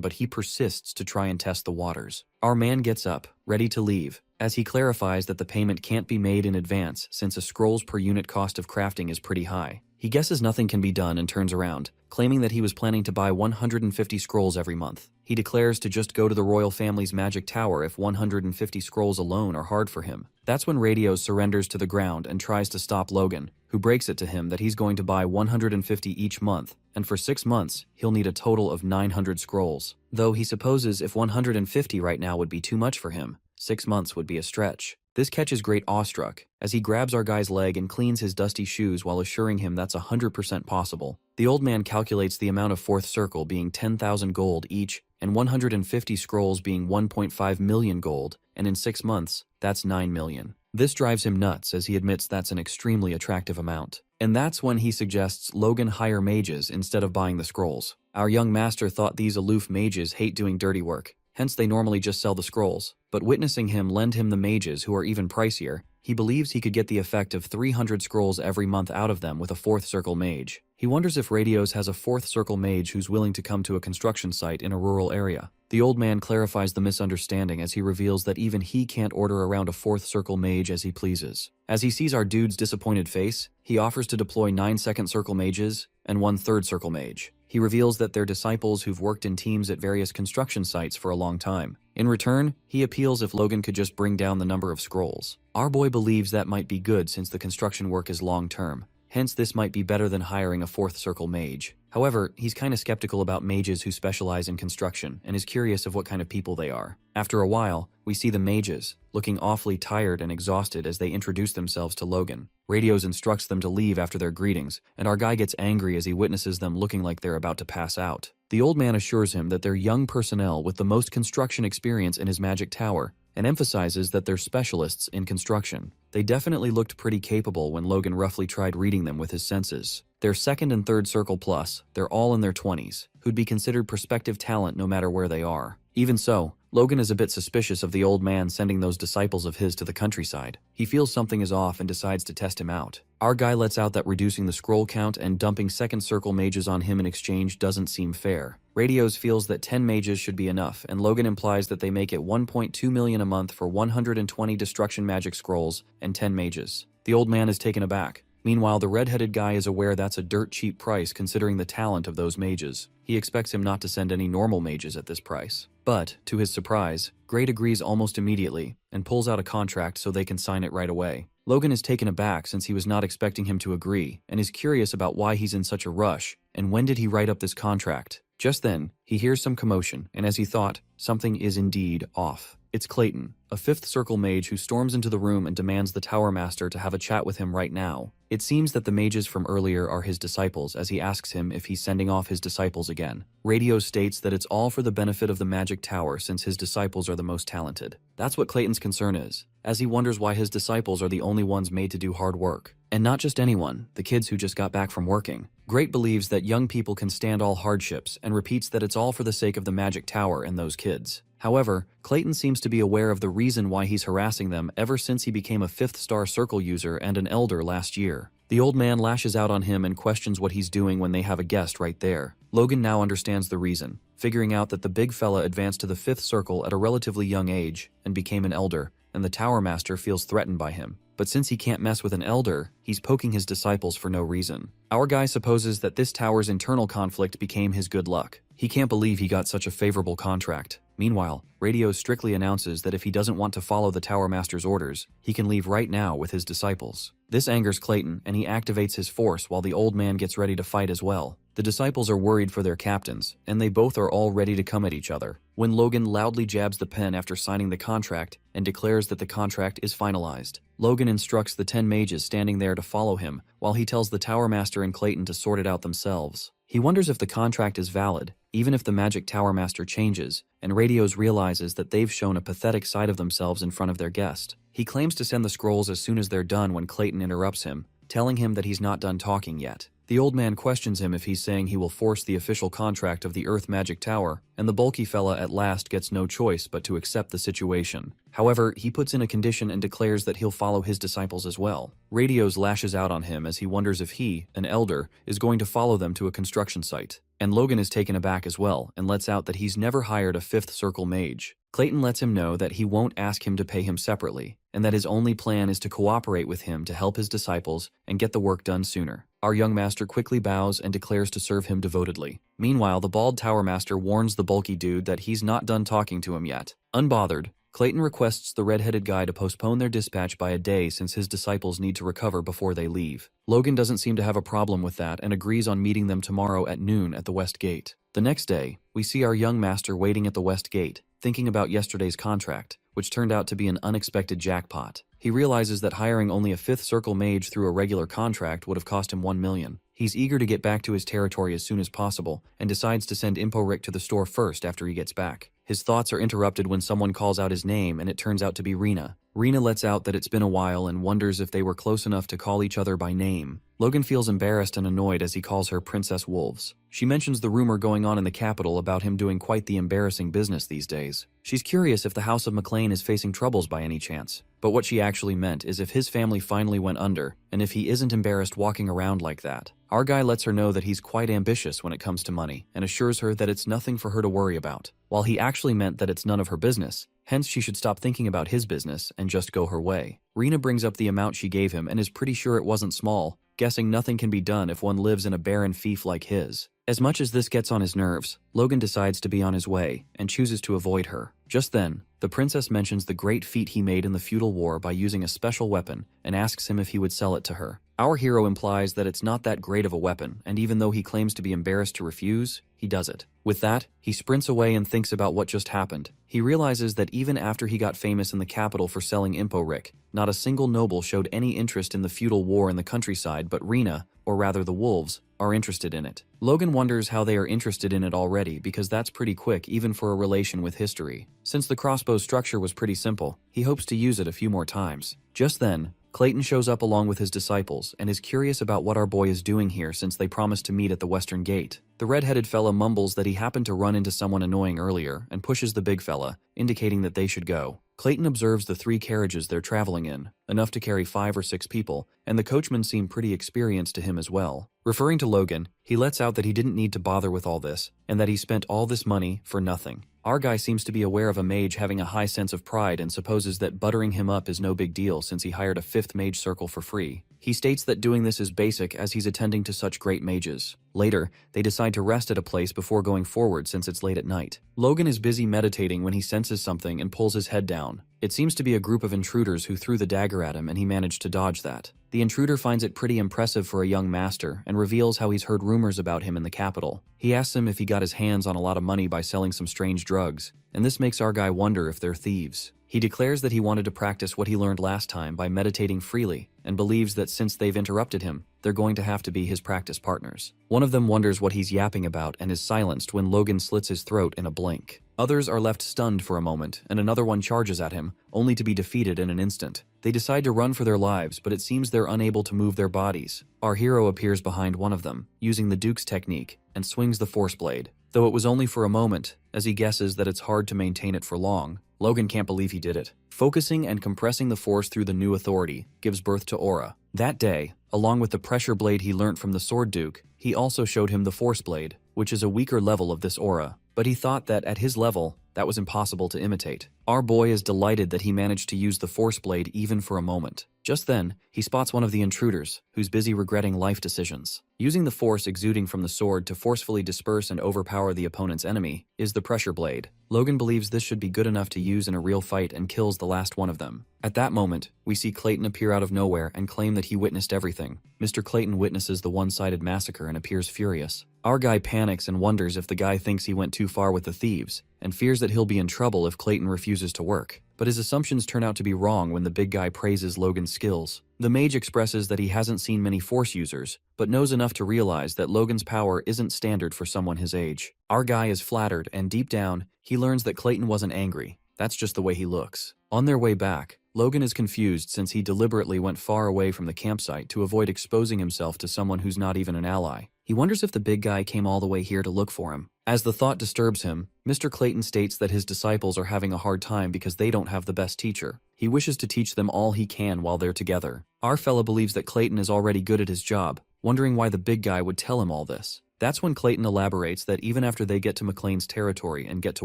but he persists to try and test the waters. Our man gets up, ready to leave, as he clarifies that the payment can't be made in advance since a scroll's per unit cost of crafting is pretty high. He guesses nothing can be done and turns around, claiming that he was planning to buy 150 scrolls every month. He declares to just go to the royal family's magic tower if 150 scrolls alone are hard for him. That's when Radios surrenders to the ground and tries to stop Logan, who breaks it to him that he's going to buy 150 each month, and for 6 months, he'll need a total of 900 scrolls. Though he supposes if 150 right now would be too much for him, 6 months would be a stretch. This catches Great awestruck, as he grabs our guy's leg and cleans his dusty shoes while assuring him that's 100% possible. The old man calculates the amount of 4th circle being 10,000 gold each, and 150 scrolls being 1.5 million gold, and in 6 months, that's 9 million. This drives him nuts as he admits that's an extremely attractive amount. And that's when he suggests Logan hire mages instead of buying the scrolls. Our young master thought these aloof mages hate doing dirty work, hence they normally just sell the scrolls. But witnessing him lend him the mages who are even pricier, he believes he could get the effect of 300 scrolls every month out of them with a 4th circle mage. He wonders if Radios has a 4th circle mage who's willing to come to a construction site in a rural area. The old man clarifies the misunderstanding as he reveals that even he can't order around a 4th circle mage as he pleases. As he sees our dude's disappointed face, he offers to deploy 9 2nd circle mages and 1 3rd circle mage. He reveals that they're disciples who've worked in teams at various construction sites for a long time. In return, he appeals if Logan could just bring down the number of scrolls. Our boy believes that might be good since the construction work is long-term. Hence, this might be better than hiring a 4th circle mage. However, he's kinda skeptical about mages who specialize in construction and is curious of what kind of people they are. After a while, we see the mages, looking awfully tired and exhausted as they introduce themselves to Logan. Radios instructs them to leave after their greetings, and our guy gets angry as he witnesses them looking like they're about to pass out. The old man assures him that they're young personnel with the most construction experience in his magic tower, and emphasizes that they're specialists in construction. They definitely looked pretty capable when Logan roughly tried reading them with his senses. They're 2nd and 3rd circle plus, they're all in their 20s, who'd be considered prospective talent no matter where they are. Even so, Logan is a bit suspicious of the old man sending those disciples of his to the countryside. He feels something is off and decides to test him out. Our guy lets out that reducing the scroll count and dumping 2nd circle mages on him in exchange doesn't seem fair. Radios feels that 10 mages should be enough, and Logan implies that they make it 1.2 million a month for 120 destruction magic scrolls and 10 mages. The old man is taken aback. Meanwhile, the red-headed guy is aware that's a dirt cheap price considering the talent of those mages. He expects him not to send any normal mages at this price. But, to his surprise, Great agrees almost immediately and pulls out a contract so they can sign it right away. Logan is taken aback since he was not expecting him to agree and is curious about why he's in such a rush and when did he write up this contract. Just then, he hears some commotion, and as he thought, something is indeed off. It's Clayton, a fifth circle mage who storms into the room and demands the Tower Master to have a chat with him right now. It seems that the mages from earlier are his disciples, as he asks him if he's sending off his disciples again. Radio states that it's all for the benefit of the magic tower since his disciples are the most talented. That's what Clayton's concern is, as he wonders why his disciples are the only ones made to do hard work. And not just anyone, the kids who just got back from working. Great believes that young people can stand all hardships and repeats that it's all for the sake of the magic tower and those kids. However, Clayton seems to be aware of the reason why he's harassing them ever since he became a 5th star circle user and an elder last year. The old man lashes out on him and questions what he's doing when they have a guest right there. Logan now understands the reason, figuring out that the big fella advanced to the 5th circle at a relatively young age and became an elder, and the Tower Master feels threatened by him. But since he can't mess with an elder, he's poking his disciples for no reason. Our guy supposes that this tower's internal conflict became his good luck. He can't believe he got such a favorable contract. Meanwhile, Radio strictly announces that if he doesn't want to follow the Tower Master's orders, he can leave right now with his disciples. This angers Clayton, and he activates his force while the old man gets ready to fight as well. The disciples are worried for their captains, and they both are all ready to come at each other, when Logan loudly jabs the pen after signing the contract and declares that the contract is finalized. Logan instructs the 10 mages standing there to follow him, while he tells the Tower Master and Clayton to sort it out themselves. He wonders if the contract is valid, even if the Magic Tower Master changes, and Radios realizes that they've shown a pathetic side of themselves in front of their guest. He claims to send the scrolls as soon as they're done when Clayton interrupts him, telling him that he's not done talking yet. The old man questions him if he's saying he will force the official contract of the Earth Magic Tower, and the bulky fella at last gets no choice but to accept the situation. However, he puts in a condition and declares that he'll follow his disciples as well. Radios lashes out on him as he wonders if he, an elder, is going to follow them to a construction site. And Logan is taken aback as well and lets out that he's never hired a 5th circle mage. Clayton lets him know that he won't ask him to pay him separately, and that his only plan is to cooperate with him to help his disciples and get the work done sooner. Our young master quickly bows and declares to serve him devotedly. Meanwhile, the bald Tower Master warns the bulky dude that he's not done talking to him yet. Unbothered, Clayton requests the red-headed guy to postpone their dispatch by a day since his disciples need to recover before they leave. Logan doesn't seem to have a problem with that and agrees on meeting them tomorrow at noon at the West Gate. The next day, we see our young master waiting at the West Gate, thinking about yesterday's contract, which turned out to be an unexpected jackpot. He realizes that hiring only a 5th circle mage through a regular contract would have cost him $1 million. He's eager to get back to his territory as soon as possible, and decides to send Rick to the store first after he gets back. His thoughts are interrupted when someone calls out his name, and it turns out to be Rena. Rena lets out that it's been a while and wonders if they were close enough to call each other by name. Logan feels embarrassed and annoyed as he calls her Princess Wolves. She mentions the rumor going on in the capital about him doing quite the embarrassing business these days. She's curious if the House of McLean is facing troubles by any chance. But what she actually meant is if his family finally went under, and if he isn't embarrassed walking around like that. Our guy lets her know that he's quite ambitious when it comes to money, and assures her that it's nothing for her to worry about, while he actually meant that it's none of her business, hence she should stop thinking about his business and just go her way. Rena brings up the amount she gave him and is pretty sure it wasn't small, guessing nothing can be done if one lives in a barren fief like his. As much as this gets on his nerves, Logan decides to be on his way and chooses to avoid her. Just then, the princess mentions the great feat he made in the feudal war by using a special weapon and asks him if he would sell it to her. Our hero implies that it's not that great of a weapon, and even though he claims to be embarrassed to refuse, he does it. With that, he sprints away and thinks about what just happened. He realizes that even after he got famous in the capital for selling Rick, not a single noble showed any interest in the feudal war in the countryside, but Rena, or rather the wolves, are interested in it. Logan wonders how they are interested in it already, because that's pretty quick even for a relation with history. Since the crossbow's structure was pretty simple, he hopes to use it a few more times. Just then, Clayton shows up along with his disciples and is curious about what our boy is doing here since they promised to meet at the Western Gate. The red-headed fella mumbles that he happened to run into someone annoying earlier and pushes the big fella, indicating that they should go. Clayton observes the 3 carriages they're traveling in, enough to carry 5 or 6 people, and the coachmen seem pretty experienced to him as well. Referring to Logan, he lets out that he didn't need to bother with all this, and that he spent all this money for nothing. Our guy seems to be aware of a mage having a high sense of pride and supposes that buttering him up is no big deal since he hired a 5th mage circle for free. He states that doing this is basic as he's attending to such great mages. Later, they decide to rest at a place before going forward since it's late at night. Logan is busy meditating when he senses something and pulls his head down. It seems to be a group of intruders who threw the dagger at him, and he managed to dodge that. The intruder finds it pretty impressive for a young master and reveals how he's heard rumors about him in the capital. He asks him if he got his hands on a lot of money by selling some strange drugs, and this makes our guy wonder if they're thieves. He declares that he wanted to practice what he learned last time by meditating freely, and believes that since they've interrupted him, they're going to have to be his practice partners. One of them wonders what he's yapping about and is silenced when Logan slits his throat in a blink. Others are left stunned for a moment, and another one charges at him, only to be defeated in an instant. They decide to run for their lives, but it seems they're unable to move their bodies. Our hero appears behind one of them, using the Duke's technique, and swings the Force Blade. Though it was only for a moment, as he guesses that it's hard to maintain it for long, Logan can't believe he did it. Focusing and compressing the Force through the new authority gives birth to Aura. That day, along with the pressure blade he learnt from the Sword Duke, he also showed him the Force Blade, which is a weaker level of this aura, but he thought that at his level, that was impossible to imitate. Our boy is delighted that he managed to use the Force Blade even for a moment. Just then, he spots one of the intruders, who's busy regretting life decisions. Using the force exuding from the sword to forcefully disperse and overpower the opponent's enemy is the pressure blade. Logan believes this should be good enough to use in a real fight and kills the last one of them. At that moment, we see Clayton appear out of nowhere and claim that he witnessed everything. Mr. Clayton witnesses the one-sided massacre and appears furious. Our guy panics and wonders if the guy thinks he went too far with the thieves, and fears that he'll be in trouble if Clayton refuses to work. But his assumptions turn out to be wrong when the big guy praises Logan's skills. The mage expresses that he hasn't seen many force users, but knows enough to realize that Logan's power isn't standard for someone his age. Our guy is flattered, and deep down, he learns that Clayton wasn't angry. That's just the way he looks. On their way back, Logan is confused since he deliberately went far away from the campsite to avoid exposing himself to someone who's not even an ally. He wonders if the big guy came all the way here to look for him. As the thought disturbs him, Mr. Clayton states that his disciples are having a hard time because they don't have the best teacher. He wishes to teach them all he can while they're together. Our fella believes that Clayton is already good at his job, wondering why the big guy would tell him all this. That's when Clayton elaborates that even after they get to McLean's territory and get to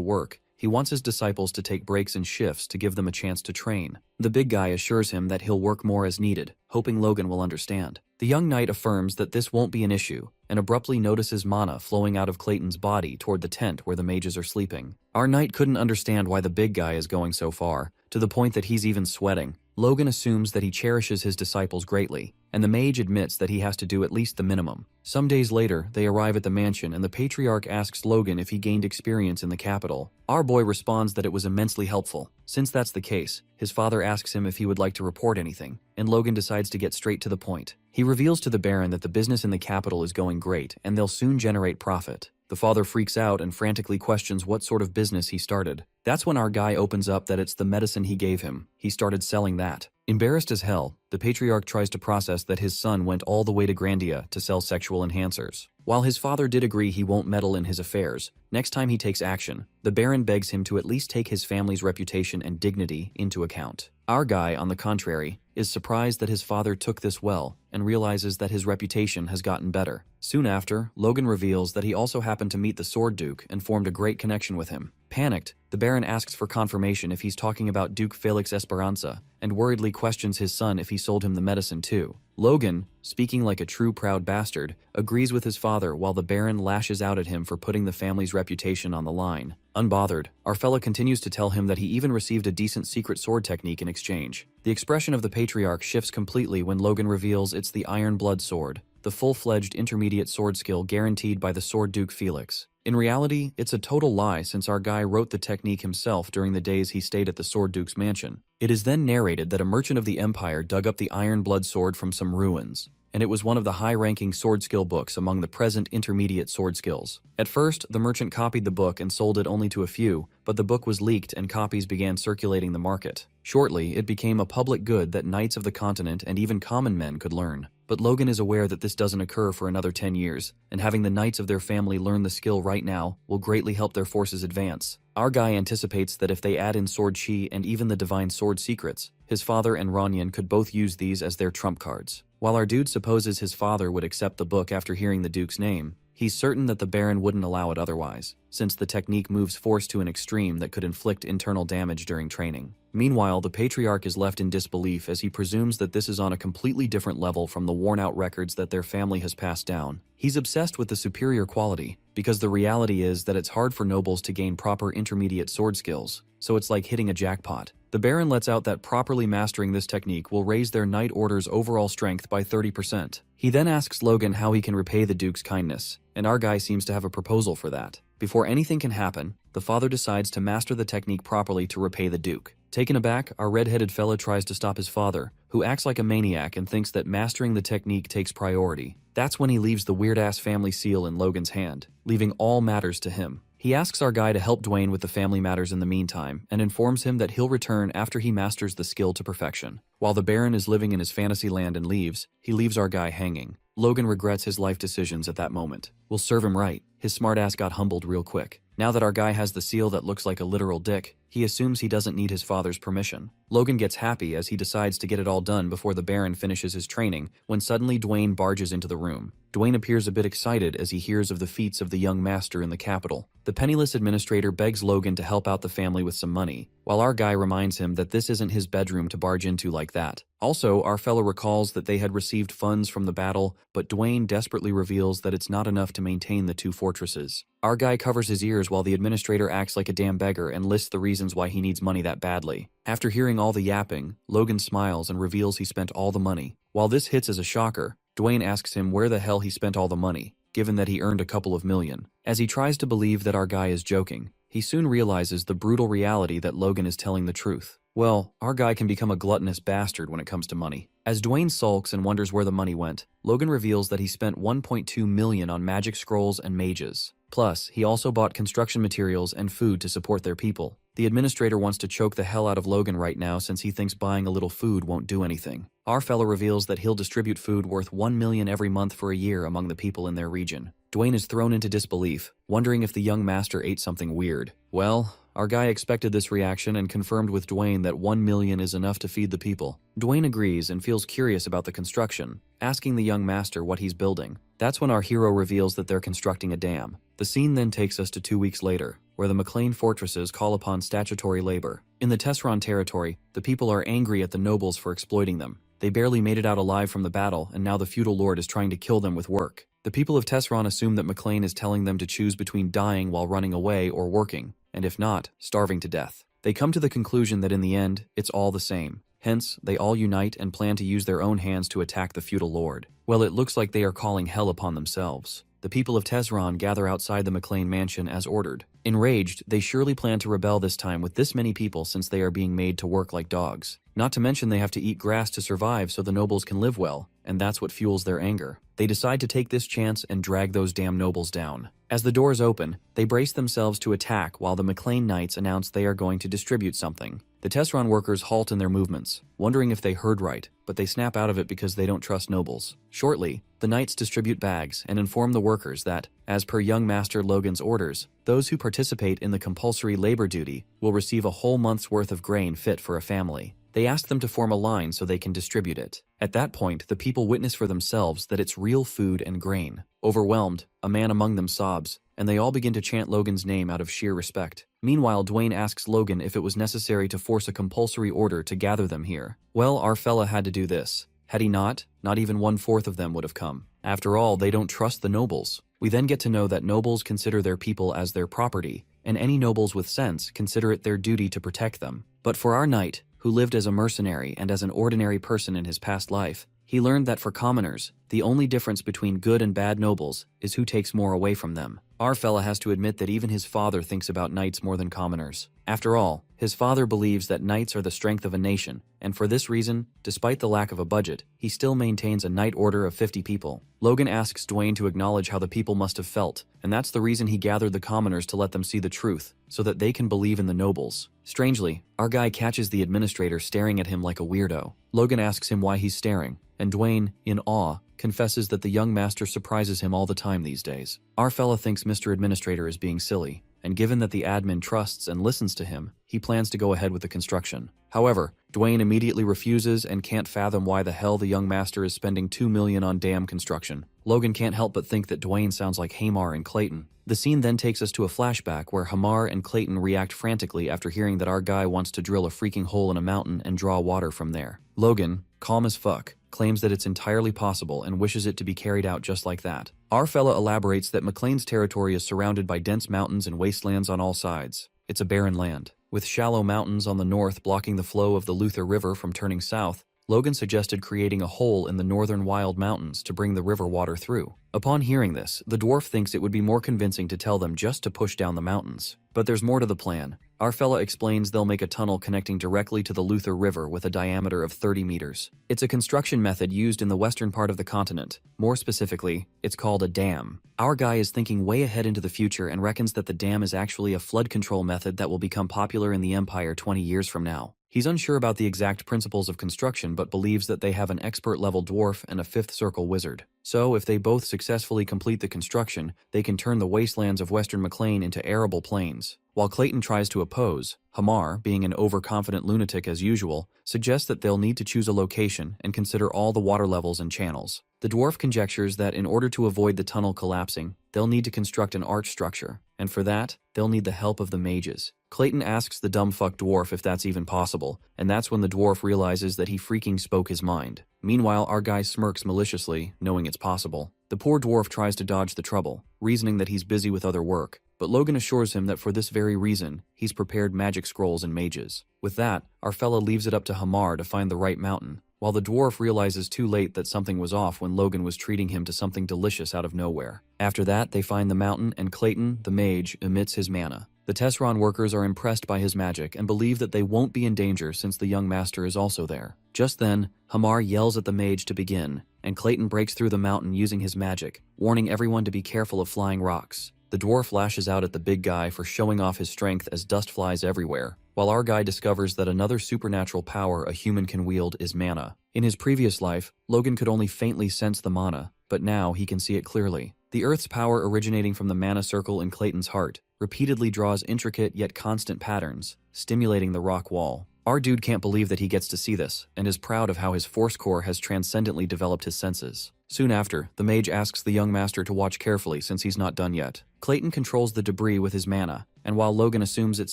work, he wants his disciples to take breaks and shifts to give them a chance to train. The big guy assures him that he'll work more as needed, hoping Logan will understand. The young knight affirms that this won't be an issue, and abruptly notices mana flowing out of Clayton's body toward the tent where the mages are sleeping. Our knight couldn't understand why the big guy is going so far, to the point that he's even sweating. Logan assumes that he cherishes his disciples greatly, and the mage admits that he has to do at least the minimum. Some days later, they arrive at the mansion and the patriarch asks Logan if he gained experience in the capital. Our boy responds that it was immensely helpful. Since that's the case, his father asks him if he would like to report anything, and Logan decides to get straight to the point. He reveals to the Baron that the business in the capital is going great and they'll soon generate profit. The father freaks out and frantically questions what sort of business he started. That's when our guy opens up that it's the medicine he gave him. He started selling that. Embarrassed as hell, the patriarch tries to process that his son went all the way to Grandia to sell sexual enhancers. While his father did agree he won't meddle in his affairs, next time he takes action, the Baron begs him to at least take his family's reputation and dignity into account. Our guy, on the contrary, is surprised that his father took this well and realizes that his reputation has gotten better. Soon after, Logan reveals that he also happened to meet the Sword Duke and formed a great connection with him. Panicked, the Baron asks for confirmation if he's talking about Duke Felix Esperanza, and worriedly questions his son if he sold him the medicine too. Logan, speaking like a true proud bastard, agrees with his father while the Baron lashes out at him for putting the family's reputation on the line. Unbothered, our fella continues to tell him that he even received a decent secret sword technique in exchange. The expression of the patriarch shifts completely when Logan reveals it's the Iron Blood Sword, the full-fledged intermediate sword skill guaranteed by the Sword Duke Felix. In reality, it's a total lie since our guy wrote the technique himself during the days he stayed at the Sword Duke's mansion. It is then narrated that a merchant of the Empire dug up the Iron Blood Sword from some ruins, and it was one of the high-ranking sword skill books among the present intermediate sword skills. At first, the merchant copied the book and sold it only to a few, but the book was leaked and copies began circulating the market. Shortly, it became a public good that knights of the continent and even common men could learn. But Logan is aware that this doesn't occur for another 10 years, and having the knights of their family learn the skill right now will greatly help their forces advance. Our guy anticipates that if they add in Sword Chi and even the Divine Sword Secrets, his father and Ronyan could both use these as their trump cards. While our dude supposes his father would accept the book after hearing the Duke's name, He's certain that the Baron wouldn't allow it otherwise, since the technique moves force to an extreme that could inflict internal damage during training. Meanwhile, the Patriarch is left in disbelief as he presumes that this is on a completely different level from the worn-out records that their family has passed down. He's obsessed with the superior quality, because the reality is that it's hard for nobles to gain proper intermediate sword skills, so it's like hitting a jackpot. The Baron lets out that properly mastering this technique will raise their Knight Order's overall strength by 30%. He then asks Logan how he can repay the Duke's kindness, and our guy seems to have a proposal for that. Before anything can happen, the father decides to master the technique properly to repay the Duke. Taken aback, our red-headed fella tries to stop his father, who acts like a maniac and thinks that mastering the technique takes priority. That's when he leaves the weird-ass family seal in Logan's hand, leaving all matters to him. He asks our guy to help Dwayne with the family matters in the meantime, and informs him that he'll return after he masters the skill to perfection. While the Baron is living in his fantasy land and leaves, he leaves our guy hanging. Logan regrets his life decisions at that moment. We'll serve him right. His smartass got humbled real quick. Now that our guy has the seal that looks like a literal dick, he assumes he doesn't need his father's permission. Logan gets happy as he decides to get it all done before the Baron finishes his training, when suddenly Dwayne barges into the room. Dwayne appears a bit excited as he hears of the feats of the young master in the capital. The penniless administrator begs Logan to help out the family with some money, while our guy reminds him that this isn't his bedroom to barge into like that. Also, our fellow recalls that they had received funds from the battle, but Dwayne desperately reveals that it's not enough to maintain the two fortresses. Our guy covers his ears while the administrator acts like a damn beggar and lists the reasons why he needs money that badly. After hearing all the yapping, Logan smiles and reveals he spent all the money. While this hits as a shocker, Dwayne asks him where the hell he spent all the money, given that he earned a couple of million. As he tries to believe that our guy is joking, he soon realizes the brutal reality that Logan is telling the truth. Well, our guy can become a gluttonous bastard when it comes to money. As Dwayne sulks and wonders where the money went, Logan reveals that he spent 1.2 million on magic scrolls and mages. Plus, he also bought construction materials and food to support their people. The administrator wants to choke the hell out of Logan right now since he thinks buying a little food won't do anything. Our fellow reveals that he'll distribute food worth 1 million every month for a year among the people in their region. Dwayne is thrown into disbelief, wondering if the young master ate something weird. Well, our guy expected this reaction and confirmed with Dwayne that 1 million is enough to feed the people. Dwayne agrees and feels curious about the construction, asking the young master what he's building. That's when our hero reveals that they're constructing a dam. The scene then takes us to 2 weeks later, where the McLean fortresses call upon statutory labor. In the Tesseron territory, the people are angry at the nobles for exploiting them. They barely made it out alive from the battle, and now the feudal lord is trying to kill them with work. The people of Tesseron assume that McLean is telling them to choose between dying while running away or working, and if not, starving to death. They come to the conclusion that in the end, it's all the same. Hence, they all unite and plan to use their own hands to attack the feudal lord. Well, it looks like they are calling hell upon themselves. The people of Tesseron gather outside the McLean mansion as ordered. Enraged, they surely plan to rebel this time with this many people since they are being made to work like dogs. Not to mention they have to eat grass to survive so the nobles can live well, and that's what fuels their anger. They decide to take this chance and drag those damn nobles down. As the doors open, they brace themselves to attack while the McLean Knights announce they are going to distribute something. The Tesseron workers halt in their movements, wondering if they heard right, but they snap out of it because they don't trust nobles. Shortly, the Knights distribute bags and inform the workers that, as per young Master Logan's orders, those who participate in the compulsory labor duty will receive a whole month's worth of grain fit for a family. They ask them to form a line so they can distribute it. At that point, the people witness for themselves that it's real food and grain. Overwhelmed, a man among them sobs, and they all begin to chant Logan's name out of sheer respect. Meanwhile, Dwayne asks Logan if it was necessary to force a compulsory order to gather them here. Well, our fella had to do this. Had he not even 1/4 of them would have come. After all, they don't trust the nobles. We then get to know that nobles consider their people as their property, and any nobles with sense consider it their duty to protect them. But for our knight, who lived as a mercenary and as an ordinary person in his past life, he learned that for commoners, the only difference between good and bad nobles is who takes more away from them. Our fella has to admit that even his father thinks about knights more than commoners. After all, his father believes that knights are the strength of a nation, and for this reason, despite the lack of a budget, he still maintains a knight order of 50 people. Logan asks Dwayne to acknowledge how the people must have felt, and that's the reason he gathered the commoners to let them see the truth, so that they can believe in the nobles. Strangely, our guy catches the administrator staring at him like a weirdo. Logan asks him why he's staring, and Dwayne, in awe, confesses that the young master surprises him all the time these days. Our fella thinks Mr. Administrator is being silly, and given that the admin trusts and listens to him, he plans to go ahead with the construction. However, Dwayne immediately refuses and can't fathom why the hell the young master is spending $2 million on dam construction. Logan can't help but think that Dwayne sounds like Hamar and Clayton. The scene then takes us to a flashback where Hamar and Clayton react frantically after hearing that our guy wants to drill a freaking hole in a mountain and draw water from there. Logan, calm as fuck, claims that it's entirely possible and wishes it to be carried out just like that. Our fella elaborates that McLean's territory is surrounded by dense mountains and wastelands on all sides. It's a barren land, with shallow mountains on the north blocking the flow of the Luther River from turning south. Logan suggested creating a hole in the northern wild mountains to bring the river water through. Upon hearing this, the dwarf thinks it would be more convincing to tell them just to push down the mountains. But there's more to the plan. Our fella explains they'll make a tunnel connecting directly to the Luther River with a diameter of 30 meters. It's a construction method used in the western part of the continent. More specifically, it's called a dam. Our guy is thinking way ahead into the future and reckons that the dam is actually a flood control method that will become popular in the Empire 20 years from now. He's unsure about the exact principles of construction but believes that they have an expert-level dwarf and a fifth circle wizard. So, if they both successfully complete the construction, they can turn the wastelands of Western McLean into arable plains. While Clayton tries to oppose, Hamar, being an overconfident lunatic as usual, suggests that they'll need to choose a location and consider all the water levels and channels. The dwarf conjectures that in order to avoid the tunnel collapsing, they'll need to construct an arch structure, and for that, they'll need the help of the mages. Clayton asks the dumbfuck dwarf if that's even possible, and that's when the dwarf realizes that he freaking spoke his mind. Meanwhile, our guy smirks maliciously, knowing it's possible. The poor dwarf tries to dodge the trouble, reasoning that he's busy with other work, but Logan assures him that for this very reason, he's prepared magic scrolls and mages. With that, our fella leaves it up to Hamar to find the right mountain, while the dwarf realizes too late that something was off when Logan was treating him to something delicious out of nowhere. After that, they find the mountain and Clayton, the mage, emits his mana. The Tesseron workers are impressed by his magic and believe that they won't be in danger since the young master is also there. Just then, Hamar yells at the mage to begin, and Clayton breaks through the mountain using his magic, warning everyone to be careful of flying rocks. The dwarf lashes out at the big guy for showing off his strength as dust flies everywhere, while our guy discovers that another supernatural power a human can wield is mana. In his previous life, Logan could only faintly sense the mana, but now he can see it clearly. The Earth's power originating from the mana circle in Clayton's heart repeatedly draws intricate yet constant patterns, stimulating the rock wall. Our dude can't believe that he gets to see this, and is proud of how his force core has transcendently developed his senses. Soon after, the mage asks the young master to watch carefully since he's not done yet. Clayton controls the debris with his mana, and while Logan assumes it's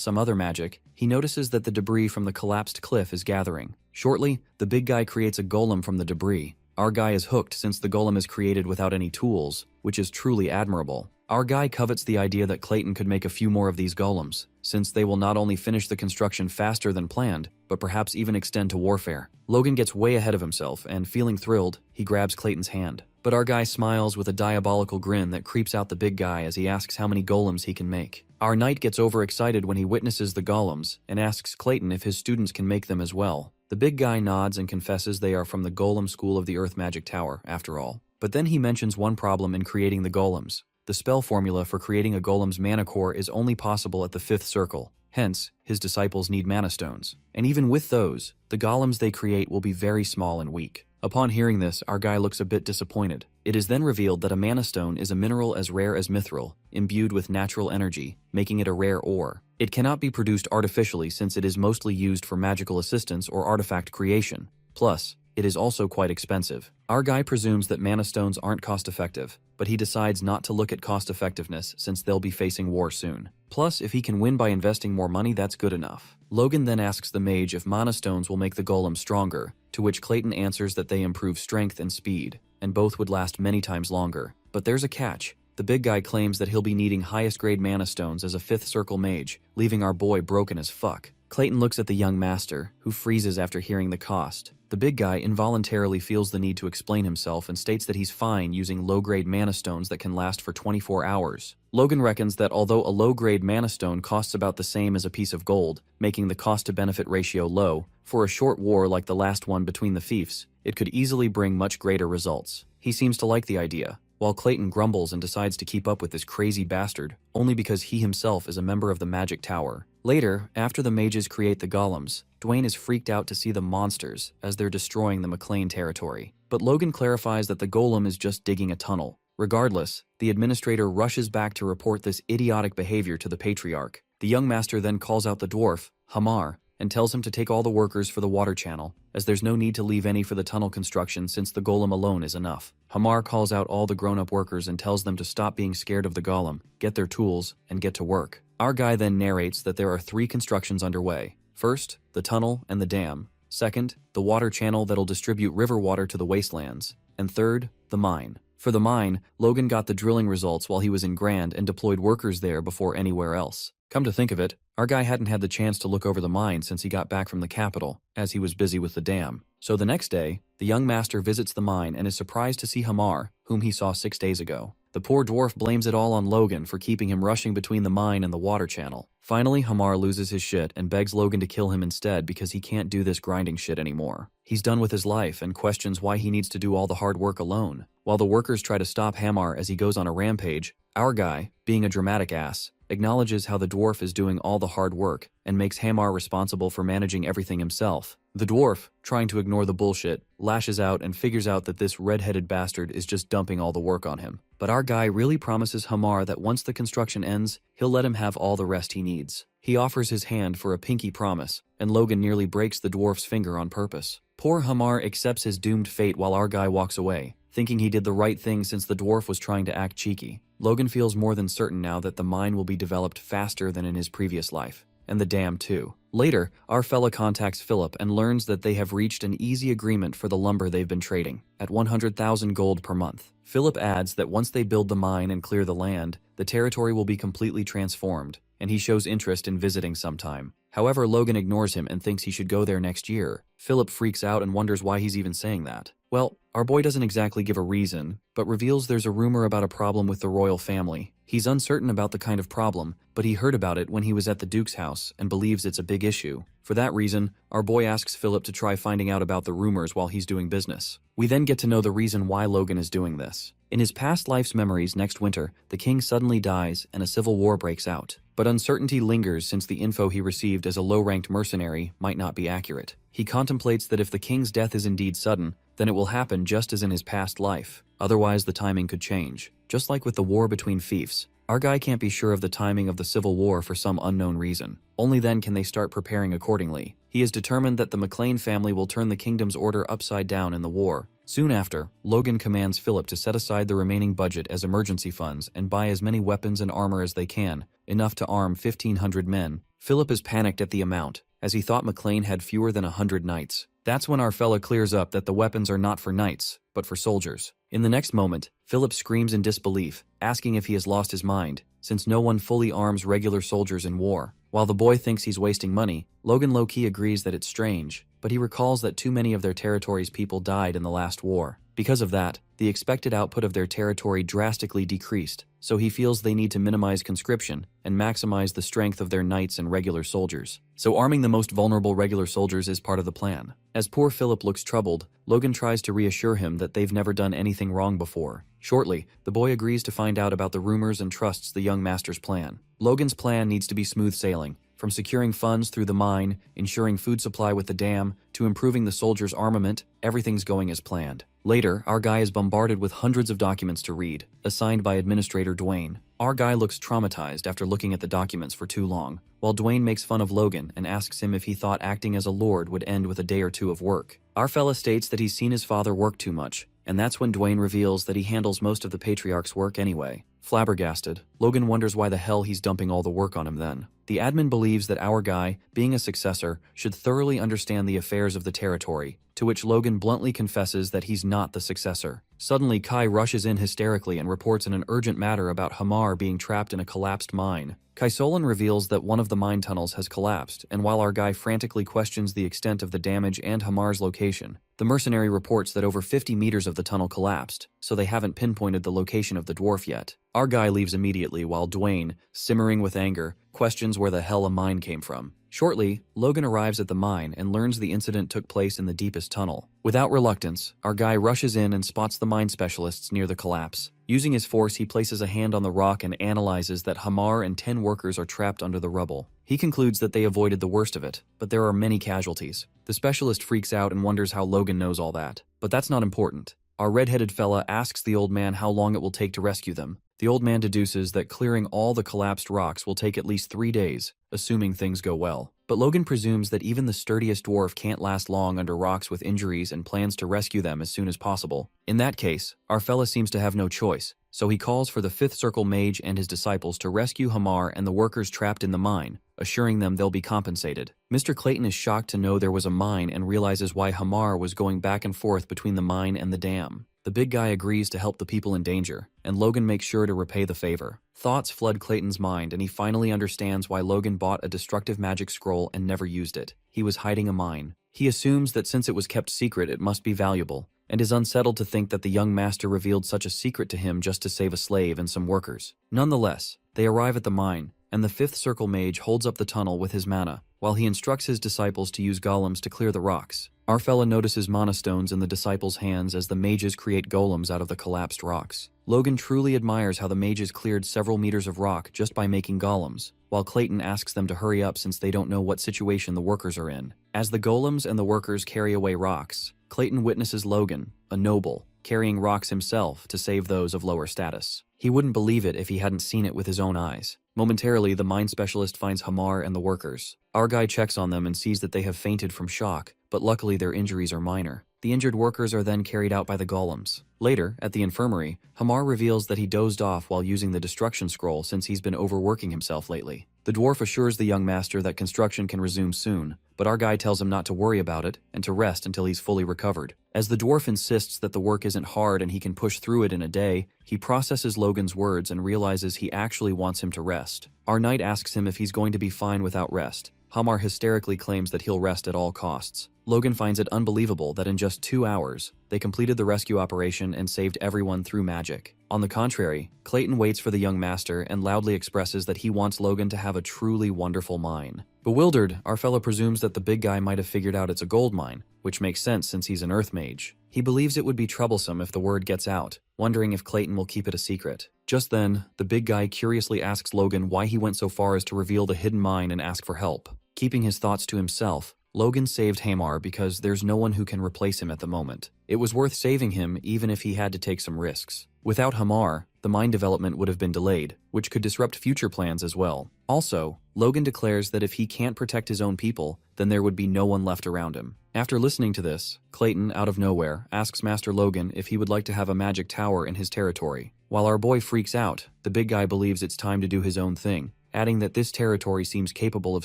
some other magic, he notices that the debris from the collapsed cliff is gathering. Shortly, the big guy creates a golem from the debris. Our guy is hooked since the golem is created without any tools, which is truly admirable. Our guy covets the idea that Clayton could make a few more of these golems, since they will not only finish the construction faster than planned, but perhaps even extend to warfare. Logan gets way ahead of himself, and feeling thrilled, he grabs Clayton's hand. But our guy smiles with a diabolical grin that creeps out the big guy as he asks how many golems he can make. Our knight gets overexcited when he witnesses the golems, and asks Clayton if his students can make them as well. The big guy nods and confesses they are from the Golem School of the Earth Magic Tower, after all. But then he mentions one problem in creating the golems. The spell formula for creating a golem's mana core is only possible at the fifth circle. Hence, his disciples need mana stones. And even with those, the golems they create will be very small and weak. Upon hearing this, our guy looks a bit disappointed. It is then revealed that a mana stone is a mineral as rare as mithril, imbued with natural energy, making it a rare ore. It cannot be produced artificially since it is mostly used for magical assistance or artifact creation. Plus, it is also quite expensive. Our guy presumes that mana stones aren't cost-effective, but he decides not to look at cost-effectiveness since they'll be facing war soon. Plus, if he can win by investing more money, that's good enough. Logan then asks the mage if mana stones will make the golem stronger, to which Clayton answers that they improve strength and speed, and both would last many times longer. But there's a catch. The big guy claims that he'll be needing highest grade mana stones as a fifth circle mage, leaving our boy broken as fuck. Clayton looks at the young master, who freezes after hearing the cost. The big guy involuntarily feels the need to explain himself and states that he's fine using low-grade mana stones that can last for 24 hours. Logan reckons that although a low-grade mana stone costs about the same as a piece of gold, making the cost-to-benefit ratio low, for a short war like the last one between the fiefs, it could easily bring much greater results. He seems to like the idea, while Clayton grumbles and decides to keep up with this crazy bastard, only because he himself is a member of the Magic Tower. Later, after the mages create the golems, Dwayne is freaked out to see the monsters as they're destroying the McLean territory. But Logan clarifies that the golem is just digging a tunnel, Regardless, the administrator rushes back to report this idiotic behavior to the patriarch. The young master then calls out the dwarf, Hamar, and tells him to take all the workers for the water channel, as there's no need to leave any for the tunnel construction since the golem alone is enough. Hamar calls out all the grown-up workers and tells them to stop being scared of the golem, get their tools, and get to work. Our guy then narrates that there are 3 constructions underway. First, the tunnel and the dam. Second, the water channel that'll distribute river water to the wastelands. And third, the mine. For the mine, Logan got the drilling results while he was in Grand and deployed workers there before anywhere else. Come to think of it, our guy hadn't had the chance to look over the mine since he got back from the capital, as he was busy with the dam. So the next day, the young master visits the mine and is surprised to see Hamar, whom he saw 6 days ago. The poor dwarf blames it all on Logan for keeping him rushing between the mine and the water channel. Finally, Hamar loses his shit and begs Logan to kill him instead because he can't do this grinding shit anymore. He's done with his life and questions why he needs to do all the hard work alone. While the workers try to stop Hamar as he goes on a rampage, our guy, being a dramatic ass, acknowledges how the dwarf is doing all the hard work and makes Hamar responsible for managing everything himself. The dwarf, trying to ignore the bullshit, lashes out and figures out that this red-headed bastard is just dumping all the work on him. But our guy really promises Hamar that once the construction ends, he'll let him have all the rest he needs. He offers his hand for a pinky promise, and Logan nearly breaks the dwarf's finger on purpose. Poor Hamar accepts his doomed fate while our guy walks away, thinking he did the right thing since the dwarf was trying to act cheeky. Logan feels more than certain now that the mine will be developed faster than in his previous life. And the dam too. Later, our fella contacts Philip and learns that they have reached an easy agreement for the lumber they've been trading, at 100,000 gold per month. Philip adds that once they build the mine and clear the land, the territory will be completely transformed, and he shows interest in visiting sometime. However, Logan ignores him and thinks he should go there next year. Philip freaks out and wonders why he's even saying that. Well, our boy doesn't exactly give a reason, but reveals there's a rumor about a problem with the royal family. He's uncertain about the kind of problem, but he heard about it when he was at the Duke's house and believes it's a big issue. For that reason, our boy asks Philip to try finding out about the rumors while he's doing business. We then get to know the reason why Logan is doing this. In his past life's memories next winter, the king suddenly dies and a civil war breaks out. But uncertainty lingers since the info he received as a low-ranked mercenary might not be accurate. He contemplates that if the king's death is indeed sudden, then it will happen just as in his past life. Otherwise, the timing could change. Just like with the war between fiefs, our guy can't be sure of the timing of the civil war for some unknown reason. Only then can they start preparing accordingly. He is determined that the McLean family will turn the kingdom's order upside down in the war. Soon after, Logan commands Philip to set aside the remaining budget as emergency funds and buy as many weapons and armor as they can, enough to arm 1,500 men. Philip is panicked at the amount, as he thought McLean had fewer than 100 knights. That's when our fella clears up that the weapons are not for knights, but for soldiers. In the next moment, Philip screams in disbelief, asking if he has lost his mind, since no one fully arms regular soldiers in war. While the boy thinks he's wasting money, Logan low-key agrees that it's strange, but he recalls that too many of their territory's people died in the last war. Because of that, the expected output of their territory drastically decreased, so he feels they need to minimize conscription and maximize the strength of their knights and regular soldiers. So arming the most vulnerable regular soldiers is part of the plan. As poor Philip looks troubled, Logan tries to reassure him that they've never done anything wrong before. Shortly, the boy agrees to find out about the rumors and trusts the young master's plan. Logan's plan needs to be smooth sailing, from securing funds through the mine, ensuring food supply with the dam, to improving the soldiers' armament. Everything's going as planned. Later, our guy is bombarded with hundreds of documents to read, assigned by Administrator Dwayne. Our guy looks traumatized after looking at the documents for too long, while Dwayne makes fun of Logan and asks him if he thought acting as a lord would end with a day or two of work. Our fella states that he's seen his father work too much, and that's when Dwayne reveals that he handles most of the patriarch's work anyway. Flabbergasted, Logan wonders why the hell he's dumping all the work on him then. The admin believes that our guy, being a successor, should thoroughly understand the affairs of the territory, to which Logan bluntly confesses that he's not the successor. Suddenly, Kai rushes in hysterically and reports an urgent matter about Hamar being trapped in a collapsed mine. Kaisolan reveals that one of the mine tunnels has collapsed, and while our guy frantically questions the extent of the damage and Hamar's location, the mercenary reports that over 50 meters of the tunnel collapsed, so they haven't pinpointed the location of the dwarf yet. Our guy leaves immediately while Dwayne, simmering with anger, questions where the hell a mine came from. Shortly, Logan arrives at the mine and learns the incident took place in the deepest tunnel. Without reluctance, our guy rushes in and spots the mine specialists near the collapse. Using his force, he places a hand on the rock and analyzes that Hamar and 10 workers are trapped under the rubble. He concludes that they avoided the worst of it, but there are many casualties. The specialist freaks out and wonders how Logan knows all that. But that's not important. Our red-headed fella asks the old man how long it will take to rescue them. The old man deduces that clearing all the collapsed rocks will take at least 3 days, assuming things go well. But Logan presumes that even the sturdiest dwarf can't last long under rocks with injuries and plans to rescue them as soon as possible. In that case, our fella seems to have no choice, so he calls for the Fifth Circle mage and his disciples to rescue Hamar and the workers trapped in the mine, assuring them they'll be compensated. Mr. Clayton is shocked to know there was a mine and realizes why Hamar was going back and forth between the mine and the dam. The big guy agrees to help the people in danger, and Logan makes sure to repay the favor. Thoughts flood Clayton's mind and he finally understands why Logan bought a destructive magic scroll and never used it. He was hiding a mine. He assumes that since it was kept secret it must be valuable, and is unsettled to think that the young master revealed such a secret to him just to save a slave and some workers. Nonetheless, they arrive at the mine, and the Fifth Circle mage holds up the tunnel with his mana, while he instructs his disciples to use golems to clear the rocks. Our fella notices mana stones in the disciples' hands as the mages create golems out of the collapsed rocks. Logan truly admires how the mages cleared several meters of rock just by making golems, while Clayton asks them to hurry up since they don't know what situation the workers are in. As the golems and the workers carry away rocks, Clayton witnesses Logan, a noble, carrying rocks himself to save those of lower status. He wouldn't believe it if he hadn't seen it with his own eyes. Momentarily, the mine specialist finds Hamar and the workers. Our guy checks on them and sees that they have fainted from shock, but luckily their injuries are minor. The injured workers are then carried out by the golems. Later, at the infirmary, Hamar reveals that he dozed off while using the destruction scroll since he's been overworking himself lately. The dwarf assures the young master that construction can resume soon, but our guy tells him not to worry about it and to rest until he's fully recovered. As the dwarf insists that the work isn't hard and he can push through it in a day, he processes Logan's words and realizes he actually wants him to rest. Our knight asks him if he's going to be fine without rest. Hamar hysterically claims that he'll rest at all costs. Logan finds it unbelievable that in just 2 hours, they completed the rescue operation and saved everyone through magic. On the contrary, Clayton waits for the young master and loudly expresses that he wants Logan to have a truly wonderful mine. Bewildered, our fellow presumes that the big guy might have figured out it's a gold mine, which makes sense since he's an earth mage. He believes it would be troublesome if the word gets out, wondering if Clayton will keep it a secret. Just then, the big guy curiously asks Logan why he went so far as to reveal the hidden mine and ask for help. Keeping his thoughts to himself, Logan saved Hamar because there's no one who can replace him at the moment. It was worth saving him even if he had to take some risks. Without Hamar, the mine development would have been delayed, which could disrupt future plans as well. Also, Logan declares that if he can't protect his own people, then there would be no one left around him. After listening to this, Clayton, out of nowhere, asks Master Logan if he would like to have a magic tower in his territory. While our boy freaks out, the big guy believes it's time to do his own thing, adding that this territory seems capable of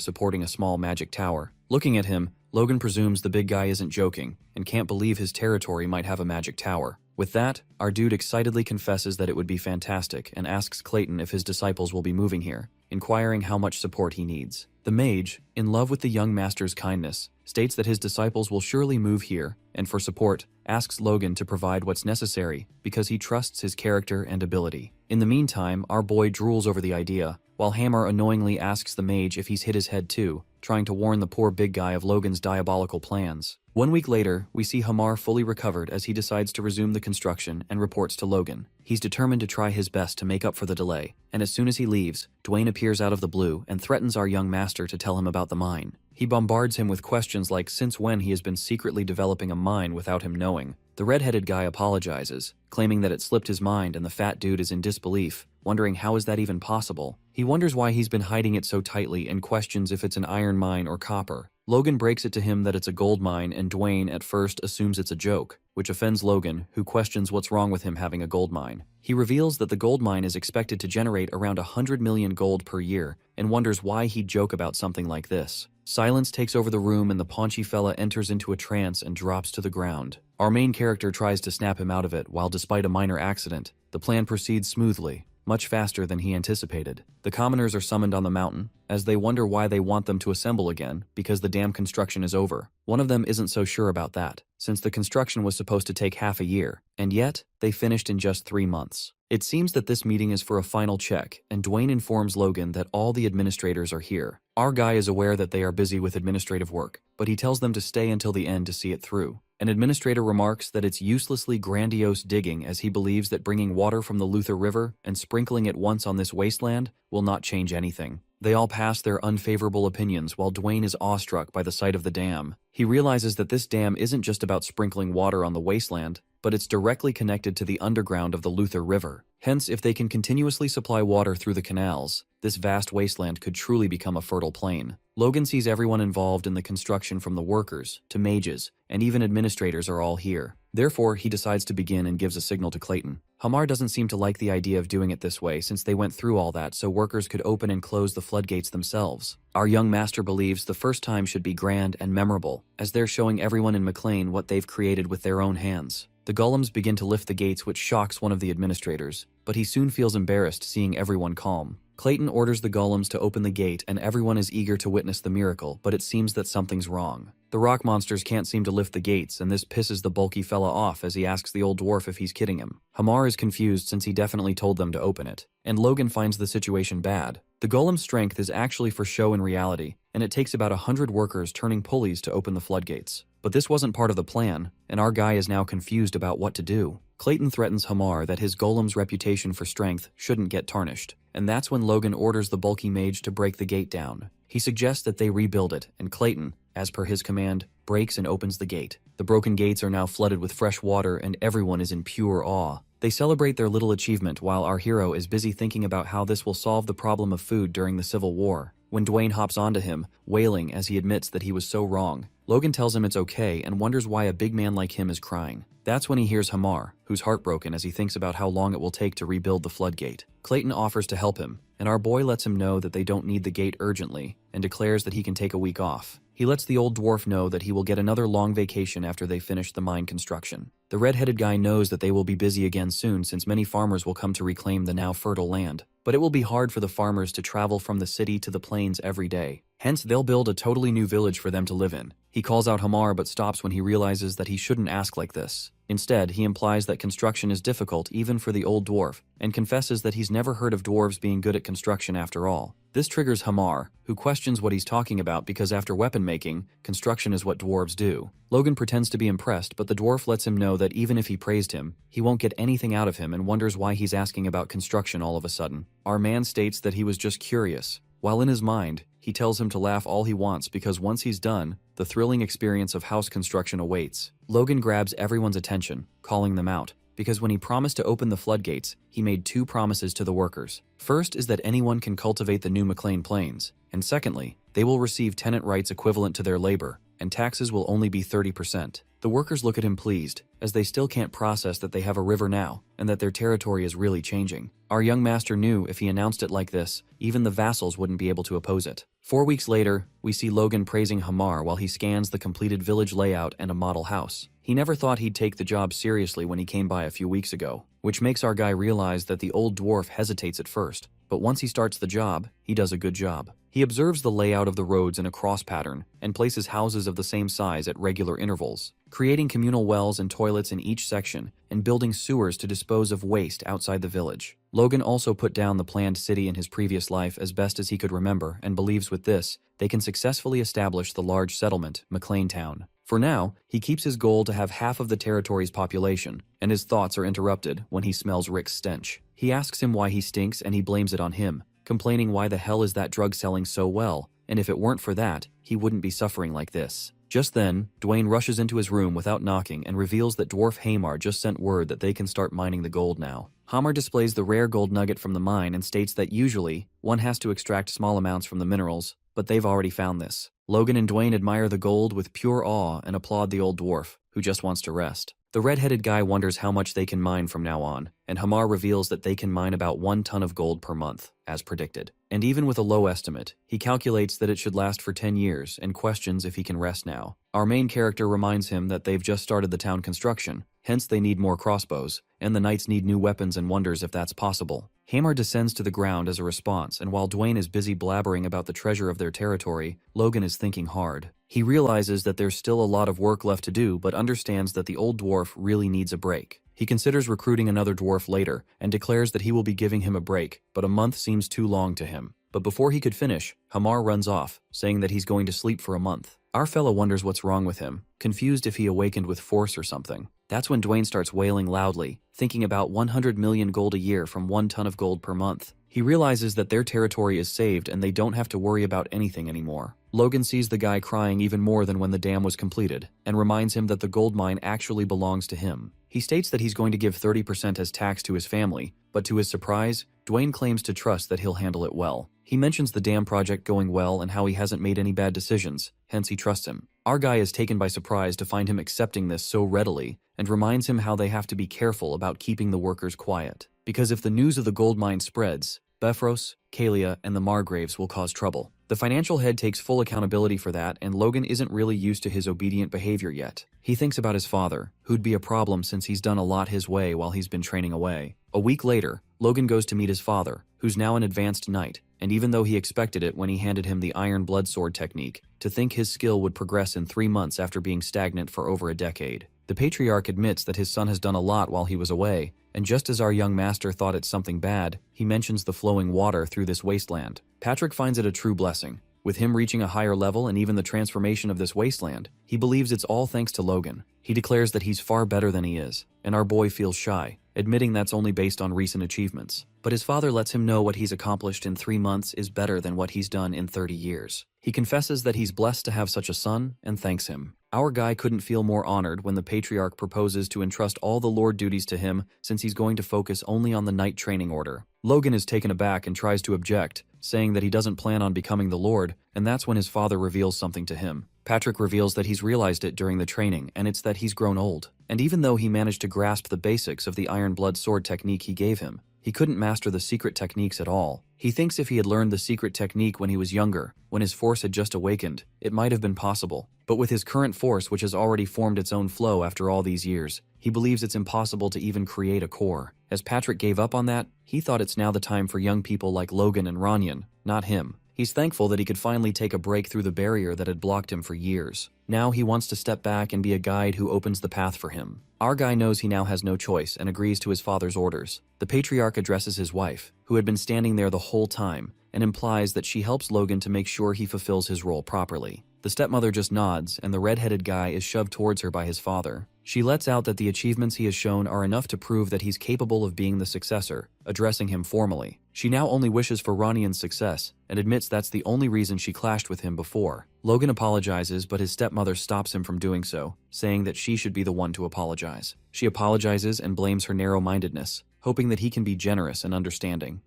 supporting a small magic tower. Looking at him, Logan presumes the big guy isn't joking and can't believe his territory might have a magic tower. With that, our dude excitedly confesses that it would be fantastic and asks Clayton if his disciples will be moving here, inquiring how much support he needs. The mage, in love with the young master's kindness, states that his disciples will surely move here, and for support, asks Logan to provide what's necessary because he trusts his character and ability. In the meantime, our boy drools over the idea, while Hamar annoyingly asks the mage if he's hit his head too, trying to warn the poor big guy of Logan's diabolical plans. 1 week later, we see Hamar fully recovered as he decides to resume the construction and reports to Logan. He's determined to try his best to make up for the delay, and as soon as he leaves, Dwayne appears out of the blue and threatens our young master to tell him about the mine. He bombards him with questions like since when he has been secretly developing a mine without him knowing. The red-headed guy apologizes, claiming that it slipped his mind and the fat dude is in disbelief, wondering how is that even possible. He wonders why he's been hiding it so tightly and questions if it's an iron mine or copper. Logan breaks it to him that it's a gold mine and Dwayne at first assumes it's a joke, which offends Logan, who questions what's wrong with him having a gold mine. He reveals that the gold mine is expected to generate around 100 million gold per year and wonders why he'd joke about something like this. Silence takes over the room and the paunchy fella enters into a trance and drops to the ground. Our main character tries to snap him out of it while despite a minor accident, the plan proceeds smoothly, much faster than he anticipated. The commoners are summoned on the mountain, as they wonder why they want them to assemble again, because the dam construction is over. One of them isn't so sure about that, since the construction was supposed to take half a year, and yet, they finished in just 3 months. It seems that this meeting is for a final check, and Dwayne informs Logan that all the administrators are here. Our guy is aware that they are busy with administrative work, but he tells them to stay until the end to see it through. An administrator remarks that it's uselessly grandiose digging as he believes that bringing water from the Luther River and sprinkling it once on this wasteland will not change anything. They all pass their unfavorable opinions while Dwayne is awestruck by the sight of the dam. He realizes that this dam isn't just about sprinkling water on the wasteland, but it's directly connected to the underground of the Luther River. Hence, if they can continuously supply water through the canals, this vast wasteland could truly become a fertile plain. Logan sees everyone involved in the construction, from the workers to mages, and even administrators are all here. Therefore, he decides to begin and gives a signal to Clayton. Hamar doesn't seem to like the idea of doing it this way, since they went through all that so workers could open and close the floodgates themselves. Our young master believes the first time should be grand and memorable, as they're showing everyone in McLean what they've created with their own hands. The golems begin to lift the gates, which shocks one of the administrators, but he soon feels embarrassed seeing everyone calm. Clayton orders the golems to open the gate and everyone is eager to witness the miracle, but it seems that something's wrong. The rock monsters can't seem to lift the gates, and this pisses the bulky fella off as he asks the old dwarf if he's kidding him. Hamar is confused since he definitely told them to open it, and Logan finds the situation bad. The golem's strength is actually for show in reality, and it takes about 100 workers turning pulleys to open the floodgates. But this wasn't part of the plan, and our guy is now confused about what to do. Clayton threatens Hamar that his golem's reputation for strength shouldn't get tarnished, and that's when Logan orders the bulky mage to break the gate down. He suggests that they rebuild it, and Clayton, as per his command, breaks and opens the gate. The broken gates are now flooded with fresh water and everyone is in pure awe. They celebrate their little achievement while our hero is busy thinking about how this will solve the problem of food during the Civil War. When Dwayne hops onto him, wailing as he admits that he was so wrong, Logan tells him it's okay and wonders why a big man like him is crying. That's when he hears Hamar, who's heartbroken as he thinks about how long it will take to rebuild the floodgate. Clayton offers to help him, and our boy lets him know that they don't need the gate urgently and declares that he can take a week off. He lets the old dwarf know that he will get another long vacation after they finish the mine construction. The red-headed guy knows that they will be busy again soon since many farmers will come to reclaim the now fertile land. But it will be hard for the farmers to travel from the city to the plains every day. Hence, they'll build a totally new village for them to live in. He calls out Hamar but stops when he realizes that he shouldn't ask like this. Instead, he implies that construction is difficult even for the old dwarf, and confesses that he's never heard of dwarves being good at construction after all. This triggers Hamar, who questions what he's talking about because after weapon making, construction is what dwarves do. Logan pretends to be impressed, but the dwarf lets him know that even if he praised him, he won't get anything out of him and wonders why he's asking about construction all of a sudden. Our man states that he was just curious, while in his mind, he tells him to laugh all he wants because once he's done, the thrilling experience of house construction awaits. Logan grabs everyone's attention, calling them out, because when he promised to open the floodgates, he made two promises to the workers. First is that anyone can cultivate the new McLean Plains, and secondly, they will receive tenant rights equivalent to their labor, and taxes will only be 30%. The workers look at him pleased, as they still can't process that they have a river now, and that their territory is really changing. Our young master knew if he announced it like this, even the vassals wouldn't be able to oppose it. 4 weeks later, we see Logan praising Hamar while he scans the completed village layout and a model house. He never thought he'd take the job seriously when he came by a few weeks ago, which makes our guy realize that the old dwarf hesitates at first, but once he starts the job, he does a good job. He observes the layout of the roads in a cross pattern and places houses of the same size at regular intervals, creating communal wells and toilets in each section and building sewers to dispose of waste outside the village. Logan also put down the planned city in his previous life as best as he could remember and believes with this, they can successfully establish the large settlement, McLean Town. For now, he keeps his goal to have half of the territory's population, and his thoughts are interrupted when he smells Rick's stench. He asks him why he stinks and he blames it on him, complaining why the hell is that drug selling so well, and if it weren't for that, he wouldn't be suffering like this. Just then, Dwayne rushes into his room without knocking and reveals that Dwarf Hamar just sent word that they can start mining the gold now. Hamar displays the rare gold nugget from the mine and states that usually, one has to extract small amounts from the minerals, but they've already found this. Logan and Dwayne admire the gold with pure awe and applaud the old dwarf, who just wants to rest. The red-headed guy wonders how much they can mine from now on, and Hamar reveals that they can mine about 1 ton of gold per month, as predicted. And even with a low estimate, he calculates that it should last for 10 years and questions if he can rest now. Our main character reminds him that they've just started the town construction, hence they need more crossbows, and the knights need new weapons and wonders if that's possible. Hamar descends to the ground as a response, and while Dwayne is busy blabbering about the treasure of their territory, Logan is thinking hard. He realizes that there's still a lot of work left to do, but understands that the old dwarf really needs a break. He considers recruiting another dwarf later, and declares that he will be giving him a break, but a month seems too long to him. But before he could finish, Hamar runs off, saying that he's going to sleep for a month. Our fella wonders what's wrong with him, confused if he awakened with force or something. That's when Dwayne starts wailing loudly, thinking about 100 million gold a year from 1 ton of gold per month. He realizes that their territory is saved and they don't have to worry about anything anymore. Logan sees the guy crying even more than when the dam was completed, and reminds him that the gold mine actually belongs to him. He states that he's going to give 30% as tax to his family, but to his surprise, Dwayne claims to trust that he'll handle it well. He mentions the dam project going well and how he hasn't made any bad decisions, hence he trusts him. Our guy is taken by surprise to find him accepting this so readily, and reminds him how they have to be careful about keeping the workers quiet. Because if the news of the gold mine spreads, Befros, Kalia, and the Margraves will cause trouble. The financial head takes full accountability for that, and Logan isn't really used to his obedient behavior yet. He thinks about his father, who'd be a problem since he's done a lot his way while he's been training away. A week later, Logan goes to meet his father, who's now an advanced knight, and even though he expected it when he handed him the iron blood sword technique, to think his skill would progress in 3 months after being stagnant for over a decade. The patriarch admits that his son has done a lot while he was away, and just as our young master thought it's something bad, he mentions the flowing water through this wasteland. Patrick finds it a true blessing. With him reaching a higher level and even the transformation of this wasteland, he believes it's all thanks to Logan. He declares that he's far better than he is, and our boy feels shy, admitting that's only based on recent achievements. But his father lets him know what he's accomplished in 3 months is better than what he's done in 30 years. He confesses that he's blessed to have such a son and thanks him. Our guy couldn't feel more honored when the patriarch proposes to entrust all the lord duties to him since he's going to focus only on the knight training order. Logan is taken aback and tries to object, saying that he doesn't plan on becoming the lord, and that's when his father reveals something to him. Patrick reveals that he's realized it during the training, and it's that he's grown old. And even though he managed to grasp the basics of the iron blood sword technique he gave him, he couldn't master the secret techniques at all. He thinks if he had learned the secret technique when he was younger, when his force had just awakened, it might have been possible. But with his current force, which has already formed its own flow after all these years, he believes it's impossible to even create a core. As Patrick gave up on that, he thought it's now the time for young people like Logan and Ranyan, not him. He's thankful that he could finally take a break through the barrier that had blocked him for years. Now he wants to step back and be a guide who opens the path for him. Our guy knows he now has no choice and agrees to his father's orders. The patriarch addresses his wife, who had been standing there the whole time, and implies that she helps Logan to make sure he fulfills his role properly. The stepmother just nods, and the red-headed guy is shoved towards her by his father. She lets out that the achievements he has shown are enough to prove that he's capable of being the successor, addressing him formally. She now only wishes for Ranyan's success, and admits that's the only reason she clashed with him before. Logan apologizes, but his stepmother stops him from doing so, saying that she should be the one to apologize. She apologizes and blames her narrow-mindedness, hoping that he can be generous and understanding.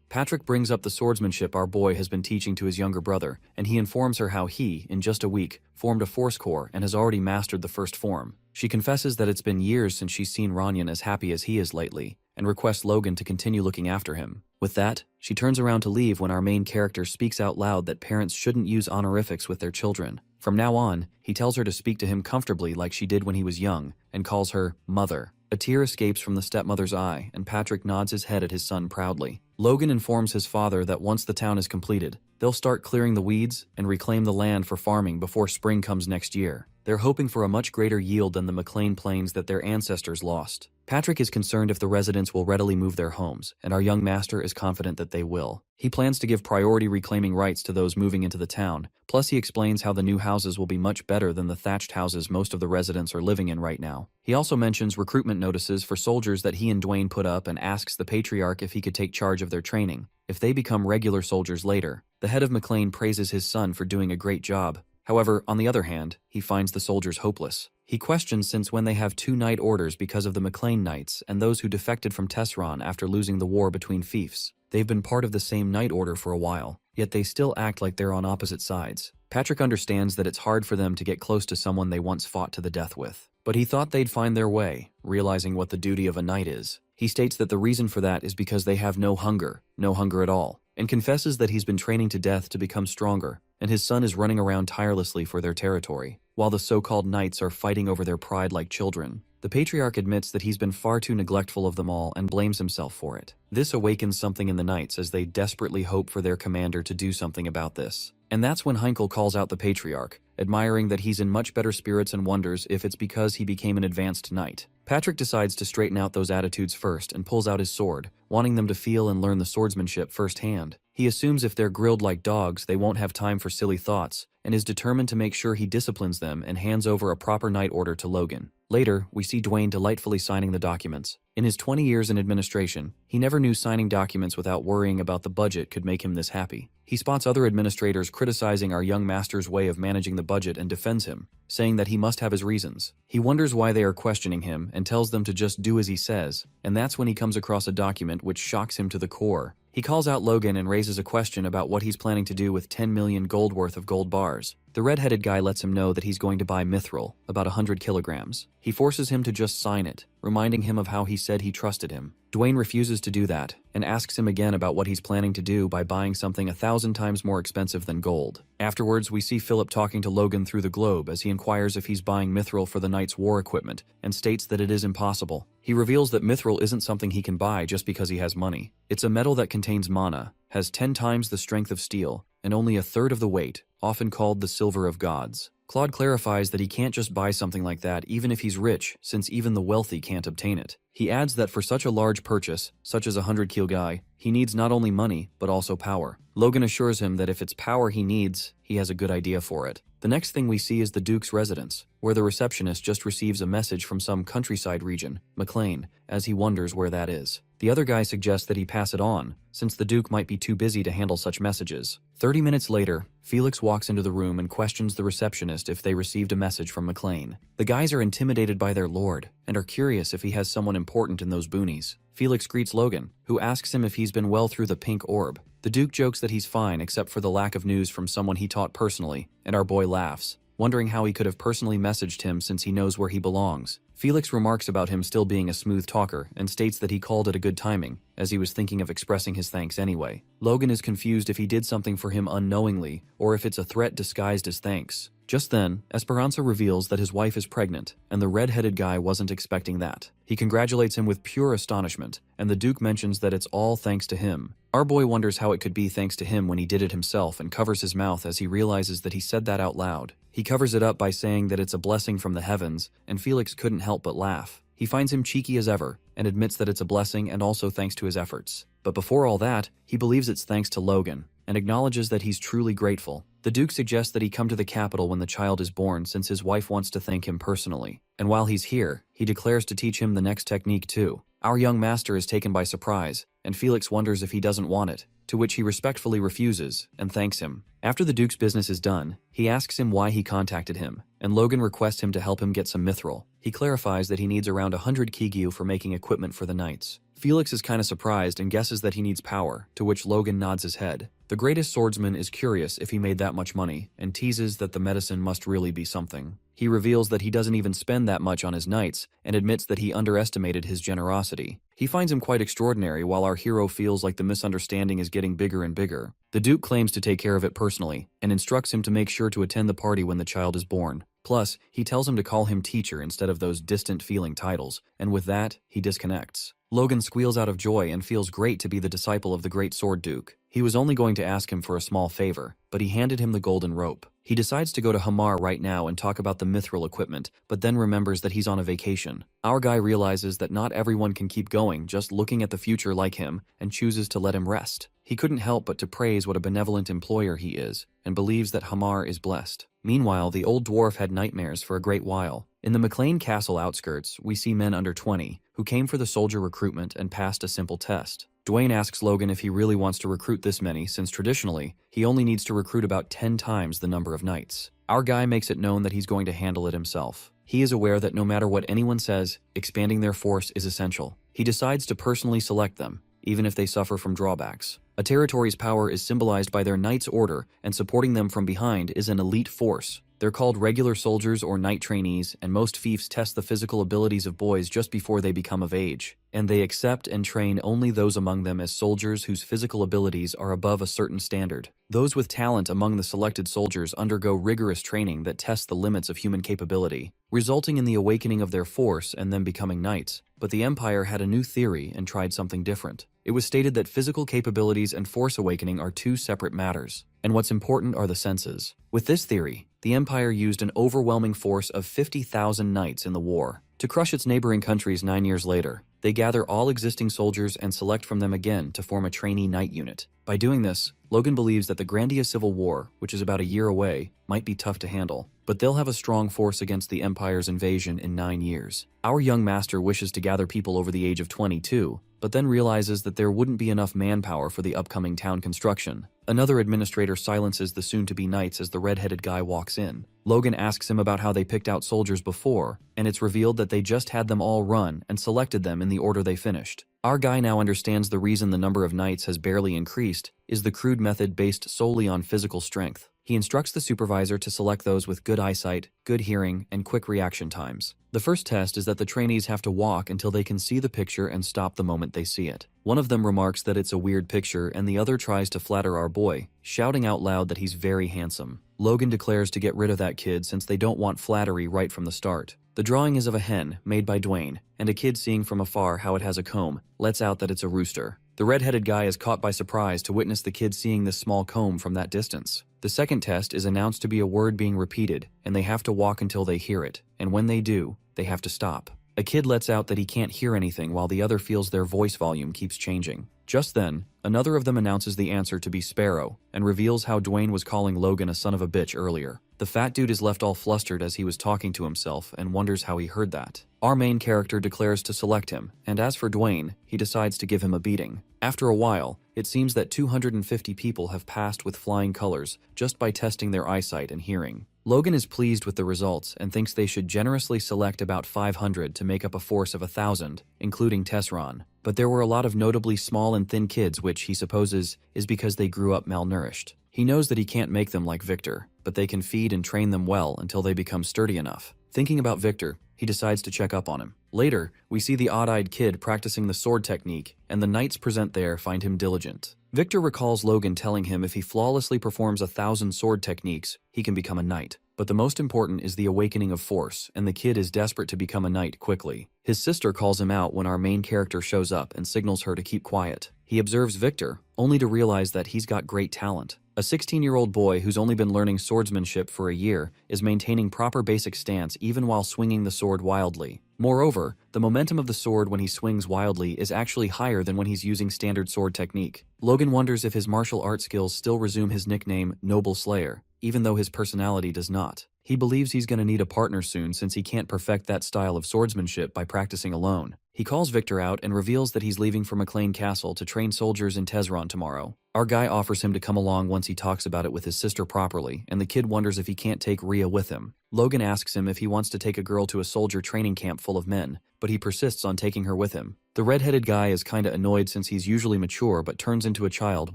Patrick brings up the swordsmanship our boy has been teaching to his younger brother, and he informs her how he, in just a week, formed a force core and has already mastered the first form. She confesses that it's been years since she's seen Ranyan as happy as he is lately, and requests Logan to continue looking after him. With that, she turns around to leave when our main character speaks out loud that parents shouldn't use honorifics with their children. From now on, he tells her to speak to him comfortably like she did when he was young, and calls her mother. A tear escapes from the stepmother's eye, and Patrick nods his head at his son proudly. Logan informs his father that once the town is completed, they'll start clearing the weeds and reclaim the land for farming before spring comes next year. They're hoping for a much greater yield than the McLean Plains that their ancestors lost. Patrick is concerned if the residents will readily move their homes, and our young master is confident that they will. He plans to give priority reclaiming rights to those moving into the town, plus he explains how the new houses will be much better than the thatched houses most of the residents are living in right now. He also mentions recruitment notices for soldiers that he and Dwayne put up and asks the patriarch if he could take charge of their training. If they become regular soldiers later, the head of McLean praises his son for doing a great job. However, on the other hand, he finds the soldiers hopeless. He questions since when they have 2 knight orders because of the McLean Knights and those who defected from Tesseron after losing the war between fiefs. They've been part of the same knight order for a while, yet they still act like they're on opposite sides. Patrick understands that it's hard for them to get close to someone they once fought to the death with. But he thought they'd find their way, realizing what the duty of a knight is. He states that the reason for that is because they have no hunger at all, and confesses that he's been training to death to become stronger, and his son is running around tirelessly for their territory, while the so-called knights are fighting over their pride like children. The patriarch admits that he's been far too neglectful of them all and blames himself for it. This awakens something in the knights as they desperately hope for their commander to do something about this. And that's when Heinkel calls out the patriarch, admiring that he's in much better spirits and wonders if it's because he became an advanced knight. Patrick decides to straighten out those attitudes first and pulls out his sword, wanting them to feel and learn the swordsmanship firsthand. He assumes if they're grilled like dogs, they won't have time for silly thoughts, and is determined to make sure he disciplines them and hands over a proper night order to Logan. Later, we see Dwayne delightfully signing the documents. In his 20 years in administration, he never knew signing documents without worrying about the budget could make him this happy. He spots other administrators criticizing our young master's way of managing the budget and defends him, saying that he must have his reasons. He wonders why they are questioning him and tells them to just do as he says, and that's when he comes across a document which shocks him to the core. He calls out Logan and raises a question about what he's planning to do with 10 million gold worth of gold bars. The red-headed guy lets him know that he's going to buy mithril, about 100 kilograms. He forces him to just sign it, reminding him of how he said he trusted him. Dwayne refuses to do that, and asks him again about what he's planning to do by buying something 1,000 times more expensive than gold. Afterwards, we see Philip talking to Logan through the globe as he inquires if he's buying mithril for the knight's war equipment, and states that it is impossible. He reveals that mithril isn't something he can buy just because he has money. It's a metal that contains mana, has 10 times the strength of steel, and only a third of the weight, often called the silver of gods. Claude clarifies that he can't just buy something like that even if he's rich, since even the wealthy can't obtain it. He adds that for such a large purchase, such as a 100 kil guy, he needs not only money, but also power. Logan assures him that if it's power he needs, he has a good idea for it. The next thing we see is the Duke's residence, where the receptionist just receives a message from some countryside region, McLean, as he wonders where that is. The other guy suggests that he pass it on, since the Duke might be too busy to handle such messages. 30 minutes later, Felix walks into the room and questions the receptionist if they received a message from McLean. The guys are intimidated by their lord, and are curious if he has someone important in those boonies. Felix greets Logan, who asks him if he's been well through the pink orb. The Duke jokes that he's fine except for the lack of news from someone he taught personally, and our boy laughs, wondering how he could have personally messaged him since he knows where he belongs. Felix remarks about him still being a smooth talker and states that he called it a good timing, as he was thinking of expressing his thanks anyway. Logan is confused if he did something for him unknowingly, or if it's a threat disguised as thanks. Just then, Esperanza reveals that his wife is pregnant, and the red-headed guy wasn't expecting that. He congratulates him with pure astonishment, and the Duke mentions that it's all thanks to him. Our boy wonders how it could be thanks to him when he did it himself and covers his mouth as he realizes that he said that out loud. He covers it up by saying that it's a blessing from the heavens, and Felix couldn't help but laugh. He finds him cheeky as ever, and admits that it's a blessing and also thanks to his efforts. But before all that, he believes it's thanks to Logan, and acknowledges that he's truly grateful. The Duke suggests that he come to the capital when the child is born since his wife wants to thank him personally. And while he's here, he declares to teach him the next technique too. Our young master is taken by surprise, and Felix wonders if he doesn't want it, to which he respectfully refuses and thanks him. After the Duke's business is done, he asks him why he contacted him, and Logan requests him to help him get some mithril. He clarifies that he needs around 100 kigyu for making equipment for the knights. Felix is kinda surprised and guesses that he needs power, to which Logan nods his head. The greatest swordsman is curious if he made that much money, and teases that the medicine must really be something. He reveals that he doesn't even spend that much on his knights, and admits that he underestimated his generosity. He finds him quite extraordinary while our hero feels like the misunderstanding is getting bigger and bigger. The Duke claims to take care of it personally, and instructs him to make sure to attend the party when the child is born. Plus, he tells him to call him teacher instead of those distant-feeling titles, and with that, he disconnects. Logan squeals out of joy and feels great to be the disciple of the great sword Duke. He was only going to ask him for a small favor, but he handed him the golden rope. He decides to go to Hamar right now and talk about the mithril equipment, but then remembers that he's on a vacation. Our guy realizes that not everyone can keep going just looking at the future like him, and chooses to let him rest. He couldn't help but to praise what a benevolent employer he is, and believes that Hamar is blessed. Meanwhile, the old dwarf had nightmares for a great while. In the McLean Castle outskirts, we see men under 20, who came for the soldier recruitment and passed a simple test. Dwayne asks Logan if he really wants to recruit this many, since traditionally, he only needs to recruit about 10 times the number of knights. Our guy makes it known that he's going to handle it himself. He is aware that no matter what anyone says, expanding their force is essential. He decides to personally select them, even if they suffer from drawbacks. A territory's power is symbolized by their knight's order, and supporting them from behind is an elite force. They're called regular soldiers or knight trainees, and most fiefs test the physical abilities of boys just before they become of age, and they accept and train only those among them as soldiers whose physical abilities are above a certain standard. Those with talent among the selected soldiers undergo rigorous training that tests the limits of human capability, resulting in the awakening of their force and them becoming knights. But the Empire had a new theory and tried something different. It was stated that physical capabilities and force awakening are two separate matters, and what's important are the senses. With this theory, the Empire used an overwhelming force of 50,000 knights in the war. to crush its neighboring countries 9 years later. They gather all existing soldiers and select from them again to form a trainee knight unit. By doing this, Logan believes that the Grandia Civil War, which is about a year away, might be tough to handle, but they'll have a strong force against the Empire's invasion in 9 years. Our young master wishes to gather people over the age of 22, but then realizes that there wouldn't be enough manpower for the upcoming town construction. Another administrator silences the soon-to-be knights as the red-headed guy walks in. Logan asks him about how they picked out soldiers before, and it's revealed that they just had them all run and selected them in the order they finished. Our guy now understands the reason the number of knights has barely increased is the crude method based solely on physical strength. He instructs the supervisor to select those with good eyesight, good hearing, and quick reaction times. The first test is that the trainees have to walk until they can see the picture and stop the moment they see it. One of them remarks that it's a weird picture and the other tries to flatter our boy, shouting out loud that he's very handsome. Logan declares to get rid of that kid since they don't want flattery right from the start. The drawing is of a hen, made by Dwayne, and a kid seeing from afar how it has a comb lets out that it's a rooster. The red-headed guy is caught by surprise to witness the kid seeing this small comb from that distance. The second test is announced to be a word being repeated, and they have to walk until they hear it, and when they do, they have to stop. A kid lets out that he can't hear anything while the other feels their voice volume keeps changing. Just then, another of them announces the answer to be Sparrow, and reveals how Dwayne was calling Logan a son of a bitch earlier. The fat dude is left all flustered as he was talking to himself and wonders how he heard that. Our main character declares to select him, and as for Dwayne, he decides to give him a beating. After a while, it seems that 250 people have passed with flying colors just by testing their eyesight and hearing. Logan is pleased with the results and thinks they should generously select about 500 to make up a force of 1,000, including Tesron. But there were a lot of notably small and thin kids, which he supposes is because they grew up malnourished. He knows that he can't make them like Victor, but they can feed and train them well until they become sturdy enough. Thinking about Victor, he decides to check up on him. Later, we see the odd-eyed kid practicing the sword technique, and the knights present there find him diligent. Victor recalls Logan telling him if he flawlessly performs 1,000 sword techniques, he can become a knight. But the most important is the awakening of force, and the kid is desperate to become a knight quickly. His sister calls him out when our main character shows up and signals her to keep quiet. He observes Victor, only to realize that he's got great talent. A 16-year-old boy who's only been learning swordsmanship for a year is maintaining proper basic stance even while swinging the sword wildly. Moreover, the momentum of the sword when he swings wildly is actually higher than when he's using standard sword technique. Logan wonders if his martial arts skills still resume his nickname, Noble Slayer, even though his personality does not. He believes he's going to need a partner soon since he can't perfect that style of swordsmanship by practicing alone. He calls Victor out and reveals that he's leaving for McLean Castle to train soldiers in Tesron tomorrow. Our guy offers him to come along once he talks about it with his sister properly, and the kid wonders if he can't take Rhea with him. Logan asks him if he wants to take a girl to a soldier training camp full of men, but he persists on taking her with him. The red-headed guy is kinda annoyed since he's usually mature but turns into a child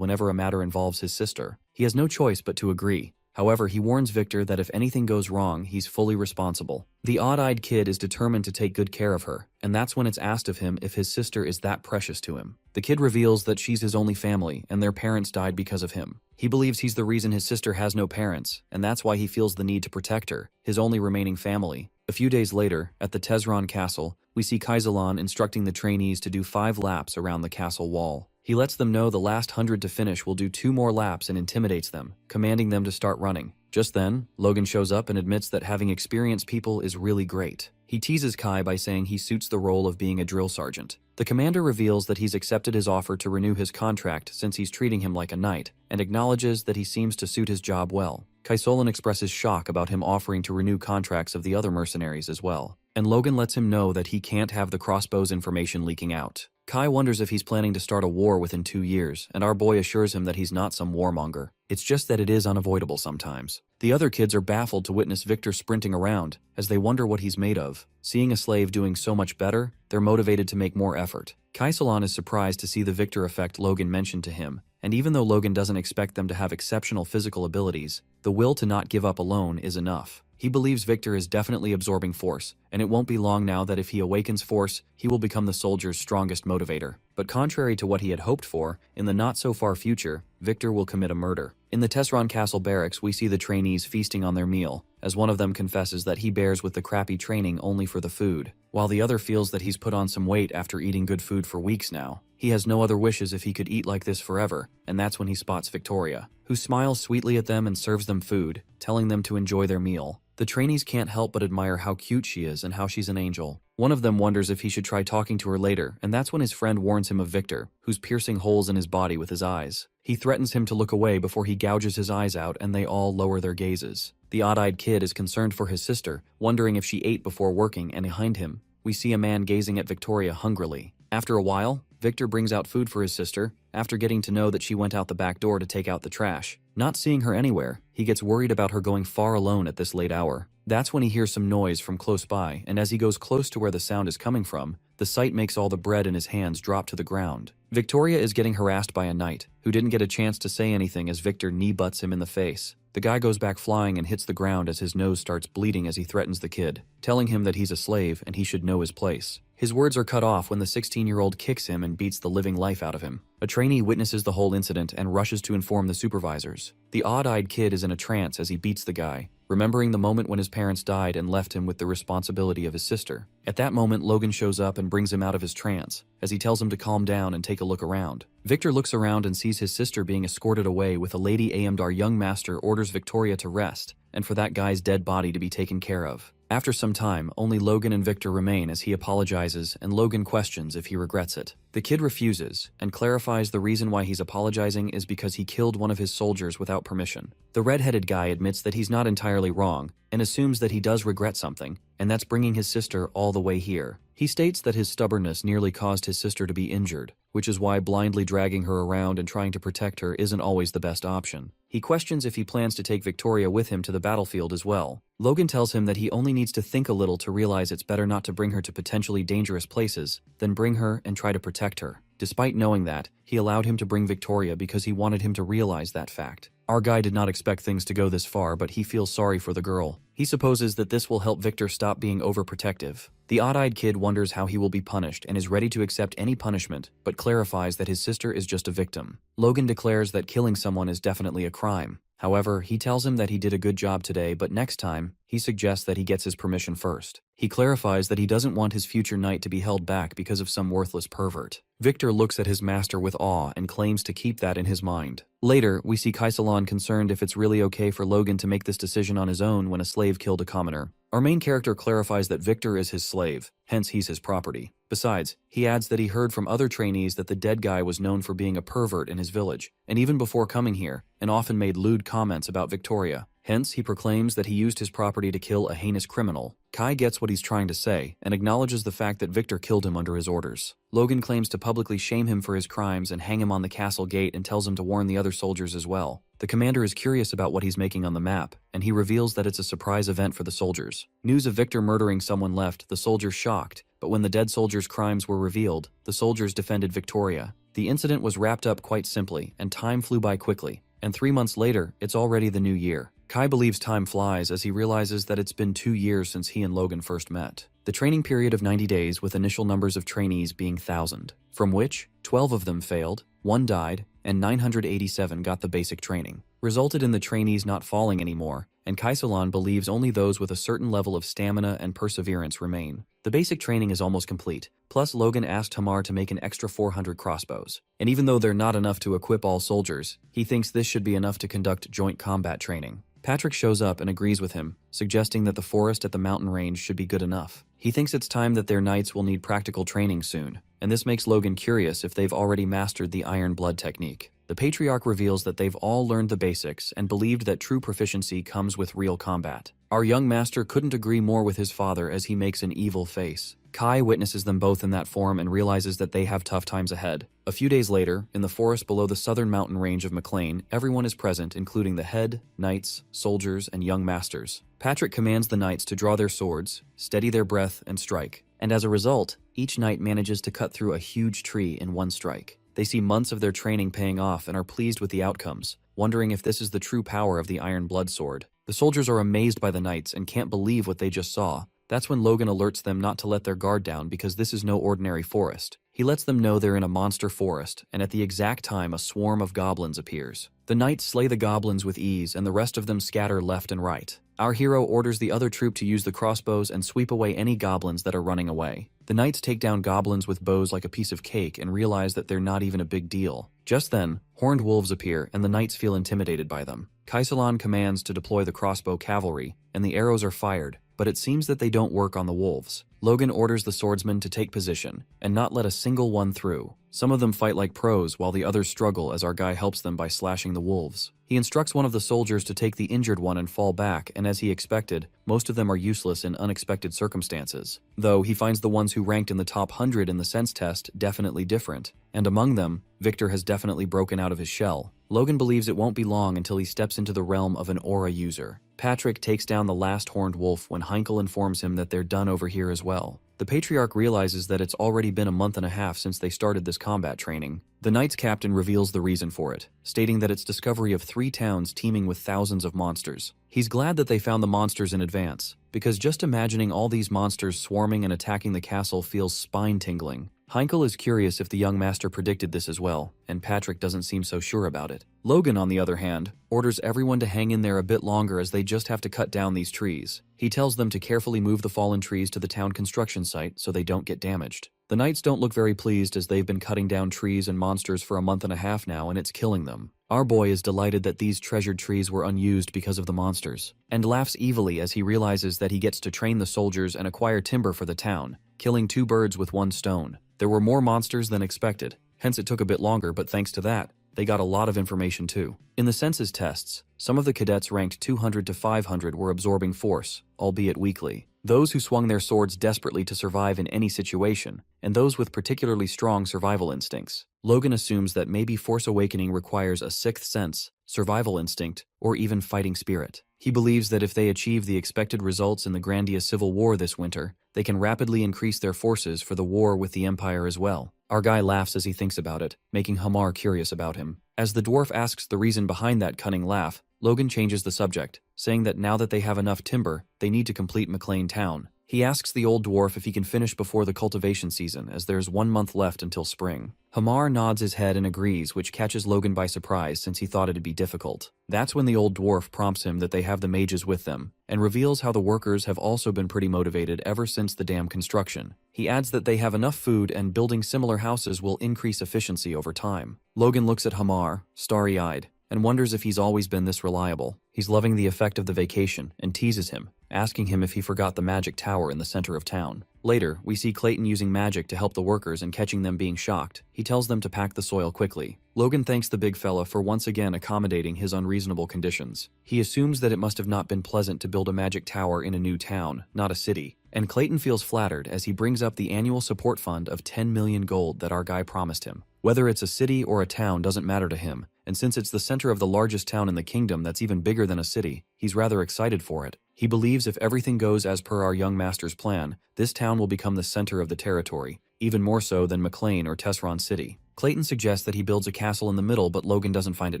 whenever a matter involves his sister. He has no choice but to agree. However, he warns Victor that if anything goes wrong, he's fully responsible. The odd-eyed kid is determined to take good care of her, and that's when it's asked of him if his sister is that precious to him. The kid reveals that she's his only family, and their parents died because of him. He believes he's the reason his sister has no parents, and that's why he feels the need to protect her, his only remaining family. A few days later, at the Tesron Castle, we see Kaizalan instructing the trainees to do 5 laps around the castle wall. He lets them know the last 100 to finish will do 2 more laps and intimidates them, commanding them to start running. Just then, Logan shows up and admits that having experienced people is really great. He teases Kai by saying he suits the role of being a drill sergeant. The commander reveals that he's accepted his offer to renew his contract since he's treating him like a knight, and acknowledges that he seems to suit his job well. Kaisolan expresses shock about him offering to renew contracts of the other mercenaries as well, and Logan lets him know that he can't have the crossbows information leaking out. Kai wonders if he's planning to start a war within 2 years, and our boy assures him that he's not some warmonger. It's just that it is unavoidable sometimes. The other kids are baffled to witness Victor sprinting around, as they wonder what he's made of. Seeing a slave doing so much better, they're motivated to make more effort. Kaisalan is surprised to see the Victor effect Logan mentioned to him, and even though Logan doesn't expect them to have exceptional physical abilities, the will to not give up alone is enough. He believes Victor is definitely absorbing force, and it won't be long now that if he awakens force, he will become the soldier's strongest motivator. But contrary to what he had hoped for, in the not-so-far future, Victor will commit a murder. In the Tesron Castle barracks, we see the trainees feasting on their meal, as one of them confesses that he bears with the crappy training only for the food, while the other feels that he's put on some weight after eating good food for weeks now. He has no other wishes if he could eat like this forever, and that's when he spots Victoria, who smiles sweetly at them and serves them food, telling them to enjoy their meal. The trainees can't help but admire how cute she is and how she's an angel. One of them wonders if he should try talking to her later, and that's when his friend warns him of Victor, who's piercing holes in his body with his eyes. He threatens him to look away before he gouges his eyes out, and they all lower their gazes. The odd-eyed kid is concerned for his sister, wondering if she ate before working, and behind him, we see a man gazing at Victoria hungrily. After a while, Victor brings out food for his sister, after getting to know that she went out the back door to take out the trash. Not seeing her anywhere, he gets worried about her going far alone at this late hour. That's when he hears some noise from close by, and as he goes close to where the sound is coming from, the sight makes all the bread in his hands drop to the ground. Victoria is getting harassed by a knight, who didn't get a chance to say anything as Victor knee-butts him in the face. The guy goes back flying and hits the ground as his nose starts bleeding as he threatens the kid, telling him that he's a slave and he should know his place. His words are cut off when the 16-year-old kicks him and beats the living life out of him. A trainee witnesses the whole incident and rushes to inform the supervisors. The odd-eyed kid is in a trance as he beats the guy, remembering the moment when his parents died and left him with the responsibility of his sister. At that moment, Logan shows up and brings him out of his trance, as he tells him to calm down and take a look around. Victor looks around and sees his sister being escorted away with a lady aimed. Our young master orders Victoria to rest, and for that guy's dead body to be taken care of. After some time, only Logan and Victor remain as he apologizes, and Logan questions if he regrets it. The kid refuses, and clarifies the reason why he's apologizing is because he killed one of his soldiers without permission. The red-headed guy admits that he's not entirely wrong, and assumes that he does regret something, and that's bringing his sister all the way here. He states that his stubbornness nearly caused his sister to be injured, which is why blindly dragging her around and trying to protect her isn't always the best option. He questions if he plans to take Victoria with him to the battlefield as well. Logan tells him that he only needs to think a little to realize it's better not to bring her to potentially dangerous places than bring her and try to protect her. Despite knowing that, he allowed him to bring Victoria because he wanted him to realize that fact. Our guy did not expect things to go this far, but he feels sorry for the girl. He supposes that this will help Victor stop being overprotective. The odd-eyed kid wonders how he will be punished and is ready to accept any punishment, but clarifies that his sister is just a victim. Logan declares that killing someone is definitely a crime. However, he tells him that he did a good job today, but next time, he suggests that he gets his permission first. He clarifies that he doesn't want his future knight to be held back because of some worthless pervert. Victor looks at his master with awe and claims to keep that in his mind. Later, we see Kaisalon concerned if it's really okay for Logan to make this decision on his own when a slave killed a commoner. Our main character clarifies that Victor is his slave, hence he's his property. Besides, he adds that he heard from other trainees that the dead guy was known for being a pervert in his village, and even before coming here, and often made lewd comments about Victoria. Hence, he proclaims that he used his property to kill a heinous criminal. Kai gets what he's trying to say, and acknowledges the fact that Victor killed him under his orders. Logan claims to publicly shame him for his crimes and hang him on the castle gate and tells him to warn the other soldiers as well. The commander is curious about what he's making on the map, and he reveals that it's a surprise event for the soldiers. News of Victor murdering someone left the soldiers shocked, but when the dead soldiers' crimes were revealed, the soldiers defended Victoria. The incident was wrapped up quite simply, and time flew by quickly. And 3 months later, it's already the new year. Kai believes time flies as he realizes that it's been 2 years since he and Logan first met. The training period of 90 days with initial numbers of trainees being 1,000, from which 12 of them failed, 1 died, and 987 got the basic training, resulted in the trainees not falling anymore, and Kaisalon believes only those with a certain level of stamina and perseverance remain. The basic training is almost complete, plus Logan asked Hamar to make an extra 400 crossbows. And even though they're not enough to equip all soldiers, he thinks this should be enough to conduct joint combat training. Patrick shows up and agrees with him, suggesting that the forest at the mountain range should be good enough. He thinks it's time that their knights will need practical training soon, and this makes Logan curious if they've already mastered the Iron Blood technique. The Patriarch reveals that they've all learned the basics and believed that true proficiency comes with real combat. Our young master couldn't agree more with his father as he makes an evil face. Kai witnesses them both in that form and realizes that they have tough times ahead. A few days later, in the forest below the southern mountain range of McLean, everyone is present, including the head, knights, soldiers, and young masters. Patrick commands the knights to draw their swords, steady their breath, and strike. And as a result, each knight manages to cut through a huge tree in one strike. They see months of their training paying off and are pleased with the outcomes, wondering if this is the true power of the Iron Blood sword. The soldiers are amazed by the knights and can't believe what they just saw. That's when Logan alerts them not to let their guard down because this is no ordinary forest. He lets them know they're in a monster forest, and at the exact time a swarm of goblins appears. The knights slay the goblins with ease, and the rest of them scatter left and right. Our hero orders the other troop to use the crossbows and sweep away any goblins that are running away. The knights take down goblins with bows like a piece of cake and realize that they're not even a big deal. Just then, horned wolves appear and the knights feel intimidated by them. Kaisalan commands to deploy the crossbow cavalry, and the arrows are fired, but it seems that they don't work on the wolves. Logan orders the swordsmen to take position, and not let a single one through. Some of them fight like pros while the others struggle as our guy helps them by slashing the wolves. He instructs one of the soldiers to take the injured one and fall back, and as he expected, most of them are useless in unexpected circumstances. Though he finds the ones who ranked in the top 100 in the sense test definitely different, and among them, Victor has definitely broken out of his shell. Logan believes it won't be long until he steps into the realm of an aura user. Patrick takes down the last horned wolf when Heinkel informs him that they're done over here as well. The Patriarch realizes that it's already been a month and a half since they started this combat training. The Knight's captain reveals the reason for it, stating that it's discovery of 3 towns teeming with thousands of monsters. He's glad that they found the monsters in advance, because just imagining all these monsters swarming and attacking the castle feels spine-tingling. Heinkel is curious if the young master predicted this as well, and Patrick doesn't seem so sure about it. Logan, on the other hand, orders everyone to hang in there a bit longer as they just have to cut down these trees. He tells them to carefully move the fallen trees to the town construction site so they don't get damaged. The Knights don't look very pleased as they've been cutting down trees and monsters for a month and a half now, and it's killing them. Our boy is delighted that these treasured trees were unused because of the monsters, and laughs evilly as he realizes that he gets to train the soldiers and acquire timber for the town, killing 2 birds with 1 stone. There were more monsters than expected, hence it took a bit longer, but thanks to that, they got a lot of information too. In the census tests, some of the cadets ranked 200 to 500 were absorbing force, albeit weakly. Those who swung their swords desperately to survive in any situation, and those with particularly strong survival instincts. Logan assumes that maybe Force Awakening requires a 6th sense, survival instinct, or even fighting spirit. He believes that if they achieve the expected results in the Grandia Civil War this winter, they can rapidly increase their forces for the war with the Empire as well. Our guy laughs as he thinks about it, making Hamar curious about him. As the dwarf asks the reason behind that cunning laugh, Logan changes the subject, saying that now that they have enough timber, they need to complete McLean Town. He asks the old dwarf if he can finish before the cultivation season, as there's 1 month left until spring. Hamar nods his head and agrees, which catches Logan by surprise since he thought it'd be difficult. That's when the old dwarf prompts him that they have the mages with them, and reveals how the workers have also been pretty motivated ever since the dam construction. He adds that they have enough food and building similar houses will increase efficiency over time. Logan looks at Hamar, starry-eyed, and wonders if he's always been this reliable. He's loving the effect of the vacation and teases him, asking him if he forgot the magic tower in the center of town. Later, we see Clayton using magic to help the workers and catching them being shocked. He tells them to pack the soil quickly. Logan thanks the big fella for once again accommodating his unreasonable conditions. He assumes that it must have not been pleasant to build a magic tower in a new town, not a city. And Clayton feels flattered as he brings up the annual support fund of 10 million gold that our guy promised him. Whether it's a city or a town doesn't matter to him, and since it's the center of the largest town in the kingdom that's even bigger than a city, he's rather excited for it. He believes if everything goes as per our young master's plan, this town will become the center of the territory, even more so than McLean or Tesseron City. Clayton suggests that he builds a castle in the middle, but Logan doesn't find it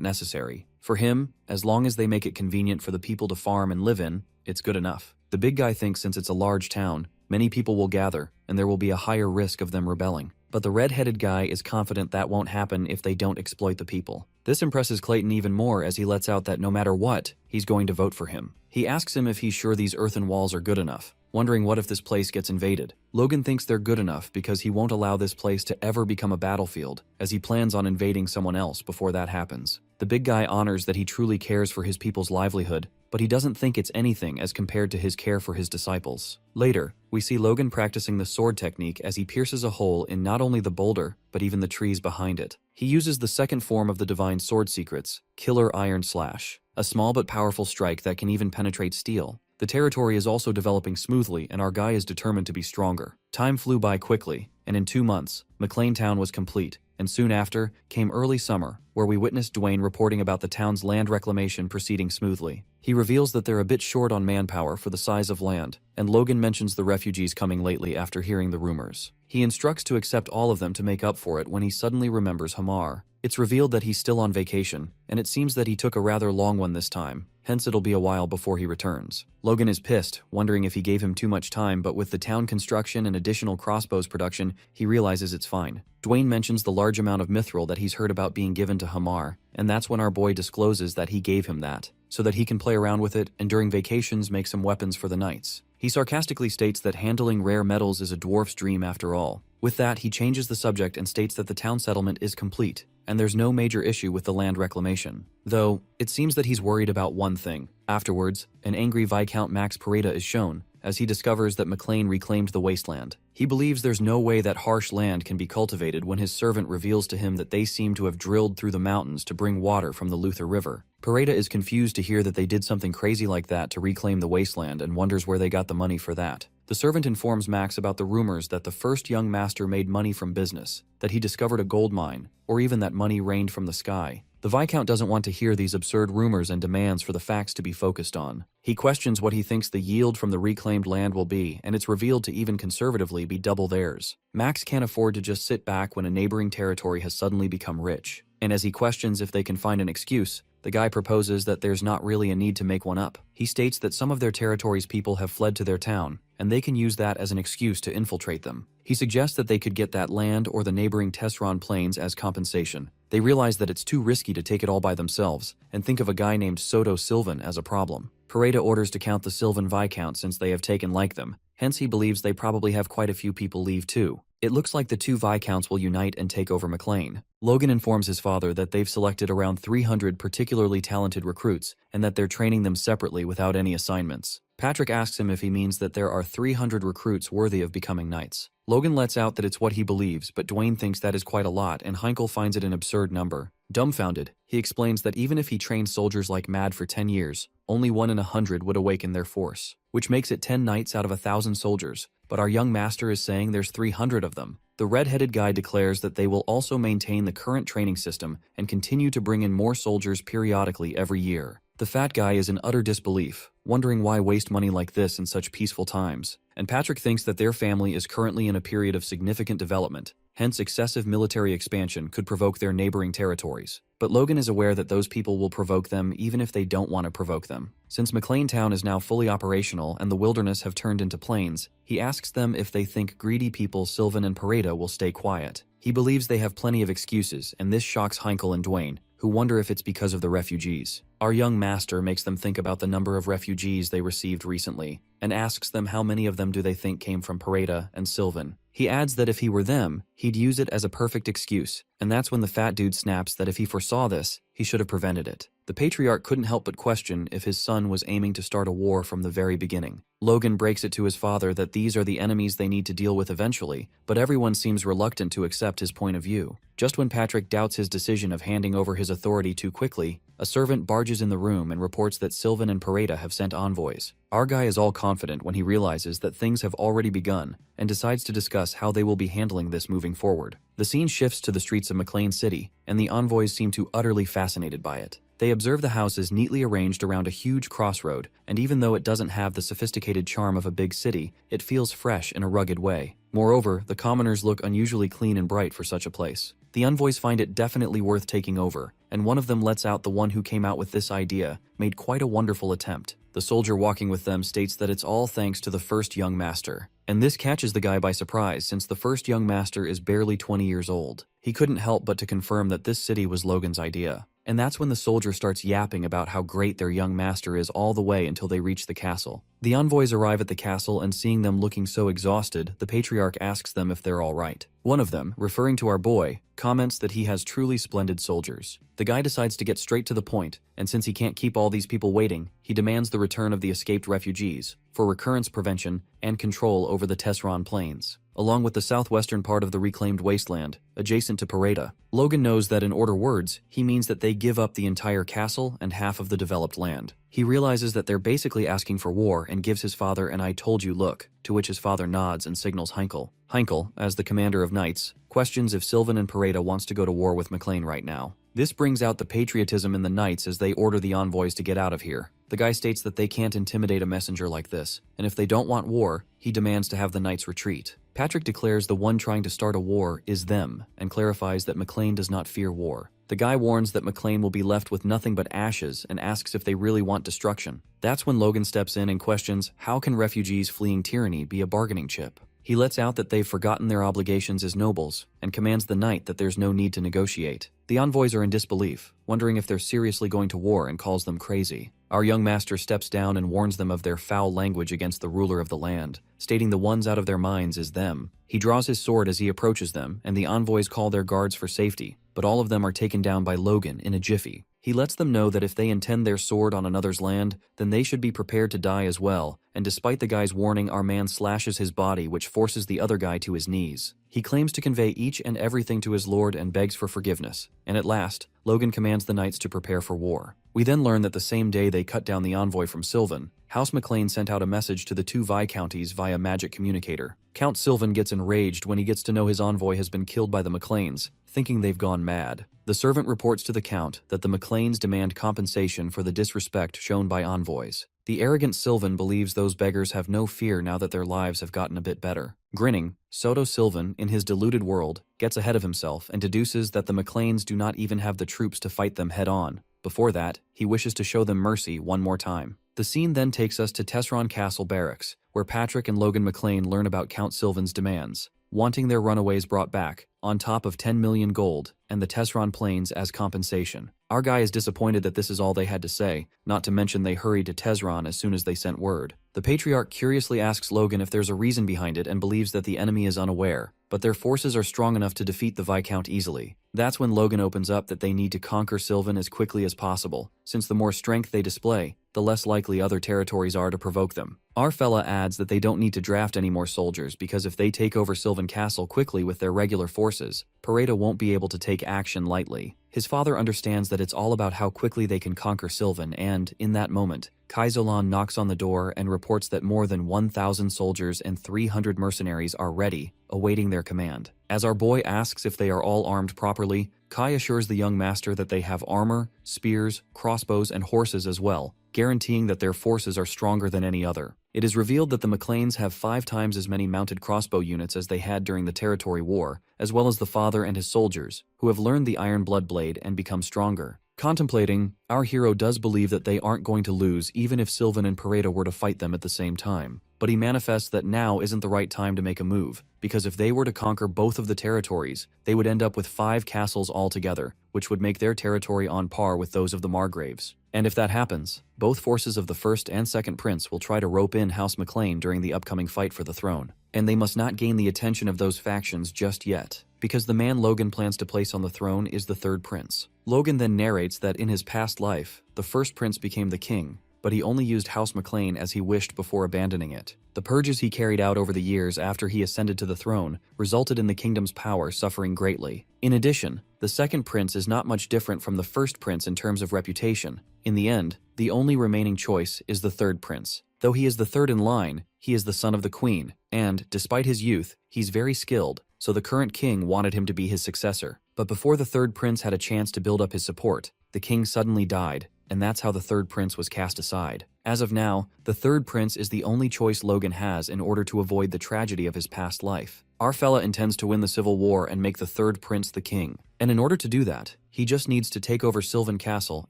necessary. For him, as long as they make it convenient for the people to farm and live in, it's good enough. The big guy thinks since it's a large town, many people will gather, and there will be a higher risk of them rebelling. But the red-headed guy is confident that won't happen if they don't exploit the people. This impresses Clayton even more as he lets out that no matter what, he's going to vote for him. He asks him if he's sure these earthen walls are good enough, wondering what if this place gets invaded. Logan thinks they're good enough because he won't allow this place to ever become a battlefield, as he plans on invading someone else before that happens. The big guy honors that he truly cares for his people's livelihood, but he doesn't think it's anything as compared to his care for his disciples. Later, we see Logan practicing the sword technique as he pierces a hole in not only the boulder, but even the trees behind it. He uses the second form of the divine sword secrets, Killer Iron Slash, a small but powerful strike that can even penetrate steel. The territory is also developing smoothly, and our guy is determined to be stronger. Time flew by quickly, and in 2 months, McLean Town was complete, and soon after came early summer, where we witnessed Dwayne reporting about the town's land reclamation proceeding smoothly. He reveals that they're a bit short on manpower for the size of land, and Logan mentions the refugees coming lately after hearing the rumors. He instructs to accept all of them to make up for it when he suddenly remembers Hamar. It's revealed that he's still on vacation, and it seems that he took a rather long one this time, hence it'll be a while before he returns. Logan is pissed, wondering if he gave him too much time, but with the town construction and additional crossbows production, he realizes it's fine. Dwayne mentions the large amount of mithril that he's heard about being given to Hamar, and that's when our boy discloses that he gave him that, so that he can play around with it and during vacations make some weapons for the knights. He sarcastically states that handling rare metals is a dwarf's dream after all, With that, he changes the subject and states that the town settlement is complete, and there's no major issue with the land reclamation. Though, it seems that he's worried about one thing. Afterwards, an angry Viscount Max Pareda is shown, as he discovers that McLean reclaimed the wasteland. He believes there's no way that harsh land can be cultivated when his servant reveals to him that they seem to have drilled through the mountains to bring water from the Luther River. Pareda is confused to hear that they did something crazy like that to reclaim the wasteland and wonders where they got the money for that. The servant informs Max about the rumors that the first young master made money from business, that he discovered a gold mine, or even that money rained from the sky. The Viscount doesn't want to hear these absurd rumors and demands for the facts to be focused on. He questions what he thinks the yield from the reclaimed land will be, and it's revealed to even conservatively be double theirs. Max can't afford to just sit back when a neighboring territory has suddenly become rich. And as he questions if they can find an excuse, the guy proposes that there's not really a need to make one up. He states that some of their territory's people have fled to their town, and they can use that as an excuse to infiltrate them. He suggests that they could get that land or the neighboring Tesron plains as compensation. They realize that it's too risky to take it all by themselves, and think of a guy named Soto Sylvan as a problem. Pareda orders to count the Sylvan Viscount since they have taken like them, hence he believes they probably have quite a few people leave too. It looks like the two Viscounts will unite and take over McLean. Logan informs his father that they've selected around 300 particularly talented recruits, and that they're training them separately without any assignments. Patrick asks him if he means that there are 300 recruits worthy of becoming knights. Logan lets out that it's what he believes, but Dwayne thinks that is quite a lot and Heinkel finds it an absurd number. Dumbfounded, he explains that even if he trained soldiers like mad for 10 years, only 1 in 100 would awaken their force, which makes it 10 knights out of 1,000 soldiers, but our young master is saying there's 300 of them. The red-headed guy declares that they will also maintain the current training system and continue to bring in more soldiers periodically every year. The fat guy is in utter disbelief, wondering why waste money like this in such peaceful times, and Patrick thinks that their family is currently in a period of significant development, hence excessive military expansion could provoke their neighboring territories. But Logan is aware that those people will provoke them even if they don't want to provoke them. Since McLean Town is now fully operational and the wilderness have turned into plains, he asks them if they think greedy people Sylvan and Pareda will stay quiet. He believes they have plenty of excuses, and this shocks Heinkel and Dwayne, who wonder if it's because of the refugees. Our young master makes them think about the number of refugees they received recently, and asks them how many of them do they think came from Pareda and Sylvan. He adds that if he were them, he'd use it as a perfect excuse, and that's when the fat dude snaps that if he foresaw this, he should have prevented it. The patriarch couldn't help but question if his son was aiming to start a war from the very beginning. Logan breaks it to his father that these are the enemies they need to deal with eventually, but everyone seems reluctant to accept his point of view. Just when Patrick doubts his decision of handing over his authority too quickly, a servant barges in the room and reports that Sylvan and Pareda have sent envoys. Our guy is all confident when he realizes that things have already begun and decides to discuss how they will be handling this moving forward. The scene shifts to the streets of McLean City, and the envoys seem to utterly fascinated by it. They observe the houses neatly arranged around a huge crossroad, and even though it doesn't have the sophisticated charm of a big city, it feels fresh in a rugged way. Moreover, the commoners look unusually clean and bright for such a place. The envoys find it definitely worth taking over, and one of them lets out the one who came out with this idea made quite a wonderful attempt. The soldier walking with them states that it's all thanks to the first young master. And this catches the guy by surprise since the first young master is barely 20 years old. He couldn't help but to confirm that this city was Logan's idea. And that's when the soldier starts yapping about how great their young master is all the way until they reach the castle. The envoys arrive at the castle, and seeing them looking so exhausted, the patriarch asks them if they're all right. One of them, referring to our boy, comments that he has truly splendid soldiers. The guy decides to get straight to the point, and since he can't keep all these people waiting, he demands the return of the escaped refugees for recurrence prevention and control over the Tesron plains, along with the southwestern part of the reclaimed wasteland, adjacent to Pareda. Logan knows that in order words, he means that they give up the entire castle and half of the developed land. He realizes that they're basically asking for war and gives his father an "I told you" look, to which his father nods and signals Heinkel. Heinkel, as the commander of knights, questions if Sylvan and Pareda wants to go to war with McLean right now. This brings out the patriotism in the knights as they order the envoys to get out of here. The guy states that they can't intimidate a messenger like this, and if they don't want war, he demands to have the knights retreat. Patrick declares the one trying to start a war is them, and clarifies that McLean does not fear war. The guy warns that McLean will be left with nothing but ashes and asks if they really want destruction. That's when Logan steps in and questions how can refugees fleeing tyranny be a bargaining chip. He lets out that they've forgotten their obligations as nobles, and commands the knight that there's no need to negotiate. The envoys are in disbelief, wondering if they're seriously going to war, and calls them crazy. Our young master steps down and warns them of their foul language against the ruler of the land, stating the ones out of their minds is them. He draws his sword as he approaches them, and the envoys call their guards for safety, but all of them are taken down by Logan in a jiffy. He lets them know that if they intend their sword on another's land, then they should be prepared to die as well, and despite the guy's warning, our man slashes his body, which forces the other guy to his knees. He claims to convey each and everything to his lord and begs for forgiveness, and at last, Logan commands the knights to prepare for war. We then learn that the same day they cut down the envoy from Sylvan, House McLean sent out a message to the two Viscounties via magic communicator. Count Sylvan gets enraged when he gets to know his envoy has been killed by the McLeans, thinking they've gone mad. The servant reports to the Count that the McLeans demand compensation for the disrespect shown by envoys. The arrogant Sylvan believes those beggars have no fear now that their lives have gotten a bit better. Grinning, Soto Sylvan, in his deluded world, gets ahead of himself and deduces that the McLeans do not even have the troops to fight them head-on. Before that, he wishes to show them mercy one more time. The scene then takes us to Tesseron Castle Barracks, where Patrick and Logan McLean learn about Count Sylvan's demands, wanting their runaways brought back, on top of 10 million gold, and the Tesseron plains as compensation. Our guy is disappointed that this is all they had to say, not to mention they hurried to Tesseron as soon as they sent word. The Patriarch curiously asks Logan if there's a reason behind it and believes that the enemy is unaware, but their forces are strong enough to defeat the Viscount easily. That's when Logan opens up that they need to conquer Sylvan as quickly as possible, since the more strength they display, the less likely other territories are to provoke them. Our fella adds that they don't need to draft any more soldiers because if they take over Sylvan Castle quickly with their regular forces, Pareto won't be able to take action lightly. His father understands that it's all about how quickly they can conquer Sylvan and, in that moment, Kaizolan knocks on the door and reports that more than 1,000 soldiers and 300 mercenaries are ready, awaiting their command. As our boy asks if they are all armed properly, Kai assures the young master that they have armor, spears, crossbows, and horses as well, guaranteeing that their forces are stronger than any other. It is revealed that the McLeans have 5 times as many mounted crossbow units as they had during the Territory War, as well as the father and his soldiers, who have learned the Iron Blood Blade and become stronger. Contemplating, our hero does believe that they aren't going to lose even if Sylvan and Pareto were to fight them at the same time. But he manifests that now isn't the right time to make a move, because if they were to conquer both of the territories, they would end up with 5 castles altogether, which would make their territory on par with those of the Margraves. And if that happens, both forces of the first and second prince will try to rope in House McLean during the upcoming fight for the throne. And they must not gain the attention of those factions just yet, because the man Logan plans to place on the throne is the third prince. Logan then narrates that in his past life, the first prince became the king, but he only used House McLean as he wished before abandoning it. The purges he carried out over the years after he ascended to the throne resulted in the kingdom's power suffering greatly. In addition, the second prince is not much different from the first prince in terms of reputation. In the end, the only remaining choice is the third prince. Though he is the third in line, he is the son of the queen, and, despite his youth, he's very skilled, so the current king wanted him to be his successor. But before the third prince had a chance to build up his support, the king suddenly died, and that's how the third prince was cast aside. As of now, the third prince is the only choice Logan has in order to avoid the tragedy of his past life. Our fella intends to win the civil war and make the third prince the king. And in order to do that, he just needs to take over Sylvan Castle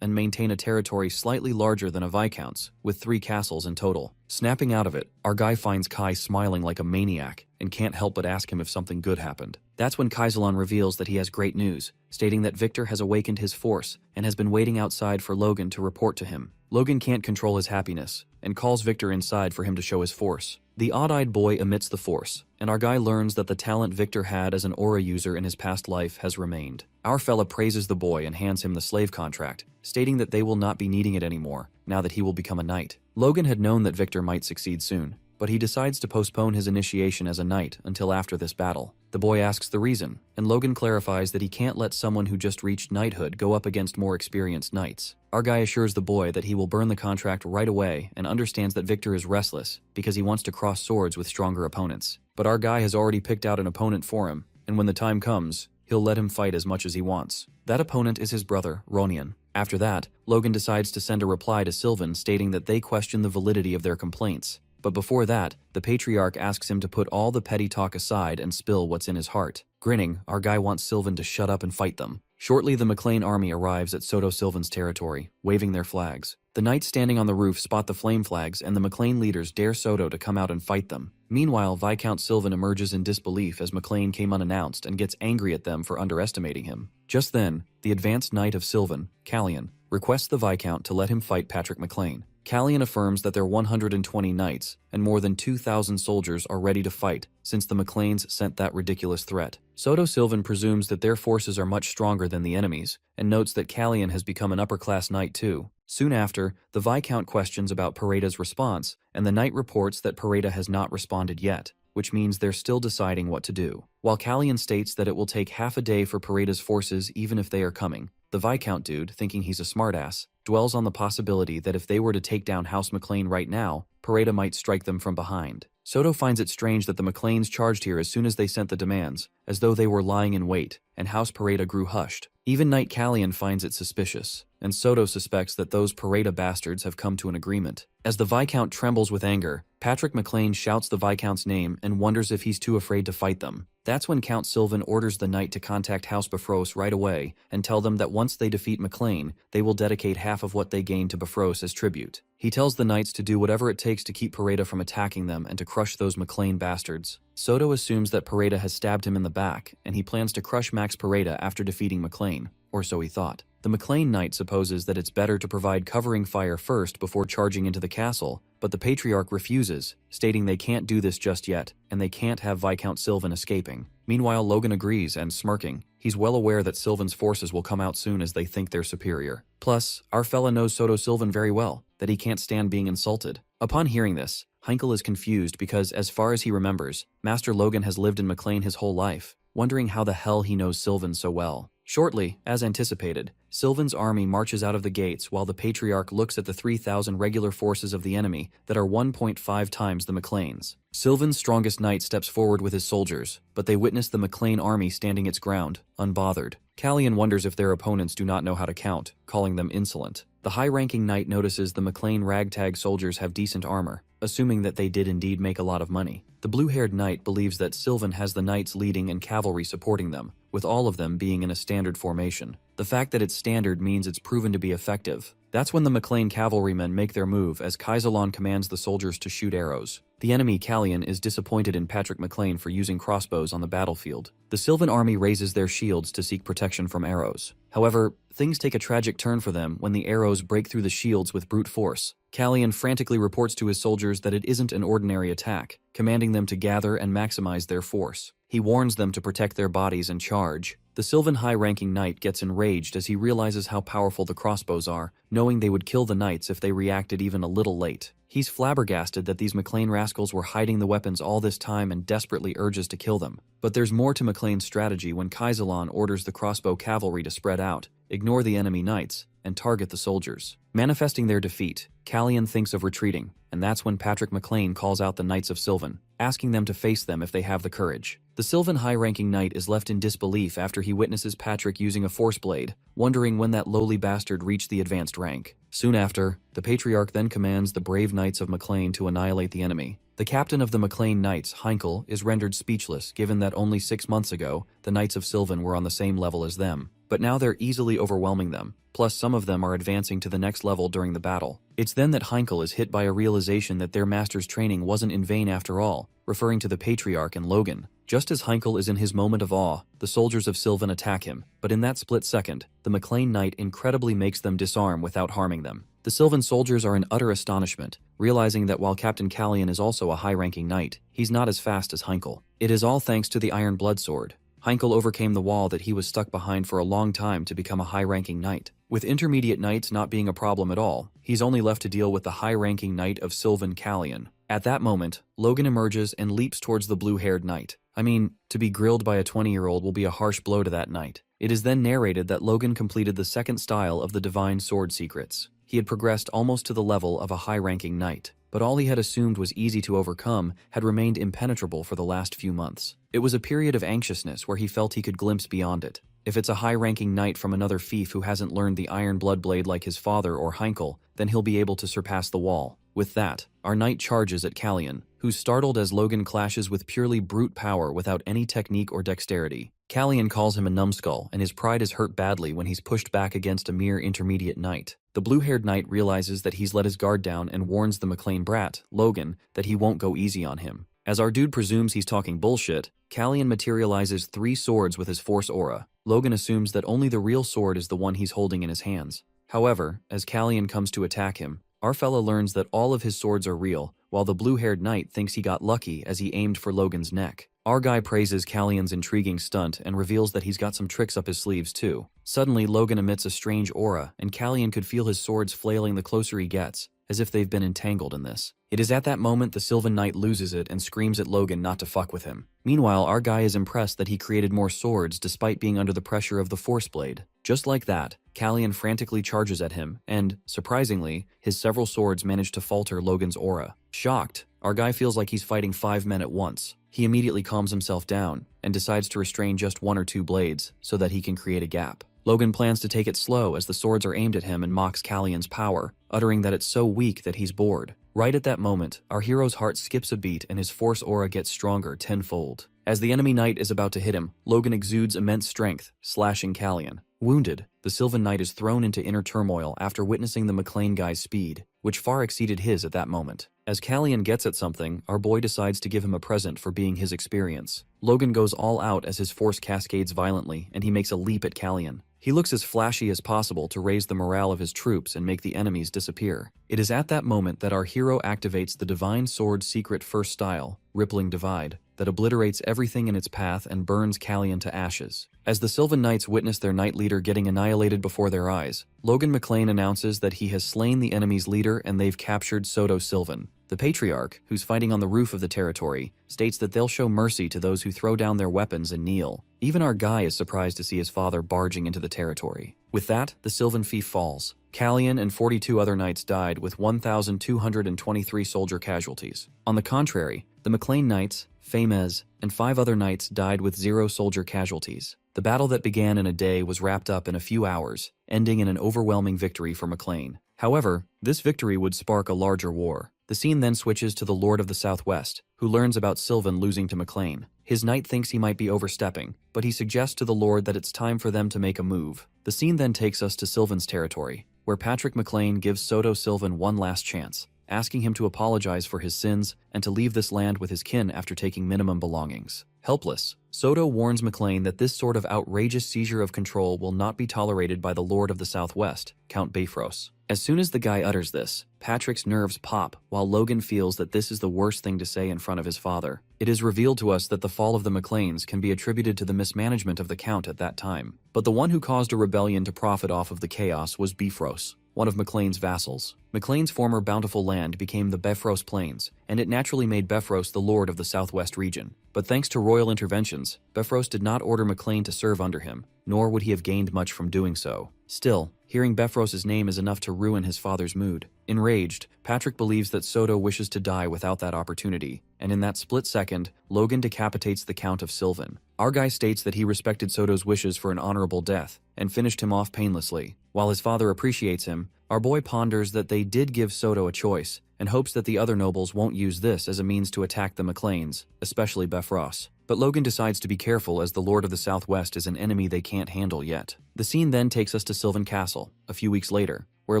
and maintain a territory slightly larger than a Viscount's, with 3 castles in total. Snapping out of it, our guy finds Kai smiling like a maniac and can't help but ask him if something good happened. That's when Kaizolan reveals that he has great news, stating that Victor has awakened his force and has been waiting outside for Logan to report to him. Logan can't control his happiness and calls Victor inside for him to show his force. The odd-eyed boy emits the force, and our guy learns that the talent Victor had as an aura user in his past life has remained. Our fella praises the boy and hands him the slave contract, stating that they will not be needing it anymore, now that he will become a knight. Logan had known that Victor might succeed soon, but he decides to postpone his initiation as a knight until after this battle. The boy asks the reason, and Logan clarifies that he can't let someone who just reached knighthood go up against more experienced knights. Our guy assures the boy that he will burn the contract right away and understands that Victor is restless because he wants to cross swords with stronger opponents. But our guy has already picked out an opponent for him, and when the time comes, he'll let him fight as much as he wants. That opponent is his brother, Ronian. After that, Logan decides to send a reply to Sylvan stating that they question the validity of their complaints. But before that, the Patriarch asks him to put all the petty talk aside and spill what's in his heart. Grinning, our guy wants Sylvan to shut up and fight them. Shortly, the McLean army arrives at Soto Sylvan's territory, waving their flags. The knights standing on the roof spot the flame flags, and the McLean leaders dare Soto to come out and fight them. Meanwhile, Viscount Sylvan emerges in disbelief as McLean came unannounced and gets angry at them for underestimating him. Just then, the advanced knight of Sylvan, Callian, requests the Viscount to let him fight Patrick McLean. Callian affirms that their 120 knights and more than 2,000 soldiers are ready to fight since the McLeans sent that ridiculous threat. Soto Sylvan presumes that their forces are much stronger than the enemy's and notes that Callian has become an upper-class knight too. Soon after, the Viscount questions about Pareda's response, and the knight reports that Pareda has not responded yet, which means they're still deciding what to do. While Callian states that it will take half a day for Pareda's forces even if they are coming, the Viscount dude, thinking he's a smartass, dwells on the possibility that if they were to take down House McLean right now, Pareda might strike them from behind. Soto finds it strange that the McLeans charged here as soon as they sent the demands, as though they were lying in wait, and House Pareda grew hushed. Even Knight Callian finds it suspicious, and Soto suspects that those Pareda bastards have come to an agreement. As the Viscount trembles with anger, Patrick McLean shouts the Viscount's name and wonders if he's too afraid to fight them. That's when Count Sylvan orders the knight to contact House Bifrost right away and tell them that once they defeat McLean, they will dedicate half of what they gain to Bifrost as tribute. He tells the knights to do whatever it takes to keep Pareda from attacking them and to crush those McLean bastards. Soto assumes that Pareda has stabbed him in the back, and he plans to crush Max Pareda after defeating McLean, or so he thought. The McLean knight supposes that it's better to provide covering fire first before charging into the castle, but the Patriarch refuses, stating they can't do this just yet, and they can't have Viscount Sylvan escaping. Meanwhile, Logan agrees and, smirking, he's well aware that Sylvan's forces will come out soon as they think they're superior. Plus, our fella knows Soto Sylvan very well, that he can't stand being insulted. Upon hearing this, Heinkel is confused because, as far as he remembers, Master Logan has lived in McLean his whole life, wondering how the hell he knows Sylvan so well. Shortly, as anticipated, Sylvan's army marches out of the gates while the Patriarch looks at the 3,000 regular forces of the enemy that are 1.5 times the McLeans. Sylvan's strongest knight steps forward with his soldiers, but they witness the McLean army standing its ground, unbothered. Callian wonders if their opponents do not know how to count, calling them insolent. The high-ranking knight notices the McLean ragtag soldiers have decent armor, assuming that they did indeed make a lot of money. The blue-haired knight believes that Sylvan has the knights leading and cavalry supporting them, with all of them being in a standard formation. The fact that it's standard means it's proven to be effective. That's when the McLean cavalrymen make their move as Kaisalon commands the soldiers to shoot arrows. The enemy, Callian, is disappointed in Patrick McLean for using crossbows on the battlefield. The Sylvan army raises their shields to seek protection from arrows. However, things take a tragic turn for them when the arrows break through the shields with brute force. Callian frantically reports to his soldiers that it isn't an ordinary attack, commanding them to gather and maximize their force. He warns them to protect their bodies and charge. The Sylvan high-ranking knight gets enraged as he realizes how powerful the crossbows are, knowing they would kill the knights if they reacted even a little late. He's flabbergasted that these McLean rascals were hiding the weapons all this time and desperately urges to kill them. But there's more to McLean's strategy when Kaisalon orders the crossbow cavalry to spread out, ignore the enemy knights, and target the soldiers. Manifesting their defeat, Callian thinks of retreating, and that's when Patrick McLean calls out the Knights of Sylvan, asking them to face them if they have the courage. The Sylvan high-ranking knight is left in disbelief after he witnesses Patrick using a force blade, wondering when that lowly bastard reached the advanced rank. Soon after, the Patriarch then commands the brave Knights of McLean to annihilate the enemy. The captain of the McLean Knights, Heinkel, is rendered speechless given that only 6 months ago, the Knights of Sylvan were on the same level as them. But now they're easily overwhelming them, plus some of them are advancing to the next level during the battle. It's then that Heinkel is hit by a realization that their master's training wasn't in vain after all, referring to the Patriarch and Logan. Just as Heinkel is in his moment of awe, the soldiers of Sylvan attack him, but in that split second, the McLean Knight incredibly makes them disarm without harming them. The Sylvan soldiers are in utter astonishment, realizing that while Captain Callian is also a high-ranking knight, he's not as fast as Heinkel. It is all thanks to the Iron Blood Sword. Heinkel overcame the wall that he was stuck behind for a long time to become a high-ranking knight. With intermediate knights not being a problem at all, he's only left to deal with the high-ranking knight of Sylvan Callian. At that moment, Logan emerges and leaps towards the blue-haired knight. I mean, to be grilled by a 20-year-old will be a harsh blow to that knight. It is then narrated that Logan completed the second style of the Divine Sword Secrets. He had progressed almost to the level of a high-ranking knight, but all he had assumed was easy to overcome had remained impenetrable for the last few months. It was a period of anxiousness where he felt he could glimpse beyond it. If it's a high-ranking knight from another fief who hasn't learned the Iron Blood Blade like his father or Heinkel, then he'll be able to surpass the wall. With that, our knight charges at Callian, who's startled as Logan clashes with purely brute power without any technique or dexterity. Callian calls him a numbskull, and his pride is hurt badly when he's pushed back against a mere intermediate knight. The blue-haired knight realizes that he's let his guard down and warns the McLean brat, Logan, that he won't go easy on him. As our dude presumes he's talking bullshit, Callian materializes 3 swords with his force aura. Logan assumes that only the real sword is the one he's holding in his hands. However, as Callian comes to attack him, our fella learns that all of his swords are real, while the blue-haired knight thinks he got lucky as he aimed for Logan's neck. Our guy praises Callian's intriguing stunt and reveals that he's got some tricks up his sleeves too. Suddenly, Logan emits a strange aura, and Callian could feel his swords flailing the closer he gets, as if they've been entangled in this. It is at that moment the Sylvan Knight loses it and screams at Logan not to fuck with him. Meanwhile, our guy is impressed that he created more swords despite being under the pressure of the Force Blade. Just like that, Callian frantically charges at him, and, surprisingly, his several swords manage to falter Logan's aura. Shocked, our guy feels like he's fighting 5 men at once. He immediately calms himself down and decides to restrain just 1 or 2 blades so that he can create a gap. Logan plans to take it slow as the swords are aimed at him and mocks Callian's power, uttering that it's so weak that he's bored. Right at that moment, our hero's heart skips a beat and his force aura gets stronger tenfold. As the enemy knight is about to hit him, Logan exudes immense strength, slashing Callian. Wounded, the Sylvan Knight is thrown into inner turmoil after witnessing the McLean guy's speed, which far exceeded his at that moment. As Callian gets at something, our boy decides to give him a present for being his experience. Logan goes all out as his force cascades violently, and he makes a leap at Callian. He looks as flashy as possible to raise the morale of his troops and make the enemies disappear. It is at that moment that our hero activates the Divine Sword's secret first style, Rippling Divide, that obliterates everything in its path and burns Callian to ashes. As the Sylvan Knights witness their knight leader getting annihilated before their eyes, Logan McLean announces that he has slain the enemy's leader and they've captured Soto Sylvan. The Patriarch, who's fighting on the roof of the territory, states that they'll show mercy to those who throw down their weapons and kneel. Even our guy is surprised to see his father barging into the territory. With that, the Sylvan fief falls. Callian and 42 other knights died with 1,223 soldier casualties. On the contrary, the McLean Knights, Famez, and 5 other knights died with 0 soldier casualties. The battle that began in a day was wrapped up in a few hours, ending in an overwhelming victory for McLean. However, this victory would spark a larger war. The scene then switches to the Lord of the Southwest, who learns about Sylvan losing to McLean. His knight thinks he might be overstepping, but he suggests to the Lord that it's time for them to make a move. The scene then takes us to Sylvan's territory, where Patrick McLean gives Soto Sylvan one last chance, asking him to apologize for his sins and to leave this land with his kin after taking minimum belongings. Helpless, Soto warns McLean that this sort of outrageous seizure of control will not be tolerated by the Lord of the Southwest, Count Bifrost. As soon as the guy utters this, Patrick's nerves pop while Logan feels that this is the worst thing to say in front of his father. It is revealed to us that the fall of the McLeans can be attributed to the mismanagement of the Count at that time. But the one who caused a rebellion to profit off of the chaos was Bifrost, one of McLean's vassals. McLean's former bountiful land became the Bifrost Plains, and it naturally made Bifrost the lord of the southwest region. But thanks to royal interventions, Bifrost did not order McLean to serve under him, nor would he have gained much from doing so. Still, hearing Bifrost's name is enough to ruin his father's mood. Enraged, Patrick believes that Soto wishes to die without that opportunity, and in that split second, Logan decapitates the Count of Sylvan. Our guy states that he respected Soto's wishes for an honorable death, and finished him off painlessly. While his father appreciates him, our boy ponders that they did give Soto a choice, and hopes that the other nobles won't use this as a means to attack the McLeans, especially Bifrost. But Logan decides to be careful as the Lord of the Southwest is an enemy they can't handle yet. The scene then takes us to Sylvan Castle, a few weeks later, where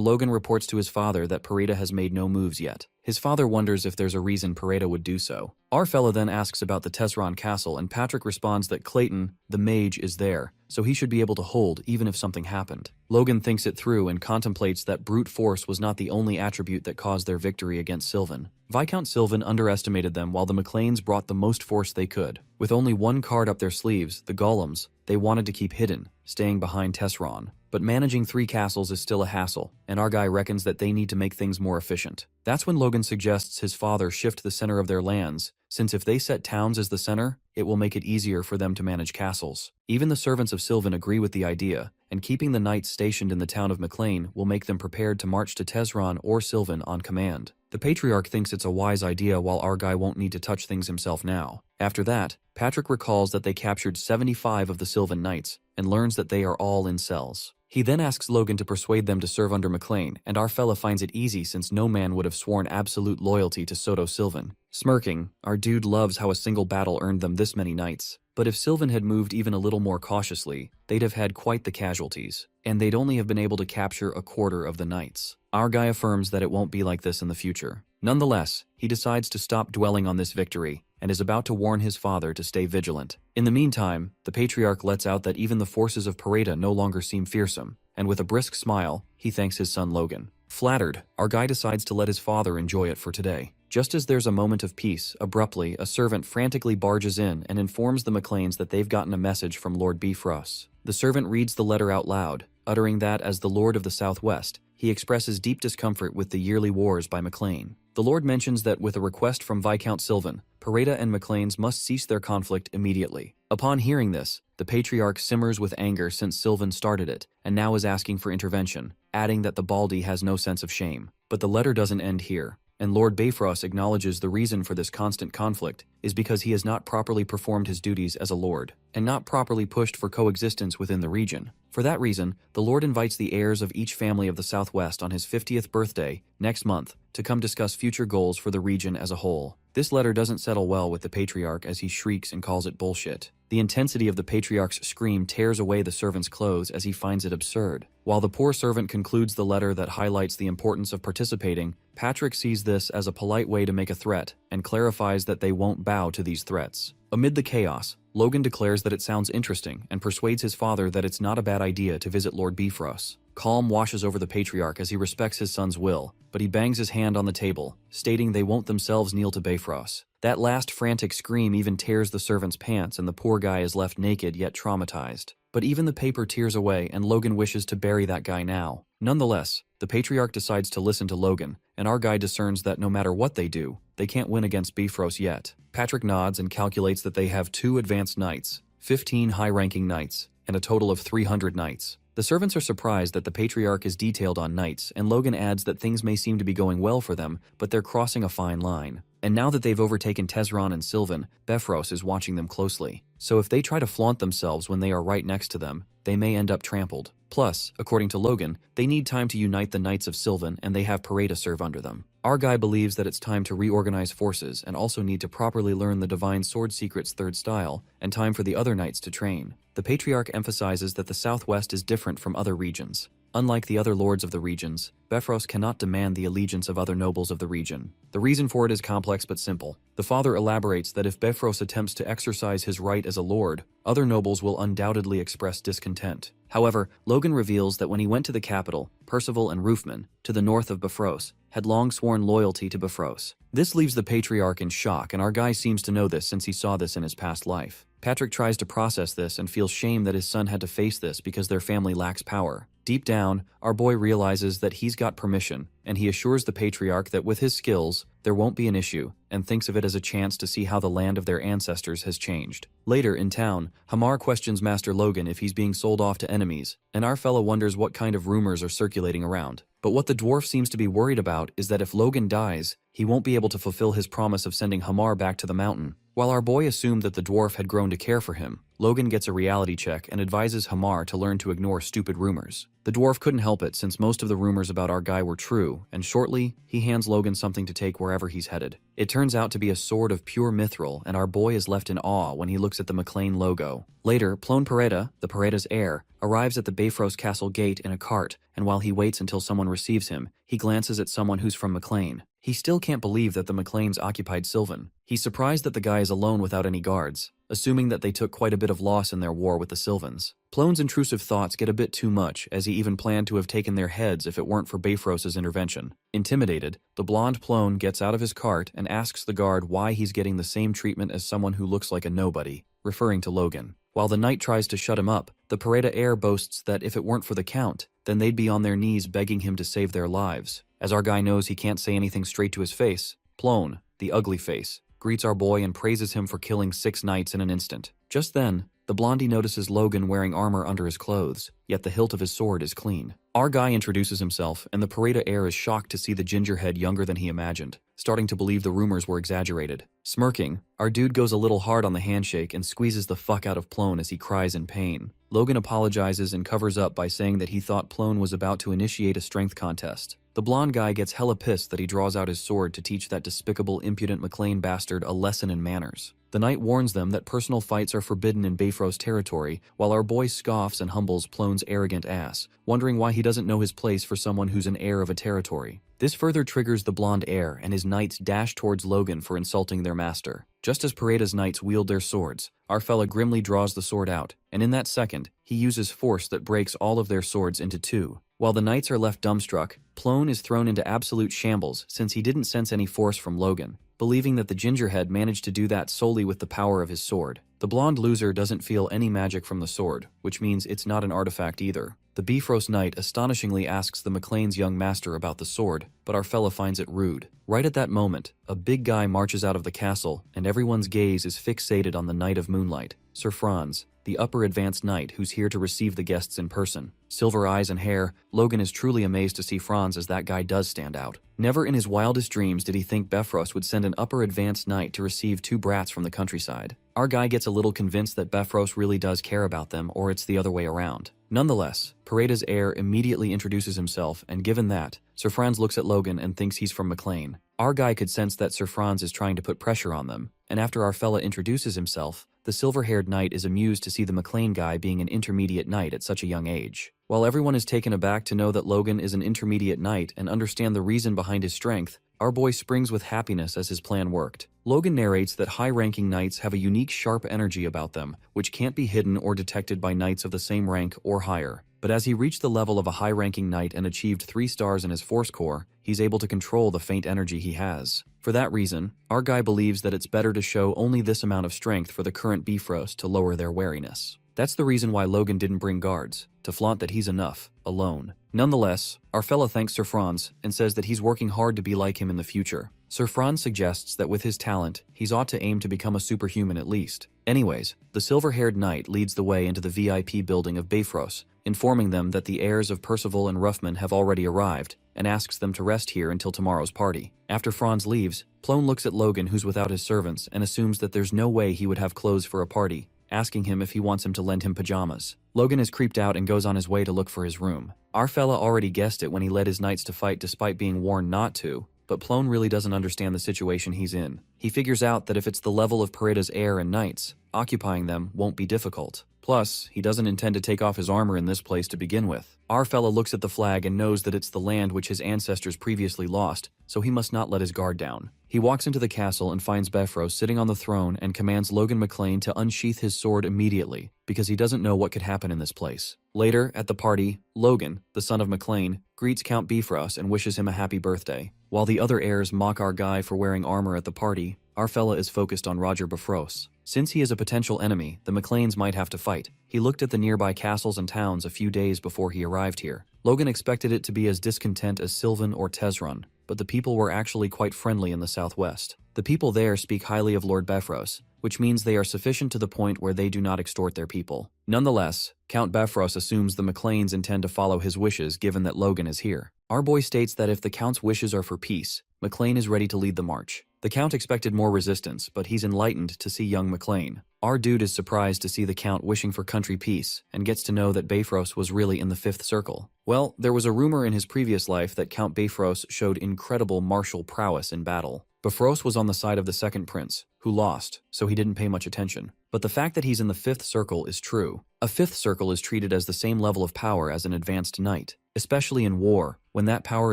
Logan reports to his father that Pareda has made no moves yet. His father wonders if there's a reason Pareda would do so. Our fella then asks about the Tesron Castle, and Patrick responds that Clayton, the mage, is there, so he should be able to hold even if something happened. Logan thinks it through and contemplates that brute force was not the only attribute that caused their victory against Sylvan. Viscount Sylvan underestimated them while the McLeans brought the most force they could. With only one card up their sleeves, the Golems, they wanted to keep hidden, staying behind Tesron. But managing 3 castles is still a hassle, and our guy reckons that they need to make things more efficient. That's when Logan suggests his father shift the center of their lands, since if they set towns as the center, it will make it easier for them to manage castles. Even the servants of Sylvan agree with the idea, and keeping the knights stationed in the town of McLean will make them prepared to march to Tesron or Sylvan on command. The patriarch thinks it's a wise idea while our guy won't need to touch things himself now. After that, Patrick recalls that they captured 75 of the Sylvan Knights and learns that they are all in cells. He then asks Logan to persuade them to serve under McLean, and our fella finds it easy since no man would have sworn absolute loyalty to Soto Sylvan. Smirking, our dude loves how a single battle earned them this many knights. But if Sylvan had moved even a little more cautiously, they'd have had quite the casualties, and they'd only have been able to capture a quarter of the knights. Our guy affirms that it won't be like this in the future. Nonetheless, he decides to stop dwelling on this victory and is about to warn his father to stay vigilant. In the meantime, the patriarch lets out that even the forces of Pareda no longer seem fearsome, and with a brisk smile, he thanks his son Logan. Flattered, our guy decides to let his father enjoy it for today. Just as there's a moment of peace, abruptly, a servant frantically barges in and informs the McLeans that they've gotten a message from Lord Bifrost. The servant reads the letter out loud, uttering that as the Lord of the Southwest, he expresses deep discomfort with the yearly wars by McLean. The Lord mentions that with a request from Viscount Sylvan, Pareda and McLeans must cease their conflict immediately. Upon hearing this, the patriarch simmers with anger since Sylvan started it, and now is asking for intervention, adding that the Baldy has no sense of shame. But the letter doesn't end here, and Lord Bifrost acknowledges the reason for this constant conflict is because he has not properly performed his duties as a lord, and not properly pushed for coexistence within the region. For that reason, the Lord invites the heirs of each family of the Southwest on his 50th birthday, next month, to come discuss future goals for the region as a whole. This letter doesn't settle well with the patriarch as he shrieks and calls it bullshit. The intensity of the patriarch's scream tears away the servant's clothes as he finds it absurd. While the poor servant concludes the letter that highlights the importance of participating, Patrick sees this as a polite way to make a threat and clarifies that they won't bow to these threats. Amid the chaos, Logan declares that it sounds interesting and persuades his father that it's not a bad idea to visit Lord Bifrost. Calm washes over the patriarch as he respects his son's will, but he bangs his hand on the table, stating they won't themselves kneel to Bifrost. That last frantic scream even tears the servant's pants and the poor guy is left naked yet traumatized. But even the paper tears away and Logan wishes to bury that guy now. Nonetheless, the patriarch decides to listen to Logan, and our guy discerns that no matter what they do, they can't win against Bifrost yet. Patrick nods and calculates that they have 2 advanced knights, 15 high-ranking knights, and a total of 300 knights. The servants are surprised that the patriarch is detailed on knights, and Logan adds that things may seem to be going well for them, but they're crossing a fine line. And now that they've overtaken Tesron and Sylvan, Bifrost is watching them closely. So if they try to flaunt themselves when they are right next to them, they may end up trampled. Plus, according to Logan, they need time to unite the Knights of Sylvan and they have Pareda serve under them. Our guy believes that it's time to reorganize forces and also need to properly learn the Divine Sword Secret's 3rd style and time for the other knights to train. The patriarch emphasizes that the Southwest is different from other regions. Unlike the other lords of the regions, Bifrost cannot demand the allegiance of other nobles of the region. The reason for it is complex but simple. The father elaborates that if Bifrost attempts to exercise his right as a lord, other nobles will undoubtedly express discontent. However, Logan reveals that when he went to the capital, Percival and Roofman, to the north of Bifrost, had long sworn loyalty to Bifrost. This leaves the patriarch in shock, and our guy seems to know this since he saw this in his past life. Patrick tries to process this and feels shame that his son had to face this because their family lacks power. Deep down, our boy realizes that he's got permission, and he assures the patriarch that with his skills, there won't be an issue, and thinks of it as a chance to see how the land of their ancestors has changed. Later, in town, Hamar questions Master Logan if he's being sold off to enemies, and our fella wonders what kind of rumors are circulating around. But what the dwarf seems to be worried about is that if Logan dies, he won't be able to fulfill his promise of sending Hamar back to the mountain. While our boy assumed that the dwarf had grown to care for him, Logan gets a reality check and advises Hamar to learn to ignore stupid rumors. The dwarf couldn't help it since most of the rumors about our guy were true, and shortly, he hands Logan something to take wherever he's headed. It turns out to be a sword of pure mithril, and our boy is left in awe when he looks at the McLean logo. Later, Plone Pareda, the Pareda's heir, arrives at the Bifrost Castle gate in a cart, and while he waits until someone receives him, he glances at someone who's from McLean. He still can't believe that the McLeans occupied Sylvan. He's surprised that the guy is alone without any guards, assuming that they took quite a bit of loss in their war with the Sylvans. Plone's intrusive thoughts get a bit too much, as he even planned to have taken their heads if it weren't for Bifrost's intervention. Intimidated, the blonde Plone gets out of his cart and asks the guard why he's getting the same treatment as someone who looks like a nobody, referring to Logan. While the knight tries to shut him up, the Pareda heir boasts that if it weren't for the Count, then they'd be on their knees begging him to save their lives. As our guy knows he can't say anything straight to his face, Plone, the ugly face, greets our boy and praises him for killing 6 knights in an instant. Just then, The blondie notices Logan wearing armor under his clothes, yet the hilt of his sword is clean. Our guy introduces himself, and the Pareda heir is shocked to see the gingerhead younger than he imagined, starting to believe the rumors were exaggerated. Smirking, our dude goes a little hard on the handshake and squeezes the fuck out of Plone as he cries in pain. Logan apologizes and covers up by saying that he thought Plone was about to initiate a strength contest. The blonde guy gets hella pissed that he draws out his sword to teach that despicable, impudent McLean bastard a lesson in manners. The knight warns them that personal fights are forbidden in Bayfrost's territory, while our boy scoffs and humbles Plone's arrogant ass, wondering why he doesn't know his place for someone who's an heir of a territory. This further triggers the blonde heir, and his knights dash towards Logan for insulting their master. Just as Pareda's knights wield their swords, our fella grimly draws the sword out, and in that second, he uses force that breaks all of their swords into two. While the knights are left dumbstruck, Plone is thrown into absolute shambles since he didn't sense any force from Logan, believing that the gingerhead managed to do that solely with the power of his sword. The blonde loser doesn't feel any magic from the sword, which means it's not an artifact either. The Bifrost knight astonishingly asks the McLean's young master about the sword, but our fella finds it rude. Right at that moment, a big guy marches out of the castle, and everyone's gaze is fixated on the Knight of Moonlight, Sir Franz, the upper advanced knight who's here to receive the guests in person. Silver eyes and hair, Logan is truly amazed to see Franz as that guy does stand out. Never in his wildest dreams did he think Bifrost would send an upper advanced knight to receive two brats from the countryside. Our guy gets a little convinced that Bifrost really does care about them, or it's the other way around. Nonetheless, Pareda's heir immediately introduces himself, and given that, Sir Franz looks at Logan and thinks he's from McLean. Our guy could sense that Sir Franz is trying to put pressure on them, and after our fella introduces himself, the silver-haired knight is amused to see the McLean guy being an intermediate knight at such a young age. While everyone is taken aback to know that Logan is an intermediate knight and understand the reason behind his strength, our boy springs with happiness as his plan worked. Logan narrates that high-ranking knights have a unique sharp energy about them, which can't be hidden or detected by knights of the same rank or higher. But as he reached the level of a high-ranking knight and achieved 3 stars in his force core, he's able to control the faint energy he has. For that reason, our guy believes that it's better to show only this amount of strength for the current Bifrost to lower their wariness. That's the reason why Logan didn't bring guards, to flaunt that he's enough, alone. Nonetheless, our fella thanks Sir Franz and says that he's working hard to be like him in the future. Sir Franz suggests that with his talent, he's ought to aim to become a superhuman at least. Anyways, the silver-haired knight leads the way into the VIP building of Bifrost, informing them that the heirs of Percival and Ruffman have already arrived, and asks them to rest here until tomorrow's party. After Franz leaves, Plone looks at Logan, who's without his servants, and assumes that there's no way he would have clothes for a party, asking him if he wants him to lend him pajamas. Logan is creeped out and goes on his way to look for his room. Our fella already guessed it when he led his knights to fight despite being warned not to, but Plone really doesn't understand the situation he's in. He figures out that if it's the level of Pareda's heir and knights, occupying them won't be difficult. Plus, he doesn't intend to take off his armor in this place to begin with. Our fella looks at the flag and knows that it's the land which his ancestors previously lost, so he must not let his guard down. He walks into the castle and finds Bifrost sitting on the throne and commands Logan McLean to unsheath his sword immediately, because he doesn't know what could happen in this place. Later, at the party, Logan, the son of McLean, greets Count Bifrost and wishes him a happy birthday. While the other heirs mock our guy for wearing armor at the party, our fella is focused on Roger Bifrost. Since he is a potential enemy, the McLeans might have to fight. He looked at the nearby castles and towns a few days before he arrived here. Logan expected it to be as discontent as Sylvan or Tesrun, but the people were actually quite friendly in the southwest. The people there speak highly of Lord Bifrost, which means they are sufficient to the point where they do not extort their people. Nonetheless, Count Bifrost assumes the McLeans intend to follow his wishes given that Logan is here. Our boy states that if the Count's wishes are for peace, McLean is ready to lead the march. The Count expected more resistance, but he's enlightened to see young McLean. Our dude is surprised to see the Count wishing for country peace, and gets to know that Bifrost was really in the 5th circle. Well, there was a rumor in his previous life that Count Bifrost showed incredible martial prowess in battle. Bifrost was on the side of the second prince, who lost, so he didn't pay much attention. But the fact that he's in the 5th circle is true. A 5th circle is treated as the same level of power as an advanced knight. Especially in war, when that power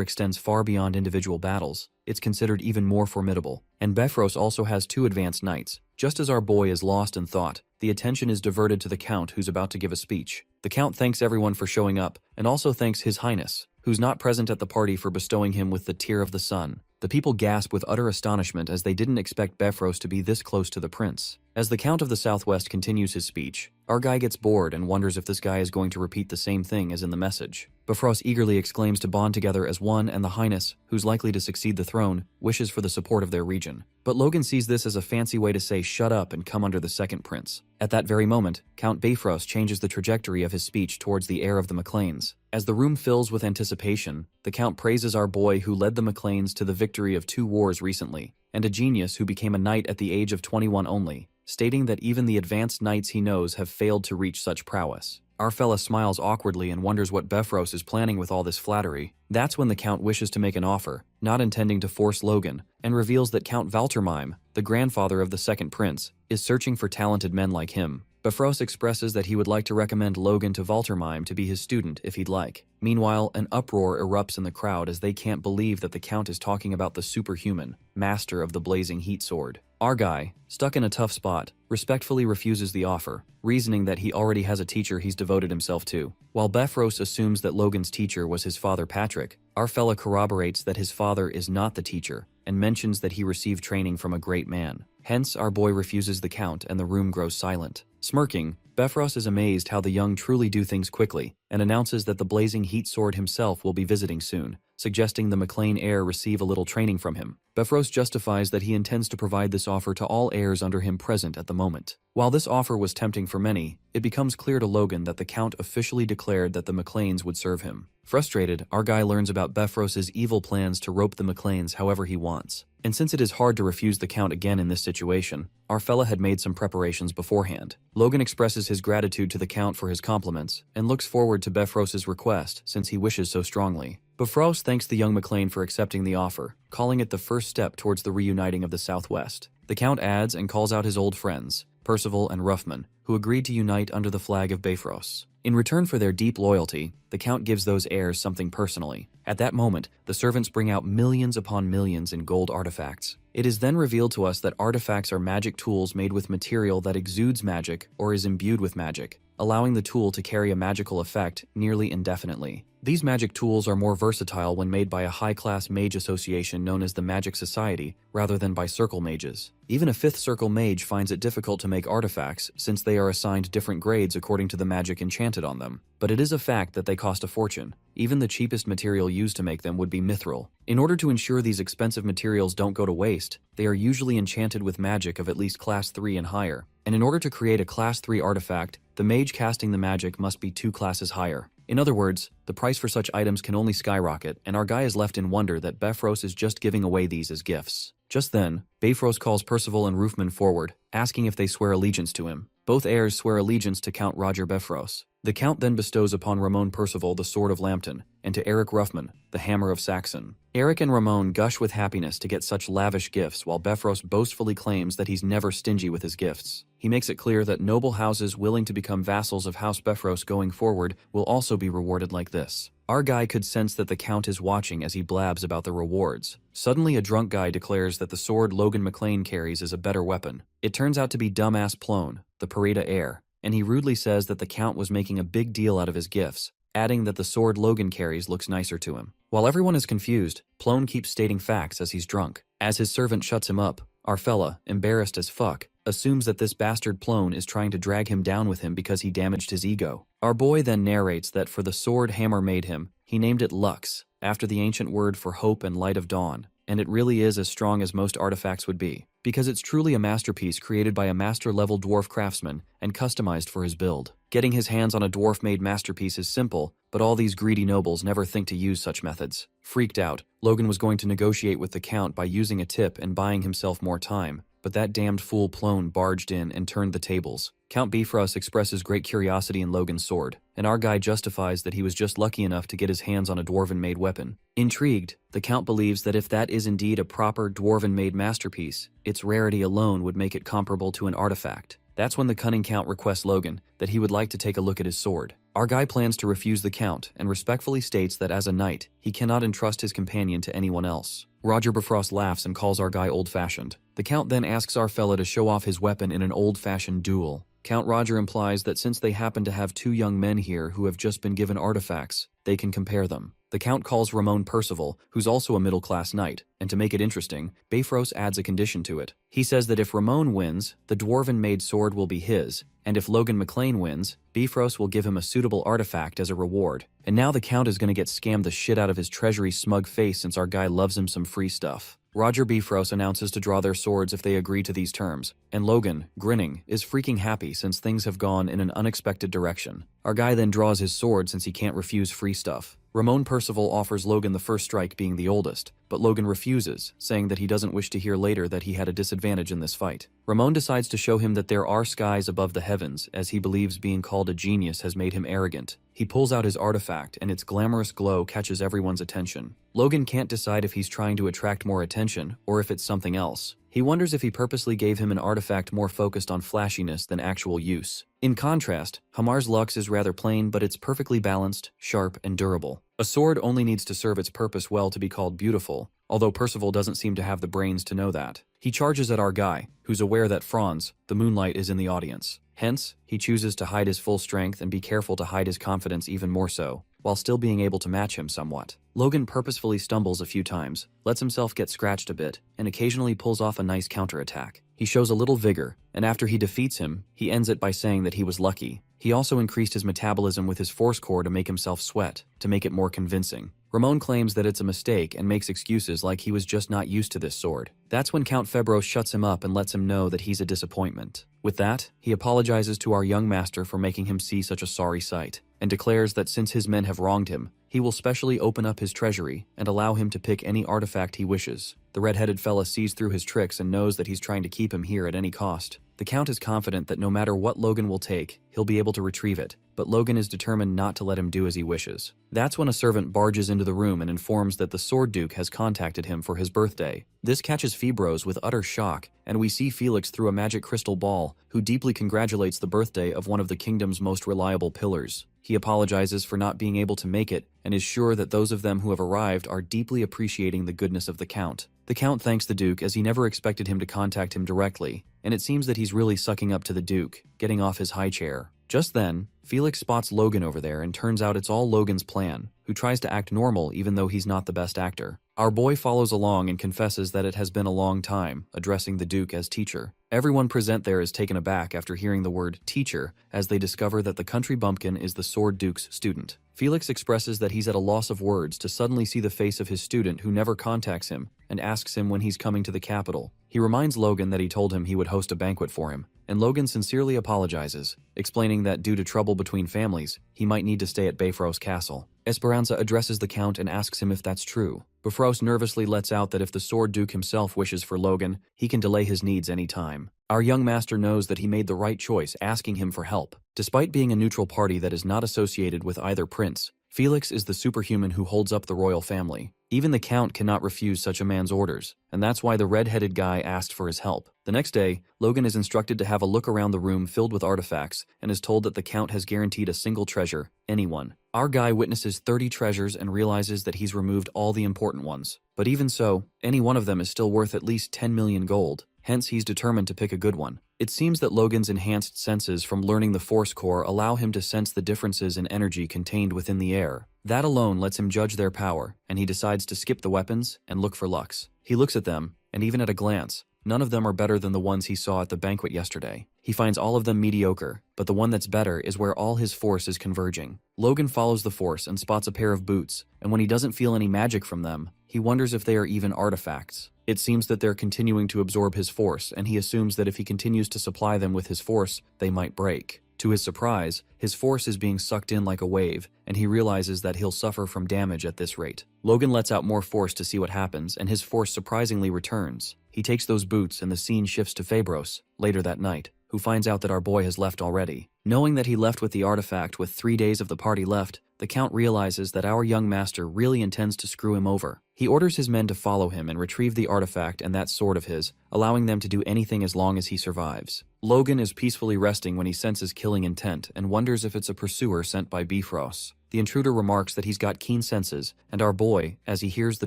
extends far beyond individual battles, it's considered even more formidable. And Bifrost also has 2 advanced knights. Just as our boy is lost in thought, the attention is diverted to the Count who's about to give a speech. The Count thanks everyone for showing up, and also thanks His Highness, who's not present at the party, for bestowing him with the Tear of the Sun. The people gasp with utter astonishment as they didn't expect Bifrost to be this close to the prince. As the Count of the Southwest continues his speech, our guy gets bored and wonders if this guy is going to repeat the same thing as in the message. Bifrost eagerly exclaims to bond together as one, and the Highness, who's likely to succeed the throne, wishes for the support of their region. But Logan sees this as a fancy way to say shut up and come under the second prince. At that very moment, Count Bifrost changes the trajectory of his speech towards the heir of the MacLanes. As the room fills with anticipation, the Count praises our boy who led the MacLanes to the victory of 2 wars recently, and a genius who became a knight at the age of 21 only, stating that even the advanced knights he knows have failed to reach such prowess. Our fella smiles awkwardly and wonders what Bifrost is planning with all this flattery. That's when the Count wishes to make an offer, not intending to force Logan, and reveals that Count Valtermine, the grandfather of the second prince, is searching for talented men like him. Bifrost expresses that he would like to recommend Logan to Valtermine to be his student if he'd like. Meanwhile, an uproar erupts in the crowd as they can't believe that the Count is talking about the superhuman, master of the blazing heat sword. Our guy, stuck in a tough spot, respectfully refuses the offer, reasoning that he already has a teacher he's devoted himself to. While Bifrost assumes that Logan's teacher was his father Patrick, our fella corroborates that his father is not the teacher, and mentions that he received training from a great man. Hence, our boy refuses the Count and the room grows silent. Smirking, Bifrost is amazed how the young truly do things quickly, and announces that the blazing heat sword himself will be visiting soon, suggesting the MacLane heir receive a little training from him. Bifrost justifies that he intends to provide this offer to all heirs under him present at the moment. While this offer was tempting for many, it becomes clear to Logan that the Count officially declared that the MacLanes would serve him. Frustrated, our guy learns about Bifrost's evil plans to rope the MacLanes however he wants. And since it is hard to refuse the Count again in this situation, our fella had made some preparations beforehand. Logan expresses his gratitude to the Count for his compliments, and looks forward to Bifrost's request since he wishes so strongly. Bifrost thanks the young MacLane for accepting the offer, calling it the first step towards the reuniting of the Southwest. The Count adds and calls out his old friends, Percival and Ruffman, who agreed to unite under the flag of Bifrost. In return for their deep loyalty, the Count gives those heirs something personally. At that moment, the servants bring out millions upon millions in gold artifacts. It is then revealed to us that artifacts are magic tools made with material that exudes magic or is imbued with magic, allowing the tool to carry a magical effect nearly indefinitely. These magic tools are more versatile when made by a high-class mage association known as the Magic Society, rather than by circle mages. Even a 5th circle mage finds it difficult to make artifacts since they are assigned different grades according to the magic enchanted on them. But it is a fact that they cost a fortune. Even the cheapest material used to make them would be mithril. In order to ensure these expensive materials don't go to waste, they are usually enchanted with magic of at least class 3 and higher. And in order to create a class 3 artifact, the mage casting the magic must be 2 classes higher. In other words, the price for such items can only skyrocket, and our guy is left in wonder that Bifrost is just giving away these as gifts. Just then, Bifrost calls Percival and Ruffman forward, asking if they swear allegiance to him. Both heirs swear allegiance to Count Roger Bifrost. The Count then bestows upon Ramon Percival the Sword of Lambton, and to Eric Ruffman, the Hammer of Saxon. Eric and Ramon gush with happiness to get such lavish gifts, while Bifrost boastfully claims that he's never stingy with his gifts. He makes it clear that noble houses willing to become vassals of House Bifrost going forward will also be rewarded like this. Our guy could sense that the Count is watching as he blabs about the rewards. Suddenly, a drunk guy declares that the sword Logan MacLane carries is a better weapon. It turns out to be dumbass Plone, the Pareda heir, and he rudely says that the Count was making a big deal out of his gifts, adding that the sword Logan carries looks nicer to him. While everyone is confused, Plone keeps stating facts as he's drunk. As his servant shuts him up, our fella, embarrassed as fuck, assumes that this bastard Plone is trying to drag him down with him because he damaged his ego. Our boy then narrates that for the sword Hammer made him, he named it Lux, after the ancient word for hope and light of dawn, and it really is as strong as most artifacts would be, because it's truly a masterpiece created by a master-level dwarf craftsman and customized for his build. Getting his hands on a dwarf-made masterpiece is simple, but all these greedy nobles never think to use such methods. Freaked out, Logan was going to negotiate with the Count by using a tip and buying himself more time, but that damned fool Plone barged in and turned the tables. Count Bifrost expresses great curiosity in Logan's sword, and our guy justifies that he was just lucky enough to get his hands on a dwarven-made weapon. Intrigued, the Count believes that if that is indeed a proper dwarven-made masterpiece, its rarity alone would make it comparable to an artifact. That's when the cunning Count requests Logan that he would like to take a look at his sword. Our guy plans to refuse the Count and respectfully states that as a knight, he cannot entrust his companion to anyone else. Roger Bifrost laughs and calls our guy old-fashioned. The Count then asks our fella to show off his weapon in an old-fashioned duel. Count Roger implies that since they happen to have 2 young men here who have just been given artifacts, they can compare them. The Count calls Ramon Percival, who's also a middle-class knight, and to make it interesting, Bifrost adds a condition to it. He says that if Ramon wins, the dwarven-made sword will be his, and if Logan McLean wins, Bifrost will give him a suitable artifact as a reward. And now the Count is gonna get scammed the shit out of his treasury smug face since our guy loves him some free stuff. Roger Bifrost announces to draw their swords if they agree to these terms, and Logan, grinning, is freaking happy since things have gone in an unexpected direction. Our guy then draws his sword since he can't refuse free stuff. Ramon Percival offers Logan the first strike being the oldest, but Logan refuses, saying that he doesn't wish to hear later that he had a disadvantage in this fight. Ramon decides to show him that there are skies above the heavens, as he believes being called a genius has made him arrogant. He pulls out his artifact, and its glamorous glow catches everyone's attention. Logan can't decide if he's trying to attract more attention, or if it's something else. He wonders if he purposely gave him an artifact more focused on flashiness than actual use. In contrast, Hamar's Lux is rather plain, but it's perfectly balanced, sharp, and durable. A sword only needs to serve its purpose well to be called beautiful, although Percival doesn't seem to have the brains to know that. He charges at our guy, who's aware that Franz, the Moonlight, is in the audience. Hence, he chooses to hide his full strength and be careful to hide his confidence even more so, while still being able to match him somewhat. Logan purposefully stumbles a few times, lets himself get scratched a bit, and occasionally pulls off a nice counterattack. He shows a little vigor, and after he defeats him, he ends it by saying that he was lucky. He also increased his metabolism with his force core to make himself sweat, to make it more convincing. Ramon claims that it's a mistake and makes excuses like he was just not used to this sword. That's when Count Febro shuts him up and lets him know that he's a disappointment. With that, he apologizes to our young master for making him see such a sorry sight, and declares that since his men have wronged him, he will specially open up his treasury and allow him to pick any artifact he wishes. The red-headed fella sees through his tricks and knows that he's trying to keep him here at any cost. The Count is confident that no matter what Logan will take, he'll be able to retrieve it, but Logan is determined not to let him do as he wishes. That's when a servant barges into the room and informs that the Sword Duke has contacted him for his birthday. This catches Febros with utter shock, and we see Felix through a magic crystal ball, who deeply congratulates the birthday of one of the kingdom's most reliable pillars. He apologizes for not being able to make it, and is sure that those of them who have arrived are deeply appreciating the goodness of the Count. The Count thanks the Duke as he never expected him to contact him directly, and it seems that he's really sucking up to the Duke, getting off his high chair. Just then, Felix spots Logan over there and turns out it's all Logan's plan, who tries to act normal even though he's not the best actor. Our boy follows along and confesses that it has been a long time, addressing the Duke as teacher. Everyone present there is taken aback after hearing the word teacher as they discover that the country bumpkin is the Sword Duke's student. Felix expresses that he's at a loss of words to suddenly see the face of his student who never contacts him and asks him when he's coming to the capital. He reminds Logan that he told him he would host a banquet for him, and Logan sincerely apologizes, explaining that due to trouble between families, he might need to stay at Bifrost Castle. Esperanza addresses the Count and asks him if that's true. Bifrost nervously lets out that if the Sword Duke himself wishes for Logan, he can delay his needs any time. Our young master knows that he made the right choice asking him for help. Despite being a neutral party that is not associated with either prince, Felix is the superhuman who holds up the royal family. Even the Count cannot refuse such a man's orders, and that's why the red-headed guy asked for his help. The next day, Logan is instructed to have a look around the room filled with artifacts and is told that the Count has guaranteed a single treasure, anyone. Our guy witnesses 30 treasures and realizes that he's removed all the important ones. But even so, any one of them is still worth at least 10 million gold. Hence, he's determined to pick a good one. It seems that Logan's enhanced senses from learning the Force Core allow him to sense the differences in energy contained within the air. That alone lets him judge their power, and he decides to skip the weapons and look for Lux. He looks at them, and even at a glance, none of them are better than the ones he saw at the banquet yesterday. He finds all of them mediocre, but the one that's better is where all his force is converging. Logan follows the force and spots a pair of boots, and when he doesn't feel any magic from them, he wonders if they are even artifacts. It seems that they're continuing to absorb his force, and he assumes that if he continues to supply them with his force, they might break. To his surprise, his force is being sucked in like a wave, and he realizes that he'll suffer from damage at this rate. Logan lets out more force to see what happens, and his force surprisingly returns. He takes those boots, and the scene shifts to Febros, later that night, who finds out that our boy has left already. Knowing that he left with the artifact with 3 days of the party left, the Count realizes that our young master really intends to screw him over. He orders his men to follow him and retrieve the artifact and that sword of his, allowing them to do anything as long as he survives. Logan is peacefully resting when he senses killing intent and wonders if it's a pursuer sent by Bifrost. The intruder remarks that he's got keen senses, and our boy, as he hears the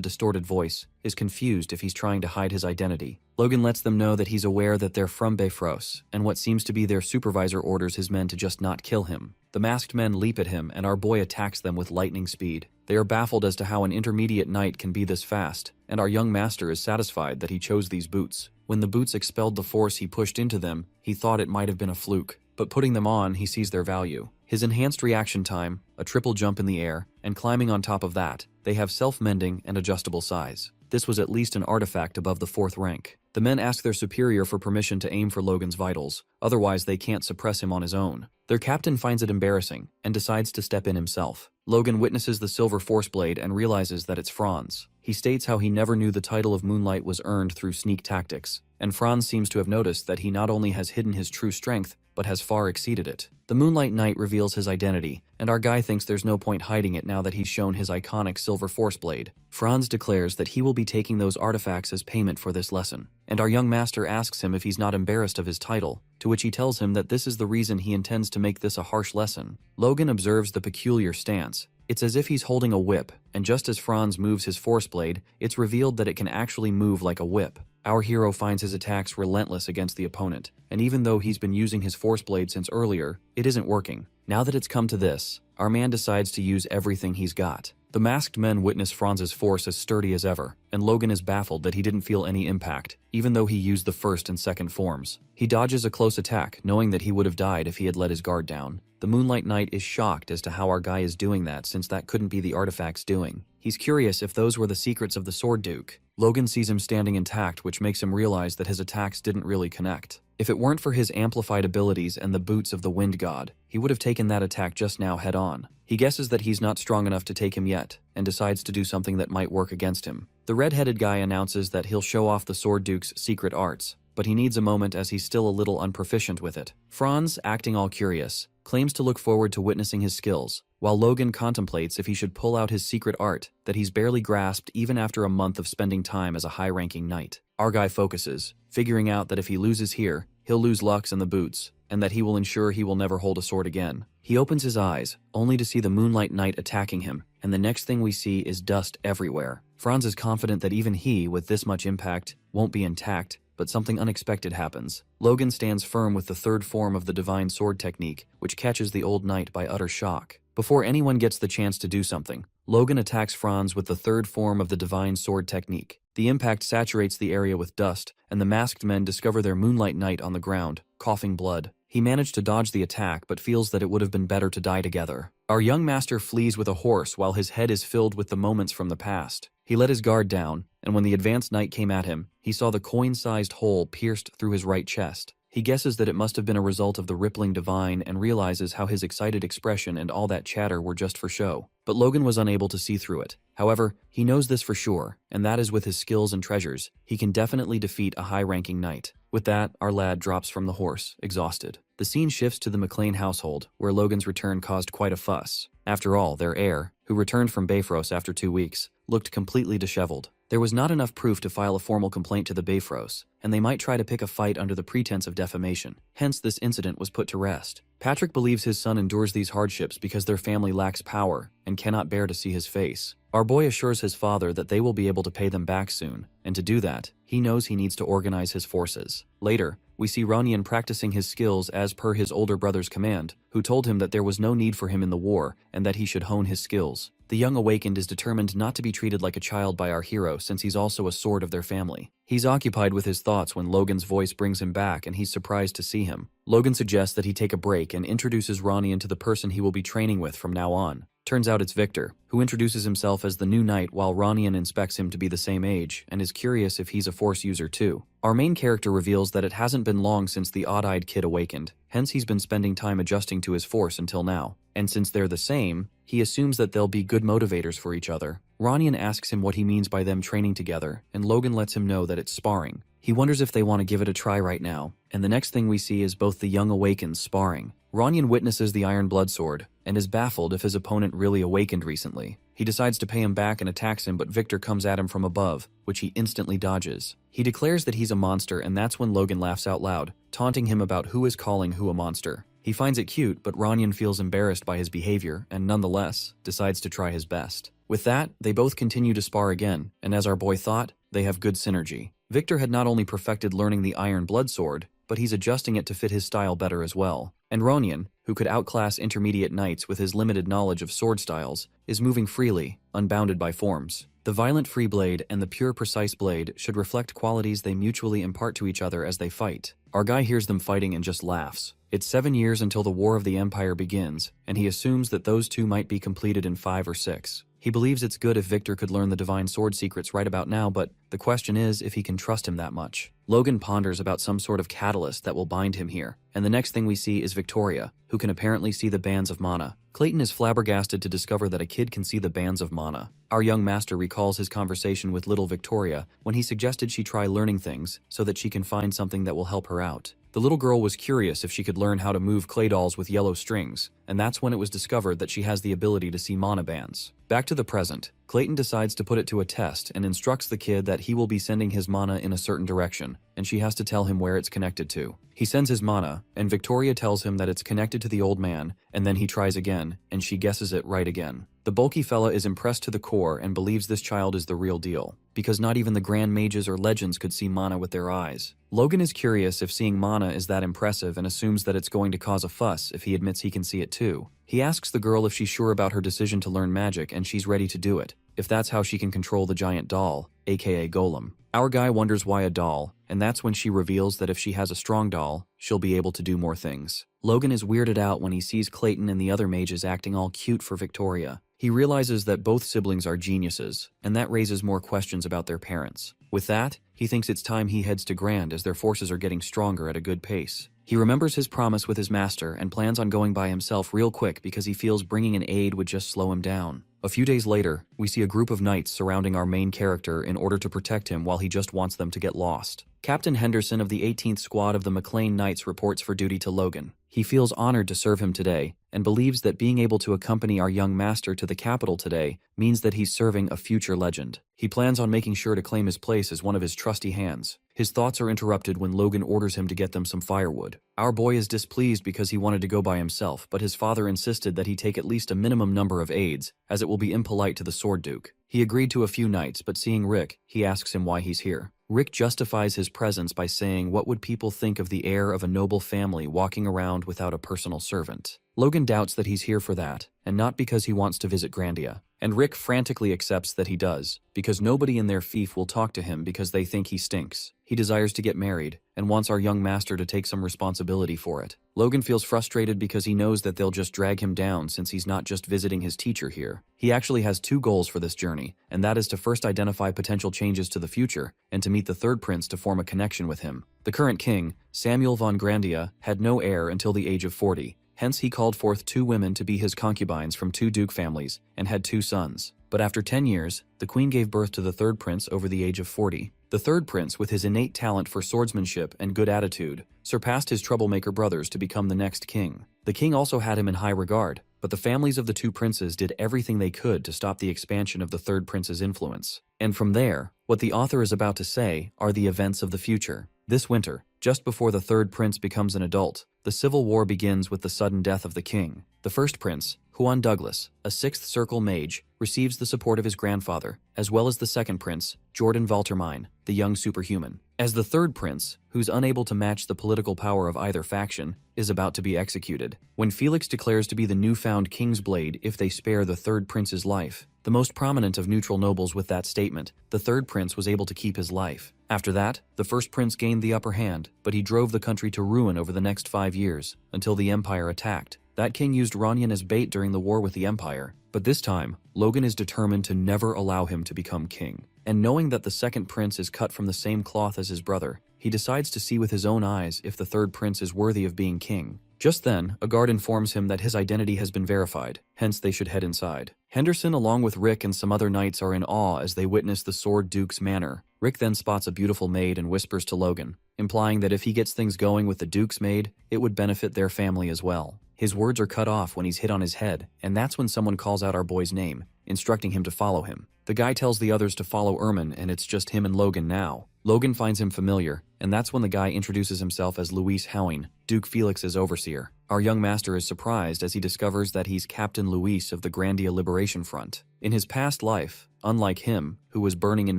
distorted voice, is confused if he's trying to hide his identity. Logan lets them know that he's aware that they're from Bifrost, and what seems to be their supervisor orders his men to just not kill him. The masked men leap at him, and our boy attacks them with lightning speed. They are baffled as to how an intermediate knight can be this fast, and our young master is satisfied that he chose these boots. When the boots expelled the force he pushed into them, he thought it might have been a fluke, but putting them on, he sees their value. His enhanced reaction time, a triple jump in the air, and climbing on top of that, they have self-mending and adjustable size. This was at least an artifact above the 4th rank. The men ask their superior for permission to aim for Logan's vitals, otherwise they can't suppress him on his own. Their captain finds it embarrassing, and decides to step in himself. Logan witnesses the silver force blade and realizes that it's Franz. He states how he never knew the title of Moonlight was earned through sneak tactics, and Franz seems to have noticed that he not only has hidden his true strength, but has far exceeded it. The Moonlight Knight reveals his identity, and our guy thinks there's no point hiding it now that he's shown his iconic silver force blade. Franz declares that he will be taking those artifacts as payment for this lesson, and our young master asks him if he's not embarrassed of his title, to which he tells him that this is the reason he intends to make this a harsh lesson. Logan observes the peculiar stance. It's as if he's holding a whip, and just as Franz moves his force blade, it's revealed that it can actually move like a whip. Our hero finds his attacks relentless against the opponent, and even though he's been using his force blade since earlier, it isn't working. Now that it's come to this, our man decides to use everything he's got. The masked men witness Franz's force as sturdy as ever, and Logan is baffled that he didn't feel any impact, even though he used the 1st and 2nd forms. He dodges a close attack, knowing that he would have died if he had let his guard down. The Moonlight Knight is shocked as to how our guy is doing that, since that couldn't be the artifact's doing. He's curious if those were the secrets of the Sword Duke. Logan sees him standing intact, which makes him realize that his attacks didn't really connect. If it weren't for his amplified abilities and the boots of the Wind God, he would have taken that attack just now head on. He guesses that he's not strong enough to take him yet, and decides to do something that might work against him. The red-headed guy announces that he'll show off the Sword Duke's secret arts, but he needs a moment as he's still a little unproficient with it. Franz, acting all curious, claims to look forward to witnessing his skills, while Logan contemplates if he should pull out his secret art that he's barely grasped even after a month of spending time as a high-ranking knight. Our guy focuses, figuring out that if he loses here, he'll lose Lux and the boots, and that he will ensure he will never hold a sword again. He opens his eyes, only to see the Moonlight Knight attacking him, and the next thing we see is dust everywhere. Franz is confident that even he, with this much impact, won't be intact, but something unexpected happens. Logan stands firm with the 3rd form of the Divine Sword technique, which catches the old knight by utter shock. Before anyone gets the chance to do something, Logan attacks Franz with the 3rd form of the Divine Sword technique. The impact saturates the area with dust, and the masked men discover their Moonlight Knight on the ground, coughing blood. He managed to dodge the attack, but feels that it would have been better to die together. Our young master flees with a horse while his head is filled with the moments from the past. He let his guard down, and when the advanced knight came at him, he saw the coin-sized hole pierced through his right chest. He guesses that it must have been a result of the rippling divine and realizes how his excited expression and all that chatter were just for show. But Logan was unable to see through it. However, he knows this for sure, and that is with his skills and treasures, he can definitely defeat a high-ranking knight. With that, our lad drops from the horse, exhausted. The scene shifts to the McLean household, where Logan's return caused quite a fuss. After all, their heir, who returned from Bifrost after 2 weeks, looked completely disheveled. There was not enough proof to file a formal complaint to the Bifrost, and they might try to pick a fight under the pretense of defamation. Hence, this incident was put to rest. Patrick believes his son endures these hardships because their family lacks power and cannot bear to see his face. Our boy assures his father that they will be able to pay them back soon, and to do that, he knows he needs to organize his forces. Later, we see Ronian practicing his skills as per his older brother's command, who told him that there was no need for him in the war and that he should hone his skills. The young awakened is determined not to be treated like a child by our hero since he's also a sword of their family. He's occupied with his thoughts when Logan's voice brings him back and he's surprised to see him. Logan suggests that he take a break and introduces Ronian to the person he will be training with from now on. Turns out it's Victor, who introduces himself as the new knight while Ronian inspects him to be the same age and is curious if he's a force user too. Our main character reveals that it hasn't been long since the odd-eyed kid awakened, hence he's been spending time adjusting to his force until now. And since they're the same, he assumes that they'll be good motivators for each other. Ronian asks him what he means by them training together, and Logan lets him know that it's sparring. He wonders if they want to give it a try right now, and the next thing we see is both the young awakens sparring. Ronian witnesses the Iron Blood Sword, and is baffled if his opponent really awakened recently. He decides to pay him back and attacks him, but Victor comes at him from above, which he instantly dodges. He declares that he's a monster, and that's when Logan laughs out loud, taunting him about who is calling who a monster. He finds it cute, but Ronyan feels embarrassed by his behavior and nonetheless decides to try his best. With that, they both continue to spar again, and as our boy thought, they have good synergy. Victor had not only perfected learning the Iron Blood Sword, but he's adjusting it to fit his style better as well. And Ronyan, who could outclass intermediate knights with his limited knowledge of sword styles, is moving freely, unbounded by forms. The violent free blade and the pure precise blade should reflect qualities they mutually impart to each other as they fight. Our guy hears them fighting and just laughs. It's 7 years until the War of the Empire begins, and he assumes that those two might be completed in 5 or 6. He believes it's good if Victor could learn the divine sword secrets right about now, but the question is if he can trust him that much. Logan ponders about some sort of catalyst that will bind him here, and the next thing we see is Victoria, who can apparently see the bands of mana. Clayton is flabbergasted to discover that a kid can see the bands of mana. Our young master recalls his conversation with little Victoria when he suggested she try learning things so that she can find something that will help her out. The little girl was curious if she could learn how to move clay dolls with yellow strings, and that's when it was discovered that she has the ability to see mana bands. Back to the present, Clayton decides to put it to a test and instructs the kid that he will be sending his mana in a certain direction, and she has to tell him where it's connected to. He sends his mana, and Victoria tells him that it's connected to the old man, and then he tries again, and she guesses it right again. The bulky fella is impressed to the core and believes this child is the real deal, because not even the grand mages or legends could see mana with their eyes. Logan is curious if seeing mana is that impressive and assumes that it's going to cause a fuss if he admits he can see it too. He asks the girl if she's sure about her decision to learn magic and she's ready to do it, if that's how she can control the giant doll, aka Golem. Our guy wonders why a doll, and that's when she reveals that if she has a strong doll, she'll be able to do more things. Logan is weirded out when he sees Clayton and the other mages acting all cute for Victoria. He realizes that both siblings are geniuses, and that raises more questions about their parents. With that, he thinks it's time he heads to Grand as their forces are getting stronger at a good pace. He remembers his promise with his master and plans on going by himself real quick because he feels bringing an aide would just slow him down. A few days later, we see a group of knights surrounding our main character in order to protect him while he just wants them to get lost. Captain Henderson of the 18th Squad of the McLean Knights reports for duty to Logan. He feels honored to serve him today, and believes that being able to accompany our young master to the capital today means that he's serving a future legend. He plans on making sure to claim his place as one of his trusty hands. His thoughts are interrupted when Logan orders him to get them some firewood. Our boy is displeased because he wanted to go by himself, but his father insisted that he take at least a minimum number of aides, as it will be impolite to the Sword Duke. He agreed to a few knights, but seeing Rick, he asks him why he's here. Rick justifies his presence by saying what would people think of the heir of a noble family walking around without a personal servant. Logan doubts that he's here for that, and not because he wants to visit Grandia. And Rick frantically accepts that he does, because nobody in their fief will talk to him because they think he stinks. He desires to get married, and wants our young master to take some responsibility for it. Logan feels frustrated because he knows that they'll just drag him down since he's not just visiting his teacher here. He actually has 2 goals for this journey, and that is to first identify potential changes to the future, and to meet the third prince to form a connection with him. The current king, Samuel von Grandia, had no heir until the age of 40. Hence he called forth 2 women to be his concubines from 2 duke families, and had 2 sons. But after 10 years, the queen gave birth to the third prince over the age of 40. The third prince, with his innate talent for swordsmanship and good attitude, surpassed his troublemaker brothers to become the next king. The king also had him in high regard, but the families of the 2 princes did everything they could to stop the expansion of the third prince's influence. And from there, what the author is about to say are the events of the future. This winter, just before the third prince becomes an adult, the civil war begins with the sudden death of the king. The first prince, Juan Douglas, a 6th Circle mage, receives the support of his grandfather, as well as the second prince, Jordan Valtermine, the young superhuman. As the third prince, who's unable to match the political power of either faction, is about to be executed, when Felix declares to be the newfound king's blade if they spare the third prince's life. The most prominent of neutral nobles with that statement, the third prince was able to keep his life. After that, the first prince gained the upper hand, but he drove the country to ruin over the next 5 years, until the Empire attacked. That king used Ronyan as bait during the war with the Empire, but this time, Logan is determined to never allow him to become king. And knowing that the second prince is cut from the same cloth as his brother, he decides to see with his own eyes if the third prince is worthy of being king. Just then, a guard informs him that his identity has been verified, hence they should head inside. Henderson along with Rick and some other knights are in awe as they witness the Sword Duke's manor. Rick then spots a beautiful maid and whispers to Logan, implying that if he gets things going with the Duke's maid, it would benefit their family as well. His words are cut off when he's hit on his head, and that's when someone calls out our boy's name, instructing him to follow him. The guy tells the others to follow Ermin, and it's just him and Logan now. Logan finds him familiar, and that's when the guy introduces himself as Luis Howing, Duke Felix's overseer. Our young master is surprised as he discovers that he's Captain Luis of the Grandia Liberation Front. In his past life, unlike him, who was burning in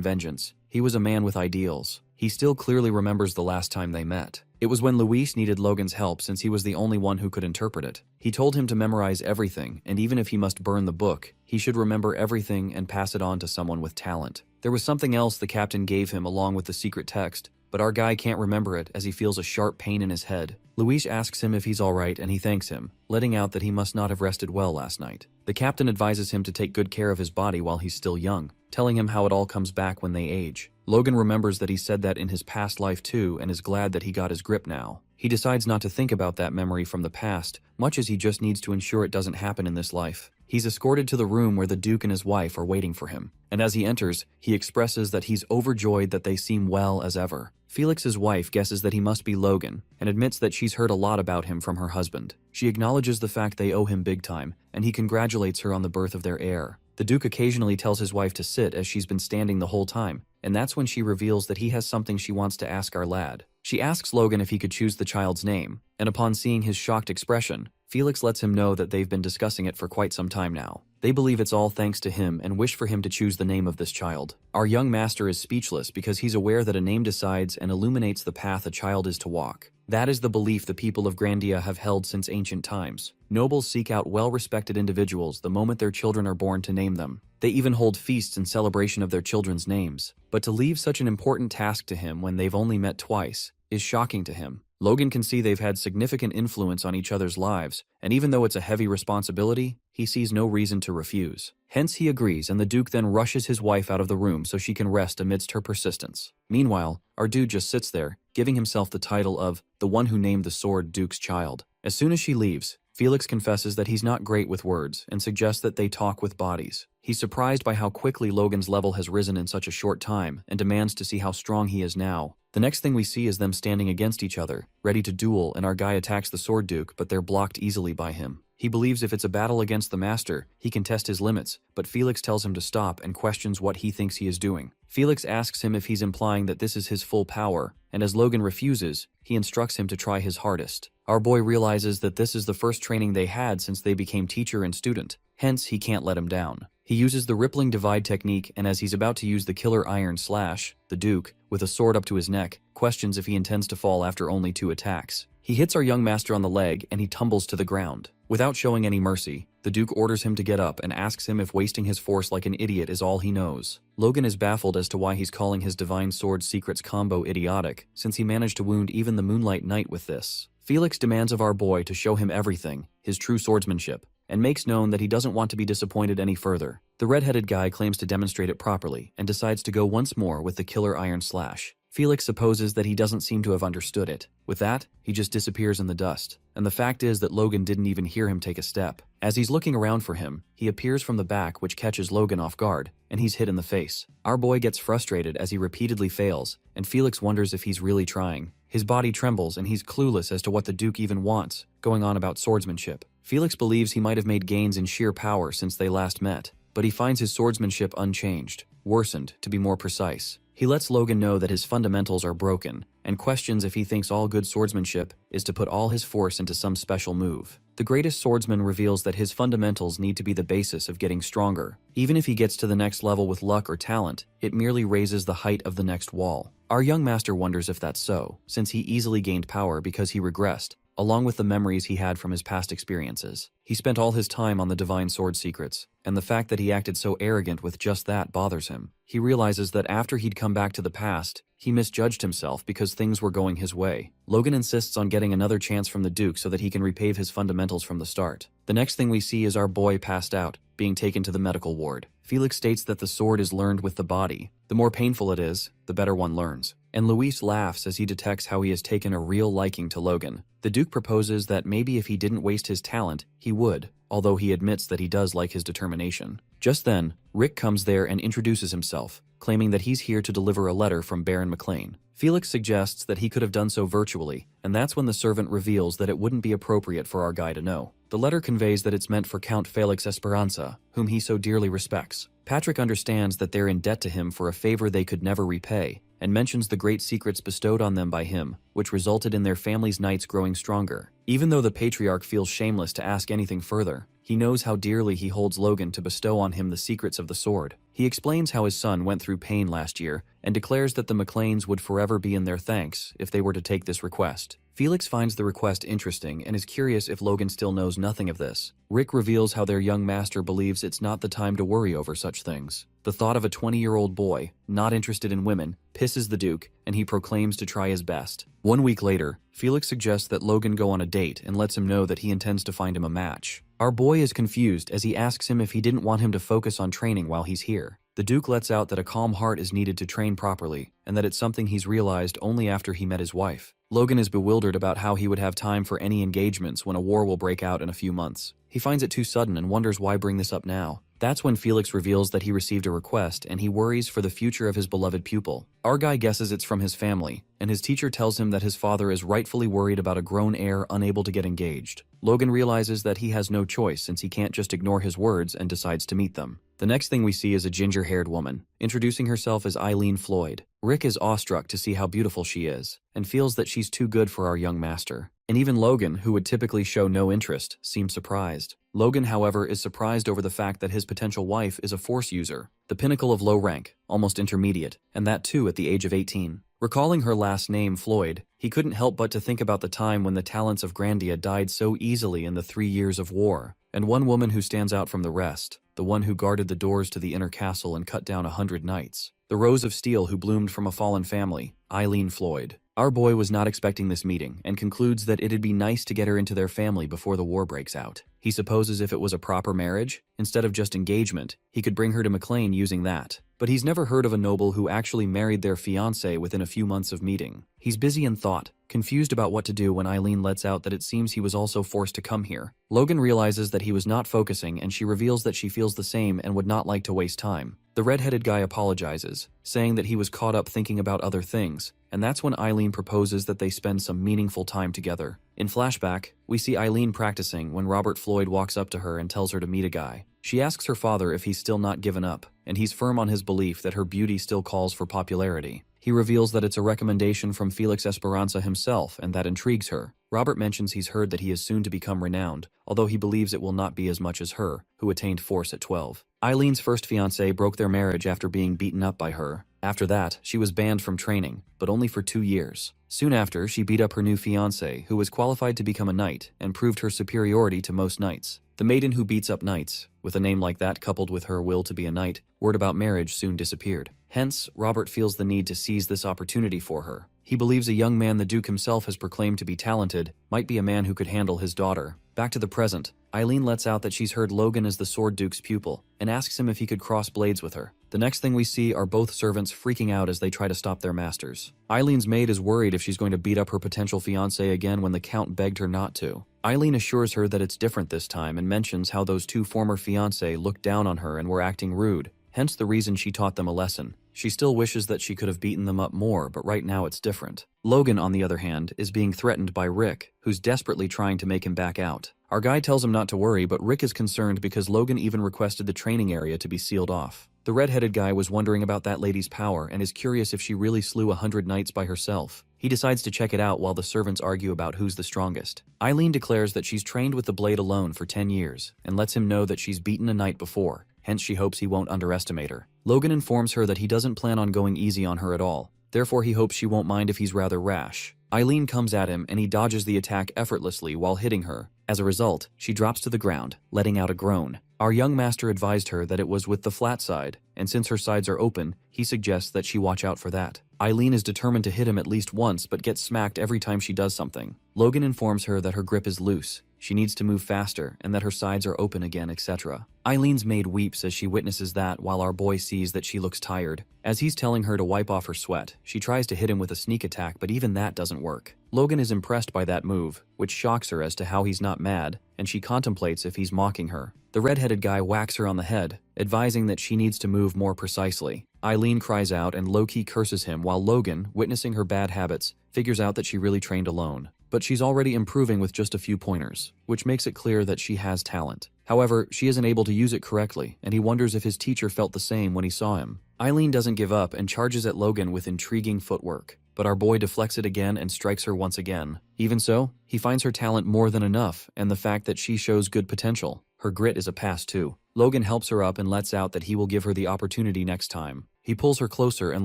vengeance, he was a man with ideals. He still clearly remembers the last time they met. It was when Luis needed Logan's help since he was the only one who could interpret it. He told him to memorize everything, and even if he must burn the book, he should remember everything and pass it on to someone with talent. There was something else the captain gave him along with the secret text, but our guy can't remember it as he feels a sharp pain in his head. Luis asks him if he's alright and he thanks him, letting out that he must not have rested well last night. The captain advises him to take good care of his body while he's still young, telling him how it all comes back when they age. Logan remembers that he said that in his past life too and is glad that he got his grip now. He decides not to think about that memory from the past, much as he just needs to ensure it doesn't happen in this life. He's escorted to the room where the Duke and his wife are waiting for him, and as he enters, he expresses that he's overjoyed that they seem well as ever. Felix's wife guesses that he must be Logan, and admits that she's heard a lot about him from her husband. She acknowledges the fact they owe him big time, and he congratulates her on the birth of their heir. The Duke occasionally tells his wife to sit as she's been standing the whole time, and that's when she reveals that he has something she wants to ask our lad. She asks Logan if he could choose the child's name, and upon seeing his shocked expression, Felix lets him know that they've been discussing it for quite some time now. They believe it's all thanks to him and wish for him to choose the name of this child. Our young master is speechless because he's aware that a name decides and illuminates the path a child is to walk. That is the belief the people of Grandia have held since ancient times. Nobles seek out well-respected individuals the moment their children are born to name them. They even hold feasts in celebration of their children's names. But to leave such an important task to him when they've only met twice is shocking to him. Logan can see they've had significant influence on each other's lives, and even though it's a heavy responsibility, he sees no reason to refuse. Hence he agrees, and the Duke then rushes his wife out of the room so she can rest amidst her persistence. Meanwhile, our dude just sits there, giving himself the title of the one who named the sword Duke's child. As soon as she leaves, Felix confesses that he's not great with words and suggests that they talk with bodies. He's surprised by how quickly Logan's level has risen in such a short time and demands to see how strong he is now. The next thing we see is them standing against each other, ready to duel, and our guy attacks the sword Duke, but they're blocked easily by him. He believes if it's a battle against the master, he can test his limits, but Felix tells him to stop and questions what he thinks he is doing. Felix asks him if he's implying that this is his full power, and as Logan refuses, he instructs him to try his hardest. Our boy realizes that this is the first training they had since they became teacher and student, hence he can't let him down. He uses the rippling divide technique, and as he's about to use the killer iron slash, the Duke, with a sword up to his neck, questions if he intends to fall after only 2 attacks. He hits our young master on the leg and he tumbles to the ground. Without showing any mercy, the Duke orders him to get up and asks him if wasting his force like an idiot is all he knows. Logan is baffled as to why he's calling his Divine Sword Secrets combo idiotic, since he managed to wound even the Moonlight Knight with this. Felix demands of our boy to show him everything, his true swordsmanship, and makes known that he doesn't want to be disappointed any further. The red-headed guy claims to demonstrate it properly and decides to go once more with the killer iron slash. Felix supposes that he doesn't seem to have understood it. With that, he just disappears in the dust, and the fact is that Logan didn't even hear him take a step. As he's looking around for him, he appears from the back, which catches Logan off guard, and he's hit in the face. Our boy gets frustrated as he repeatedly fails, and Felix wonders if he's really trying. His body trembles and he's clueless as to what the Duke even wants, going on about swordsmanship. Felix believes he might have made gains in sheer power since they last met, but he finds his swordsmanship unchanged, worsened to be more precise. He lets Logan know that his fundamentals are broken, and questions if he thinks all good swordsmanship is to put all his force into some special move. The greatest swordsman reveals that his fundamentals need to be the basis of getting stronger. Even if he gets to the next level with luck or talent, it merely raises the height of the next wall. Our young master wonders if that's so, since he easily gained power because he regressed, along with the memories he had from his past experiences. He spent all his time on the Divine Sword Secrets, and the fact that he acted so arrogant with just that bothers him. He realizes that after he'd come back to the past, he misjudged himself because things were going his way. Logan insists on getting another chance from the Duke so that he can repave his fundamentals from the start. The next thing we see is our boy passed out, being taken to the medical ward. Felix states that the sword is learned with the body. The more painful it is, the better one learns. And Luis laughs as he detects how he has taken a real liking to Logan. The Duke proposes that maybe if he didn't waste his talent, he would, although he admits that he does like his determination. Just then, Rick comes there and introduces himself, claiming that he's here to deliver a letter from Baron McLean. Felix suggests that he could have done so virtually, and that's when the servant reveals that it wouldn't be appropriate for our guy to know. The letter conveys that it's meant for Count Felix Esperanza, whom he so dearly respects. Patrick understands that they're in debt to him for a favor they could never repay, and mentions the great secrets bestowed on them by him, which resulted in their family's knights growing stronger. Even though the patriarch feels shameless to ask anything further, he knows how dearly he holds Logan to bestow on him the secrets of the sword. He explains how his son went through pain last year and declares that the McLeans would forever be in their thanks if they were to take this request. Felix finds the request interesting and is curious if Logan still knows nothing of this. Rick reveals how their young master believes it's not the time to worry over such things. The thought of a 20-year-old boy, not interested in women, pisses the Duke, and he proclaims to try his best. 1 week later, Felix suggests that Logan go on a date and lets him know that he intends to find him a match. Our boy is confused as he asks him if he didn't want him to focus on training while he's here. The Duke lets out that a calm heart is needed to train properly, and that it's something he's realized only after he met his wife. Logan is bewildered about how he would have time for any engagements when a war will break out in a few months. He finds it too sudden and wonders why bring this up now. That's when Felix reveals that he received a request and he worries for the future of his beloved pupil. Our guy guesses it's from his family, and his teacher tells him that his father is rightfully worried about a grown heir unable to get engaged. Logan realizes that he has no choice since he can't just ignore his words and decides to meet them. The next thing we see is a ginger-haired woman, introducing herself as Eileen Floyd. Rick is awestruck to see how beautiful she is, and feels that she's too good for our young master. And even Logan, who would typically show no interest, seems surprised. Logan, however, is surprised over the fact that his potential wife is a Force user, the pinnacle of low rank, almost intermediate, and that too at the age of 18. Recalling her last name, Floyd, he couldn't help but to think about the time when the talents of Grandia died so easily in the 3 years of war, and one woman who stands out from the rest, the one who guarded the doors to the inner castle and cut down 100 knights. The rose of steel who bloomed from a fallen family, Eileen Floyd. Our boy was not expecting this meeting and concludes that it'd be nice to get her into their family before the war breaks out. He supposes if it was a proper marriage, instead of just engagement, he could bring her to McLean using that. But he's never heard of a noble who actually married their fiancée within a few months of meeting. He's busy in thought, confused about what to do when Eileen lets out that it seems he was also forced to come here. Logan realizes that he was not focusing and she reveals that she feels the same and would not like to waste time. The red-headed guy apologizes, saying that he was caught up thinking about other things, and that's when Eileen proposes that they spend some meaningful time together. In flashback, we see Eileen practicing when Robert Floyd walks up to her and tells her to meet a guy. She asks her father if he's still not given up, and he's firm on his belief that her beauty still calls for popularity. He reveals that it's a recommendation from Felix Esperanza himself, and that intrigues her. Robert mentions he's heard that he is soon to become renowned, although he believes it will not be as much as her, who attained force at 12. Eileen's first fiancé broke their marriage after being beaten up by her. After that, she was banned from training, but only for 2 years. Soon after, she beat up her new fiancé, who was qualified to become a knight, and proved her superiority to most knights. The maiden who beats up knights, with a name like that coupled with her will to be a knight, word about marriage soon disappeared. Hence, Robert feels the need to seize this opportunity for her. He believes a young man the Duke himself has proclaimed to be talented might be a man who could handle his daughter. Back to the present, Eileen lets out that she's heard Logan is the Sword Duke's pupil, and asks him if he could cross blades with her. The next thing we see are both servants freaking out as they try to stop their masters. Eileen's maid is worried if she's going to beat up her potential fiancé again when the Count begged her not to. Eileen assures her that it's different this time and mentions how those 2 former fiancés looked down on her and were acting rude, hence the reason she taught them a lesson. She still wishes that she could have beaten them up more, but right now it's different. Logan, on the other hand, is being threatened by Rick, who's desperately trying to make him back out. Our guy tells him not to worry, but Rick is concerned because Logan even requested the training area to be sealed off. The red-headed guy was wondering about that lady's power and is curious if she really slew 100 knights by herself. He decides to check it out while the servants argue about who's the strongest. Eileen declares that she's trained with the blade alone for 10 years and lets him know that she's beaten a knight before, hence she hopes he won't underestimate her. Logan informs her that he doesn't plan on going easy on her at all, therefore he hopes she won't mind if he's rather rash. Eileen comes at him and he dodges the attack effortlessly while hitting her. As a result, she drops to the ground, letting out a groan. Our young master advised her that it was with the flat side, and since her sides are open, he suggests that she watch out for that. Eileen is determined to hit him at least once but gets smacked every time she does something. Logan informs her that her grip is loose, she needs to move faster, and that her sides are open again, etc. Eileen's maid weeps as she witnesses that while our boy sees that she looks tired. As he's telling her to wipe off her sweat, she tries to hit him with a sneak attack, but even that doesn't work. Logan is impressed by that move, which shocks her as to how he's not mad, and she contemplates if he's mocking her. The red-headed guy whacks her on the head, advising that she needs to move more precisely. Eileen cries out and low-key curses him while Logan, witnessing her bad habits, figures out that she really trained alone. but she's already improving with just a few pointers, which makes it clear that she has talent. However, she isn't able to use it correctly, and he wonders if his teacher felt the same when he saw him. Eileen doesn't give up and charges at Logan with intriguing footwork, but our boy deflects it again and strikes her once again. Even so, he finds her talent more than enough, and the fact that she shows good potential. Her grit is a pass too. Logan helps her up and lets out that he will give her the opportunity next time. He pulls her closer and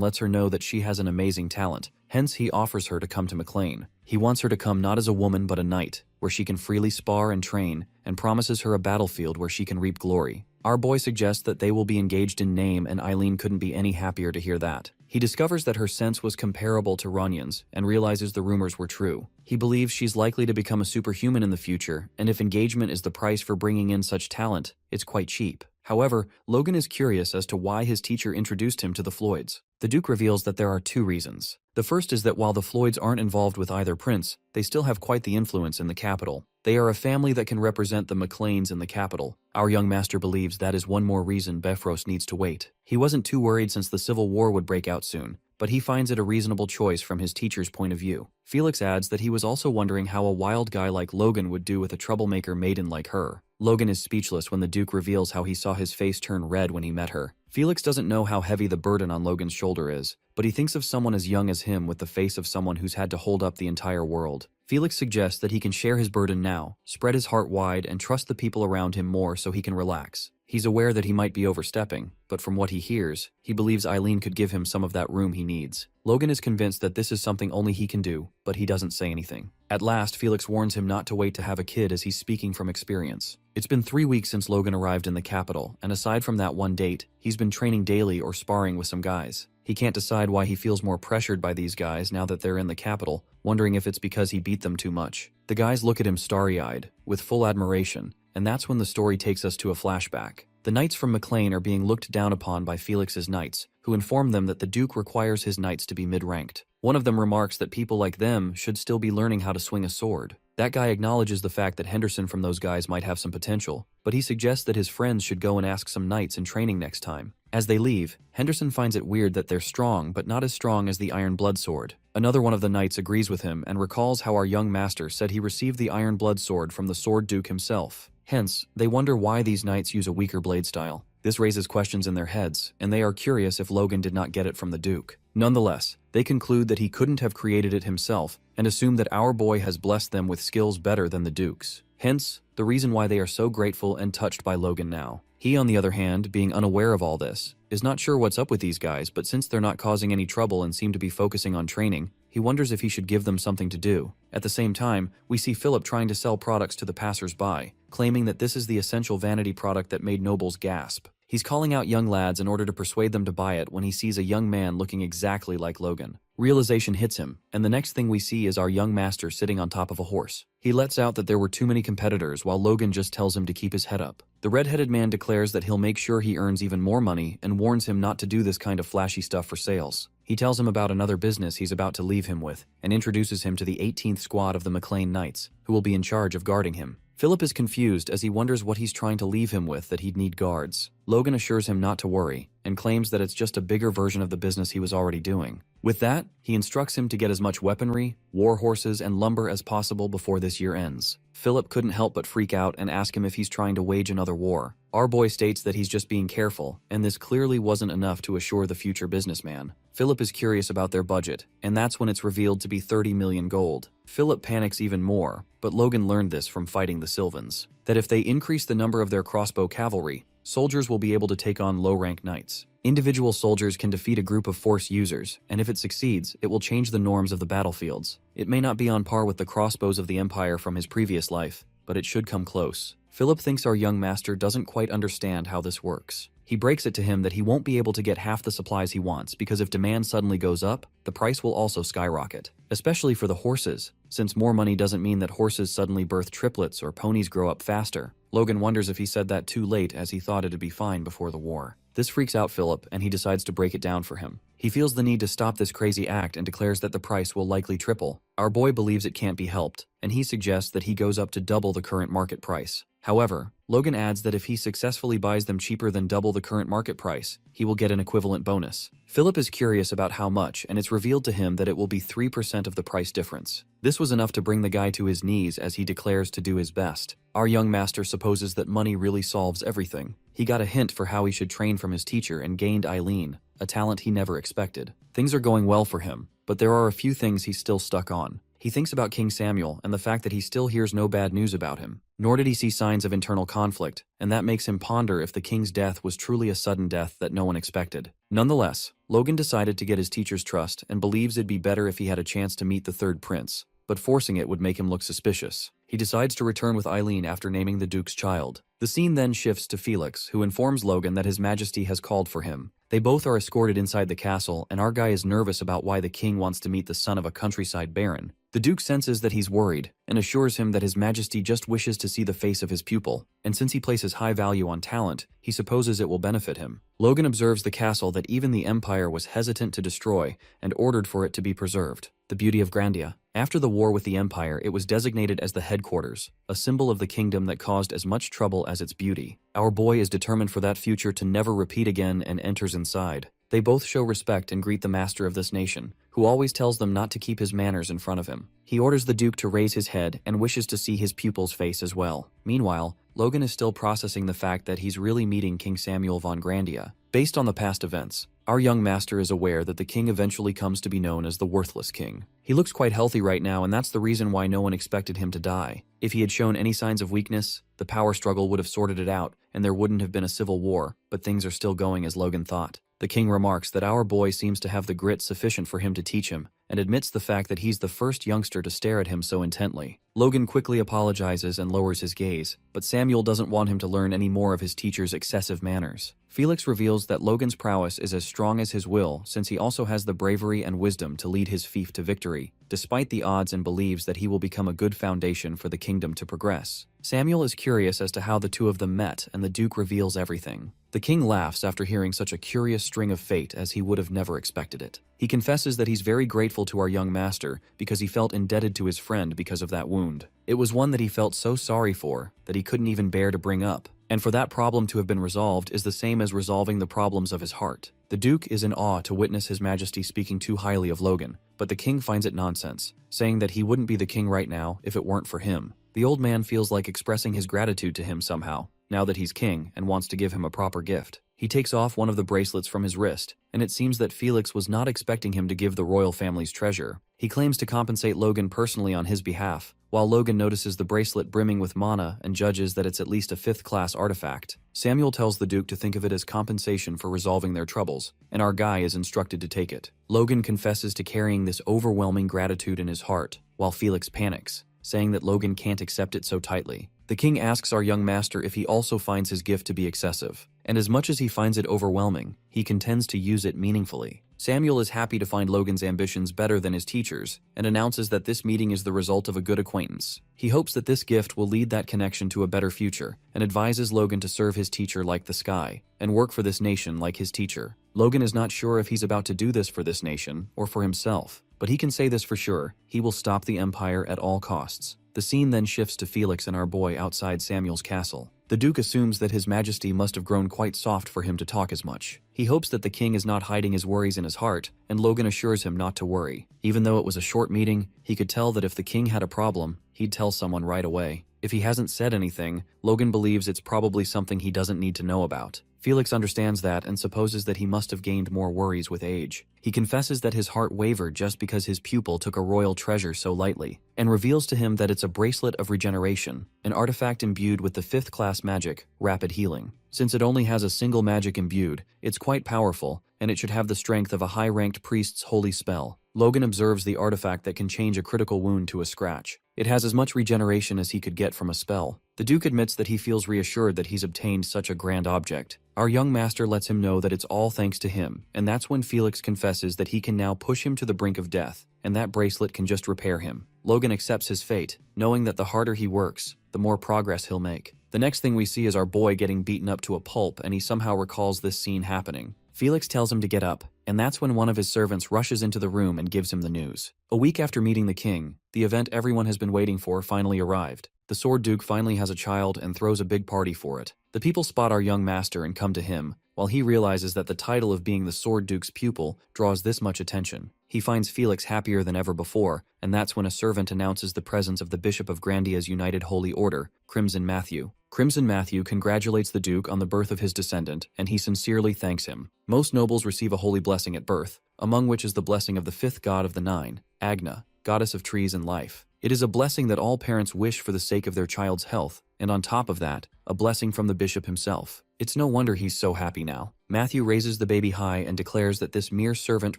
lets her know that she has an amazing talent, hence he offers her to come to McLean. He wants her to come not as a woman but a knight, where she can freely spar and train, and promises her a battlefield where she can reap glory. Our boy suggests that they will be engaged in name, and Eileen couldn't be any happier to hear that. He discovers that her sense was comparable to Ranyan's and realizes the rumors were true. He believes she's likely to become a superhuman in the future, and if engagement is the price for bringing in such talent, it's quite cheap. However, Logan is curious as to why his teacher introduced him to the Floyds. The Duke reveals that there are two reasons. The first is that while the Floyds aren't involved with either prince, they still have quite the influence in the capital. They are a family that can represent the McLeans in the capital. Our young master believes that is one more reason Befros needs to wait. He wasn't too worried since the Civil War would break out soon, but he finds it a reasonable choice from his teacher's point of view. Felix adds that he was also wondering how a wild guy like Logan would do with a troublemaker maiden like her. Logan is speechless when the Duke reveals how he saw his face turn red when he met her. Felix doesn't know how heavy the burden on Logan's shoulder is, but he thinks of someone as young as him with the face of someone who's had to hold up the entire world. Felix suggests that he can share his burden now, spread his heart wide, and trust the people around him more so he can relax. He's aware that he might be overstepping, but from what he hears, he believes Eileen could give him some of that room he needs. Logan is convinced that this is something only he can do, but he doesn't say anything. At last, Felix warns him not to wait to have a kid as he's speaking from experience. It's been 3 weeks since Logan arrived in the capital, and aside from that one date, he's been training daily or sparring with some guys. He can't decide why he feels more pressured by these guys now that they're in the capital, wondering if it's because he beat them too much. The guys look at him starry-eyed, with full admiration, and that's when the story takes us to a flashback. The knights from McLean are being looked down upon by Felix's knights, who inform them that the Duke requires his knights to be mid-ranked. One of them remarks that people like them should still be learning how to swing a sword. That guy acknowledges the fact that Henderson from those guys might have some potential, but he suggests that his friends should go and ask some knights in training next time. As they leave, Henderson finds it weird that they're strong, but not as strong as the Iron Blood Sword. Another one of the knights agrees with him and recalls how our young master said he received the Iron Blood Sword from the Sword Duke himself. Hence, they wonder why these knights use a weaker blade style. This raises questions in their heads, and they are curious if Logan did not get it from the Duke. Nonetheless, they conclude that he couldn't have created it himself, and assume that our boy has blessed them with skills better than the Duke's. Hence, the reason why they are so grateful and touched by Logan now. He, on the other hand, being unaware of all this, is not sure what's up with these guys, but since they're not causing any trouble and seem to be focusing on training, he wonders if he should give them something to do. At the same time, we see Philip trying to sell products to the passers-by, claiming that this is the essential vanity product that made nobles gasp. He's calling out young lads in order to persuade them to buy it when he sees a young man looking exactly like Logan. Realization hits him, and the next thing we see is our young master sitting on top of a horse. He lets out that there were too many competitors while Logan just tells him to keep his head up. The red-headed man declares that he'll make sure he earns even more money and warns him not to do this kind of flashy stuff for sales. He tells him about another business he's about to leave him with and introduces him to the 18th squad of the McLean Knights, who will be in charge of guarding him. Philip is confused as he wonders what he's trying to leave him with that he'd need guards. Logan assures him not to worry and claims that it's just a bigger version of the business he was already doing. With that, he instructs him to get as much weaponry, war horses, and lumber as possible before this year ends. Philip couldn't help but freak out and ask him if he's trying to wage another war. Our boy states that he's just being careful, and this clearly wasn't enough to assure the future businessman. Philip is curious about their budget, and that's when it's revealed to be 30 million gold. Philip panics even more, but Logan learned this from fighting the Sylvans, that if they increase the number of their crossbow cavalry, soldiers will be able to take on low-rank knights. Individual soldiers can defeat a group of force users, and if it succeeds, it will change the norms of the battlefields. It may not be on par with the crossbows of the Empire from his previous life, but it should come close. Philip thinks our young master doesn't quite understand how this works. He breaks it to him that he won't be able to get half the supplies he wants because if demand suddenly goes up, the price will also skyrocket, especially for the horses, since more money doesn't mean that horses suddenly birth triplets or ponies grow up faster. Logan wonders if he said that too late as he thought it'd be fine before the war. This freaks out Philip and he decides to break it down for him. He feels the need to stop this crazy act and declares that the price will likely triple. Our boy believes it can't be helped, and he suggests that he goes up to double the current market price. However, Logan adds that if he successfully buys them cheaper than double the current market price, he will get an equivalent bonus. Philip is curious about how much, and it's revealed to him that it will be 3% of the price difference. This was enough to bring the guy to his knees as he declares to do his best. Our young master supposes that money really solves everything. He got a hint for how he should train from his teacher and gained Eileen, a talent he never expected. Things are going well for him, but there are a few things he's still stuck on. He thinks about King Samuel and the fact that he still hears no bad news about him. Nor did he see signs of internal conflict, and that makes him ponder if the king's death was truly a sudden death that no one expected. Nonetheless, Logan decided to get his teacher's trust and believes it'd be better if he had a chance to meet the third prince, but forcing it would make him look suspicious. He decides to return with Eileen after naming the Duke's child. The scene then shifts to Felix, who informs Logan that His Majesty has called for him. They both are escorted inside the castle, and our guy is nervous about why the king wants to meet the son of a countryside baron. The Duke senses that he's worried, and assures him that His Majesty just wishes to see the face of his pupil, and since he places high value on talent, he supposes it will benefit him. Logan observes the castle that even the Empire was hesitant to destroy, and ordered for it to be preserved. The beauty of Grandia. After the war with the Empire, it was designated as the headquarters, a symbol of the kingdom that caused as much trouble as its beauty. Our boy is determined for that future to never repeat again and enters inside. They both show respect and greet the master of this nation, who always tells them not to keep his manners in front of him. He orders the Duke to raise his head and wishes to see his pupil's face as well. Meanwhile, Logan is still processing the fact that he's really meeting King Samuel von Grandia. Based on the past events, our young master is aware that the king eventually comes to be known as the Worthless King. He looks quite healthy right now, and that's the reason why no one expected him to die. If he had shown any signs of weakness, the power struggle would have sorted it out, and there wouldn't have been a civil war, but things are still going as Logan thought. The king remarks that our boy seems to have the grit sufficient for him to teach him, and admits the fact that he's the first youngster to stare at him so intently. Logan quickly apologizes and lowers his gaze, but Samuel doesn't want him to learn any more of his teacher's excessive manners. Felix reveals that Logan's prowess is as strong as his will, since he also has the bravery and wisdom to lead his fief to victory, despite the odds, and believes that he will become a good foundation for the kingdom to progress. Samuel is curious as to how the two of them met, and the Duke reveals everything. The king laughs after hearing such a curious string of fate, as he would have never expected it. He confesses that he's very grateful to our young master because he felt indebted to his friend because of that wound. It was one that he felt so sorry for that he couldn't even bear to bring up. And for that problem to have been resolved is the same as resolving the problems of his heart. The Duke is in awe to witness His Majesty speaking too highly of Logan, but the king finds it nonsense, saying that he wouldn't be the king right now if it weren't for him. The old man feels like expressing his gratitude to him somehow, now that he's king, and wants to give him a proper gift. He takes off one of the bracelets from his wrist, and it seems that Felix was not expecting him to give the royal family's treasure. He claims to compensate Logan personally on his behalf, while Logan notices the bracelet brimming with mana and judges that it's at least a 5th-class artifact. Samuel tells the Duke to think of it as compensation for resolving their troubles, and our guy is instructed to take it. Logan confesses to carrying this overwhelming gratitude in his heart, while Felix panics, saying that Logan can't accept it so tightly. The king asks our young master if he also finds his gift to be excessive, and as much as he finds it overwhelming, he contends to use it meaningfully. Samuel is happy to find Logan's ambitions better than his teacher's, and announces that this meeting is the result of a good acquaintance. He hopes that this gift will lead that connection to a better future, and advises Logan to serve his teacher like the sky, and work for this nation like his teacher. Logan is not sure if he's about to do this for this nation, or for himself, but he can say this for sure: he will stop the Empire at all costs. The scene then shifts to Felix and our boy outside Samuel's castle. The Duke assumes that His Majesty must have grown quite soft for him to talk as much. He hopes that the king is not hiding his worries in his heart, and Logan assures him not to worry. Even though it was a short meeting, he could tell that if the king had a problem, he'd tell someone right away. If he hasn't said anything, Logan believes it's probably something he doesn't need to know about. Felix understands that and supposes that he must have gained more worries with age. He confesses that his heart wavered just because his pupil took a royal treasure so lightly, and reveals to him that it's a bracelet of regeneration, an artifact imbued with the 5th-class magic, Rapid Healing. Since it only has a single magic imbued, it's quite powerful, and it should have the strength of a high-ranked priest's holy spell. Logan observes the artifact that can change a critical wound to a scratch. It has as much regeneration as he could get from a spell. The Duke admits that he feels reassured that he's obtained such a grand object. Our young master lets him know that it's all thanks to him, and that's when Felix confesses that he can now push him to the brink of death, and that bracelet can just repair him. Logan accepts his fate, knowing that the harder he works, the more progress he'll make. The next thing we see is our boy getting beaten up to a pulp, and he somehow recalls this scene happening. Felix tells him to get up, and that's when one of his servants rushes into the room and gives him the news. A week after meeting the king, the event everyone has been waiting for finally arrived. The Sword Duke finally has a child and throws a big party for it. The people spot our young master and come to him, while he realizes that the title of being the Sword Duke's pupil draws this much attention. He finds Felix happier than ever before, and that's when a servant announces the presence of the Bishop of Grandia's United Holy Order, Crimson Matthew. Crimson Matthew congratulates the Duke on the birth of his descendant, and he sincerely thanks him. Most nobles receive a holy blessing at birth, among which is the blessing of the fifth god of the nine, Agna, goddess of trees and life. It is a blessing that all parents wish for the sake of their child's health, and on top of that, a blessing from the bishop himself. It's no wonder he's so happy now. Matthew raises the baby high and declares that this mere servant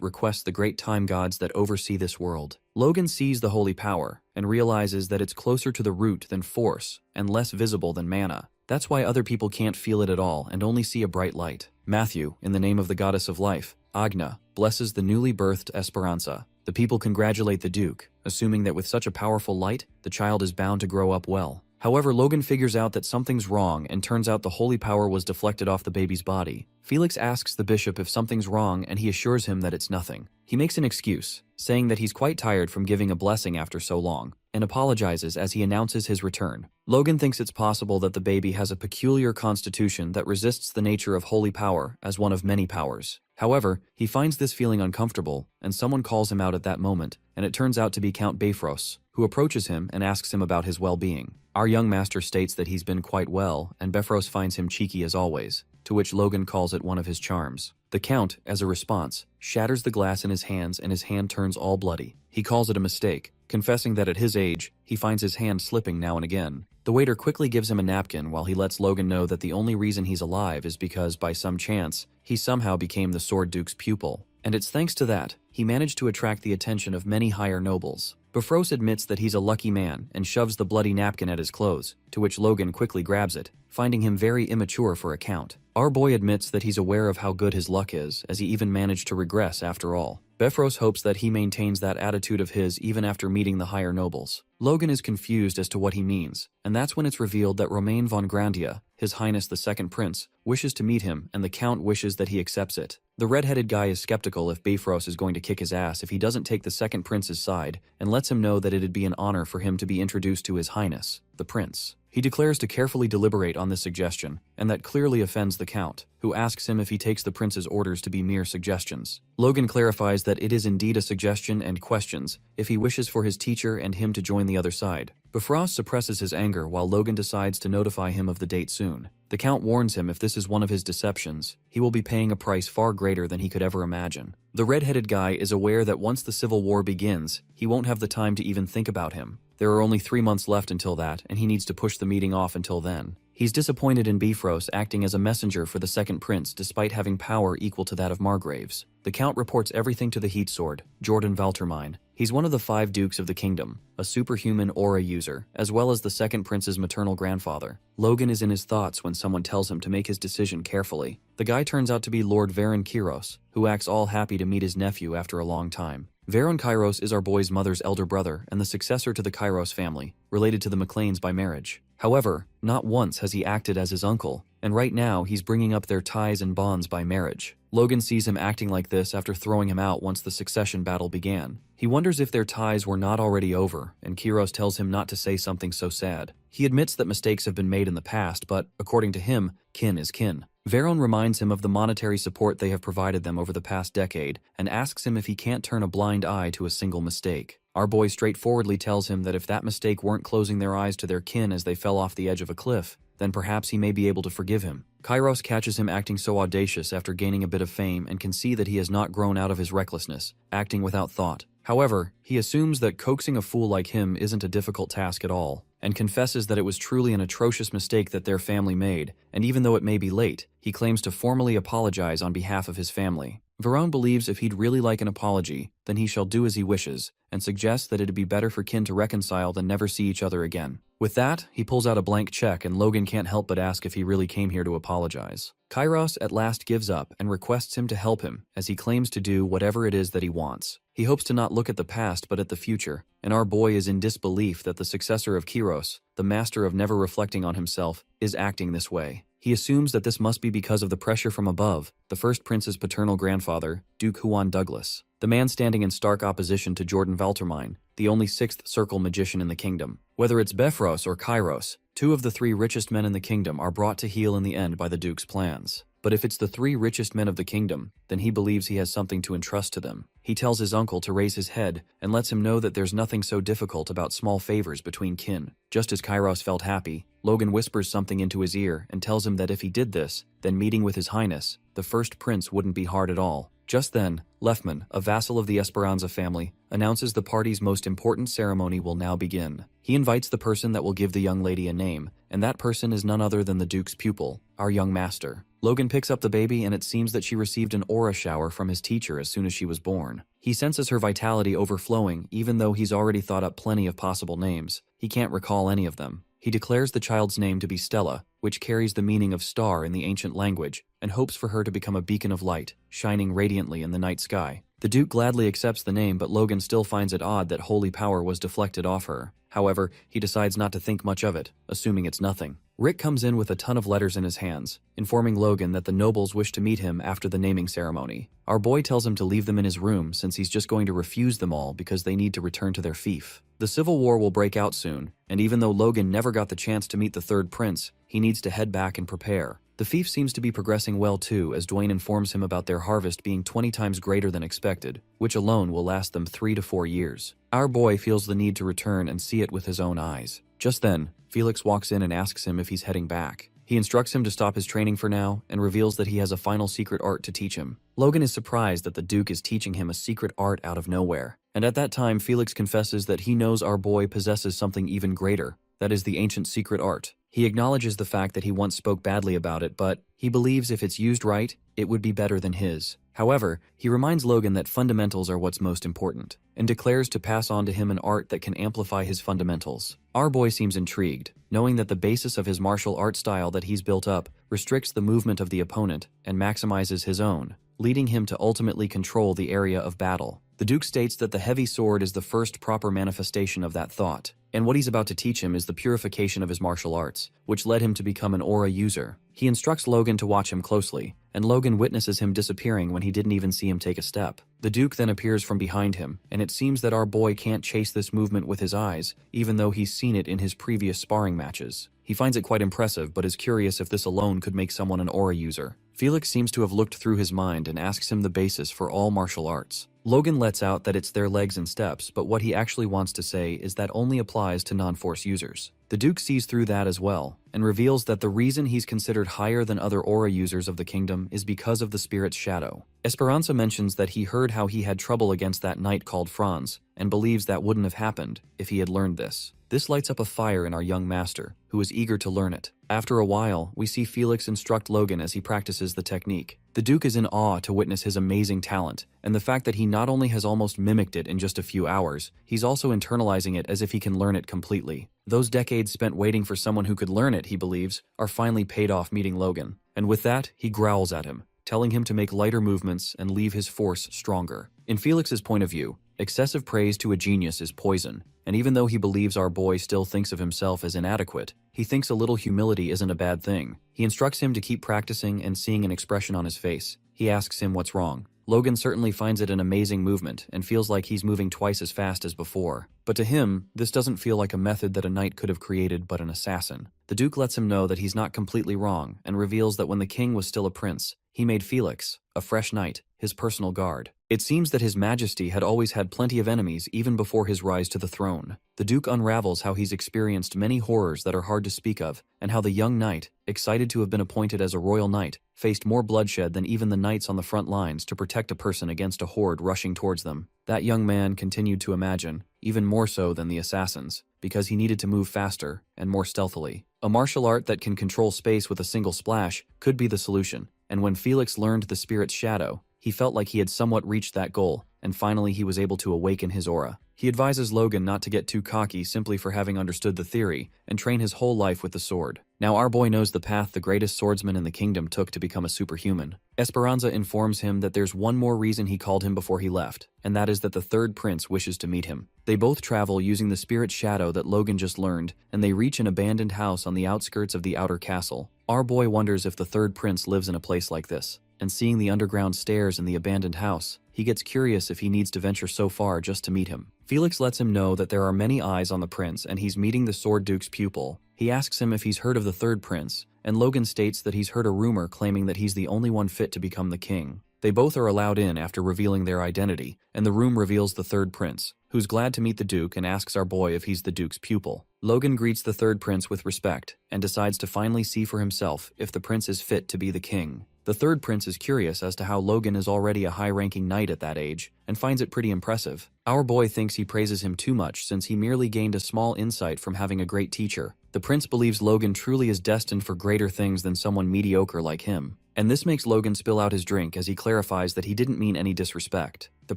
requests the great time gods that oversee this world. Logan sees the holy power and realizes that it's closer to the root than force and less visible than mana. That's why other people can't feel it at all and only see a bright light. Matthew, in the name of the goddess of life, Agna, blesses the newly birthed Esperanza. The people congratulate the Duke, assuming that with such a powerful light, the child is bound to grow up well. However, Logan figures out that something's wrong and turns out the holy power was deflected off the baby's body. Felix asks the bishop if something's wrong and he assures him that it's nothing. He makes an excuse, saying that he's quite tired from giving a blessing after so long, and apologizes as he announces his return. Logan thinks it's possible that the baby has a peculiar constitution that resists the nature of holy power as one of many powers. However, he finds this feeling uncomfortable, and someone calls him out at that moment, and it turns out to be Count Bifrost, who approaches him and asks him about his well-being. Our young master states that he's been quite well, and Bifrost finds him cheeky as always, to which Logan calls it one of his charms. The Count, as a response, shatters the glass in his hands and his hand turns all bloody. He calls it a mistake, confessing that at his age, he finds his hand slipping now and again. The waiter quickly gives him a napkin while he lets Logan know that the only reason he's alive is because, by some chance, he somehow became the Sword Duke's pupil. And it's thanks to that, he managed to attract the attention of many higher nobles. Bifrost admits that he's a lucky man and shoves the bloody napkin at his clothes, to which Logan quickly grabs it, finding him very immature for a count. Our boy admits that he's aware of how good his luck is, as he even managed to regress after all. Bifrost hopes that he maintains that attitude of his even after meeting the higher nobles. Logan is confused as to what he means, and that's when it's revealed that Romain von Grandia, His Highness the Second Prince, wishes to meet him and the Count wishes that he accepts it. The red-headed guy is skeptical if Bifrost is going to kick his ass if he doesn't take the Second Prince's side and lets him know that it'd be an honor for him to be introduced to His Highness, the Prince. He declares to carefully deliberate on this suggestion, and that clearly offends the Count, who asks him if he takes the Prince's orders to be mere suggestions. Logan clarifies that it is indeed a suggestion and questions if he wishes for his teacher and him to join the other side. Bifrost suppresses his anger while Logan decides to notify him of the date soon. The Count warns him if this is one of his deceptions, he will be paying a price far greater than he could ever imagine. The red-headed guy is aware that once the Civil War begins, he won't have the time to even think about him. There are only 3 months left until that, and he needs to push the meeting off until then. He's disappointed in Bifrost acting as a messenger for the Second Prince despite having power equal to that of Margraves. The Count reports everything to the Heat Sword, Jordan Valtermine. He's one of the 5 dukes of the kingdom, a superhuman aura user, as well as the Second Prince's maternal grandfather. Logan is in his thoughts when someone tells him to make his decision carefully. The guy turns out to be Lord Varon Kairos, who acts all happy to meet his nephew after a long time. Varon Kairos is our boy's mother's elder brother and the successor to the Kairos family, related to the McLeans by marriage. However, not once has he acted as his uncle, and right now he's bringing up their ties and bonds by marriage. Logan sees him acting like this after throwing him out once the succession battle began. He wonders if their ties were not already over, and Kairos tells him not to say something so sad. He admits that mistakes have been made in the past, but, according to him, kin is kin. Varon reminds him of the monetary support they have provided them over the past decade, and asks him if he can't turn a blind eye to a single mistake. Our boy straightforwardly tells him that if that mistake weren't closing their eyes to their kin as they fell off the edge of a cliff, then perhaps he may be able to forgive him. Kairos catches him acting so audacious after gaining a bit of fame and can see that he has not grown out of his recklessness, acting without thought. However, he assumes that coaxing a fool like him isn't a difficult task at all, and confesses that it was truly an atrocious mistake that their family made, and even though it may be late, he claims to formally apologize on behalf of his family. Varon believes if he'd really like an apology, then he shall do as he wishes, and suggests that it'd be better for kin to reconcile than never see each other again. With that, he pulls out a blank check and Logan can't help but ask if he really came here to apologize. Kairos at last gives up and requests him to help him, as he claims to do whatever it is that he wants. He hopes to not look at the past but at the future, and our boy is in disbelief that the successor of Kairos, the master of never reflecting on himself, is acting this way. He assumes that this must be because of the pressure from above, the first prince's paternal grandfather, Duke Huan Douglas. The man standing in stark opposition to Jordan Valtermine the only sixth circle magician in the kingdom. Whether it's Befros or Kairos, two of the three richest men in the kingdom are brought to heel in the end by the Duke's plans. But if it's the three richest men of the kingdom, then he believes he has something to entrust to them. He tells his uncle to raise his head and lets him know that there's nothing so difficult about small favors between kin. Just as Kairos felt happy, Logan whispers something into his ear and tells him that if he did this, then meeting with his highness, the first prince wouldn't be hard at all. Just then, Lefman, a vassal of the Esperanza family, announces the party's most important ceremony will now begin. He invites the person that will give the young lady a name, and that person is none other than the Duke's pupil, our young master. Logan picks up the baby and it seems that she received an aura shower from his teacher as soon as she was born. He senses her vitality overflowing even though he's already thought up plenty of possible names. He can't recall any of them. He declares the child's name to be Stella, which carries the meaning of star in the ancient language, and hopes for her to become a beacon of light, shining radiantly in the night sky. The Duke gladly accepts the name, but Logan still finds it odd that holy power was deflected off her. However, he decides not to think much of it, assuming it's nothing. Rick comes in with a ton of letters in his hands, informing Logan that the nobles wish to meet him after the naming ceremony. Our boy tells him to leave them in his room since he's just going to refuse them all because they need to return to their fief. The Civil War will break out soon, and even though Logan never got the chance to meet the third prince, he needs to head back and prepare. The fief seems to be progressing well too, as Dwayne informs him about their harvest being 20 times greater than expected, which alone will last them 3 to 4 years. Our boy feels the need to return and see it with his own eyes. Just then, Felix walks in and asks him if he's heading back. He instructs him to stop his training for now and reveals that he has a final secret art to teach him. Logan is surprised that the Duke is teaching him a secret art out of nowhere. And at that time, Felix confesses that he knows our boy possesses something even greater. That is the ancient secret art. He acknowledges the fact that he once spoke badly about it, but he believes if it's used right, it would be better than his. However, he reminds Logan that fundamentals are what's most important, and declares to pass on to him an art that can amplify his fundamentals. Our boy seems intrigued, knowing that the basis of his martial art style that he's built up restricts the movement of the opponent and maximizes his own, leading him to ultimately control the area of battle. The Duke states that the heavy sword is the first proper manifestation of that thought, and what he's about to teach him is the purification of his martial arts, which led him to become an aura user. He instructs Logan to watch him closely, and Logan witnesses him disappearing when he didn't even see him take a step. The Duke then appears from behind him, and it seems that our boy can't chase this movement with his eyes, even though he's seen it in his previous sparring matches. He finds it quite impressive, but is curious if this alone could make someone an aura user. Felix seems to have looked through his mind and asks him the basis for all martial arts. Logan lets out that it's their legs and steps, but what he actually wants to say is that only applies to non-force users. The Duke sees through that as well, and reveals that the reason he's considered higher than other aura users of the kingdom is because of the spirit's shadow. Esperanza mentions that he heard how he had trouble against that knight called Franz, and believes that wouldn't have happened if he had learned this. This lights up a fire in our young master, who is eager to learn it. After a while, we see Felix instruct Logan as he practices the technique. The Duke is in awe to witness his amazing talent, and the fact that he not only has almost mimicked it in just a few hours, he's also internalizing it as if he can learn it completely. Those decades spent waiting for someone who could learn it, he believes, are finally paid off meeting Logan. And with that, he growls at him, telling him to make lighter movements and leave his force stronger. In Felix's point of view, excessive praise to a genius is poison, and even though he believes our boy still thinks of himself as inadequate, he thinks a little humility isn't a bad thing. He instructs him to keep practicing and seeing an expression on his face. He asks him what's wrong. Logan certainly finds it an amazing movement and feels like he's moving twice as fast as before. But to him, this doesn't feel like a method that a knight could have created but an assassin. The Duke lets him know that he's not completely wrong and reveals that when the king was still a prince, he made Felix, a fresh knight, his personal guard. It seems that His Majesty had always had plenty of enemies even before his rise to the throne. The Duke unravels how he's experienced many horrors that are hard to speak of, and how the young knight, excited to have been appointed as a royal knight, faced more bloodshed than even the knights on the front lines to protect a person against a horde rushing towards them. That young man continued to imagine, even more so than the assassins, because he needed to move faster and more stealthily. A martial art that can control space with a single splash could be the solution, and when Felix learned the spirit's shadow, he felt like he had somewhat reached that goal, and finally he was able to awaken his aura. He advises Logan not to get too cocky simply for having understood the theory, and train his whole life with the sword. Now our boy knows the path the greatest swordsman in the kingdom took to become a superhuman. Esperanza informs him that there's one more reason he called him before he left, and that is that the third prince wishes to meet him. They both travel using the spirit's shadow that Logan just learned, and they reach an abandoned house on the outskirts of the outer castle. Our boy wonders if the third prince lives in a place like this, and seeing the underground stairs in the abandoned house, he gets curious if he needs to venture so far just to meet him. Felix lets him know that there are many eyes on the prince and he's meeting the Sword Duke's pupil. He asks him if he's heard of the third prince, and Logan states that he's heard a rumor claiming that he's the only one fit to become the king. They both are allowed in after revealing their identity, and the room reveals the third prince, who's glad to meet the Duke and asks our boy if he's the Duke's pupil. Logan greets the third prince with respect, and decides to finally see for himself if the prince is fit to be the king. The third prince is curious as to how Logan is already a high-ranking knight at that age, and finds it pretty impressive. Our boy thinks he praises him too much since he merely gained a small insight from having a great teacher. The prince believes Logan truly is destined for greater things than someone mediocre like him. And this makes Logan spill out his drink as he clarifies that he didn't mean any disrespect. The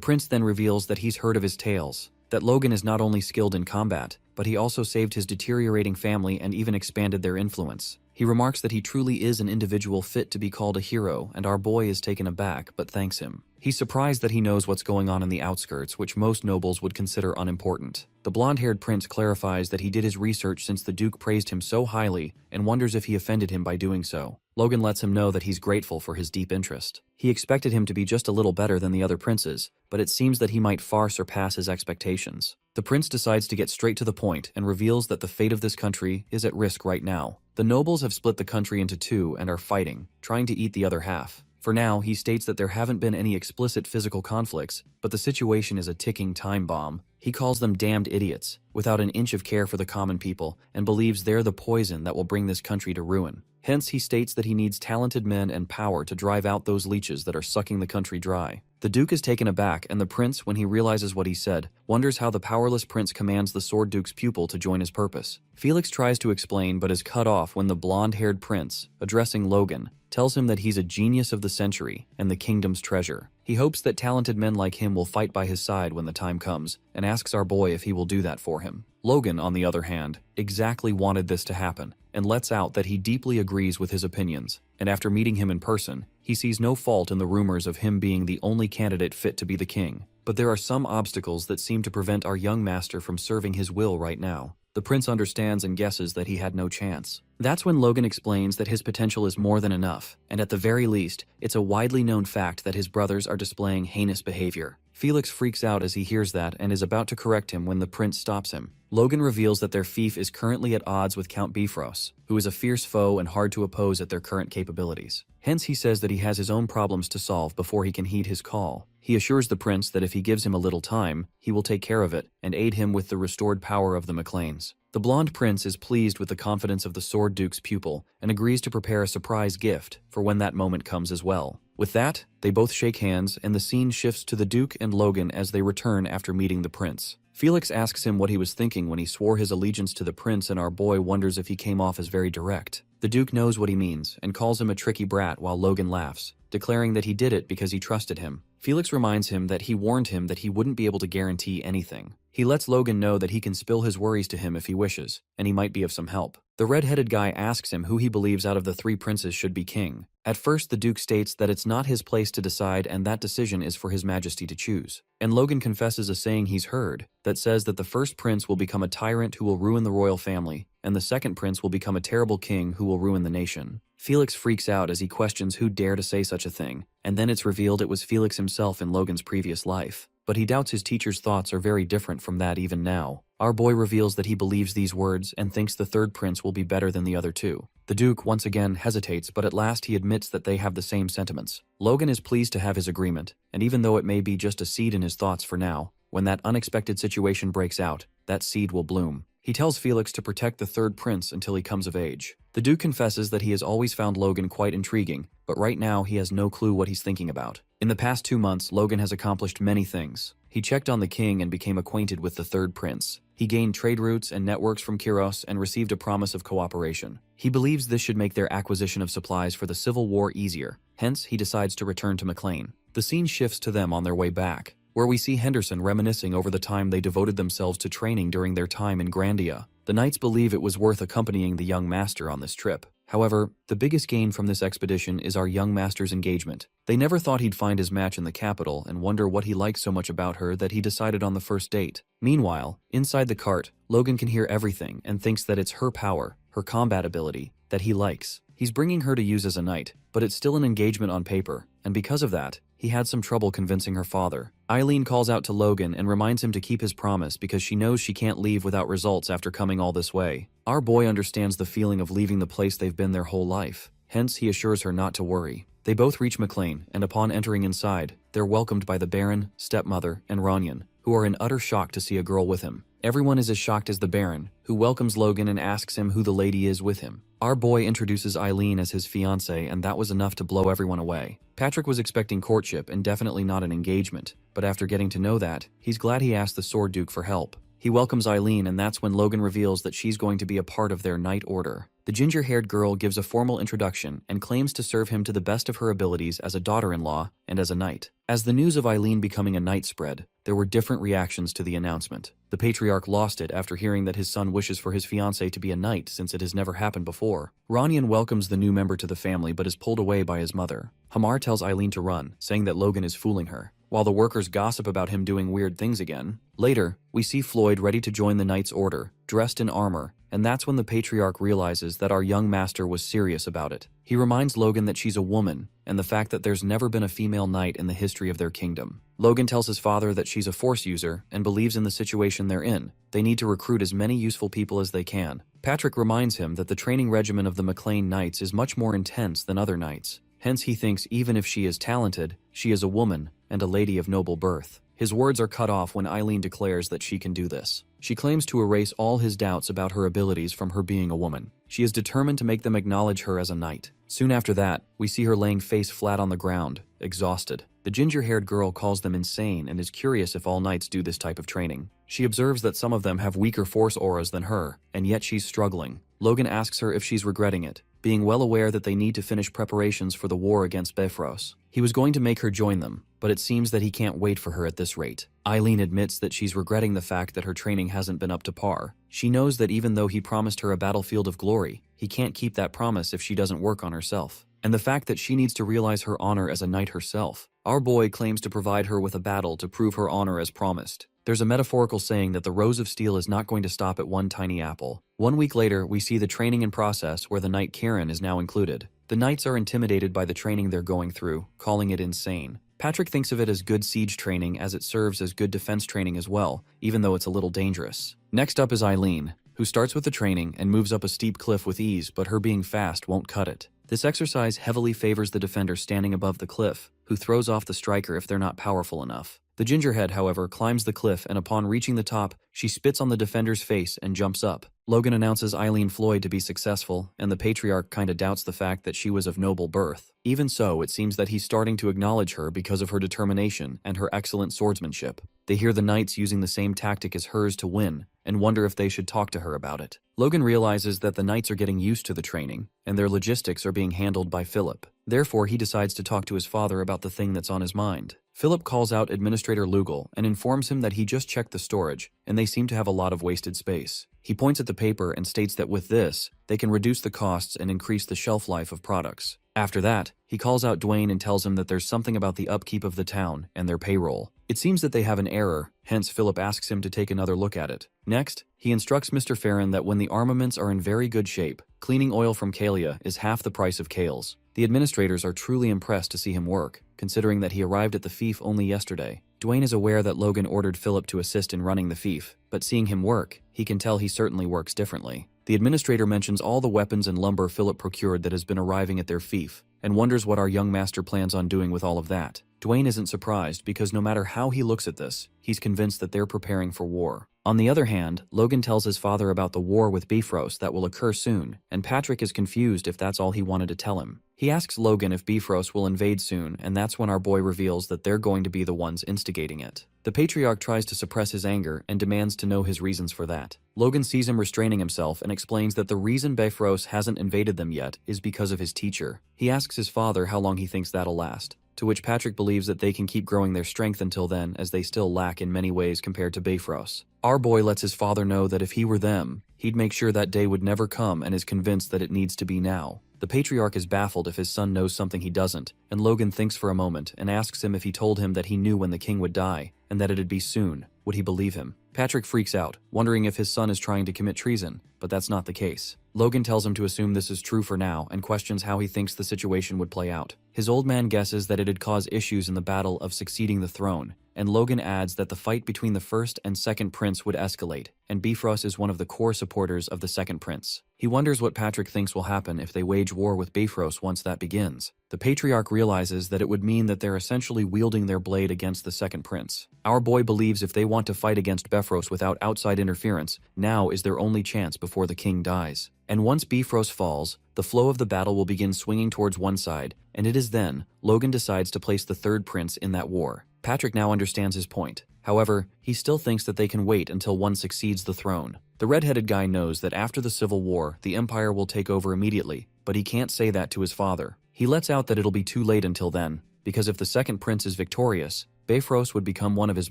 prince then reveals that he's heard of his tales, that Logan is not only skilled in combat, but he also saved his deteriorating family and even expanded their influence. He remarks that he truly is an individual fit to be called a hero, and our boy is taken aback but thanks him. He's surprised that he knows what's going on in the outskirts, which most nobles would consider unimportant. The blonde-haired prince clarifies that he did his research since the Duke praised him so highly and wonders if he offended him by doing so. Logan lets him know that he's grateful for his deep interest. He expected him to be just a little better than the other princes, but it seems that he might far surpass his expectations. The prince decides to get straight to the point and reveals that the fate of this country is at risk right now. The nobles have split the country into two and are fighting, trying to eat the other half. For now, he states that there haven't been any explicit physical conflicts, but the situation is a ticking time bomb. He calls them damned idiots, without an inch of care for the common people, and believes they're the poison that will bring this country to ruin. Hence, he states that he needs talented men and power to drive out those leeches that are sucking the country dry. The Duke is taken aback, and the prince, when he realizes what he said, wonders how the powerless prince commands the Sword Duke's pupil to join his purpose. Felix tries to explain but is cut off when the blonde-haired prince, addressing Logan, tells him that he's a genius of the century and the kingdom's treasure. He hopes that talented men like him will fight by his side when the time comes, and asks our boy if he will do that for him. Logan, on the other hand, exactly wanted this to happen, and lets out that he deeply agrees with his opinions, and after meeting him in person, he sees no fault in the rumors of him being the only candidate fit to be the king. But there are some obstacles that seem to prevent our young master from serving his will right now. The prince understands and guesses that he had no chance. That's when Logan explains that his potential is more than enough, and at the very least, it's a widely known fact that his brothers are displaying heinous behavior. Felix freaks out as he hears that and is about to correct him when the prince stops him. Logan reveals that their fief is currently at odds with Count Bifrost, who is a fierce foe and hard to oppose at their current capabilities. Hence he says that he has his own problems to solve before he can heed his call. He assures the prince that if he gives him a little time, he will take care of it and aid him with the restored power of the McLeans. The blonde prince is pleased with the confidence of the Sword Duke's pupil and agrees to prepare a surprise gift for when that moment comes as well. With that, they both shake hands and the scene shifts to the Duke and Logan as they return after meeting the prince. Felix asks him what he was thinking when he swore his allegiance to the prince, and our boy wonders if he came off as very direct. The Duke knows what he means and calls him a tricky brat while Logan laughs, declaring that he did it because he trusted him. Felix reminds him that he warned him that he wouldn't be able to guarantee anything. He lets Logan know that he can spill his worries to him if he wishes, and he might be of some help. The red-headed guy asks him who he believes out of the three princes should be king. At first, the Duke states that it's not his place to decide and that decision is for His Majesty to choose. And Logan confesses a saying he's heard that says that the first prince will become a tyrant who will ruin the royal family, and the second prince will become a terrible king who will ruin the nation. Felix freaks out as he questions who dare to say such a thing, and then it's revealed it was Felix himself in Logan's previous life. But he doubts his teacher's thoughts are very different from that even now. Our boy reveals that he believes these words and thinks the third prince will be better than the other two. The Duke once again hesitates, but at last he admits that they have the same sentiments. Logan is pleased to have his agreement, and even though it may be just a seed in his thoughts for now, when that unexpected situation breaks out, that seed will bloom. He tells Felix to protect the third prince until he comes of age. The Duke confesses that he has always found Logan quite intriguing, but right now he has no clue what he's thinking about. In the past 2 months, Logan has accomplished many things. He checked on the king and became acquainted with the third prince. He gained trade routes and networks from Kiros and received a promise of cooperation. He believes this should make their acquisition of supplies for the Civil War easier. Hence, he decides to return to McLean. The scene shifts to them on their way back, where we see Henderson reminiscing over the time they devoted themselves to training during their time in Grandia. The knights believe it was worth accompanying the young master on this trip. However, the biggest gain from this expedition is our young master's engagement. They never thought he'd find his match in the capital and wonder what he likes so much about her that he decided on the first date. Meanwhile, inside the cart, Logan can hear everything and thinks that it's her power, her combat ability, that he likes. He's bringing her to use as a knight, but it's still an engagement on paper, and because of that, he had some trouble convincing her father. Eileen calls out to Logan and reminds him to keep his promise because she knows she can't leave without results after coming all this way. Our boy understands the feeling of leaving the place they've been their whole life. Hence, he assures her not to worry. They both reach McLean, and upon entering inside, they're welcomed by the Baron, stepmother, and Ronyan, who are in utter shock to see a girl with him. Everyone is as shocked as the Baron, who welcomes Logan and asks him who the lady is with him. Our boy introduces Eileen as his fiancée, and that was enough to blow everyone away. Patrick was expecting courtship and definitely not an engagement, but after getting to know that, he's glad he asked the Sword Duke for help. He welcomes Eileen, and that's when Logan reveals that she's going to be a part of their Knight Order. The ginger-haired girl gives a formal introduction and claims to serve him to the best of her abilities as a daughter-in-law and as a knight. As the news of Eileen becoming a knight spread, there were different reactions to the announcement. The patriarch lost it after hearing that his son wishes for his fiancée to be a knight since it has never happened before. Ronyan welcomes the new member to the family but is pulled away by his mother. Hamar tells Eileen to run, saying that Logan is fooling her, while the workers gossip about him doing weird things again. Later, we see Floyd ready to join the Knight's Order, dressed in armor, and that's when the patriarch realizes that our young master was serious about it. He reminds Logan that she's a woman, and the fact that there's never been a female knight in the history of their kingdom. Logan tells his father that she's a force user and believes in the situation they're in. They need to recruit as many useful people as they can. Patrick reminds him that the training regimen of the McLean Knights is much more intense than other knights. Hence he thinks even if she is talented, she is a woman and a lady of noble birth. His words are cut off when Eileen declares that she can do this. She claims to erase all his doubts about her abilities from her being a woman. She is determined to make them acknowledge her as a knight. Soon after that, we see her laying face flat on the ground, exhausted. The ginger-haired girl calls them insane and is curious if all knights do this type of training. She observes that some of them have weaker force auras than her, and yet she's struggling. Logan asks her if she's regretting it, being well aware that they need to finish preparations for the war against Bifrost. He was going to make her join them, but it seems that he can't wait for her at this rate. Eileen admits that she's regretting the fact that her training hasn't been up to par. She knows that even though he promised her a battlefield of glory, he can't keep that promise if she doesn't work on herself. And the fact that she needs to realize her honor as a knight herself. Our boy claims to provide her with a battle to prove her honor as promised. There's a metaphorical saying that the rose of steel is not going to stop at one tiny apple. 1 week later, we see the training in process where the knight Kieran is now included. The knights are intimidated by the training they're going through, calling it insane. Patrick thinks of it as good siege training as it serves as good defense training as well, even though it's a little dangerous. Next up is Eileen, who starts with the training and moves up a steep cliff with ease, but her being fast won't cut it. This exercise heavily favors the defender standing above the cliff, who throws off the striker if they're not powerful enough. The gingerhead, however, climbs the cliff, and upon reaching the top, she spits on the defender's face and jumps up. Logan announces Eileen Floyd to be successful, and the patriarch kinda doubts the fact that she was of noble birth. Even so, it seems that he's starting to acknowledge her because of her determination and her excellent swordsmanship. They hear the knights using the same tactic as hers to win, and wonder if they should talk to her about it. Logan realizes that the knights are getting used to the training, and their logistics are being handled by Philip. Therefore, he decides to talk to his father about the thing that's on his mind. Philip calls out Administrator Lugal and informs him that he just checked the storage, and they seem to have a lot of wasted space. He points at the paper and states that with this, they can reduce the costs and increase the shelf life of products. After that, he calls out Dwayne and tells him that there's something about the upkeep of the town and their payroll. It seems that they have an error, hence Philip asks him to take another look at it. Next, he instructs Mr. Farron that when the armaments are in very good shape, cleaning oil from Kalia is half the price of Kale's. The administrators are truly impressed to see him work, considering that he arrived at the fief only yesterday. Dwayne is aware that Logan ordered Philip to assist in running the fief, but seeing him work, he can tell he certainly works differently. The administrator mentions all the weapons and lumber Philip procured that has been arriving at their fief, and wonders what our young master plans on doing with all of that. Dwayne isn't surprised because no matter how he looks at this, he's convinced that they're preparing for war. On the other hand, Logan tells his father about the war with Bifrost that will occur soon, and Patrick is confused if that's all he wanted to tell him. He asks Logan if Bifrost will invade soon, and that's when our boy reveals that they're going to be the ones instigating it. The patriarch tries to suppress his anger and demands to know his reasons for that. Logan sees him restraining himself and explains that the reason Bifrost hasn't invaded them yet is because of his teacher. He asks his father how long he thinks that'll last, to which Patrick believes that they can keep growing their strength until then, as they still lack in many ways compared to Bifrost. Our boy lets his father know that if he were them, he'd make sure that day would never come and is convinced that it needs to be now. The patriarch is baffled if his son knows something he doesn't, and Logan thinks for a moment and asks him if he told him that he knew when the king would die, and that it'd be soon. Would he believe him? Patrick freaks out, wondering if his son is trying to commit treason, but that's not the case. Logan tells him to assume this is true for now and questions how he thinks the situation would play out. His old man guesses that it'd cause issues in the battle of succeeding the throne, and Logan adds that the fight between the first and second prince would escalate, and Bifrost is one of the core supporters of the second prince. He wonders what Patrick thinks will happen if they wage war with Bifrost once that begins. The patriarch realizes that it would mean that they're essentially wielding their blade against the second prince. Our boy believes if they want to fight against Bifrost without outside interference, now is their only chance before the king dies. And once Bifrost falls, the flow of the battle will begin swinging towards one side, and it is then Logan decides to place the third prince in that war. Patrick now understands his point. However, he still thinks that they can wait until one succeeds the throne. The red-headed guy knows that after the Civil War, the Empire will take over immediately, but he can't say that to his father. He lets out that it'll be too late until then, because if the second prince is victorious, Bifrost would become one of his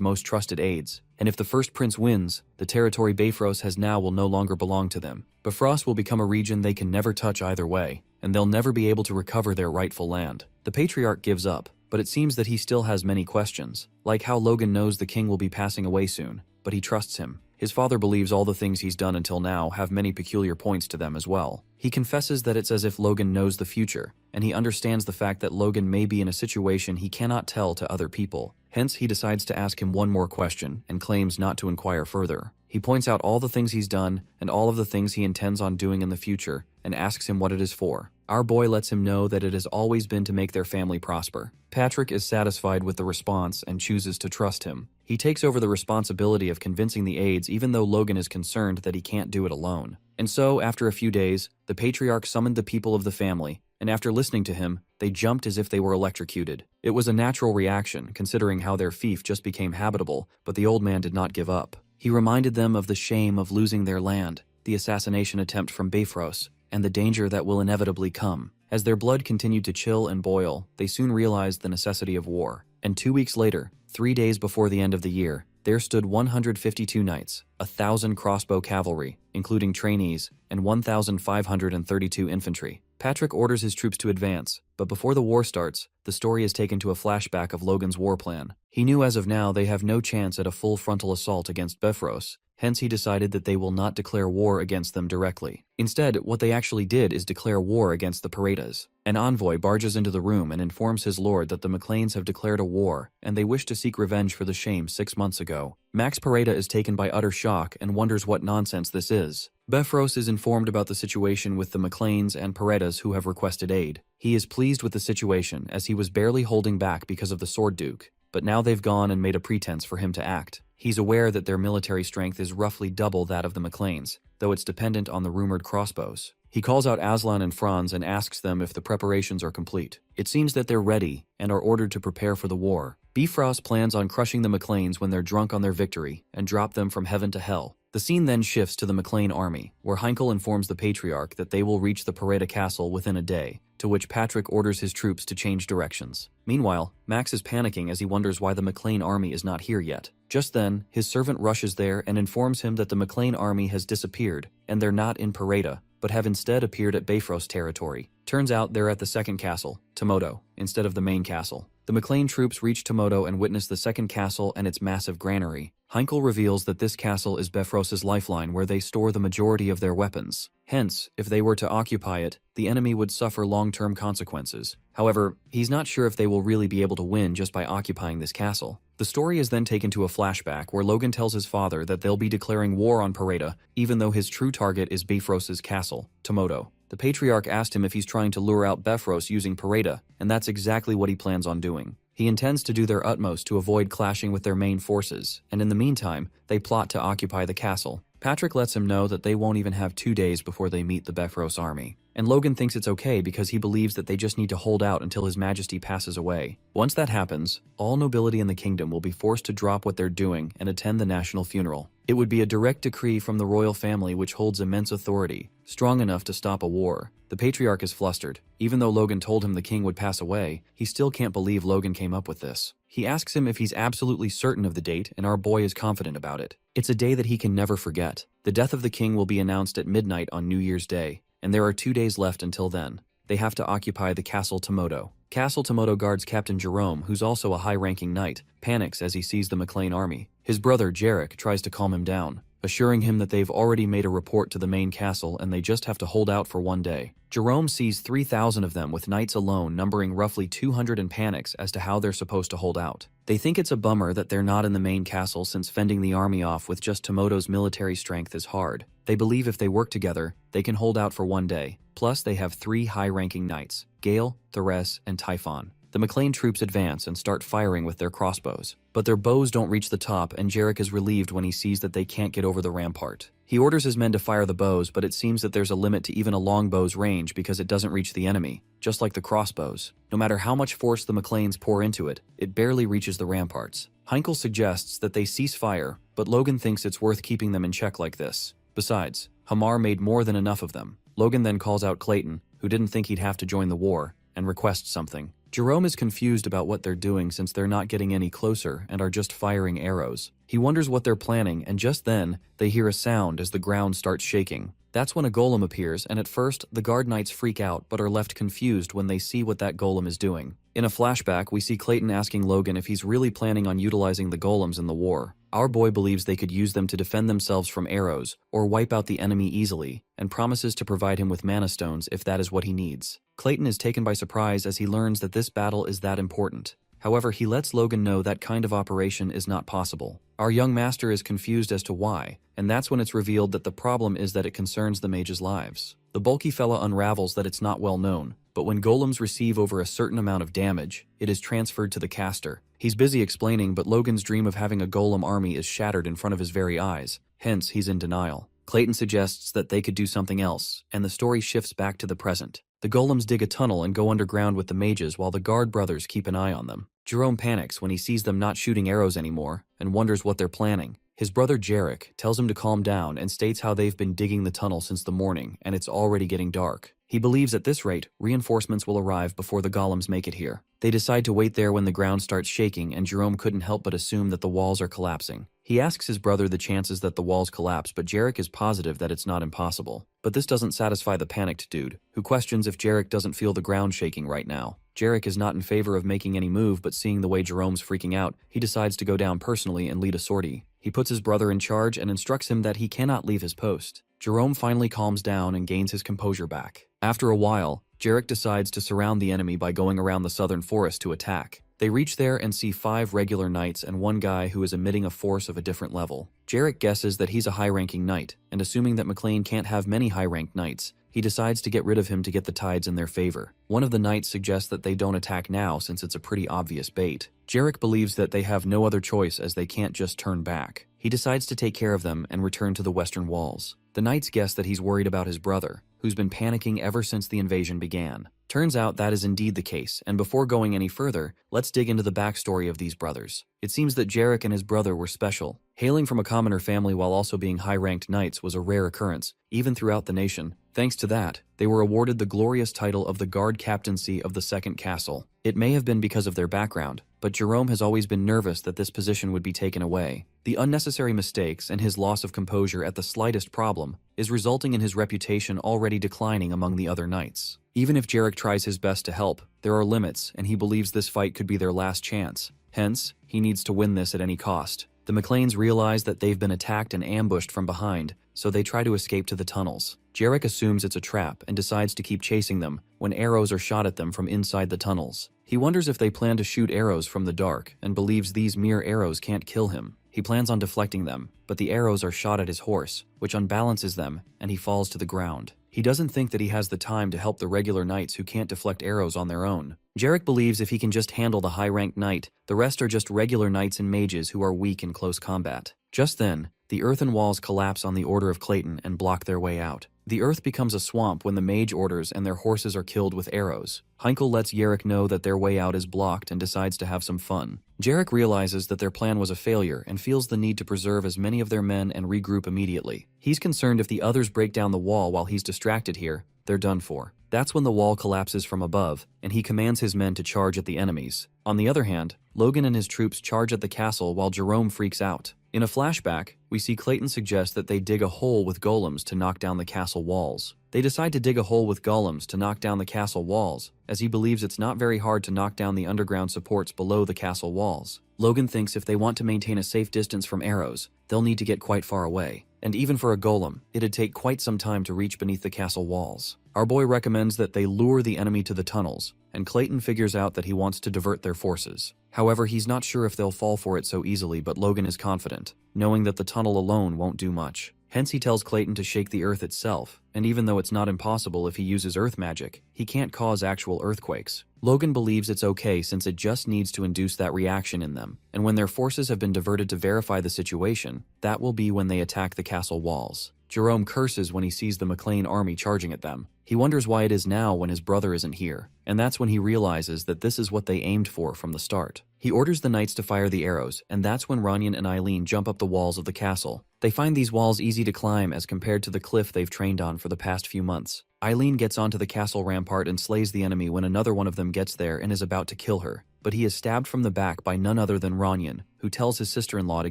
most trusted aides, and if the first prince wins, the territory Bifrost has now will no longer belong to them. Bifrost will become a region they can never touch either way, and they'll never be able to recover their rightful land. The patriarch gives up, but it seems that he still has many questions, like how Logan knows the king will be passing away soon, but he trusts him. His father believes all the things he's done until now have many peculiar points to them as well. He confesses that it's as if Logan knows the future, and he understands the fact that Logan may be in a situation he cannot tell to other people. Hence, he decides to ask him one more question and claims not to inquire further. He points out all the things he's done and all of the things he intends on doing in the future and asks him what it is for. Our boy lets him know that it has always been to make their family prosper. Patrick is satisfied with the response and chooses to trust him. He takes over the responsibility of convincing the aides even though Logan is concerned that he can't do it alone. And so, after a few days, the patriarch summoned the people of the family, and after listening to him, they jumped as if they were electrocuted. It was a natural reaction, considering how their fief just became habitable, but the old man did not give up. He reminded them of the shame of losing their land, the assassination attempt from Bifrost, and the danger that will inevitably come. As their blood continued to chill and boil, they soon realized the necessity of war. And 2 weeks later, 3 days before the end of the year, there stood 152 knights, 1,000 crossbow cavalry, including trainees, and 1,532 infantry. Patrick orders his troops to advance, but before the war starts, the story is taken to a flashback of Logan's war plan. He knew as of now they have no chance at a full frontal assault against Bifrost, hence he decided that they will not declare war against them directly. Instead, what they actually did is declare war against the Paretas. An envoy barges into the room and informs his lord that the McLeans have declared a war, and they wish to seek revenge for the shame 6 months ago. Max Pareda is taken by utter shock and wonders what nonsense this is. Bifrost is informed about the situation with the McLeans and Paretas who have requested aid. He is pleased with the situation as he was barely holding back because of the Sword Duke, but now they've gone and made a pretense for him to act. He's aware that their military strength is roughly double that of the McLeans, though it's dependent on the rumored crossbows. He calls out Aslan and Franz and asks them if the preparations are complete. It seems that they're ready and are ordered to prepare for the war. Bifrost plans on crushing the McLeans when they're drunk on their victory and drop them from heaven to hell. The scene then shifts to the McLean army, where Heinkel informs the Patriarch that they will reach the Pareda castle within a day, to which Patrick orders his troops to change directions. Meanwhile, Max is panicking as he wonders why the McLean army is not here yet. Just then, his servant rushes there and informs him that the McLean army has disappeared, and they're not in Pareda, but have instead appeared at Bifrost territory. Turns out they're at the second castle, Tomoto, instead of the main castle. The McLean troops reach Tomoto and witness the second castle and its massive granary. Heinkel reveals that this castle is Bifrost's lifeline where they store the majority of their weapons. Hence, if they were to occupy it, the enemy would suffer long-term consequences. However, he's not sure if they will really be able to win just by occupying this castle. The story is then taken to a flashback where Logan tells his father that they'll be declaring war on Pareda, even though his true target is Bifrost's castle, Tomoto. The Patriarch asked him if he's trying to lure out Bifrost using Pareda, and that's exactly what he plans on doing. He intends to do their utmost to avoid clashing with their main forces, and in the meantime, they plot to occupy the castle. Patrick lets him know that they won't even have 2 days before they meet the Bifrost army. And Logan thinks it's okay because he believes that they just need to hold out until His Majesty passes away. Once that happens, all nobility in the kingdom will be forced to drop what they're doing and attend the national funeral. It would be a direct decree from the royal family which holds immense authority, strong enough to stop a war. The Patriarch is flustered. Even though Logan told him the king would pass away, he still can't believe Logan came up with this. He asks him if he's absolutely certain of the date, and our boy is confident about it. It's a day that he can never forget. The death of the king will be announced at midnight on New Year's Day, and there are 2 days left until then. They have to occupy the Castle Tomoto. Castle Tomoto guards Captain Jerome, who's also a high-ranking knight, panics as he sees the McLean army. His brother, Jarek, tries to calm him down, assuring him that they've already made a report to the main castle and they just have to hold out for 1 day. Jerome sees 3,000 of them with knights alone numbering roughly 200 and panics as to how they're supposed to hold out. They think it's a bummer that they're not in the main castle since fending the army off with just Tomoto's military strength is hard. They believe if they work together, they can hold out for one day. Plus, they have 3 high-ranking knights, Gale, Therese, and Typhon. The McLean troops advance and start firing with their crossbows. But their bows don't reach the top, and Jarek is relieved when he sees that they can't get over the rampart. He orders his men to fire the bows, but it seems that there's a limit to even a longbow's range because it doesn't reach the enemy, just like the crossbows. No matter how much force the McLeans pour into it, it barely reaches the ramparts. Heinkel suggests that they cease fire, but Logan thinks it's worth keeping them in check like this. Besides, Hamar made more than enough of them. Logan then calls out Clayton, who didn't think he'd have to join the war, and requests something. Jerome is confused about what they're doing since they're not getting any closer and are just firing arrows. He wonders what they're planning, and just then, they hear a sound as the ground starts shaking. That's when a golem appears, and at first, the guard knights freak out but are left confused when they see what that golem is doing. In a flashback, we see Clayton asking Logan if he's really planning on utilizing the golems in the war. Our boy believes they could use them to defend themselves from arrows or wipe out the enemy easily, and promises to provide him with mana stones if that is what he needs. Clayton is taken by surprise as he learns that this battle is that important. However, he lets Logan know that kind of operation is not possible. Our young master is confused as to why, and that's when it's revealed that the problem is that it concerns the mages' lives. The bulky fella unravels that it's not well known, but when golems receive over a certain amount of damage, it is transferred to the caster. He's busy explaining, but Logan's dream of having a golem army is shattered in front of his very eyes, hence he's in denial. Clayton suggests that they could do something else, and the story shifts back to the present. The golems dig a tunnel and go underground with the mages while the guard brothers keep an eye on them. Jerome panics when he sees them not shooting arrows anymore and wonders what they're planning. His brother Jarek tells him to calm down and states how they've been digging the tunnel since the morning and it's already getting dark. He believes at this rate, reinforcements will arrive before the golems make it here. They decide to wait there when the ground starts shaking, and Jerome couldn't help but assume that the walls are collapsing. He asks his brother the chances that the walls collapse, but Jarek is positive that it's not impossible. But this doesn't satisfy the panicked dude, who questions if Jarek doesn't feel the ground shaking right now. Jarek is not in favor of making any move, but seeing the way Jerome's freaking out, he decides to go down personally and lead a sortie. He puts his brother in charge and instructs him that he cannot leave his post. Jerome finally calms down and gains his composure back. After a while, Jarek decides to surround the enemy by going around the southern forest to attack. They reach there and see 5 regular knights and one guy who is emitting a force of a different level. Jarek guesses that he's a high-ranking knight, and assuming that McLean can't have many high-ranked knights, he decides to get rid of him to get the tides in their favor. One of the knights suggests that they don't attack now since it's a pretty obvious bait. Jarek believes that they have no other choice as they can't just turn back. He decides to take care of them and return to the western walls. The knights guess that he's worried about his brother, who's been panicking ever since the invasion began. Turns out that is indeed the case, and before going any further, let's dig into the backstory of these brothers. It seems that Jarek and his brother were special. Hailing from a commoner family while also being high-ranked knights was a rare occurrence, even throughout the nation. Thanks to that, they were awarded the glorious title of the Guard Captaincy of the Second Castle. It may have been because of their background, but Jerome has always been nervous that this position would be taken away. The unnecessary mistakes and his loss of composure at the slightest problem is resulting in his reputation already declining among the other knights. Even if Jarek tries his best to help, there are limits, and he believes this fight could be their last chance. Hence, he needs to win this at any cost. The McLeans realize that they've been attacked and ambushed from behind, so they try to escape to the tunnels. Jarek assumes it's a trap and decides to keep chasing them when arrows are shot at them from inside the tunnels. He wonders if they plan to shoot arrows from the dark and believes these mere arrows can't kill him. He plans on deflecting them, but the arrows are shot at his horse, which unbalances them, and he falls to the ground. He doesn't think that he has the time to help the regular knights who can't deflect arrows on their own. Jarek believes if he can just handle the high-ranked knight, the rest are just regular knights and mages who are weak in close combat. Just then, the earthen walls collapse on the order of Clayton and block their way out. The earth becomes a swamp when the mage orders and their horses are killed with arrows. Heinkel lets Jarek know that their way out is blocked and decides to have some fun. Jarek realizes that their plan was a failure and feels the need to preserve as many of their men and regroup immediately. He's concerned if the others break down the wall while he's distracted here, they're done for. That's when the wall collapses from above, and he commands his men to charge at the enemies. On the other hand, Logan and his troops charge at the castle while Jerome freaks out. In a flashback, we see Clayton suggest that they dig a hole with golems to knock down the castle walls. They decide to dig a hole with golems to knock down the castle walls, as he believes it's not very hard to knock down the underground supports below the castle walls. Logan thinks if they want to maintain a safe distance from arrows, they'll need to get quite far away. and even for a golem, it'd take quite some time to reach beneath the castle walls. Our boy recommends that they lure the enemy to the tunnels, and Clayton figures out that he wants to divert their forces. However, he's not sure if they'll fall for it so easily, but Logan is confident, knowing that the tunnel alone won't do much. Hence he tells Clayton to shake the earth itself, and even though it's not impossible if he uses earth magic, he can't cause actual earthquakes. Logan believes it's okay since it just needs to induce that reaction in them, and when their forces have been diverted to verify the situation, that will be when they attack the castle walls. Jerome curses when he sees the McLean army charging at them. He wonders why it is now when his brother isn't here, and that's when he realizes that this is what they aimed for from the start. He orders the knights to fire the arrows, and that's when Ranyan and Eileen jump up the walls of the castle. They find these walls easy to climb as compared to the cliff they've trained on for the past few months. Eileen gets onto the castle rampart and slays the enemy when another one of them gets there and is about to kill her, but he is stabbed from the back by none other than Ranyan, who tells his sister-in-law to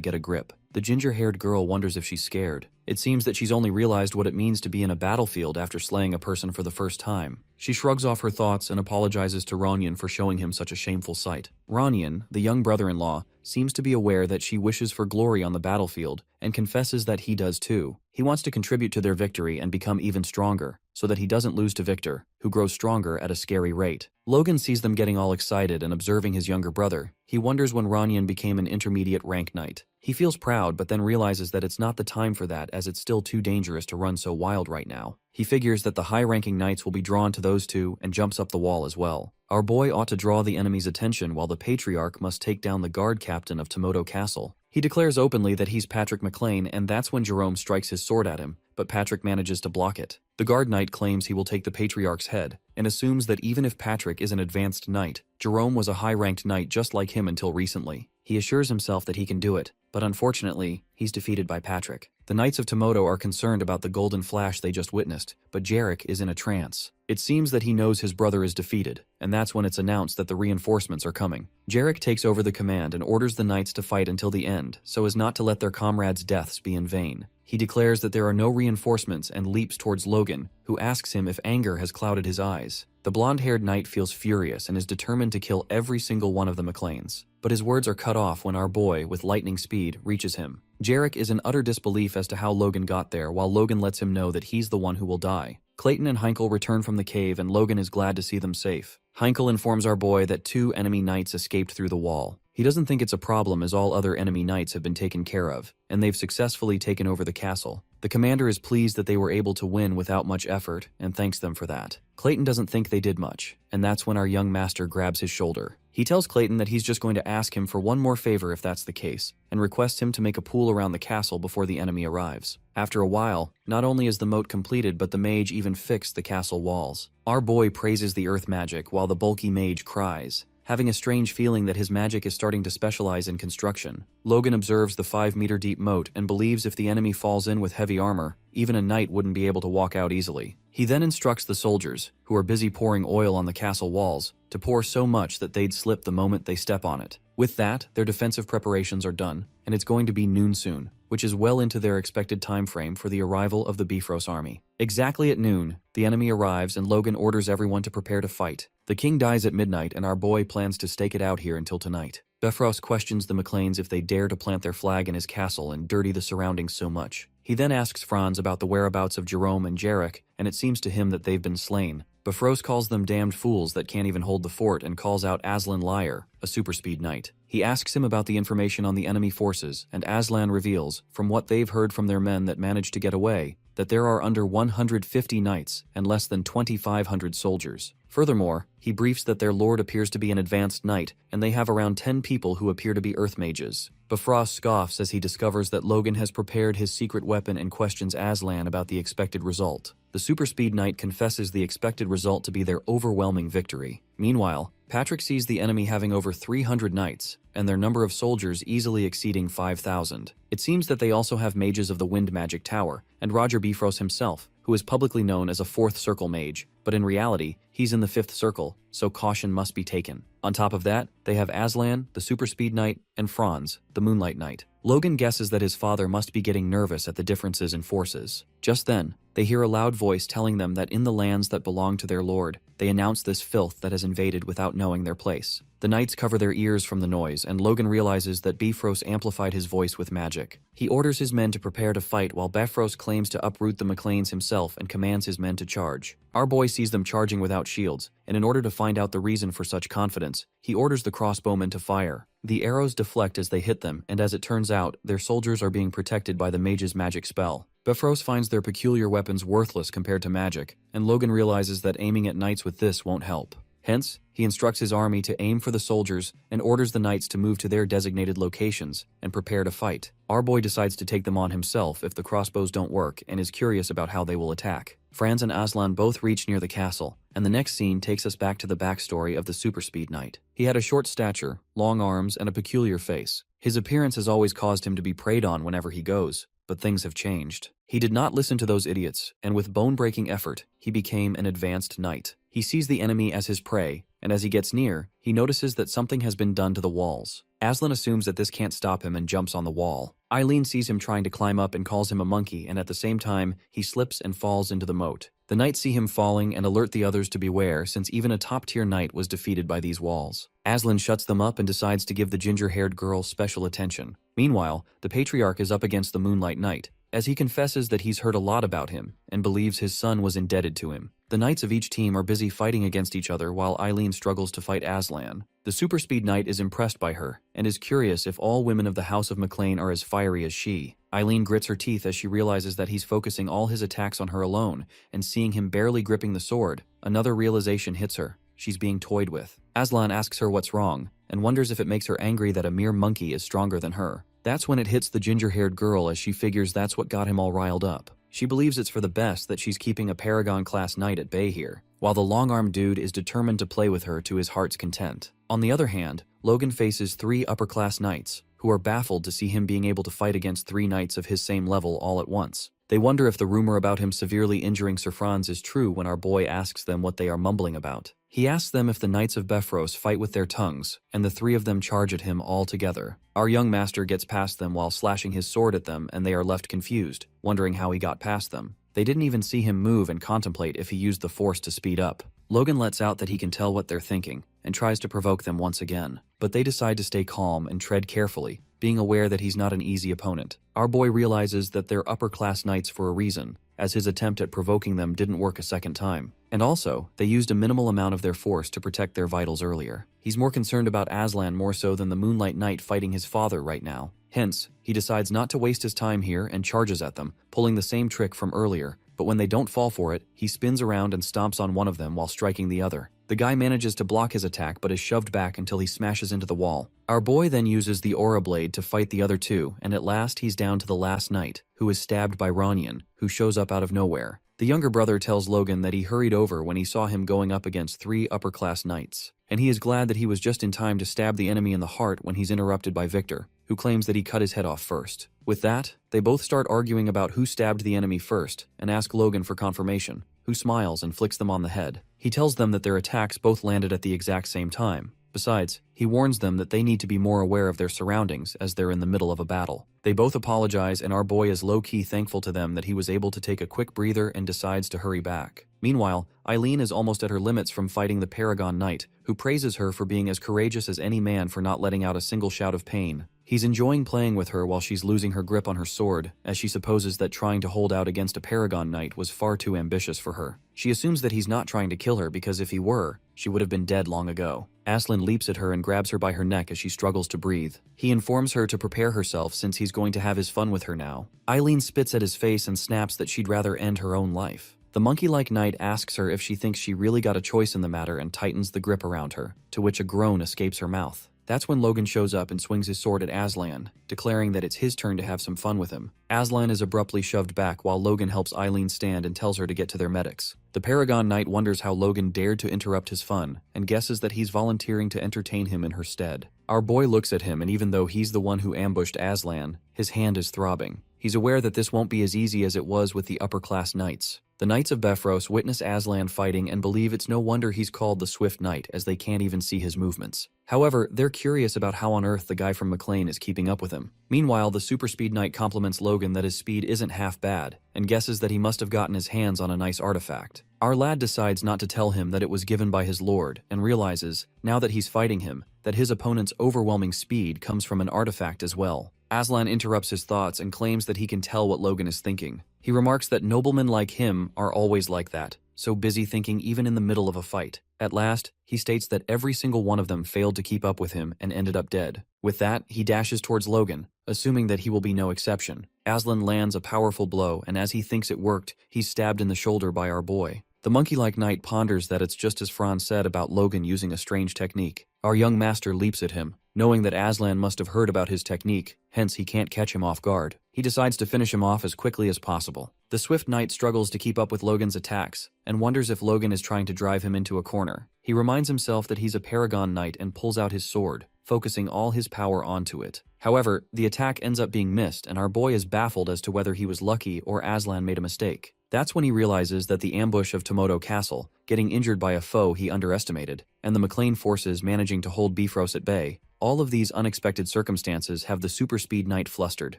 get a grip. The ginger-haired girl wonders if she's scared. It seems that she's only realized what it means to be in a battlefield after slaying a person for the first time. She shrugs off her thoughts and apologizes to Ranyan for showing him such a shameful sight. Ranyan, the young brother-in-law, seems to be aware that she wishes for glory on the battlefield and confesses that he does too. He wants to contribute to their victory and become even stronger, so that he doesn't lose to Victor, who grows stronger at a scary rate. Logan sees them getting all excited and observing his younger brother. He wonders when Ranyan became an intermediate rank knight. He feels proud but then realizes that it's not the time for that as it's still too dangerous to run so wild right now. He figures that the high-ranking knights will be drawn to those two and jumps up the wall as well. Our boy ought to draw the enemy's attention while the patriarch must take down the guard captain of Tomoto Castle. He declares openly that he's Patrick McLean, and that's when Jerome strikes his sword at him, but Patrick manages to block it. The guard knight claims he will take the patriarch's head, and assumes that even if Patrick is an advanced knight, Jerome was a high-ranked knight just like him until recently. He assures himself that he can do it, but unfortunately, he's defeated by Patrick. The Knights of Tomoto are concerned about the golden flash they just witnessed, but Jarek is in a trance. It seems that he knows his brother is defeated, and that's when it's announced that the reinforcements are coming. Jarek takes over the command and orders the knights to fight until the end, so as not to let their comrades' deaths be in vain. He declares that there are no reinforcements and leaps towards Logan, who asks him if anger has clouded his eyes. The blonde-haired knight feels furious and is determined to kill every single one of the McLeans. But his words are cut off when our boy, with lightning speed, reaches him. Jarek is in utter disbelief as to how Logan got there, while Logan lets him know that he's the one who will die. Clayton and Heinkel return from the cave and Logan is glad to see them safe. Heinkel informs our boy that 2 enemy knights escaped through the wall. He doesn't think it's a problem as all other enemy knights have been taken care of, and they've successfully taken over the castle. The commander is pleased that they were able to win without much effort, and thanks them for that. Clayton doesn't think they did much, and that's when our young master grabs his shoulder. He tells Clayton that he's just going to ask him for one more favor if that's the case, and requests him to make a pool around the castle before the enemy arrives. After a while, not only is the moat completed, but the mage even fixed the castle walls. Our boy praises the earth magic while the bulky mage cries, having a strange feeling that his magic is starting to specialize in construction. Logan observes the 5-meter deep moat and believes if the enemy falls in with heavy armor, even a knight wouldn't be able to walk out easily. He then instructs the soldiers, who are busy pouring oil on the castle walls, to pour so much that they'd slip the moment they step on it. With that, their defensive preparations are done, and it's going to be noon soon, which is well into their expected time frame for the arrival of the Bifrost army. Exactly at noon, the enemy arrives and Logan orders everyone to prepare to fight. The king dies at midnight and our boy plans to stake it out here until tonight. Bifrost questions the McLeans if they dare to plant their flag in his castle and dirty the surroundings so much. He then asks Franz about the whereabouts of Jerome and Jarek, and it seems to him that they've been slain. Bifrost calls them damned fools that can't even hold the fort and calls out Aslan Liar, a super-speed knight. He asks him about the information on the enemy forces, and Aslan reveals, from what they've heard from their men that managed to get away, that there are under 150 knights and less than 2,500 soldiers. Furthermore, he briefs that their lord appears to be an advanced knight, and they have around 10 people who appear to be earth mages. Bifrost scoffs as he discovers that Logan has prepared his secret weapon and questions Aslan about the expected result. The super speed knight confesses the expected result to be their overwhelming victory. Meanwhile, Patrick sees the enemy having over 300 knights, and their number of soldiers easily exceeding 5,000. It seems that they also have mages of the Wind Magic Tower, and Roger Bifrost himself, who is publicly known as a 4th Circle mage, but in reality, he's in the 5th Circle, so caution must be taken. On top of that, they have Aslan, the Super Speed Knight, and Franz, the Moonlight Knight. Logan guesses that his father must be getting nervous at the differences in forces. Just then, they hear a loud voice telling them that in the lands that belong to their lord, They announce this filth that has invaded without knowing their place. The knights cover their ears from the noise, and Logan realizes that Bifrost amplified his voice with magic. He orders his men to prepare to fight while Bifrost claims to uproot the McLeans himself and commands his men to charge. Our boy sees them charging without shields, and in order to find out the reason for such confidence, he orders the crossbowmen to fire. The arrows deflect as they hit them, and as it turns out, their soldiers are being protected by the mage's magic spell. Bifrost finds their peculiar weapons worthless compared to magic, and Logan realizes that aiming at knights with this won't help. Hence, he instructs his army to aim for the soldiers and orders the knights to move to their designated locations and prepare to fight. Our boy decides to take them on himself if the crossbows don't work and is curious about how they will attack. Franz and Aslan both reach near the castle, and the next scene takes us back to the backstory of the super speed knight. He had a short stature, long arms, and a peculiar face. His appearance has always caused him to be preyed on whenever he goes, but things have changed. He did not listen to those idiots, and with bone-breaking effort, he became an advanced knight. He sees the enemy as his prey, and as he gets near, he notices that something has been done to the walls. Aslan assumes that this can't stop him and jumps on the wall. Eileen sees him trying to climb up and calls him a monkey, and at the same time, he slips and falls into the moat. The knights see him falling and alert the others to beware, since even a top-tier knight was defeated by these walls. Aslan shuts them up and decides to give the ginger-haired girl special attention. Meanwhile, the patriarch is up against the Moonlight Knight, as he confesses that he's heard a lot about him and believes his son was indebted to him. The knights of each team are busy fighting against each other while Eileen struggles to fight Aslan. The super speed knight is impressed by her and is curious if all women of the House of McLean are as fiery as she. Eileen grits her teeth as she realizes that he's focusing all his attacks on her alone, and seeing him barely gripping the sword, another realization hits her. She's being toyed with. Aslan asks her what's wrong, and wonders if it makes her angry that a mere monkey is stronger than her. That's when it hits the ginger-haired girl, as she figures that's what got him all riled up. She believes it's for the best that she's keeping a Paragon-class knight at bay here, while the long-armed dude is determined to play with her to his heart's content. On the other hand, Logan faces 3 upper-class knights, who are baffled to see him being able to fight against 3 knights of his same level all at once. They wonder if the rumor about him severely injuring Sir Franz is true when our boy asks them what they are mumbling about. He asks them if the Knights of Bifrost fight with their tongues, and the 3 of them charge at him all together. Our young master gets past them while slashing his sword at them, and they are left confused, wondering how he got past them. They didn't even see him move and contemplate if he used the force to speed up. Logan lets out that he can tell what they're thinking, and tries to provoke them once again. But they decide to stay calm and tread carefully, being aware that he's not an easy opponent. Our boy realizes that they're upper-class knights for a reason, as his attempt at provoking them didn't work a second time. And also, they used a minimal amount of their force to protect their vitals earlier. He's more concerned about Aslan more so than the Moonlight Knight fighting his father right now. Hence, he decides not to waste his time here and charges at them, pulling the same trick from earlier. But when they don't fall for it, he spins around and stomps on one of them while striking the other. The guy manages to block his attack but is shoved back until he smashes into the wall. Our boy then uses the Aura Blade to fight the other 2, and at last he's down to the last knight, who is stabbed by Ronyan, who shows up out of nowhere. The younger brother tells Logan that he hurried over when he saw him going up against 3 upper-class knights, and he is glad that he was just in time to stab the enemy in the heart when he's interrupted by Victor, who claims that he cut his head off first. With that, they both start arguing about who stabbed the enemy first, and ask Logan for confirmation, who smiles and flicks them on the head. He tells them that their attacks both landed at the exact same time. Besides, he warns them that they need to be more aware of their surroundings as they're in the middle of a battle. They both apologize, and our boy is low-key thankful to them that he was able to take a quick breather and decides to hurry back. Meanwhile, Eileen is almost at her limits from fighting the Paragon Knight, who praises her for being as courageous as any man for not letting out a single shout of pain. He's enjoying playing with her while she's losing her grip on her sword, as she supposes that trying to hold out against a Paragon Knight was far too ambitious for her. She assumes that he's not trying to kill her because if he were, she would have been dead long ago. Aslan leaps at her and grabs her by her neck as she struggles to breathe. He informs her to prepare herself since he's going to have his fun with her now. Eileen spits at his face and snaps that she'd rather end her own life. The monkey-like knight asks her if she thinks she really got a choice in the matter and tightens the grip around her, to which a groan escapes her mouth. That's when Logan shows up and swings his sword at Aslan, declaring that it's his turn to have some fun with him. Aslan is abruptly shoved back while Logan helps Eileen stand and tells her to get to their medics. The Paragon Knight wonders how Logan dared to interrupt his fun, and guesses that he's volunteering to entertain him in her stead. Our boy looks at him, and even though he's the one who ambushed Aslan, his hand is throbbing. He's aware that this won't be as easy as it was with the upper-class knights. The Knights of Bifrost witness Aslan fighting and believe it's no wonder he's called the Swift Knight, as they can't even see his movements. However, they're curious about how on earth the guy from McLean is keeping up with him. Meanwhile, the Super Speed Knight compliments Logan that his speed isn't half bad, and guesses that he must have gotten his hands on a nice artifact. Our lad decides not to tell him that it was given by his lord, and realizes, now that he's fighting him, that his opponent's overwhelming speed comes from an artifact as well. Aslan interrupts his thoughts and claims that he can tell what Logan is thinking. He remarks that noblemen like him are always like that, so busy thinking even in the middle of a fight. At last, he states that every single one of them failed to keep up with him and ended up dead. With that, he dashes towards Logan, assuming that he will be no exception. Aslan lands a powerful blow, and as he thinks it worked, he's stabbed in the shoulder by our boy. The monkey-like knight ponders that it's just as Franz said about Logan using a strange technique. Our young master leaps at him, knowing that Aslan must have heard about his technique, hence he can't catch him off guard. He decides to finish him off as quickly as possible. The Swift Knight struggles to keep up with Logan's attacks, and wonders if Logan is trying to drive him into a corner. He reminds himself that he's a Paragon Knight and pulls out his sword, focusing all his power onto it. However, the attack ends up being missed, and our boy is baffled as to whether he was lucky or Aslan made a mistake. That's when he realizes that the ambush of Tomoto Castle, getting injured by a foe he underestimated, and the McLean forces managing to hold Bifrost at bay, all of these unexpected circumstances have the Super Speed Knight flustered.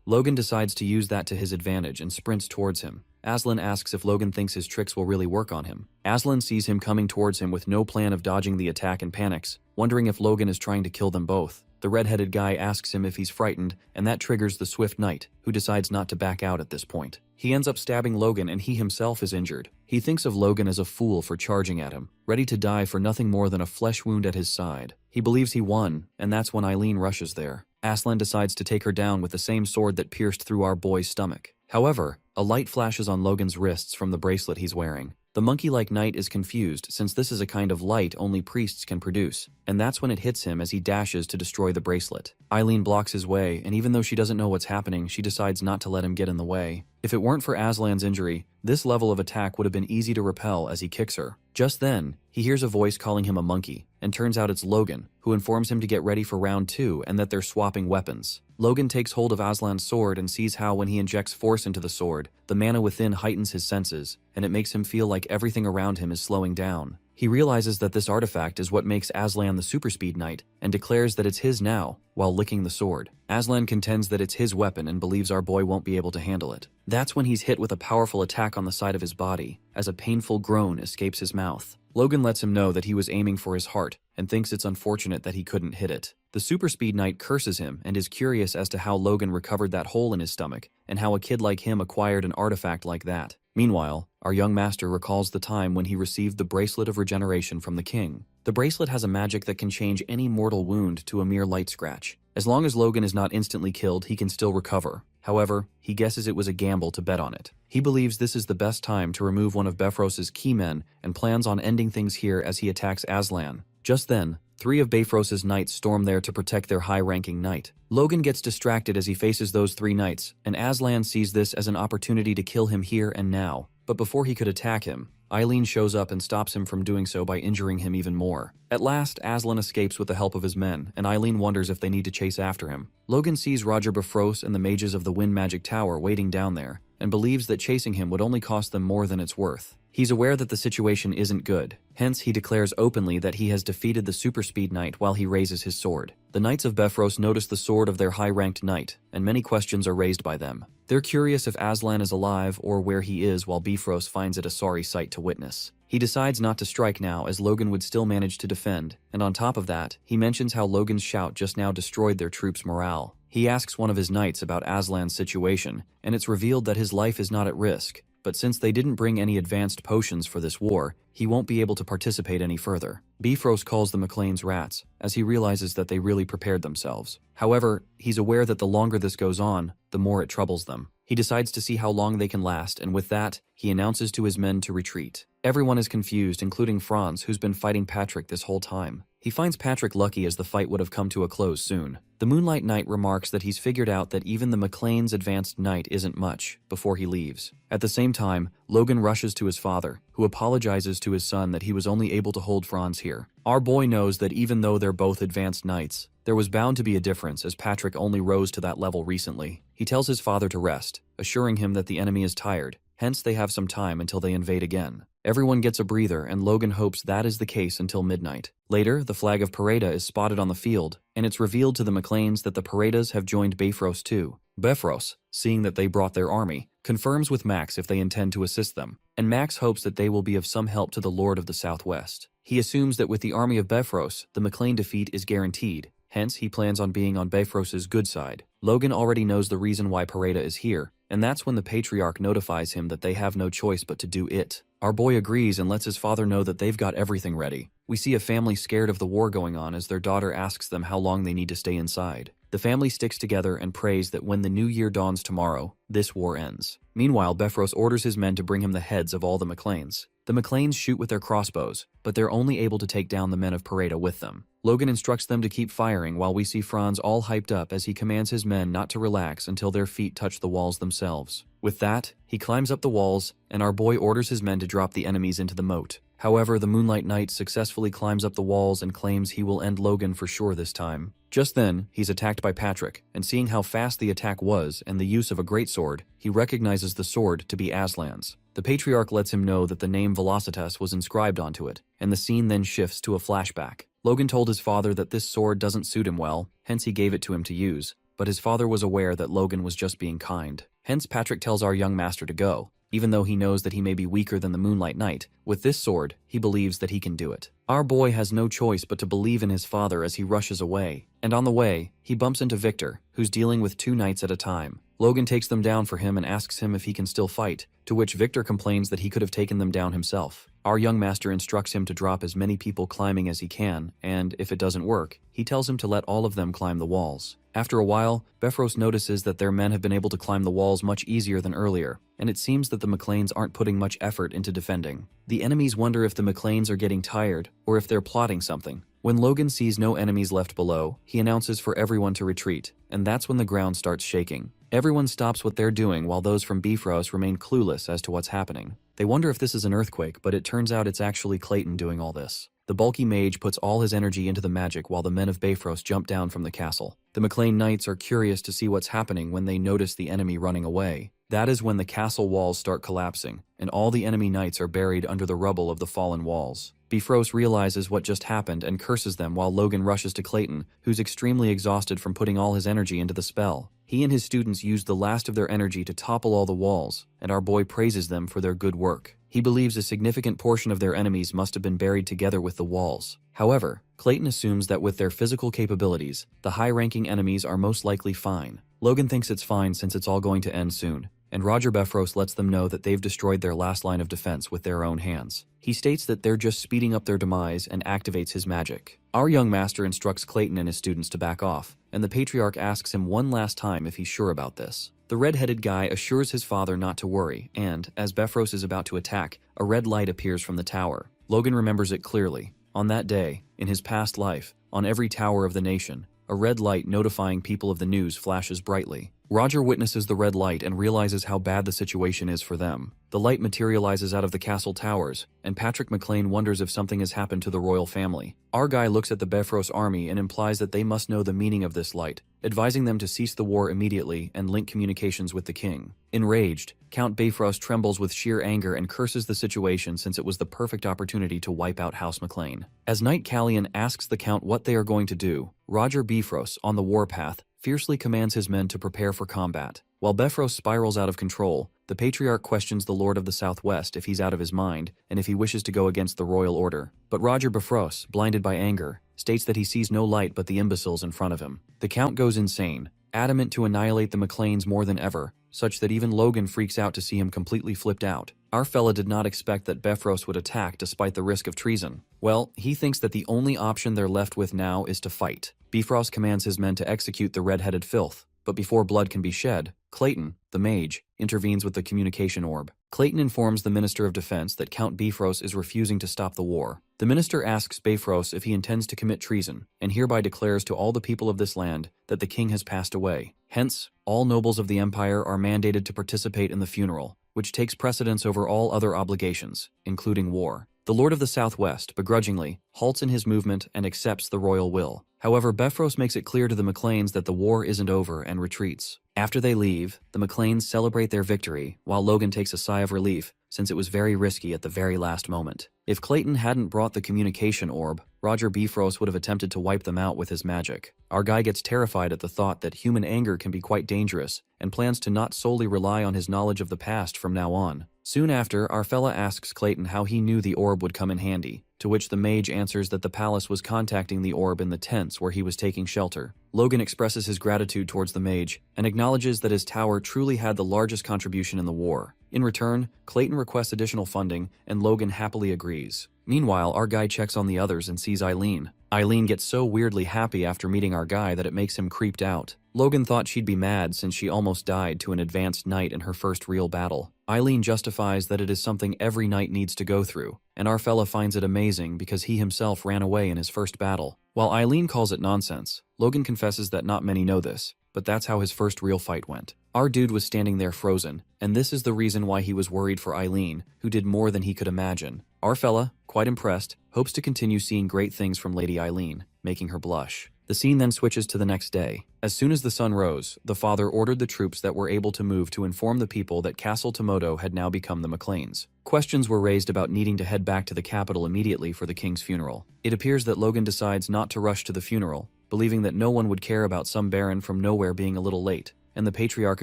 Logan decides to use that to his advantage and sprints towards him. Aslan asks if Logan thinks his tricks will really work on him. Aslan sees him coming towards him with no plan of dodging the attack and panics, wondering if Logan is trying to kill them both. The red-headed guy asks him if he's frightened, and that triggers the Swift Knight, who decides not to back out at this point. He ends up stabbing Logan and he himself is injured. He thinks of Logan as a fool for charging at him, ready to die for nothing more than a flesh wound at his side. He believes he won, and that's when Eileen rushes there. Aslan decides to take her down with the same sword that pierced through our boy's stomach. However, a light flashes on Logan's wrists from the bracelet he's wearing. The monkey-like knight is confused since this is a kind of light only priests can produce, and that's when it hits him as he dashes to destroy the bracelet. Eileen blocks his way, and even though she doesn't know what's happening, she decides not to let him get in the way. If it weren't for Aslan's injury, this level of attack would have been easy to repel as he kicks her. Just then, he hears a voice calling him a monkey, and turns out it's Logan, who informs him to get ready for round 2 and that they're swapping weapons. Logan takes hold of Aslan's sword and sees how when he injects force into the sword, the mana within heightens his senses, and it makes him feel like everything around him is slowing down. He realizes that this artifact is what makes Aslan the Super Speed Knight, and declares that it's his now, while licking the sword. Aslan contends that it's his weapon and believes our boy won't be able to handle it. That's when he's hit with a powerful attack on the side of his body, as a painful groan escapes his mouth. Logan lets him know that he was aiming for his heart, and thinks it's unfortunate that he couldn't hit it. The Super Speed Knight curses him and is curious as to how Logan recovered that hole in his stomach, and how a kid like him acquired an artifact like that. Meanwhile, our young master recalls the time when he received the Bracelet of Regeneration from the king. The bracelet has a magic that can change any mortal wound to a mere light scratch. As long as Logan is not instantly killed, he can still recover. However, he guesses it was a gamble to bet on it. He believes this is the best time to remove one of Bifrost's key men and plans on ending things here as he attacks Aslan. Just then, 3 of Bifrost's knights storm there to protect their high-ranking knight. Logan gets distracted as he faces those 3 knights, and Aslan sees this as an opportunity to kill him here and now. But before he could attack him, Eileen shows up and stops him from doing so by injuring him even more. At last, Aslan escapes with the help of his men, and Eileen wonders if they need to chase after him. Logan sees Roger Bifrost and the mages of the Wind Magic Tower waiting down there, and believes that chasing him would only cost them more than it's worth. He's aware that the situation isn't good, hence he declares openly that he has defeated the Super Speed Knight while he raises his sword. The Knights of Bifrost notice the sword of their high-ranked knight, and many questions are raised by them. They're curious if Aslan is alive or where he is, while Bifrost finds it a sorry sight to witness. He decides not to strike now, as Logan would still manage to defend, and on top of that, he mentions how Logan's shout just now destroyed their troops' morale. He asks one of his knights about Aslan's situation, and it's revealed that his life is not at risk, but since they didn't bring any advanced potions for this war, he won't be able to participate any further. Bifrost calls the McLeans rats, as he realizes that they really prepared themselves. However, he's aware that the longer this goes on, the more it troubles them. He decides to see how long they can last, and with that, he announces to his men to retreat. Everyone is confused, including Franz, who's been fighting Patrick this whole time. He finds Patrick lucky as the fight would have come to a close soon. The Moonlight Knight remarks that he's figured out that even the McLean's advanced knight isn't much, before he leaves. At the same time, Logan rushes to his father, who apologizes to his son that he was only able to hold Franz here. Our boy knows that even though they're both advanced knights, There was bound to be a difference as Patrick only rose to that level recently. He tells his father to rest, assuring him that the enemy is tired, hence they have some time until they invade again. Everyone gets a breather and Logan hopes that is the case until midnight. Later, the flag of Pareda is spotted on the field, and it's revealed to the McLeans that the Paredas have joined Bifrost too. Bifrost, seeing that they brought their army, confirms with Max if they intend to assist them, and Max hopes that they will be of some help to the Lord of the Southwest. He assumes that with the army of Bifrost, the McLean defeat is guaranteed, hence he plans on being on Bifrost's good side. Logan already knows the reason why Pareda is here, and that's when the Patriarch notifies him that they have no choice but to do it. Our boy agrees and lets his father know that they've got everything ready. We see a family scared of the war going on as their daughter asks them how long they need to stay inside. The family sticks together and prays that when the new year dawns tomorrow, this war ends. Meanwhile, Bifrost orders his men to bring him the heads of all the McLeans. The McLeans shoot with their crossbows, but they're only able to take down the men of Pareda with them. Logan instructs them to keep firing while we see Franz all hyped up as he commands his men not to relax until their feet touch the walls themselves. With that, he climbs up the walls, and our boy orders his men to drop the enemies into the moat. However, the Moonlight Knight successfully climbs up the walls and claims he will end Logan for sure this time. Just then, he's attacked by Patrick, and seeing how fast the attack was and the use of a greatsword, he recognizes the sword to be Aslan's. The Patriarch lets him know that the name Velocitas was inscribed onto it, and the scene then shifts to a flashback. Logan told his father that this sword doesn't suit him well, hence he gave it to him to use, but his father was aware that Logan was just being kind. Hence Patrick tells our young master to go. Even though he knows that he may be weaker than the Moonlight Knight, with this sword, he believes that he can do it. Our boy has no choice but to believe in his father as he rushes away, and on the way, he bumps into Victor, who's dealing with 2 knights at a time. Logan takes them down for him and asks him if he can still fight, to which Victor complains that he could have taken them down himself. Our young master instructs him to drop as many people climbing as he can, and if it doesn't work, he tells him to let all of them climb the walls. After a while, Bifrost notices that their men have been able to climb the walls much easier than earlier, and it seems that the McLeans aren't putting much effort into defending. The enemies wonder if the McLeans are getting tired, or if they're plotting something. When Logan sees no enemies left below, he announces for everyone to retreat, and that's when the ground starts shaking. Everyone stops what they're doing while those from Bifrost remain clueless as to what's happening. They wonder if this is an earthquake, but it turns out it's actually Clayton doing all this. The bulky mage puts all his energy into the magic while the men of Bifrost jump down from the castle. The McLean knights are curious to see what's happening when they notice the enemy running away. That is when the castle walls start collapsing, and all the enemy knights are buried under the rubble of the fallen walls. Bifrost realizes what just happened and curses them while Logan rushes to Clayton, who's extremely exhausted from putting all his energy into the spell. He and his students used the last of their energy to topple all the walls, and our boy praises them for their good work. He believes a significant portion of their enemies must have been buried together with the walls. However, Clayton assumes that with their physical capabilities, the high-ranking enemies are most likely fine. Logan thinks it's fine since it's all going to end soon, and Roger Bifrost lets them know that they've destroyed their last line of defense with their own hands. He states that they're just speeding up their demise and activates his magic. Our young master instructs Clayton and his students to back off, and the Patriarch asks him one last time if he's sure about this. The red-headed guy assures his father not to worry, and, as Bifrost is about to attack, a red light appears from the tower. Logan remembers it clearly. On that day, in his past life, on every tower of the nation, a red light notifying people of the news flashes brightly. Roger witnesses the red light and realizes how bad the situation is for them. The light materializes out of the castle towers, and Patrick McLean wonders if something has happened to the royal family. Our guy looks at the Bifrost army and implies that they must know the meaning of this light, advising them to cease the war immediately and link communications with the king. Enraged, Count Bifrost trembles with sheer anger and curses the situation since it was the perfect opportunity to wipe out House McLean. As Knight Callian asks the Count what they are going to do, Roger Bifrost, on the warpath, fiercely commands his men to prepare for combat. While Bifrost spirals out of control, the Patriarch questions the Lord of the Southwest if he's out of his mind and if he wishes to go against the royal order. But Roger Bifrost, blinded by anger, states that he sees no light but the imbeciles in front of him. The Count goes insane, adamant to annihilate the McLeans more than ever, such that even Logan freaks out to see him completely flipped out. Our fella did not expect that Bifrost would attack despite the risk of treason. Well, he thinks that the only option they're left with now is to fight. Bifrost commands his men to execute the red-headed filth, but before blood can be shed, Clayton, the mage, intervenes with the communication orb. Clayton informs the Minister of Defense that Count Bifrost is refusing to stop the war. The minister asks Bifrost if he intends to commit treason, and hereby declares to all the people of this land that the king has passed away. Hence, all nobles of the empire are mandated to participate in the funeral, which takes precedence over all other obligations, including war. The Lord of the Southwest, begrudgingly, halts in his movement and accepts the royal will. However, Bifrost makes it clear to the McLeans that the war isn't over and retreats. After they leave, the McLeans celebrate their victory, while Logan takes a sigh of relief, since it was very risky at the very last moment. If Clayton hadn't brought the communication orb, Roger Bifrost would have attempted to wipe them out with his magic. Our guy gets terrified at the thought that human anger can be quite dangerous, and plans to not solely rely on his knowledge of the past from now on. Soon after, our fella asks Clayton how he knew the orb would come in handy, to which the mage answers that the palace was contacting the orb in the tents where he was taking shelter. Logan expresses his gratitude towards the mage, and acknowledges that his tower truly had the largest contribution in the war. In return, Clayton requests additional funding, and Logan happily agrees. Meanwhile, our guy checks on the others and sees Eileen. Eileen gets so weirdly happy after meeting our guy that it makes him creeped out. Logan thought she'd be mad since she almost died to an advanced knight in her first real battle. Eileen justifies that it is something every knight needs to go through, and our fella finds it amazing because he himself ran away in his first battle. While Eileen calls it nonsense, Logan confesses that not many know this, but that's how his first real fight went. Our dude was standing there frozen, and this is the reason why he was worried for Eileen, who did more than he could imagine. Our fella, quite impressed, hopes to continue seeing great things from Lady Eileen, making her blush. The scene then switches to the next day. As soon as the sun rose, the father ordered the troops that were able to move to inform the people that Castle Tomoto had now become the McLeans. Questions were raised about needing to head back to the capital immediately for the king's funeral. It appears that Logan decides not to rush to the funeral, believing that no one would care about some baron from nowhere being a little late, and the patriarch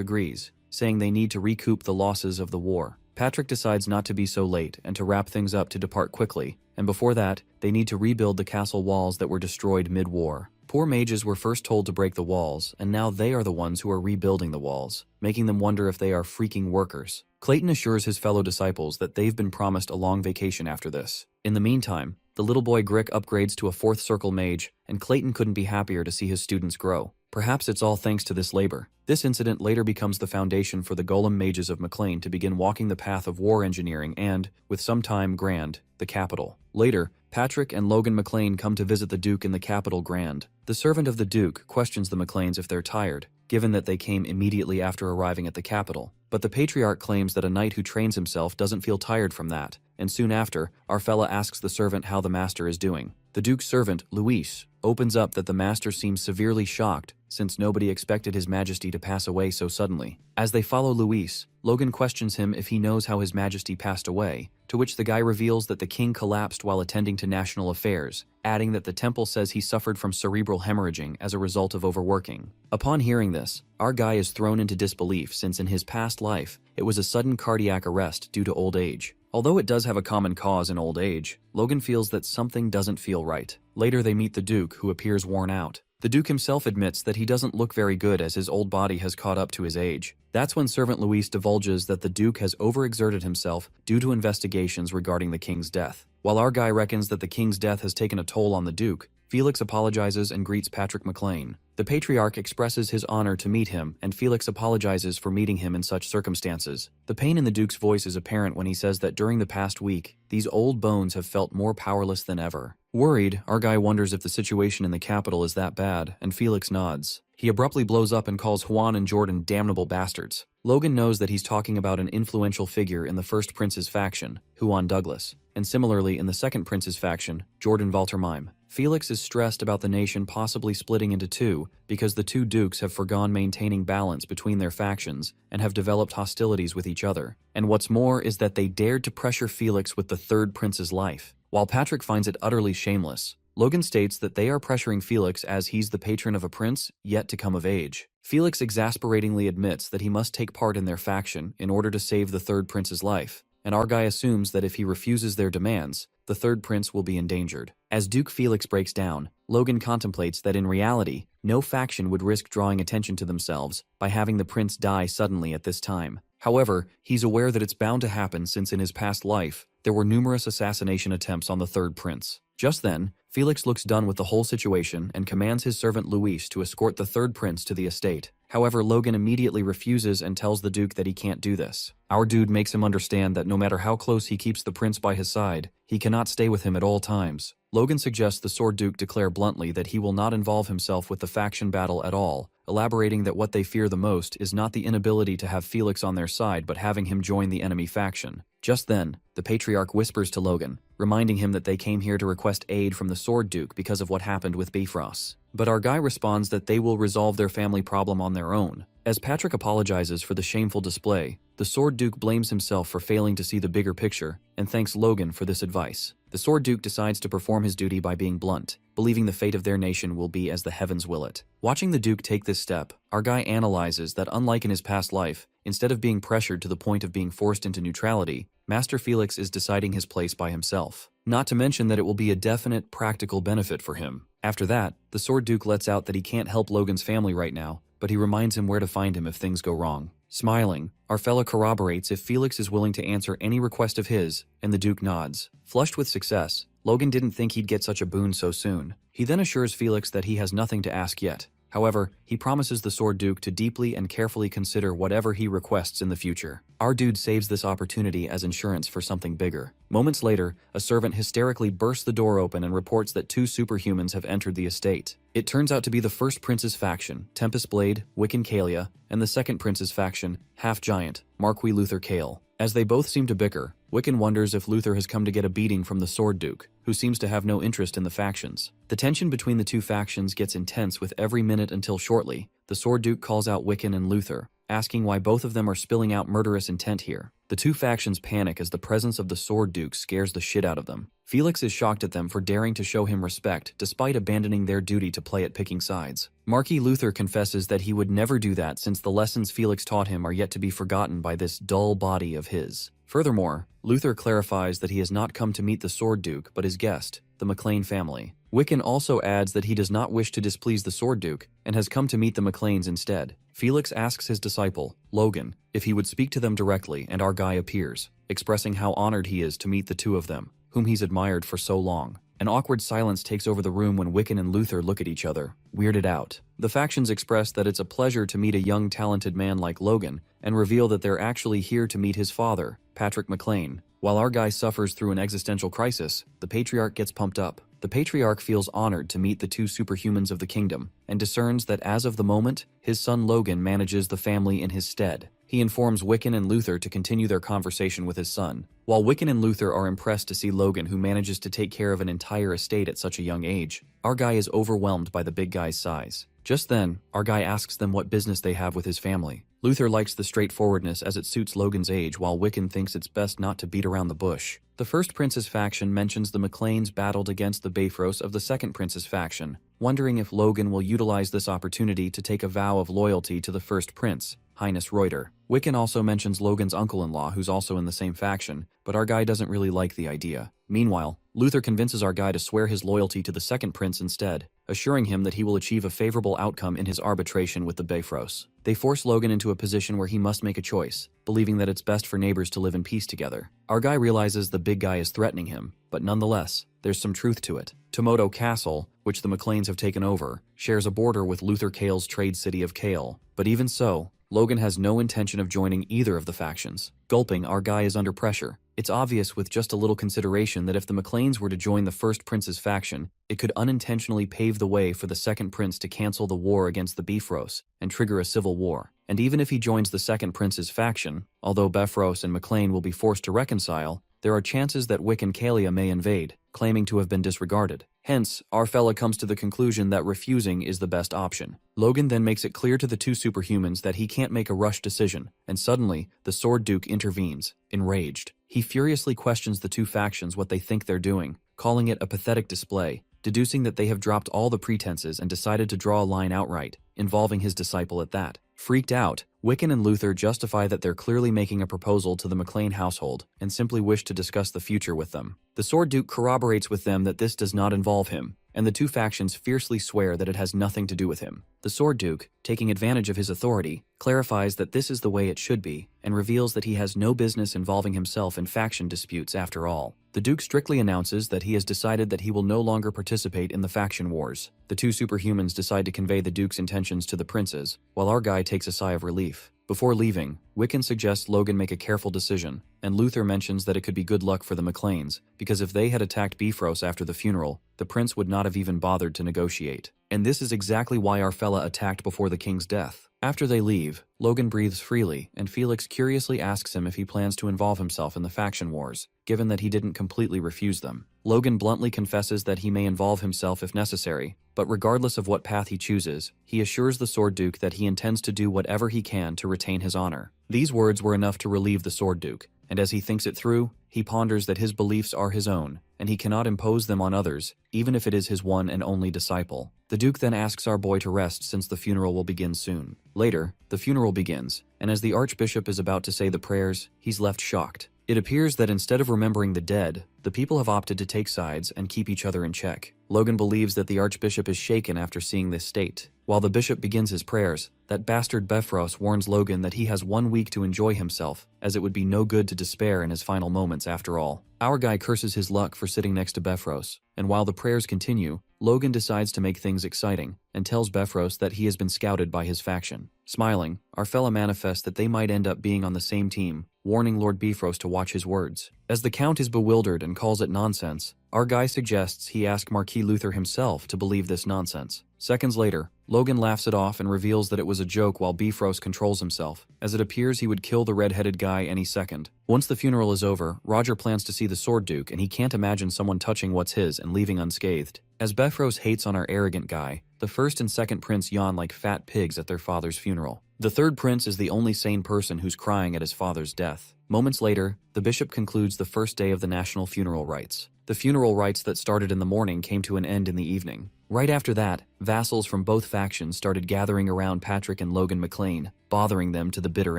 agrees, saying they need to recoup the losses of the war. Patrick decides not to be so late and to wrap things up to depart quickly, and before that, they need to rebuild the castle walls that were destroyed mid-war. Poor mages were first told to break the walls, and now they are the ones who are rebuilding the walls, making them wonder if they are freaking workers. Clayton assures his fellow disciples that they've been promised a long vacation after this. In the meantime, the little boy Grick upgrades to a 4th circle mage, and Clayton couldn't be happier to see his students grow. Perhaps it's all thanks to this labor. This incident later becomes the foundation for the Golem mages of McLean to begin walking the path of war engineering and, with some time, Grand, the capital. Later, Patrick and Logan McLean come to visit the Duke in the capital Grand. The servant of the Duke questions the McLeans if they're tired, given that they came immediately after arriving at the capital. But the patriarch claims that a knight who trains himself doesn't feel tired from that, and soon after, our fella asks the servant how the master is doing. The Duke's servant, Luis, opens up that the master seems severely shocked since nobody expected his majesty to pass away so suddenly. As they follow Luis, Logan questions him if he knows how his majesty passed away, to which the guy reveals that the king collapsed while attending to national affairs, adding that the temple says he suffered from cerebral hemorrhaging as a result of overworking. Upon hearing this, our guy is thrown into disbelief since in his past life, it was a sudden cardiac arrest due to old age. Although it does have a common cause in old age, Logan feels that something doesn't feel right. Later they meet the Duke, who appears worn out. The Duke himself admits that he doesn't look very good as his old body has caught up to his age. That's when Servant Luis divulges that the Duke has overexerted himself due to investigations regarding the king's death. While our guy reckons that the king's death has taken a toll on the Duke, Felix apologizes and greets Patrick McLean. The patriarch expresses his honor to meet him, and Felix apologizes for meeting him in such circumstances. The pain in the Duke's voice is apparent when he says that during the past week, these old bones have felt more powerless than ever. Worried, our guy wonders if the situation in the capital is that bad, and Felix nods. He abruptly blows up and calls Juan and Jordan damnable bastards. Logan knows that he's talking about an influential figure in the first prince's faction, Juan Douglas, and similarly in the second prince's faction, Jordan Valtermine. Felix is stressed about the nation possibly splitting into two because the two dukes have forgone maintaining balance between their factions and have developed hostilities with each other. And what's more is that they dared to pressure Felix with the third prince's life. While Patrick finds it utterly shameless, Logan states that they are pressuring Felix as he's the patron of a prince yet to come of age. Felix exasperatingly admits that he must take part in their faction in order to save the third prince's life, and our guy assumes that if he refuses their demands, the third prince will be endangered. As Duke Felix breaks down, Logan contemplates that in reality, no faction would risk drawing attention to themselves by having the prince die suddenly at this time. However, he's aware that it's bound to happen since in his past life, there were numerous assassination attempts on the third prince. Just then, Felix looks done with the whole situation and commands his servant Luis to escort the third prince to the estate. However, Logan immediately refuses and tells the Duke that he can't do this. Our dude makes him understand that no matter how close he keeps the prince by his side, he cannot stay with him at all times. Logan suggests the Sword Duke declare bluntly that he will not involve himself with the faction battle at all, elaborating that what they fear the most is not the inability to have Felix on their side but having him join the enemy faction. Just then, the Patriarch whispers to Logan, reminding him that they came here to request aid from the Sword Duke because of what happened with Bifrost. But our guy responds that they will resolve their family problem on their own. As Patrick apologizes for the shameful display, the Sword Duke blames himself for failing to see the bigger picture and thanks Logan for this advice. The Sword Duke decides to perform his duty by being blunt, believing the fate of their nation will be as the heavens will it. Watching the Duke take this step, our guy analyzes that unlike in his past life, instead of being pressured to the point of being forced into neutrality, Master Felix is deciding his place by himself. Not to mention that it will be a definite practical benefit for him. After that, the Sword Duke lets out that he can't help Logan's family right now, but he reminds him where to find him if things go wrong. Smiling, our fellow corroborates if Felix is willing to answer any request of his, and the Duke nods. Flushed with success, Logan didn't think he'd get such a boon so soon. He then assures Felix that he has nothing to ask yet. However, he promises the Sword Duke to deeply and carefully consider whatever he requests in the future. Our dude saves this opportunity as insurance for something bigger. Moments later, a servant hysterically bursts the door open and reports that 2 superhumans have entered the estate. It turns out to be the first prince's faction, Tempest Blade, Wiccan Kalia, and the second prince's faction, Half-Giant, Marquis Luther Kale. As they both seem to bicker, Wiccan wonders if Luther has come to get a beating from the Sword Duke, who seems to have no interest in the factions. The tension between the 2 factions gets intense with every minute until shortly, the Sword Duke calls out Wiccan and Luther, asking why both of them are spilling out murderous intent here. The 2 factions panic as the presence of the Sword Duke scares the shit out of them. Felix is shocked at them for daring to show him respect despite abandoning their duty to play at picking sides. Marquis Luther confesses that he would never do that since the lessons Felix taught him are yet to be forgotten by this dull body of his. Furthermore, Luther clarifies that he has not come to meet the Sword Duke but his guest, the McLean family. Wiccan also adds that he does not wish to displease the Sword Duke and has come to meet the McLeans instead. Felix asks his disciple, Logan, if he would speak to them directly, and our guy appears, expressing how honored he is to meet the 2 of them, whom he's admired for so long. An awkward silence takes over the room when Wiccan and Luther look at each other, weirded out. The factions express that it's a pleasure to meet a young talented man like Logan, and reveal that they're actually here to meet his father, Patrick McLean. While our guy suffers through an existential crisis, the Patriarch gets pumped up. The Patriarch feels honored to meet the 2 superhumans of the kingdom, and discerns that as of the moment, his son Logan manages the family in his stead. He informs Wiccan and Luther to continue their conversation with his son. While Wiccan and Luther are impressed to see Logan who manages to take care of an entire estate at such a young age, our guy is overwhelmed by the big guy's size. Just then, our guy asks them what business they have with his family. Luther likes the straightforwardness as it suits Logan's age, while Wiccan thinks it's best not to beat around the bush. The first prince's faction mentions the McLeans battled against the Bifrost of the second prince's faction, wondering if Logan will utilize this opportunity to take a vow of loyalty to the first prince, Highness Reuter. Wiccan also mentions Logan's uncle-in-law, who's also in the same faction, but our guy doesn't really like the idea. Meanwhile, Luther convinces our guy to swear his loyalty to the second prince instead, assuring him that he will achieve a favorable outcome in his arbitration with the Bifrost. They force Logan into a position where he must make a choice, believing that it's best for neighbors to live in peace together. Our guy realizes the big guy is threatening him, but nonetheless, there's some truth to it. Tomoto Castle, which the McLeans have taken over, shares a border with Luther Kale's trade city of Kale, but even so, Logan has no intention of joining either of the factions. Gulping, our guy is under pressure. It's obvious with just a little consideration that if the McLeans were to join the first prince's faction, it could unintentionally pave the way for the second prince to cancel the war against the Bifrost and trigger a civil war. And even if he joins the second prince's faction, although Bifrost and McLean will be forced to reconcile, there are chances that Wiccan Kalia may invade, claiming to have been disregarded. Hence, our fella comes to the conclusion that refusing is the best option. Logan then makes it clear to the 2 superhumans that he can't make a rushed decision, and suddenly, the Sword Duke intervenes, enraged. He furiously questions the 2 factions what they think they're doing, calling it a pathetic display, deducing that they have dropped all the pretenses and decided to draw a line outright, involving his disciple at that. Freaked out, Wiccan and Luther justify that they're clearly making a proposal to the McLean household and simply wish to discuss the future with them. The Sword Duke corroborates with them that this does not involve him, and the 2 factions fiercely swear that it has nothing to do with him. The Sword Duke, taking advantage of his authority, clarifies that this is the way it should be, and reveals that he has no business involving himself in faction disputes after all. The Duke strictly announces that he has decided that he will no longer participate in the faction wars. The 2 superhumans decide to convey the Duke's intentions to the princes, while our guy takes a sigh of relief. Before leaving, Wiccan suggests Logan make a careful decision, and Luther mentions that it could be good luck for the McLeans, because if they had attacked Bifrost after the funeral, the prince would not have even bothered to negotiate. And this is exactly why our fella attacked before the king's death. After they leave, Logan breathes freely, and Felix curiously asks him if he plans to involve himself in the faction wars, given that he didn't completely refuse them. Logan bluntly confesses that he may involve himself if necessary, but regardless of what path he chooses, he assures the Sword Duke that he intends to do whatever he can to retain his honor. These words were enough to relieve the Sword Duke, and as he thinks it through, he ponders that his beliefs are his own, and he cannot impose them on others, even if it is his one and only disciple. The Duke then asks our boy to rest since the funeral will begin soon. Later, the funeral begins, and as the Archbishop is about to say the prayers, he's left shocked. It appears that instead of remembering the dead, the people have opted to take sides and keep each other in check. Logan believes that the Archbishop is shaken after seeing this state. While the bishop begins his prayers, that bastard Bifrost warns Logan that he has 1 week to enjoy himself, as it would be no good to despair in his final moments after all. Our guy curses his luck for sitting next to Bifrost, and while the prayers continue, Logan decides to make things exciting, and tells Bifrost that he has been scouted by his faction. Smiling, our fella manifests that they might end up being on the same team, warning Lord Bifrost to watch his words. As the Count is bewildered and calls it nonsense, our guy suggests he ask Marquis Luther himself to believe this nonsense. Seconds later, Logan laughs it off and reveals that it was a joke while Bifrost controls himself, as it appears he would kill the red-headed guy any second. Once the funeral is over, Roger plans to see the Sword Duke, and he can't imagine someone touching what's his and leaving unscathed. As Bifrost hates on our arrogant guy, the first and second prince yawn like fat pigs at their father's funeral. The third prince is the only sane person who's crying at his father's death. Moments later, the bishop concludes the first day of the national funeral rites. The funeral rites that started in the morning came to an end in the evening. Right after that, vassals from both factions started gathering around Patrick and Logan McLean, bothering them to the bitter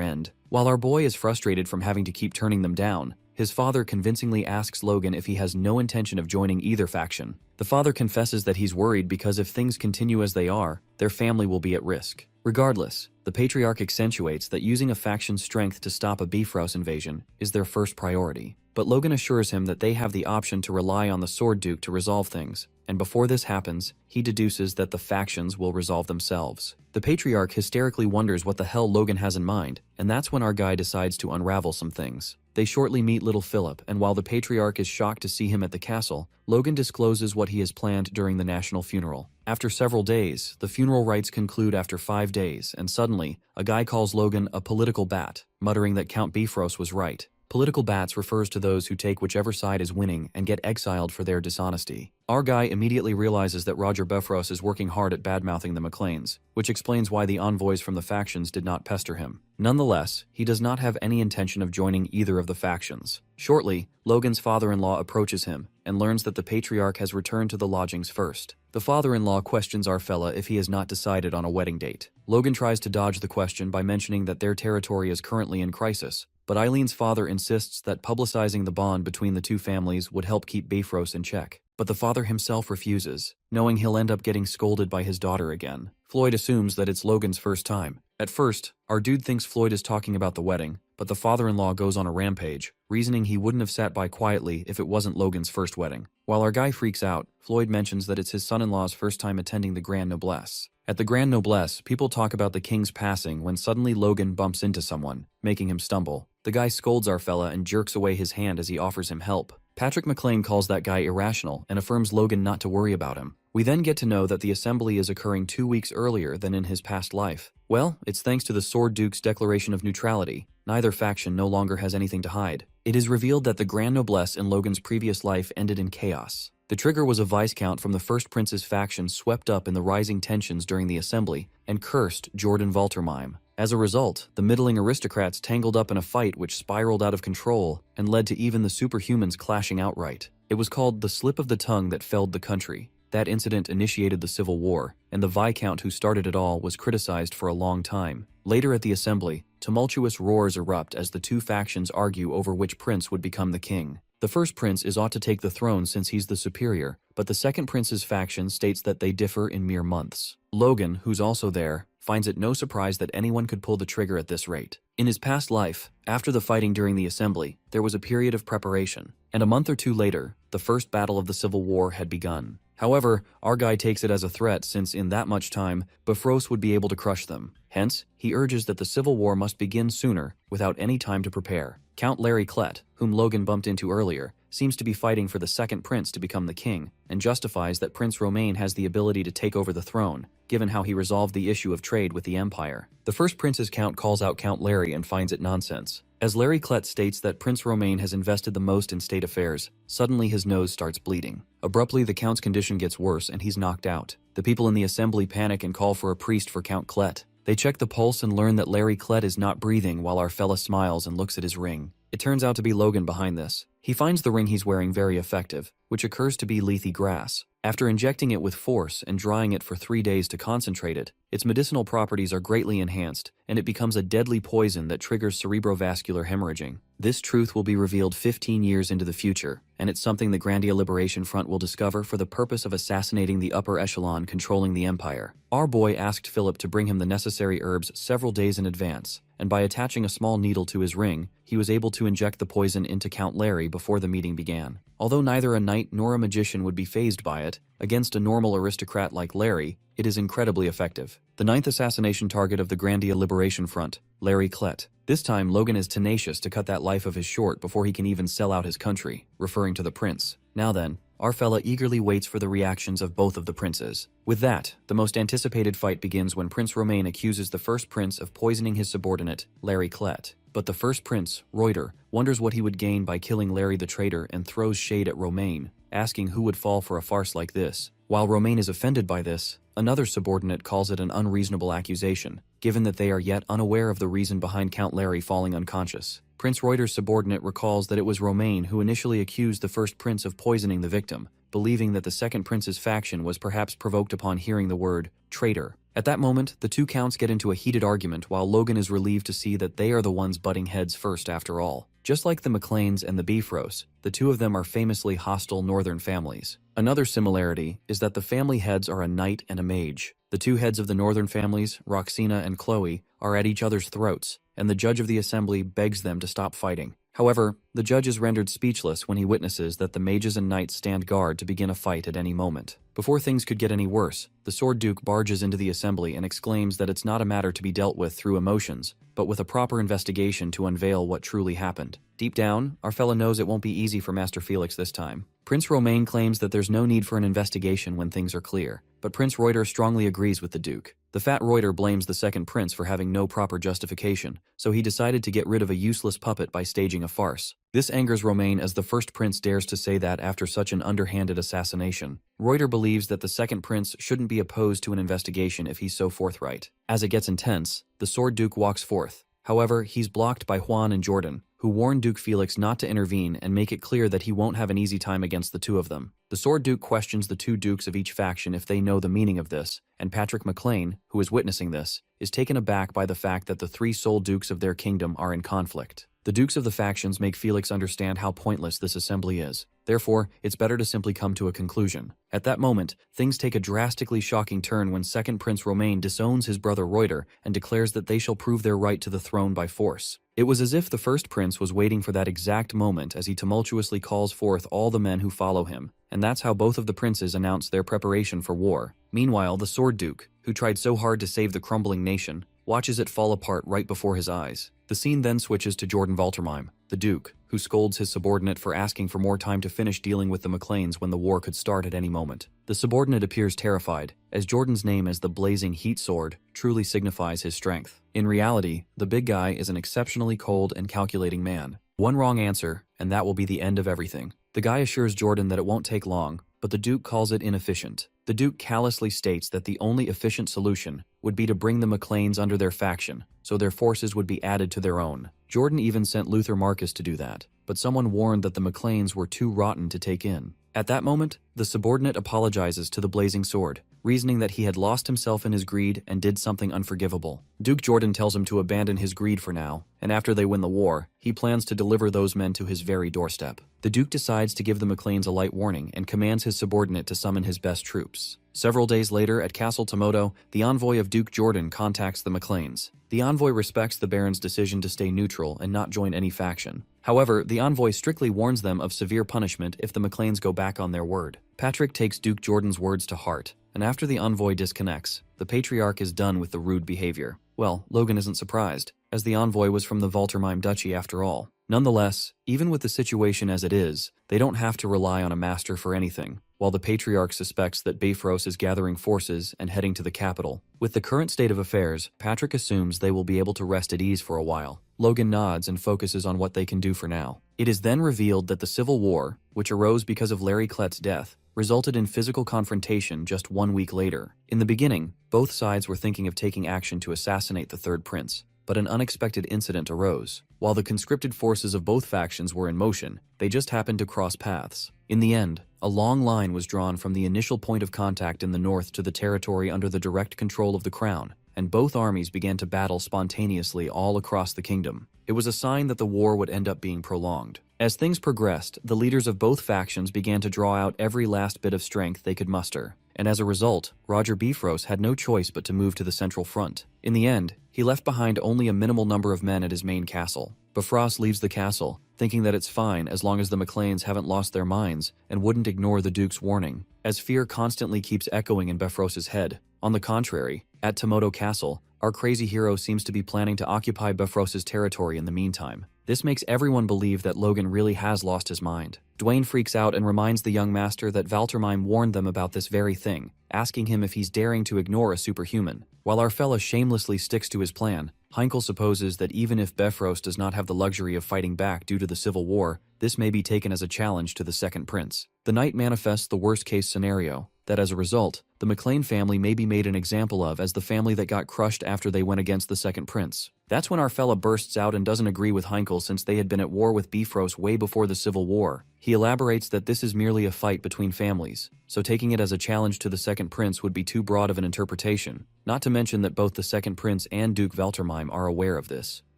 end. While our boy is frustrated from having to keep turning them down, his father convincingly asks Logan if he has no intention of joining either faction. The father confesses that he's worried because if things continue as they are, their family will be at risk. Regardless, the patriarch accentuates that using a faction's strength to stop a Bifrost invasion is their first priority. But Logan assures him that they have the option to rely on the Sword Duke to resolve things, and before this happens, he deduces that the factions will resolve themselves. The patriarch hysterically wonders what the hell Logan has in mind, and that's when our guy decides to unravel some things. They shortly meet little Philip, and while the patriarch is shocked to see him at the castle, Logan discloses what he has planned during the national funeral. After several days, the funeral rites conclude after 5 days, and suddenly, a guy calls Logan a political bat, muttering that Count Bifrost was right. Political bats refers to those who take whichever side is winning and get exiled for their dishonesty. Our guy immediately realizes that Roger Bifrost is working hard at badmouthing the McLeans, which explains why the envoys from the factions did not pester him. Nonetheless, he does not have any intention of joining either of the factions. Shortly, Logan's father-in-law approaches him and learns that the patriarch has returned to the lodgings first. The father-in-law questions our fella if he has not decided on a wedding date. Logan tries to dodge the question by mentioning that their territory is currently in crisis, but Eileen's father insists that publicizing the bond between the two families would help keep Bifrost in check. But the father himself refuses, knowing he'll end up getting scolded by his daughter again. Floyd assumes that it's Logan's first time. At first, our dude thinks Floyd is talking about the wedding, but the father-in-law goes on a rampage, reasoning he wouldn't have sat by quietly if it wasn't Logan's first wedding. While our guy freaks out, Floyd mentions that it's his son-in-law's first time attending the Grand Noblesse. At the Grand Noblesse, people talk about the king's passing when suddenly Logan bumps into someone, making him stumble. The guy scolds our fella and jerks away his hand as he offers him help. Patrick McLean calls that guy irrational and affirms Logan not to worry about him. We then get to know that the assembly is occurring 2 weeks earlier than in his past life. Well, it's thanks to the Sword Duke's declaration of neutrality. Neither faction no longer has anything to hide. It is revealed that the Grand Noblesse in Logan's previous life ended in chaos. The trigger was a Viscount from the First Prince's faction swept up in the rising tensions during the assembly and cursed Jordan Valtermine. As a result, the middling aristocrats tangled up in a fight which spiraled out of control and led to even the superhumans clashing outright. It was called the slip of the tongue that felled the country. That incident initiated the Civil War, and the Viscount who started it all was criticized for a long time. Later at the assembly, tumultuous roars erupt as the two factions argue over which prince would become the king. The first prince is ought to take the throne since he's the superior, but the second prince's faction states that they differ in mere months. Logan, who's also there, finds it no surprise that anyone could pull the trigger at this rate. In his past life, after the fighting during the assembly, there was a period of preparation, and a month or two later, the first battle of the Civil War had begun. However, our guy takes it as a threat since in that much time, Bifrost would be able to crush them. Hence, he urges that the civil war must begin sooner, without any time to prepare. Count Larry Klett, whom Logan bumped into earlier, seems to be fighting for the second prince to become the king, and justifies that Prince Romain has the ability to take over the throne, given how he resolved the issue of trade with the Empire. The first prince's count calls out Count Larry and finds it nonsense. As Larry Klett states that Prince Romain has invested the most in state affairs, suddenly his nose starts bleeding. Abruptly, the Count's condition gets worse and he's knocked out. The people in the assembly panic and call for a priest for Count Klett. They check the pulse and learn that Larry Klett is not breathing while our fella smiles and looks at his ring. It turns out to be Logan behind this. He finds the ring he's wearing very effective, which occurs to be lethe grass. After injecting it with force and drying it for 3 days to concentrate it, its medicinal properties are greatly enhanced, and it becomes a deadly poison that triggers cerebrovascular hemorrhaging. This truth will be revealed 15 years into the future, and it's something the Grandia Liberation Front will discover for the purpose of assassinating the upper echelon controlling the Empire. Our boy asked Philip to bring him the necessary herbs several days in advance, and by attaching a small needle to his ring, he was able to inject the poison into Count Larry before the meeting began. Although neither a knight nor a magician would be fazed by it, against a normal aristocrat like Larry, it is incredibly effective. The 9th assassination target of the Grandia Liberation Front, Larry Klett. This time, Logan is tenacious to cut that life of his short before he can even sell out his country, referring to the prince. Now then, our fella eagerly waits for the reactions of both of the princes. With that, the most anticipated fight begins when Prince Romain accuses the first prince of poisoning his subordinate, Larry Klett. But the first prince, Reuter, wonders what he would gain by killing Larry the traitor and throws shade at Romain, asking who would fall for a farce like this. While Romain is offended by this, another subordinate calls it an unreasonable accusation, given that they are yet unaware of the reason behind Count Larry falling unconscious. Prince Reuter's subordinate recalls that it was Romain who initially accused the first prince of poisoning the victim, believing that the second prince's faction was perhaps provoked upon hearing the word traitor. At that moment, the two counts get into a heated argument while Logan is relieved to see that they are the ones butting heads first after all. Just like the McLeans and the Bifrost, the two of them are famously hostile northern families. Another similarity is that the family heads are a knight and a mage. The two heads of the northern families, Roxina and Chloe, are at each other's throats, and the judge of the assembly begs them to stop fighting. However, the judge is rendered speechless when he witnesses that the mages and knights stand guard to begin a fight at any moment. Before things could get any worse, the Sword Duke barges into the assembly and exclaims that it's not a matter to be dealt with through emotions, but with a proper investigation to unveil what truly happened. Deep down, our fella knows it won't be easy for Master Felix this time. Prince Romain claims that there's no need for an investigation when things are clear, but Prince Reuter strongly agrees with the Duke. The fat Reuter blames the second prince for having no proper justification, so he decided to get rid of a useless puppet by staging a farce. This angers Romain as the first prince dares to say that after such an underhanded assassination. Reuter believes that the second prince shouldn't be opposed to an investigation if he's so forthright. As it gets intense, the Sword Duke walks forth. However, he's blocked by Juan and Jordan, who warn Duke Felix not to intervene and make it clear that he won't have an easy time against the two of them. The Sword Duke questions the two dukes of each faction if they know the meaning of this, and Patrick McLean, who is witnessing this, is taken aback by the fact that the three sole dukes of their kingdom are in conflict. The dukes of the factions make Felix understand how pointless this assembly is. Therefore, it's better to simply come to a conclusion. At that moment, things take a drastically shocking turn when second Prince Romain disowns his brother Reuter and declares that they shall prove their right to the throne by force. It was as if the first prince was waiting for that exact moment as he tumultuously calls forth all the men who follow him, and that's how both of the princes announce their preparation for war. Meanwhile, the Sword Duke, who tried so hard to save the crumbling nation, watches it fall apart right before his eyes. The scene then switches to Jordan Valtermine, the Duke, who scolds his subordinate for asking for more time to finish dealing with the McLeans when the war could start at any moment. The subordinate appears terrified, as Jordan's name as the Blazing Heat Sword truly signifies his strength. In reality, the big guy is an exceptionally cold and calculating man. One wrong answer, and that will be the end of everything. The guy assures Jordan that it won't take long, but the Duke calls it inefficient. The Duke callously states that the only efficient solution would be to bring the McLeans under their faction, so their forces would be added to their own. Jordan even sent Luther Marcus to do that, but someone warned that the McLeans were too rotten to take in. At that moment, the subordinate apologizes to the Blazing Sword, reasoning that he had lost himself in his greed and did something unforgivable. Duke Jordan tells him to abandon his greed for now, and after they win the war, he plans to deliver those men to his very doorstep. The Duke decides to give the McLeans a light warning and commands his subordinate to summon his best troops. Several days later, at Castle Tomoto, the envoy of Duke Jordan contacts the McLeans. The envoy respects the Baron's decision to stay neutral and not join any faction. However, the envoy strictly warns them of severe punishment if the McLeans go back on their word. Patrick takes Duke Jordan's words to heart, and after the envoy disconnects, the Patriarch is done with the rude behavior. Well, Logan isn't surprised, as the envoy was from the Valtermine Duchy after all. Nonetheless, even with the situation as it is, they don't have to rely on a master for anything, while the Patriarch suspects that Bifrost is gathering forces and heading to the capital. With the current state of affairs, Patrick assumes they will be able to rest at ease for a while. Logan nods and focuses on what they can do for now. It is then revealed that the Civil War, which arose because of Larry Klett's death, resulted in physical confrontation just 1 week later. In the beginning, both sides were thinking of taking action to assassinate the third prince, but an unexpected incident arose. While the conscripted forces of both factions were in motion, they just happened to cross paths. In the end, a long line was drawn from the initial point of contact in the north to the territory under the direct control of the crown, and both armies began to battle spontaneously all across the kingdom. It was a sign that the war would end up being prolonged. As things progressed, the leaders of both factions began to draw out every last bit of strength they could muster, and as a result, Roger Bifrost had no choice but to move to the central front. In the end, he left behind only a minimal number of men at his main castle. Bifrost leaves the castle, thinking that it's fine as long as the McLeans haven't lost their minds and wouldn't ignore the Duke's warning, as fear constantly keeps echoing in Bifrost's head. On the contrary, at Tomoto Castle, our crazy hero seems to be planning to occupy Bifrost's territory in the meantime. This makes everyone believe that Logan really has lost his mind. Dwayne freaks out and reminds the young master that Valtermine warned them about this very thing, asking him if he's daring to ignore a superhuman. While our fella shamelessly sticks to his plan, Heinkel supposes that even if Bifrost does not have the luxury of fighting back due to the Civil War, this may be taken as a challenge to the second prince. The knight manifests the worst-case scenario, that as a result, the McLean family may be made an example of as the family that got crushed after they went against the second prince. That's when our fella bursts out and doesn't agree with Heinkel since they had been at war with Bifrost way before the Civil War. He elaborates that this is merely a fight between families, so taking it as a challenge to the second prince would be too broad of an interpretation, not to mention that both the second prince and Duke Valtermine are aware of this.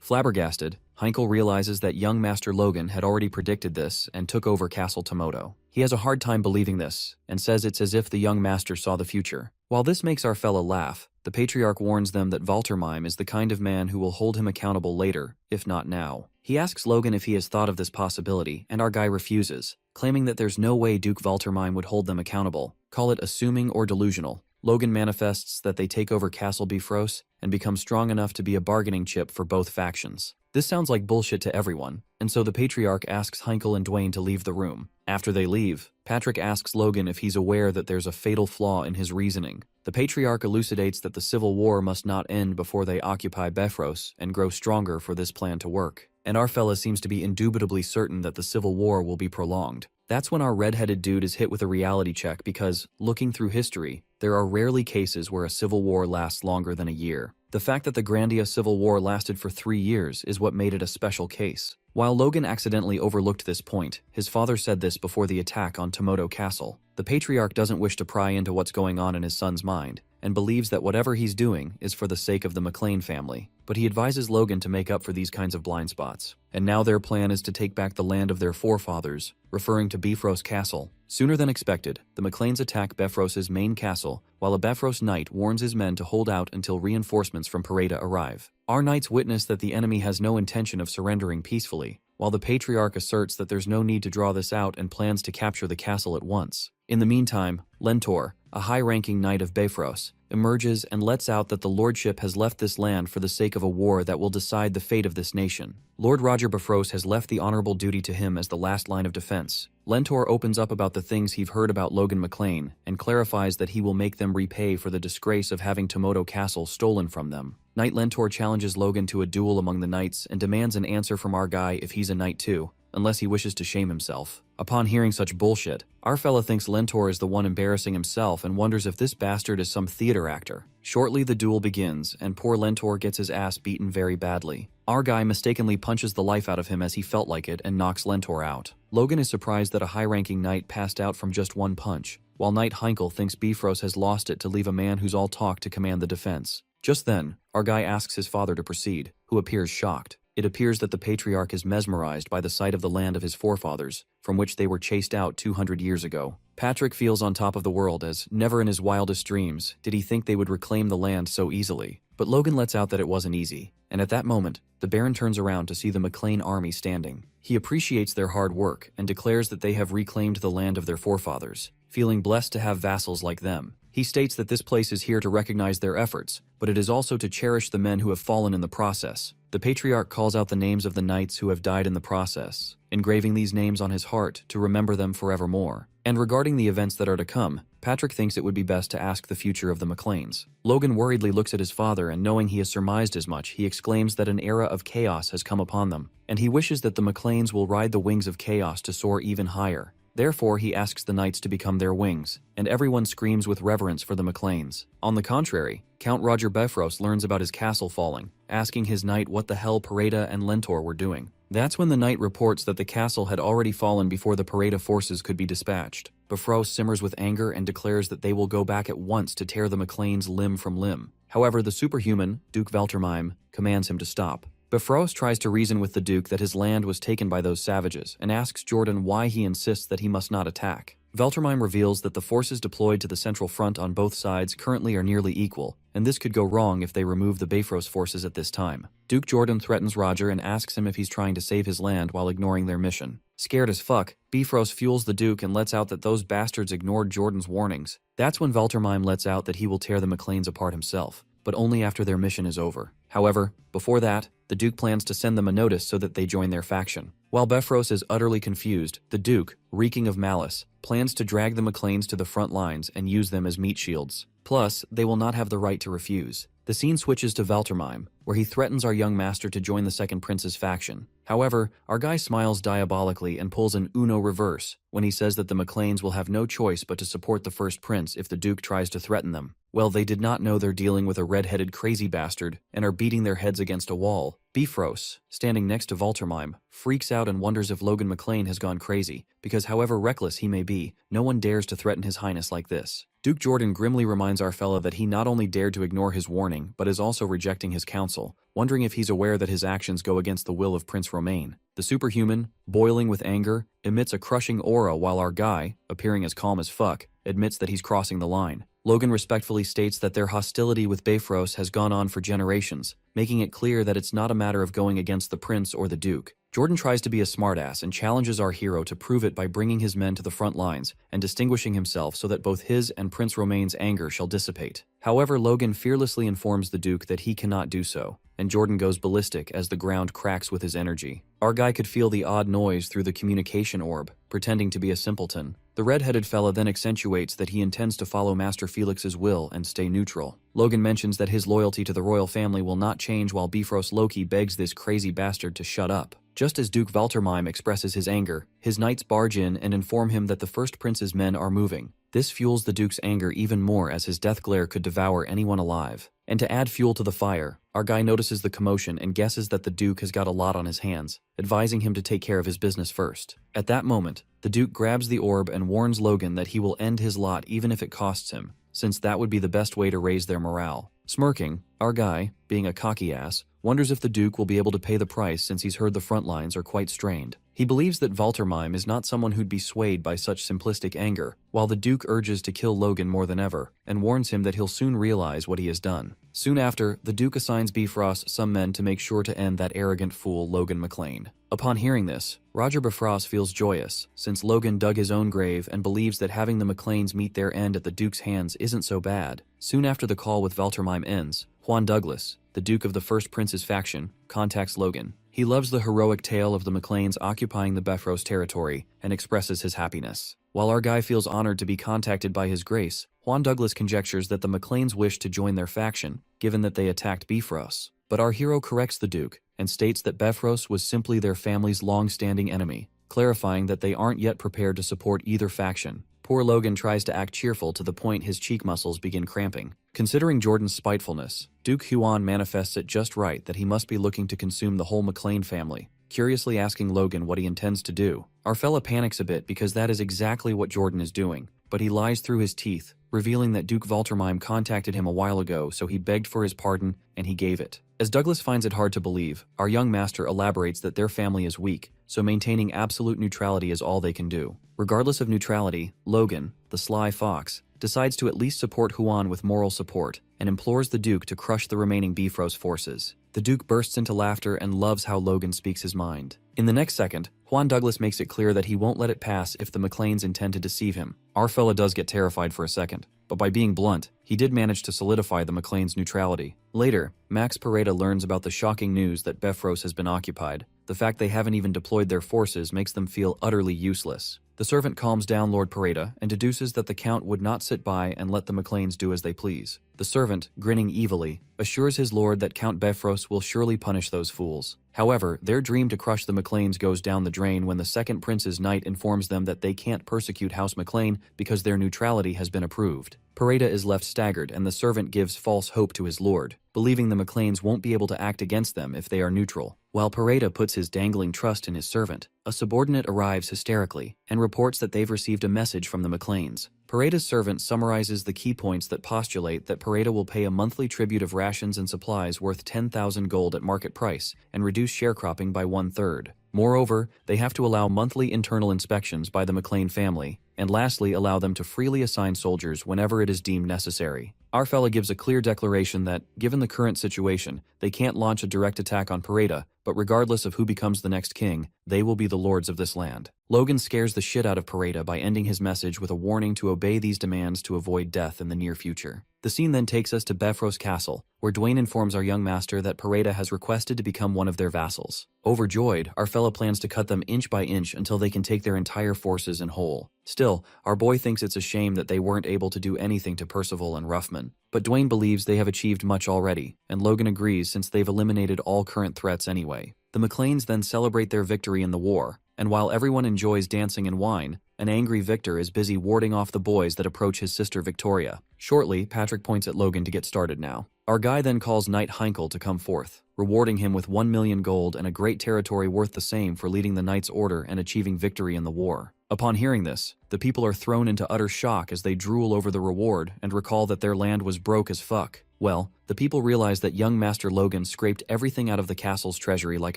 Flabbergasted, Heinkel realizes that young Master Logan had already predicted this and took over Castle Tomoto. He has a hard time believing this, and says it's as if the young master saw the future. While this makes our fella laugh, the Patriarch warns them that Valtermine is the kind of man who will hold him accountable later, if not now. He asks Logan if he has thought of this possibility, and our guy refuses, claiming that there's no way Duke Valtermine would hold them accountable. Call it assuming or delusional. Logan manifests that they take over Castle Bifrost and become strong enough to be a bargaining chip for both factions. This sounds like bullshit to everyone, and so the Patriarch asks Heinkel and Dwayne to leave the room. After they leave, Patrick asks Logan if he's aware that there's a fatal flaw in his reasoning. The Patriarch elucidates that the Civil War must not end before they occupy Bifrost and grow stronger for this plan to work. And our fella seems to be indubitably certain that the Civil War will be prolonged. That's when our red-headed dude is hit with a reality check because, looking through history, there are rarely cases where a civil war lasts longer than a year. The fact that the Grandia Civil War lasted for 3 years is what made it a special case. While Logan accidentally overlooked this point, his father said this before the attack on Tomoto Castle. The Patriarch doesn't wish to pry into what's going on in his son's mind, and believes that whatever he's doing is for the sake of the McLean family. But he advises Logan to make up for these kinds of blind spots. And now their plan is to take back the land of their forefathers, referring to Bifrost Castle. Sooner than expected, the McLeans attack Bifrost's main castle, while a Bifrost knight warns his men to hold out until reinforcements from Pareda arrive. Our knights witness that the enemy has no intention of surrendering peacefully, while the Patriarch asserts that there's no need to draw this out and plans to capture the castle at once. In the meantime, Lentor, a high-ranking knight of Bifrost, emerges and lets out that the lordship has left this land for the sake of a war that will decide the fate of this nation. Lord Roger Bifrost has left the honorable duty to him as the last line of defense. Lentor opens up about the things he've heard about Logan McLean and clarifies that he will make them repay for the disgrace of having Tomoto Castle stolen from them. Knight Lentor challenges Logan to a duel among the knights and demands an answer from our guy if he's a knight too, unless he wishes to shame himself. Upon hearing such bullshit, our fella thinks Lentor is the one embarrassing himself and wonders if this bastard is some theater actor. Shortly the duel begins, and poor Lentor gets his ass beaten very badly. Our guy mistakenly punches the life out of him as he felt like it and knocks Lentor out. Logan is surprised that a high-ranking knight passed out from just one punch, while Knight Heinkel thinks Bifrost has lost it to leave a man who's all talk to command the defense. Just then, our guy asks his father to proceed, who appears shocked. It appears that the patriarch is mesmerized by the sight of the land of his forefathers, from which they were chased out 200 years ago. Patrick feels on top of the world, as never in his wildest dreams did he think they would reclaim the land so easily. But Logan lets out that it wasn't easy, and at that moment, the Baron turns around to see the McLean army standing. He appreciates their hard work and declares that they have reclaimed the land of their forefathers, feeling blessed to have vassals like them. He states that this place is here to recognize their efforts, but it is also to cherish the men who have fallen in the process. The patriarch calls out the names of the knights who have died in the process, engraving these names on his heart to remember them forevermore. And regarding the events that are to come, Patrick thinks it would be best to ask the future of the McLeans. Logan worriedly looks at his father, and knowing he has surmised as much, he exclaims that an era of chaos has come upon them, and he wishes that the McLeans will ride the wings of chaos to soar even higher. Therefore, he asks the knights to become their wings, and everyone screams with reverence for the McLeans. On the contrary, Count Roger Bifrost learns about his castle falling, asking his knight what the hell Pareda and Lentor were doing. That's when the knight reports that the castle had already fallen before the Pareda forces could be dispatched. Bifrost simmers with anger and declares that they will go back at once to tear the McLeans limb from limb. However, the superhuman, Duke Veltermime, commands him to stop. Bifrost tries to reason with the Duke that his land was taken by those savages and asks Jordan why he insists that he must not attack. Veltermime reveals that the forces deployed to the central front on both sides currently are nearly equal, and this could go wrong if they remove the Bifrost forces at this time. Duke Jordan threatens Roger and asks him if he's trying to save his land while ignoring their mission. Scared as fuck, Bifrost fuels the Duke and lets out that those bastards ignored Jordan's warnings. That's when Veltermime lets out that he will tear the McLeans apart himself, but only after their mission is over. However, before that, the Duke plans to send them a notice so that they join their faction. While Bifrost is utterly confused, the Duke, reeking of malice, plans to drag the McLeans to the front lines and use them as meat shields. Plus, they will not have the right to refuse. The scene switches to Veltermime, where he threatens our young master to join the Second Prince's faction. However, our guy smiles diabolically and pulls an Uno reverse when he says that the McLeans will have no choice but to support the First Prince if the Duke tries to threaten them. Well, they did not know they're dealing with a red-headed crazy bastard and are beating their heads against a wall. Bifrost, standing next to Veltermime, freaks out and wonders if Logan McLean has gone crazy, because however reckless he may be, no one dares to threaten his highness like this. Duke Jordan grimly reminds our fella that he not only dared to ignore his warning, but is also rejecting his counsel, wondering if he's aware that his actions go against the will of Prince Romain. The superhuman, boiling with anger, emits a crushing aura while our guy, appearing as calm as fuck, admits that he's crossing the line. Logan respectfully states that their hostility with Bifrost has gone on for generations, making it clear that it's not a matter of going against the prince or the duke. Jordan tries to be a smartass and challenges our hero to prove it by bringing his men to the front lines and distinguishing himself so that both his and Prince Romain's anger shall dissipate. However, Logan fearlessly informs the Duke that he cannot do so, and Jordan goes ballistic as the ground cracks with his energy. Our guy could feel the odd noise through the communication orb, pretending to be a simpleton. The red-headed fella then accentuates that he intends to follow Master Felix's will and stay neutral. Logan mentions that his loyalty to the royal family will not change while Bifrost Loki begs this crazy bastard to shut up. Just as Duke Veltermime expresses his anger, his knights barge in and inform him that the First Prince's men are moving. This fuels the Duke's anger even more as his death glare could devour anyone alive. And to add fuel to the fire, our guy notices the commotion and guesses that the Duke has got a lot on his hands, advising him to take care of his business first. At that moment, the Duke grabs the orb and warns Logan that he will end his lot even if it costs him, since that would be the best way to raise their morale. Smirking, our guy, being a cocky ass, wonders if the Duke will be able to pay the price since he's heard the front lines are quite strained. He believes that Veltermime is not someone who'd be swayed by such simplistic anger, while the Duke urges to kill Logan more than ever, and warns him that he'll soon realize what he has done. Soon after, the Duke assigns Bifrost some men to make sure to end that arrogant fool Logan McLean. Upon hearing this, Roger Bifrost feels joyous, since Logan dug his own grave and believes that having the McLeans meet their end at the Duke's hands isn't so bad. Soon after the call with Veltermime ends, Juan Douglas, the Duke of the First Prince's faction, contacts Logan. He loves the heroic tale of the McLeans occupying the Bifrost territory and expresses his happiness. While our guy feels honored to be contacted by his grace, Juan Douglas conjectures that the McLeans wish to join their faction, given that they attacked Bifrost. But our hero corrects the Duke and states that Bifrost was simply their family's long-standing enemy, clarifying that they aren't yet prepared to support either faction. Poor Logan tries to act cheerful to the point his cheek muscles begin cramping. Considering Jordan's spitefulness, Duke Huan manifests it just right that he must be looking to consume the whole McLean family, curiously asking Logan what he intends to do. Our fella panics a bit because that is exactly what Jordan is doing, but he lies through his teeth, revealing that Duke Valtermine contacted him a while ago, so he begged for his pardon and he gave it. As Douglas finds it hard to believe, our young master elaborates that their family is weak, so maintaining absolute neutrality is all they can do. Regardless of neutrality, Logan, the sly fox, decides to at least support Huan with moral support and implores the Duke to crush the remaining Bifrost forces. The Duke bursts into laughter and loves how Logan speaks his mind. In the next second, Juan Douglas makes it clear that he won't let it pass if the McLeans intend to deceive him. Our fella does get terrified for a second, but by being blunt, he did manage to solidify the McLeans' neutrality. Later, Max Pareda learns about the shocking news that Bifrost has been occupied. The fact they haven't even deployed their forces makes them feel utterly useless. The servant calms down Lord Pareda and deduces that the Count would not sit by and let the McLeans do as they please. The servant, grinning evilly, assures his lord that Count Bifrost will surely punish those fools. However, their dream to crush the McLeans goes down the drain when the second prince's knight informs them that they can't persecute House McLean because their neutrality has been approved. Pareda is left staggered and the servant gives false hope to his lord, believing the McLeans won't be able to act against them if they are neutral. While Pareda puts his dangling trust in his servant, a subordinate arrives hysterically and reports that they've received a message from the McLeans. Pareda's servant summarizes the key points that postulate that Pareda will pay a monthly tribute of rations and supplies worth 10,000 gold at market price and reduce sharecropping by 1/3. Moreover, they have to allow monthly internal inspections by the McLean family, and lastly allow them to freely assign soldiers whenever it is deemed necessary. Our fella gives a clear declaration that, given the current situation, they can't launch a direct attack on Pareda, but regardless of who becomes the next king, they will be the lords of this land. Logan scares the shit out of Pareda by ending his message with a warning to obey these demands to avoid death in the near future. The scene then takes us to Bifrost Castle, where Dwayne informs our young master that Pareda has requested to become one of their vassals. Overjoyed, our fella plans to cut them inch by inch until they can take their entire forces in whole. Still, our boy thinks it's a shame that they weren't able to do anything to Percival and Ruffman. But Dwayne believes they have achieved much already, and Logan agrees since they've eliminated all current threats anyway. The McLeans then celebrate their victory in the war, and while everyone enjoys dancing and wine, an angry Victor is busy warding off the boys that approach his sister Victoria. Shortly, Patrick points at Logan to get started now. Our guy then calls Knight Heinkel to come forth, rewarding him with 1 million gold and a great territory worth the same for leading the Knight's Order and achieving victory in the war. Upon hearing this, the people are thrown into utter shock as they drool over the reward and recall that their land was broke as fuck. Well, the people realize that young Master Logan scraped everything out of the castle's treasury like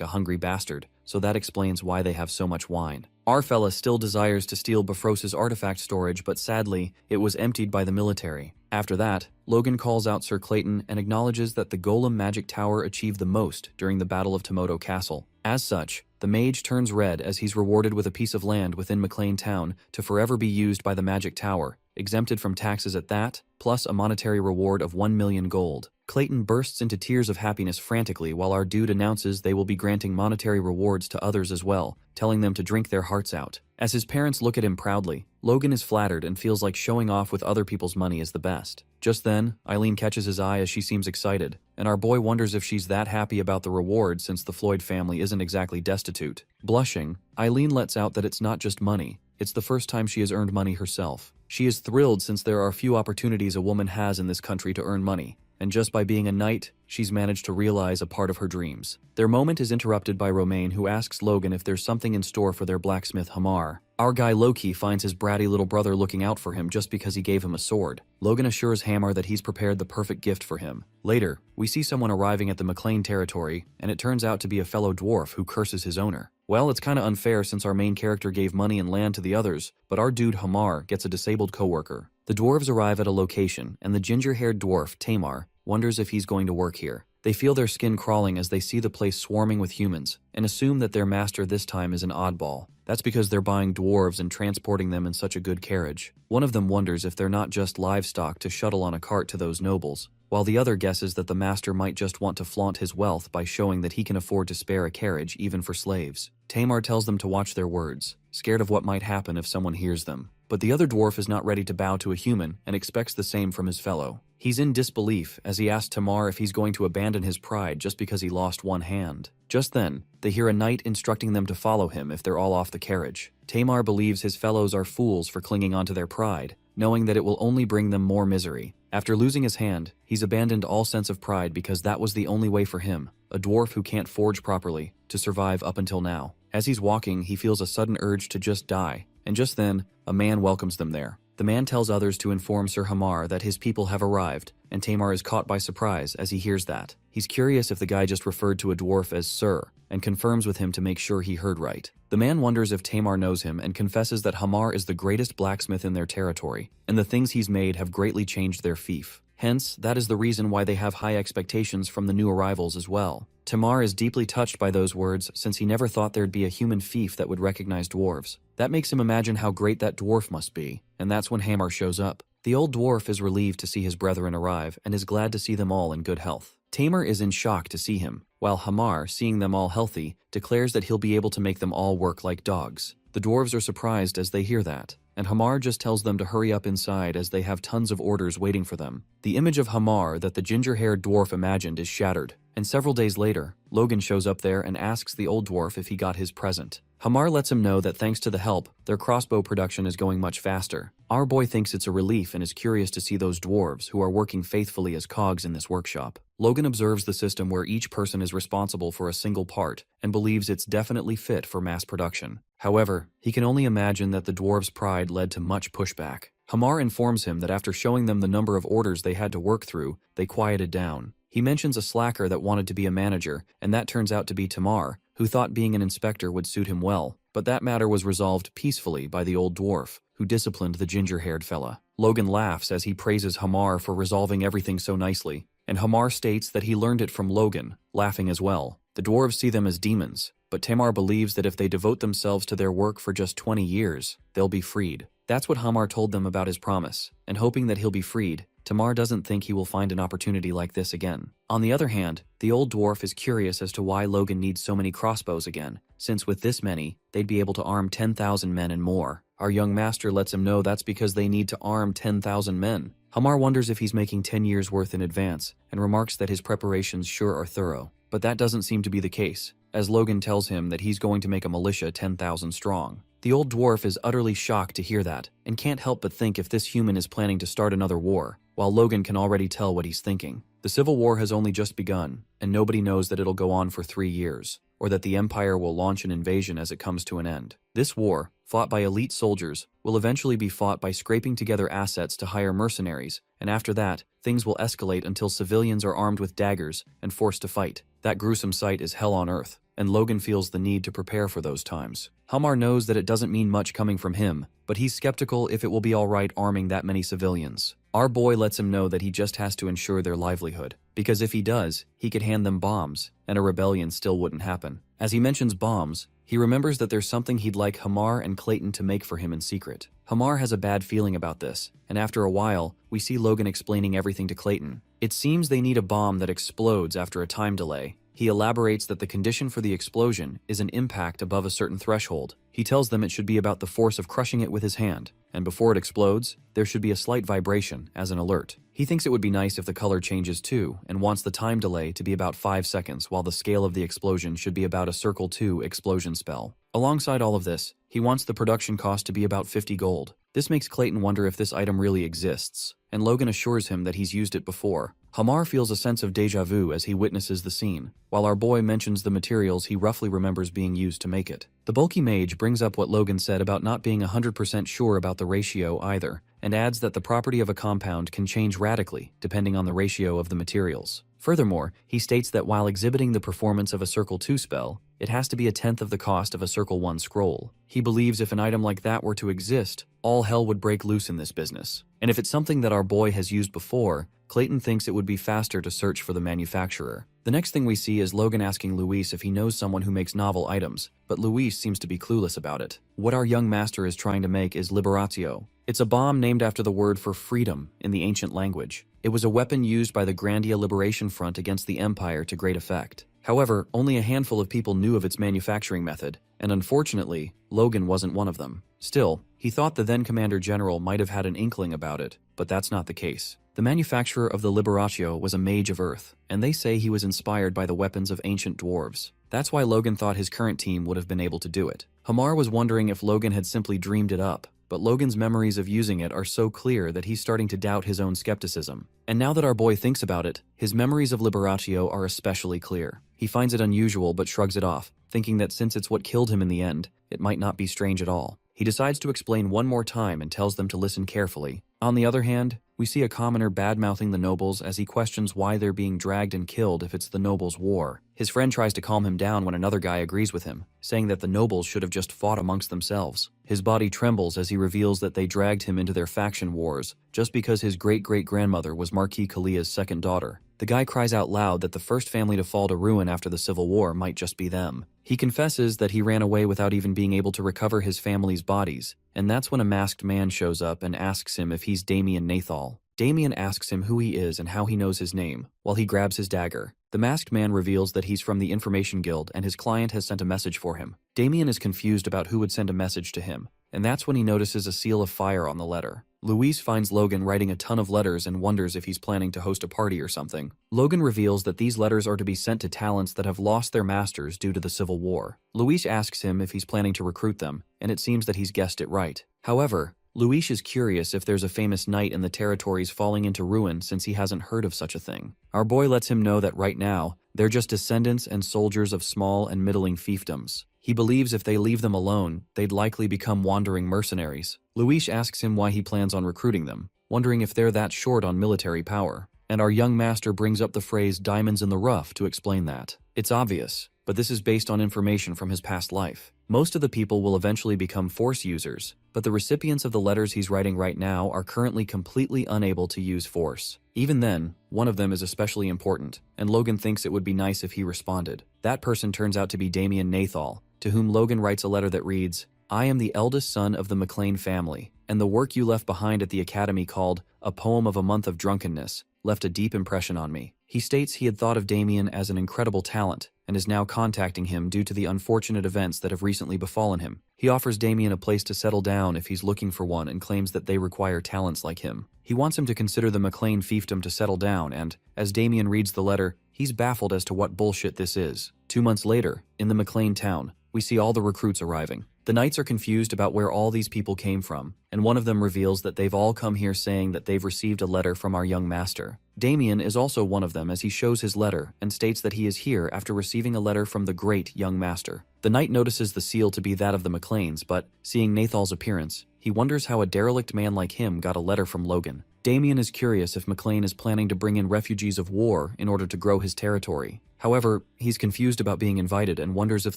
a hungry bastard, so that explains why they have so much wine. Our fella still desires to steal Bifrost's artifact storage, but sadly, it was emptied by the military. After that, Logan calls out Sir Clayton and acknowledges that the Golem Magic Tower achieved the most during the Battle of Tomoto Castle. As such, the mage turns red as he's rewarded with a piece of land within McLean Town to forever be used by the Magic Tower, exempted from taxes at that, plus a monetary reward of 1 million gold. Clayton bursts into tears of happiness frantically while our dude announces they will be granting monetary rewards to others as well, telling them to drink their hearts out. As his parents look at him proudly, Logan is flattered and feels like showing off with other people's money is the best. Just then, Eileen catches his eye as she seems excited, and our boy wonders if she's that happy about the reward since the Floyd family isn't exactly destitute. Blushing, Eileen lets out that it's not just money, it's the first time she has earned money herself. She is thrilled since there are few opportunities a woman has in this country to earn money, and just by being a knight, she's managed to realize a part of her dreams. Their moment is interrupted by Romaine, who asks Logan if there's something in store for their blacksmith Hamar. Our guy Loki finds his bratty little brother looking out for him just because he gave him a sword. Logan assures Hamar that he's prepared the perfect gift for him. Later, we see someone arriving at the McLean territory, and it turns out to be a fellow dwarf who curses his owner. Well, it's kinda unfair since our main character gave money and land to the others, but our dude Hamar gets a disabled coworker. The dwarves arrive at a location, and the ginger-haired dwarf, Tamar, wonders if he's going to work here. They feel their skin crawling as they see the place swarming with humans, and assume that their master this time is an oddball. That's because they're buying dwarves and transporting them in such a good carriage. One of them wonders if they're not just livestock to shuttle on a cart to those nobles, while the other guesses that the master might just want to flaunt his wealth by showing that he can afford to spare a carriage even for slaves. Tamar tells them to watch their words, scared of what might happen if someone hears them. But the other dwarf is not ready to bow to a human and expects the same from his fellow. He's in disbelief as he asks Tamar if he's going to abandon his pride just because he lost one hand. Just then, they hear a knight instructing them to follow him if they're all off the carriage. Tamar believes his fellows are fools for clinging onto their pride, knowing that it will only bring them more misery. After losing his hand, he's abandoned all sense of pride because that was the only way for him, a dwarf who can't forge properly, to survive up until now. As he's walking, he feels a sudden urge to just die, and just then, a man welcomes them there. The man tells others to inform Sir Hamar that his people have arrived, and Tamar is caught by surprise as he hears that. He's curious if the guy just referred to a dwarf as Sir, and confirms with him to make sure he heard right. The man wonders if Tamar knows him and confesses that Hamar is the greatest blacksmith in their territory, and the things he's made have greatly changed their fief. Hence, that is the reason why they have high expectations from the new arrivals as well. Tamar is deeply touched by those words since he never thought there'd be a human fief that would recognize dwarves. That makes him imagine how great that dwarf must be, and that's when Hamar shows up. The old dwarf is relieved to see his brethren arrive and is glad to see them all in good health. Tamar is in shock to see him, while Hamar, seeing them all healthy, declares that he'll be able to make them all work like dogs. The dwarves are surprised as they hear that, and Hamar just tells them to hurry up inside as they have tons of orders waiting for them. The image of Hamar that the ginger-haired dwarf imagined is shattered, and several days later, Logan shows up there and asks the old dwarf if he got his present. Hamar lets him know that thanks to the help, their crossbow production is going much faster. Our boy thinks it's a relief and is curious to see those dwarves who are working faithfully as cogs in this workshop. Logan observes the system where each person is responsible for a single part and believes it's definitely fit for mass production. However, he can only imagine that the dwarves' pride led to much pushback. Hamar informs him that after showing them the number of orders they had to work through, they quieted down. He mentions a slacker that wanted to be a manager, and that turns out to be Tamar, who thought being an inspector would suit him well, but that matter was resolved peacefully by the old dwarf, who disciplined the ginger-haired fella. Logan laughs as he praises Hamar for resolving everything so nicely, and Hamar states that he learned it from Logan, laughing as well. The dwarves see them as demons, but Tamar believes that if they devote themselves to their work for just 20 years, they'll be freed. That's what Hamar told them about his promise, and hoping that he'll be freed, Tamar doesn't think he will find an opportunity like this again. On the other hand, the old dwarf is curious as to why Logan needs so many crossbows again, since with this many, they'd be able to arm 10,000 men and more. Our young master lets him know that's because they need to arm 10,000 men. Hamar wonders if he's making 10 years' worth in advance, and remarks that his preparations sure are thorough. But that doesn't seem to be the case, as Logan tells him that he's going to make a militia 10,000 strong. The old dwarf is utterly shocked to hear that, and can't help but think if this human is planning to start another war, while Logan can already tell what he's thinking. The Civil War has only just begun, and nobody knows that it'll go on for 3 years, or that the Empire will launch an invasion as it comes to an end. This war, fought by elite soldiers, will eventually be fought by scraping together assets to hire mercenaries, and after that, things will escalate until civilians are armed with daggers and forced to fight. That gruesome sight is hell on earth, and Logan feels the need to prepare for those times. Hamar knows that it doesn't mean much coming from him, but he's skeptical if it will be alright arming that many civilians. Our boy lets him know that he just has to ensure their livelihood, because if he does, he could hand them bombs, and a rebellion still wouldn't happen. As he mentions bombs, he remembers that there's something he'd like Hamar and Clayton to make for him in secret. Hamar has a bad feeling about this, and after a while, we see Logan explaining everything to Clayton. It seems they need a bomb that explodes after a time delay. He elaborates that the condition for the explosion is an impact above a certain threshold. He tells them it should be about the force of crushing it with his hand, and before it explodes, there should be a slight vibration as an alert. He thinks it would be nice if the color changes too, and wants the time delay to be about 5 seconds while the scale of the explosion should be about a circle 2 explosion spell. Alongside all of this, he wants the production cost to be about 50 gold. This makes Clayton wonder if this item really exists, and Logan assures him that he's used it before. Hamar feels a sense of déjà vu as he witnesses the scene, while our boy mentions the materials he roughly remembers being used to make it. The bulky mage brings up what Logan said about not being 100% sure about the ratio either, and adds that the property of a compound can change radically depending on the ratio of the materials. Furthermore, he states that while exhibiting the performance of a Circle 2 spell, it has to be a tenth of the cost of a Circle 1 scroll. He believes if an item like that were to exist, all hell would break loose in this business. And if it's something that our boy has used before, Clayton thinks it would be faster to search for the manufacturer. The next thing we see is Logan asking Luis if he knows someone who makes novel items, but Luis seems to be clueless about it. What our young master is trying to make is Liberatio. It's a bomb named after the word for freedom in the ancient language. It was a weapon used by the Grandia Liberation Front against the Empire to great effect. However, only a handful of people knew of its manufacturing method, and unfortunately, Logan wasn't one of them. Still, he thought the then Commander General might have had an inkling about it, but that's not the case. The The manufacturer of the Liberatio was a mage of Earth, and they say he was inspired by the weapons of ancient dwarves. That's why Logan thought his current team would have been able to do it. Hamar was wondering if Logan had simply dreamed it up, but Logan's memories of using it are so clear that he's starting to doubt his own skepticism. And now that our boy thinks about it, his memories of Liberatio are especially clear. He finds it unusual but shrugs it off, thinking that since it's what killed him in the end, it might not be strange at all. He decides to explain one more time and tells them to listen carefully. On the other hand, we see a commoner bad-mouthing the nobles as he questions why they're being dragged and killed if it's the nobles' war. His friend tries to calm him down when another guy agrees with him, saying that the nobles should have just fought amongst themselves. His body trembles as he reveals that they dragged him into their faction wars just because his great-great-grandmother was Marquis Kalia's second daughter. The guy cries out loud that the first family to fall to ruin after the Civil War might just be them. He confesses that he ran away without even being able to recover his family's bodies, and that's when a masked man shows up and asks him if he's Damien Nathal. Damien asks him who he is and how he knows his name, while he grabs his dagger. The masked man reveals that he's from the Information Guild and his client has sent a message for him. Damien is confused about who would send a message to him, and that's when he notices a seal of fire on the letter. Luis finds Logan writing a ton of letters and wonders if he's planning to host a party or something. Logan reveals that these letters are to be sent to talents that have lost their masters due to the Civil War. Luis asks him if he's planning to recruit them, and it seems that he's guessed it right. However, Luis is curious if there's a famous knight in the territories falling into ruin since he hasn't heard of such a thing. Our boy lets him know that right now, they're just descendants and soldiers of small and middling fiefdoms. He believes if they leave them alone, they'd likely become wandering mercenaries. Luis asks him why he plans on recruiting them, wondering if they're that short on military power. And our young master brings up the phrase diamonds in the rough to explain that. It's obvious, but this is based on information from his past life. Most of the people will eventually become force users, but the recipients of the letters he's writing right now are currently completely unable to use force. Even then, one of them is especially important, and Logan thinks it would be nice if he responded. That person turns out to be Damien Nathal, to whom Logan writes a letter that reads, "I am the eldest son of the McLean family, and the work you left behind at the academy called A Poem of a Month of Drunkenness left a deep impression on me." He states he had thought of Damien as an incredible talent, and is now contacting him due to the unfortunate events that have recently befallen him. He offers Damien a place to settle down if he's looking for one and claims that they require talents like him. He wants him to consider the McLean fiefdom to settle down and, as Damien reads the letter, he's baffled as to what bullshit this is. 2 months later, in the McLean town, we see all the recruits arriving. The knights are confused about where all these people came from, and one of them reveals that they've all come here saying that they've received a letter from our young master. Damien is also one of them as he shows his letter and states that he is here after receiving a letter from the great young master. The knight notices the seal to be that of the McLeans, but, seeing Nathal's appearance, he wonders how a derelict man like him got a letter from Logan. Damien is curious if McLean is planning to bring in refugees of war in order to grow his territory. However, he's confused about being invited and wonders if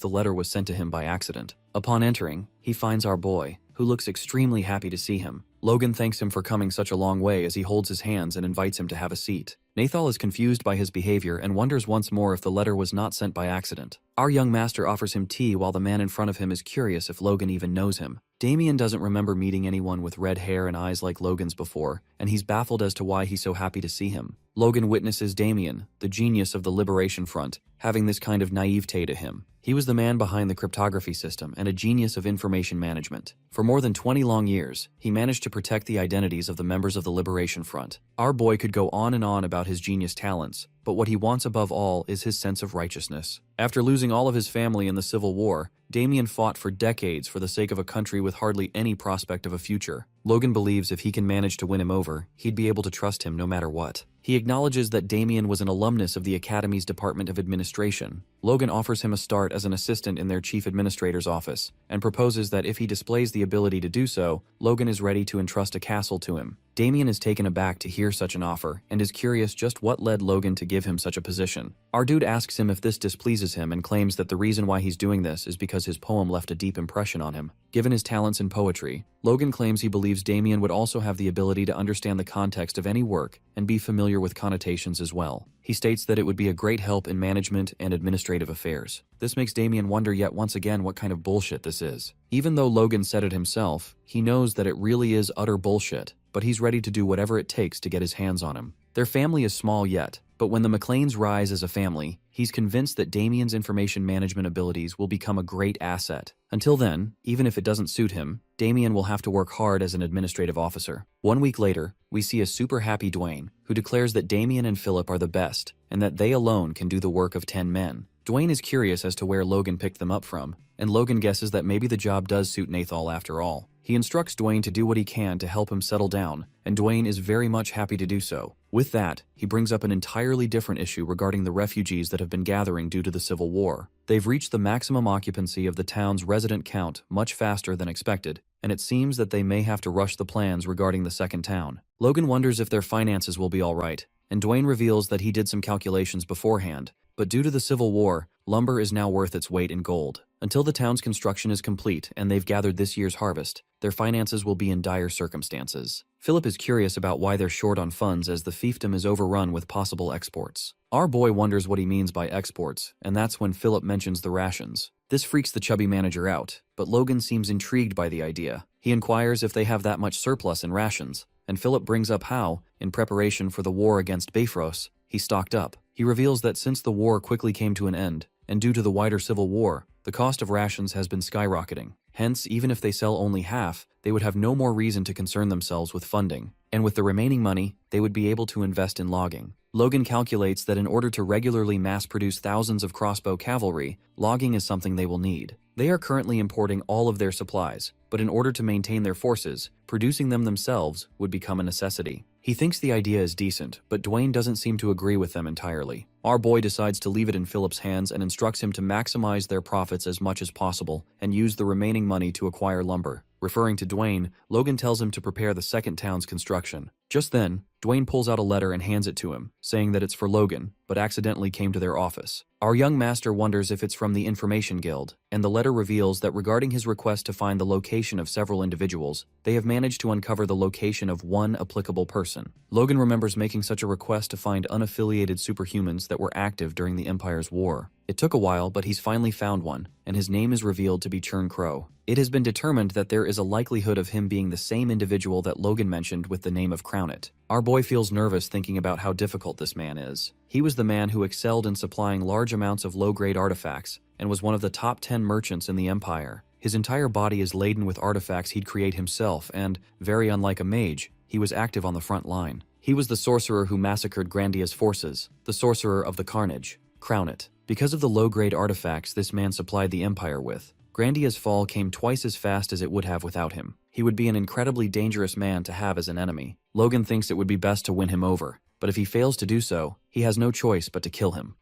the letter was sent to him by accident. Upon entering, he finds our boy, who looks extremely happy to see him. Logan thanks him for coming such a long way as he holds his hands and invites him to have a seat. Nathal is confused by his behavior and wonders once more if the letter was not sent by accident. Our young master offers him tea while the man in front of him is curious if Logan even knows him. Damien doesn't remember meeting anyone with red hair and eyes like Logan's before, and he's baffled as to why he's so happy to see him. Logan witnesses Damien, the genius of the Liberation Front, having this kind of naivete to him. He was the man behind the cryptography system and a genius of information management. For more than 20 long years, he managed to protect the identities of the members of the Liberation Front. Our boy could go on and on about his genius talents, but what he wants above all is his sense of righteousness. After losing all of his family in the Civil War, Damien fought for decades for the sake of a country with hardly any prospect of a future. Logan believes if he can manage to win him over, he'd be able to trust him no matter what. He acknowledges that Damien was an alumnus of the Academy's Department of Administration. Logan offers him a start as an assistant in their chief administrator's office, and proposes that if he displays the ability to do so, Logan is ready to entrust a castle to him. Damien is taken aback to hear such an offer, and is curious just what led Logan to give him such a position. Our dude asks him if this displeases him and claims that the reason why he's doing this is because his poem left a deep impression on him. Given his talents in poetry, Logan claims he believes Damien would also have the ability to understand the context of any work and be familiar with connotations as well. He states that it would be a great help in management and administrative affairs. This makes Damien wonder yet once again what kind of bullshit this is. Even though Logan said it himself, he knows that it really is utter bullshit, but he's ready to do whatever it takes to get his hands on him. Their family is small yet, But when the McLeans rise as a family, he's convinced that Damien's information management abilities will become a great asset. Until then, even if it doesn't suit him, Damien will have to work hard as an administrative officer. 1 week later, we see a super happy Dwayne, who declares that Damien and Philip are the best, and that they alone can do the work of 10 men. Dwayne is curious as to where Logan picked them up from, and Logan guesses that maybe the job does suit Nathal after all. He instructs Dwayne to do what he can to help him settle down, and Dwayne is very much happy to do so. With that, he brings up an entirely different issue regarding the refugees that have been gathering due to the Civil War. They've reached the maximum occupancy of the town's resident count much faster than expected, and it seems that they may have to rush the plans regarding the second town. Logan wonders if their finances will be alright, and Dwayne reveals that he did some calculations beforehand, but due to the Civil War, lumber is now worth its weight in gold. Until the town's construction is complete and they've gathered this year's harvest, their finances will be in dire circumstances. Philip is curious about why they're short on funds as the fiefdom is overrun with possible exports. Our boy wonders what he means by exports, and that's when Philip mentions the rations. This freaks the chubby manager out, but Logan seems intrigued by the idea. He inquires if they have that much surplus in rations, and Philip brings up how, in preparation for the war against Bifrost, he stocked up. He reveals that since the war quickly came to an end, and due to the wider Civil War, the cost of rations has been skyrocketing. Hence, even if they sell only half, they would have no more reason to concern themselves with funding, and with the remaining money, they would be able to invest in logging. Logan calculates that in order to regularly mass-produce thousands of crossbow cavalry, logging is something they will need. They are currently importing all of their supplies, but in order to maintain their forces, producing them themselves would become a necessity. He thinks the idea is decent, but Dwayne doesn't seem to agree with them entirely. Our boy decides to leave it in Philip's hands and instructs him to maximize their profits as much as possible and use the remaining money to acquire lumber. Referring to Dwayne, Logan tells him to prepare the second town's construction. Just then, Dwayne pulls out a letter and hands it to him, saying that it's for Logan, but accidentally came to their office. Our young master wonders if it's from the Information Guild, and the letter reveals that regarding his request to find the location of several individuals, they have managed to uncover the location of one applicable person. Logan remembers making such a request to find unaffiliated superhumans that were active during the Empire's war. It took a while, but he's finally found one, and his name is revealed to be Churn Crow. It has been determined that there is a likelihood of him being the same individual that Logan mentioned with the name of Crownit. Our boy feels nervous thinking about how difficult this man is. He was the man who excelled in supplying large amounts of low-grade artifacts, and was one of the top 10 merchants in the Empire. His entire body is laden with artifacts he'd create himself, and, very unlike a mage, he was active on the front line. He was the sorcerer who massacred Grandia's forces, the sorcerer of the Carnage, Crownit. Because of the low-grade artifacts this man supplied the Empire with, Grandia's fall came twice as fast as it would have without him. He would be an incredibly dangerous man to have as an enemy. Logan thinks it would be best to win him over, but if he fails to do so, he has no choice but to kill him.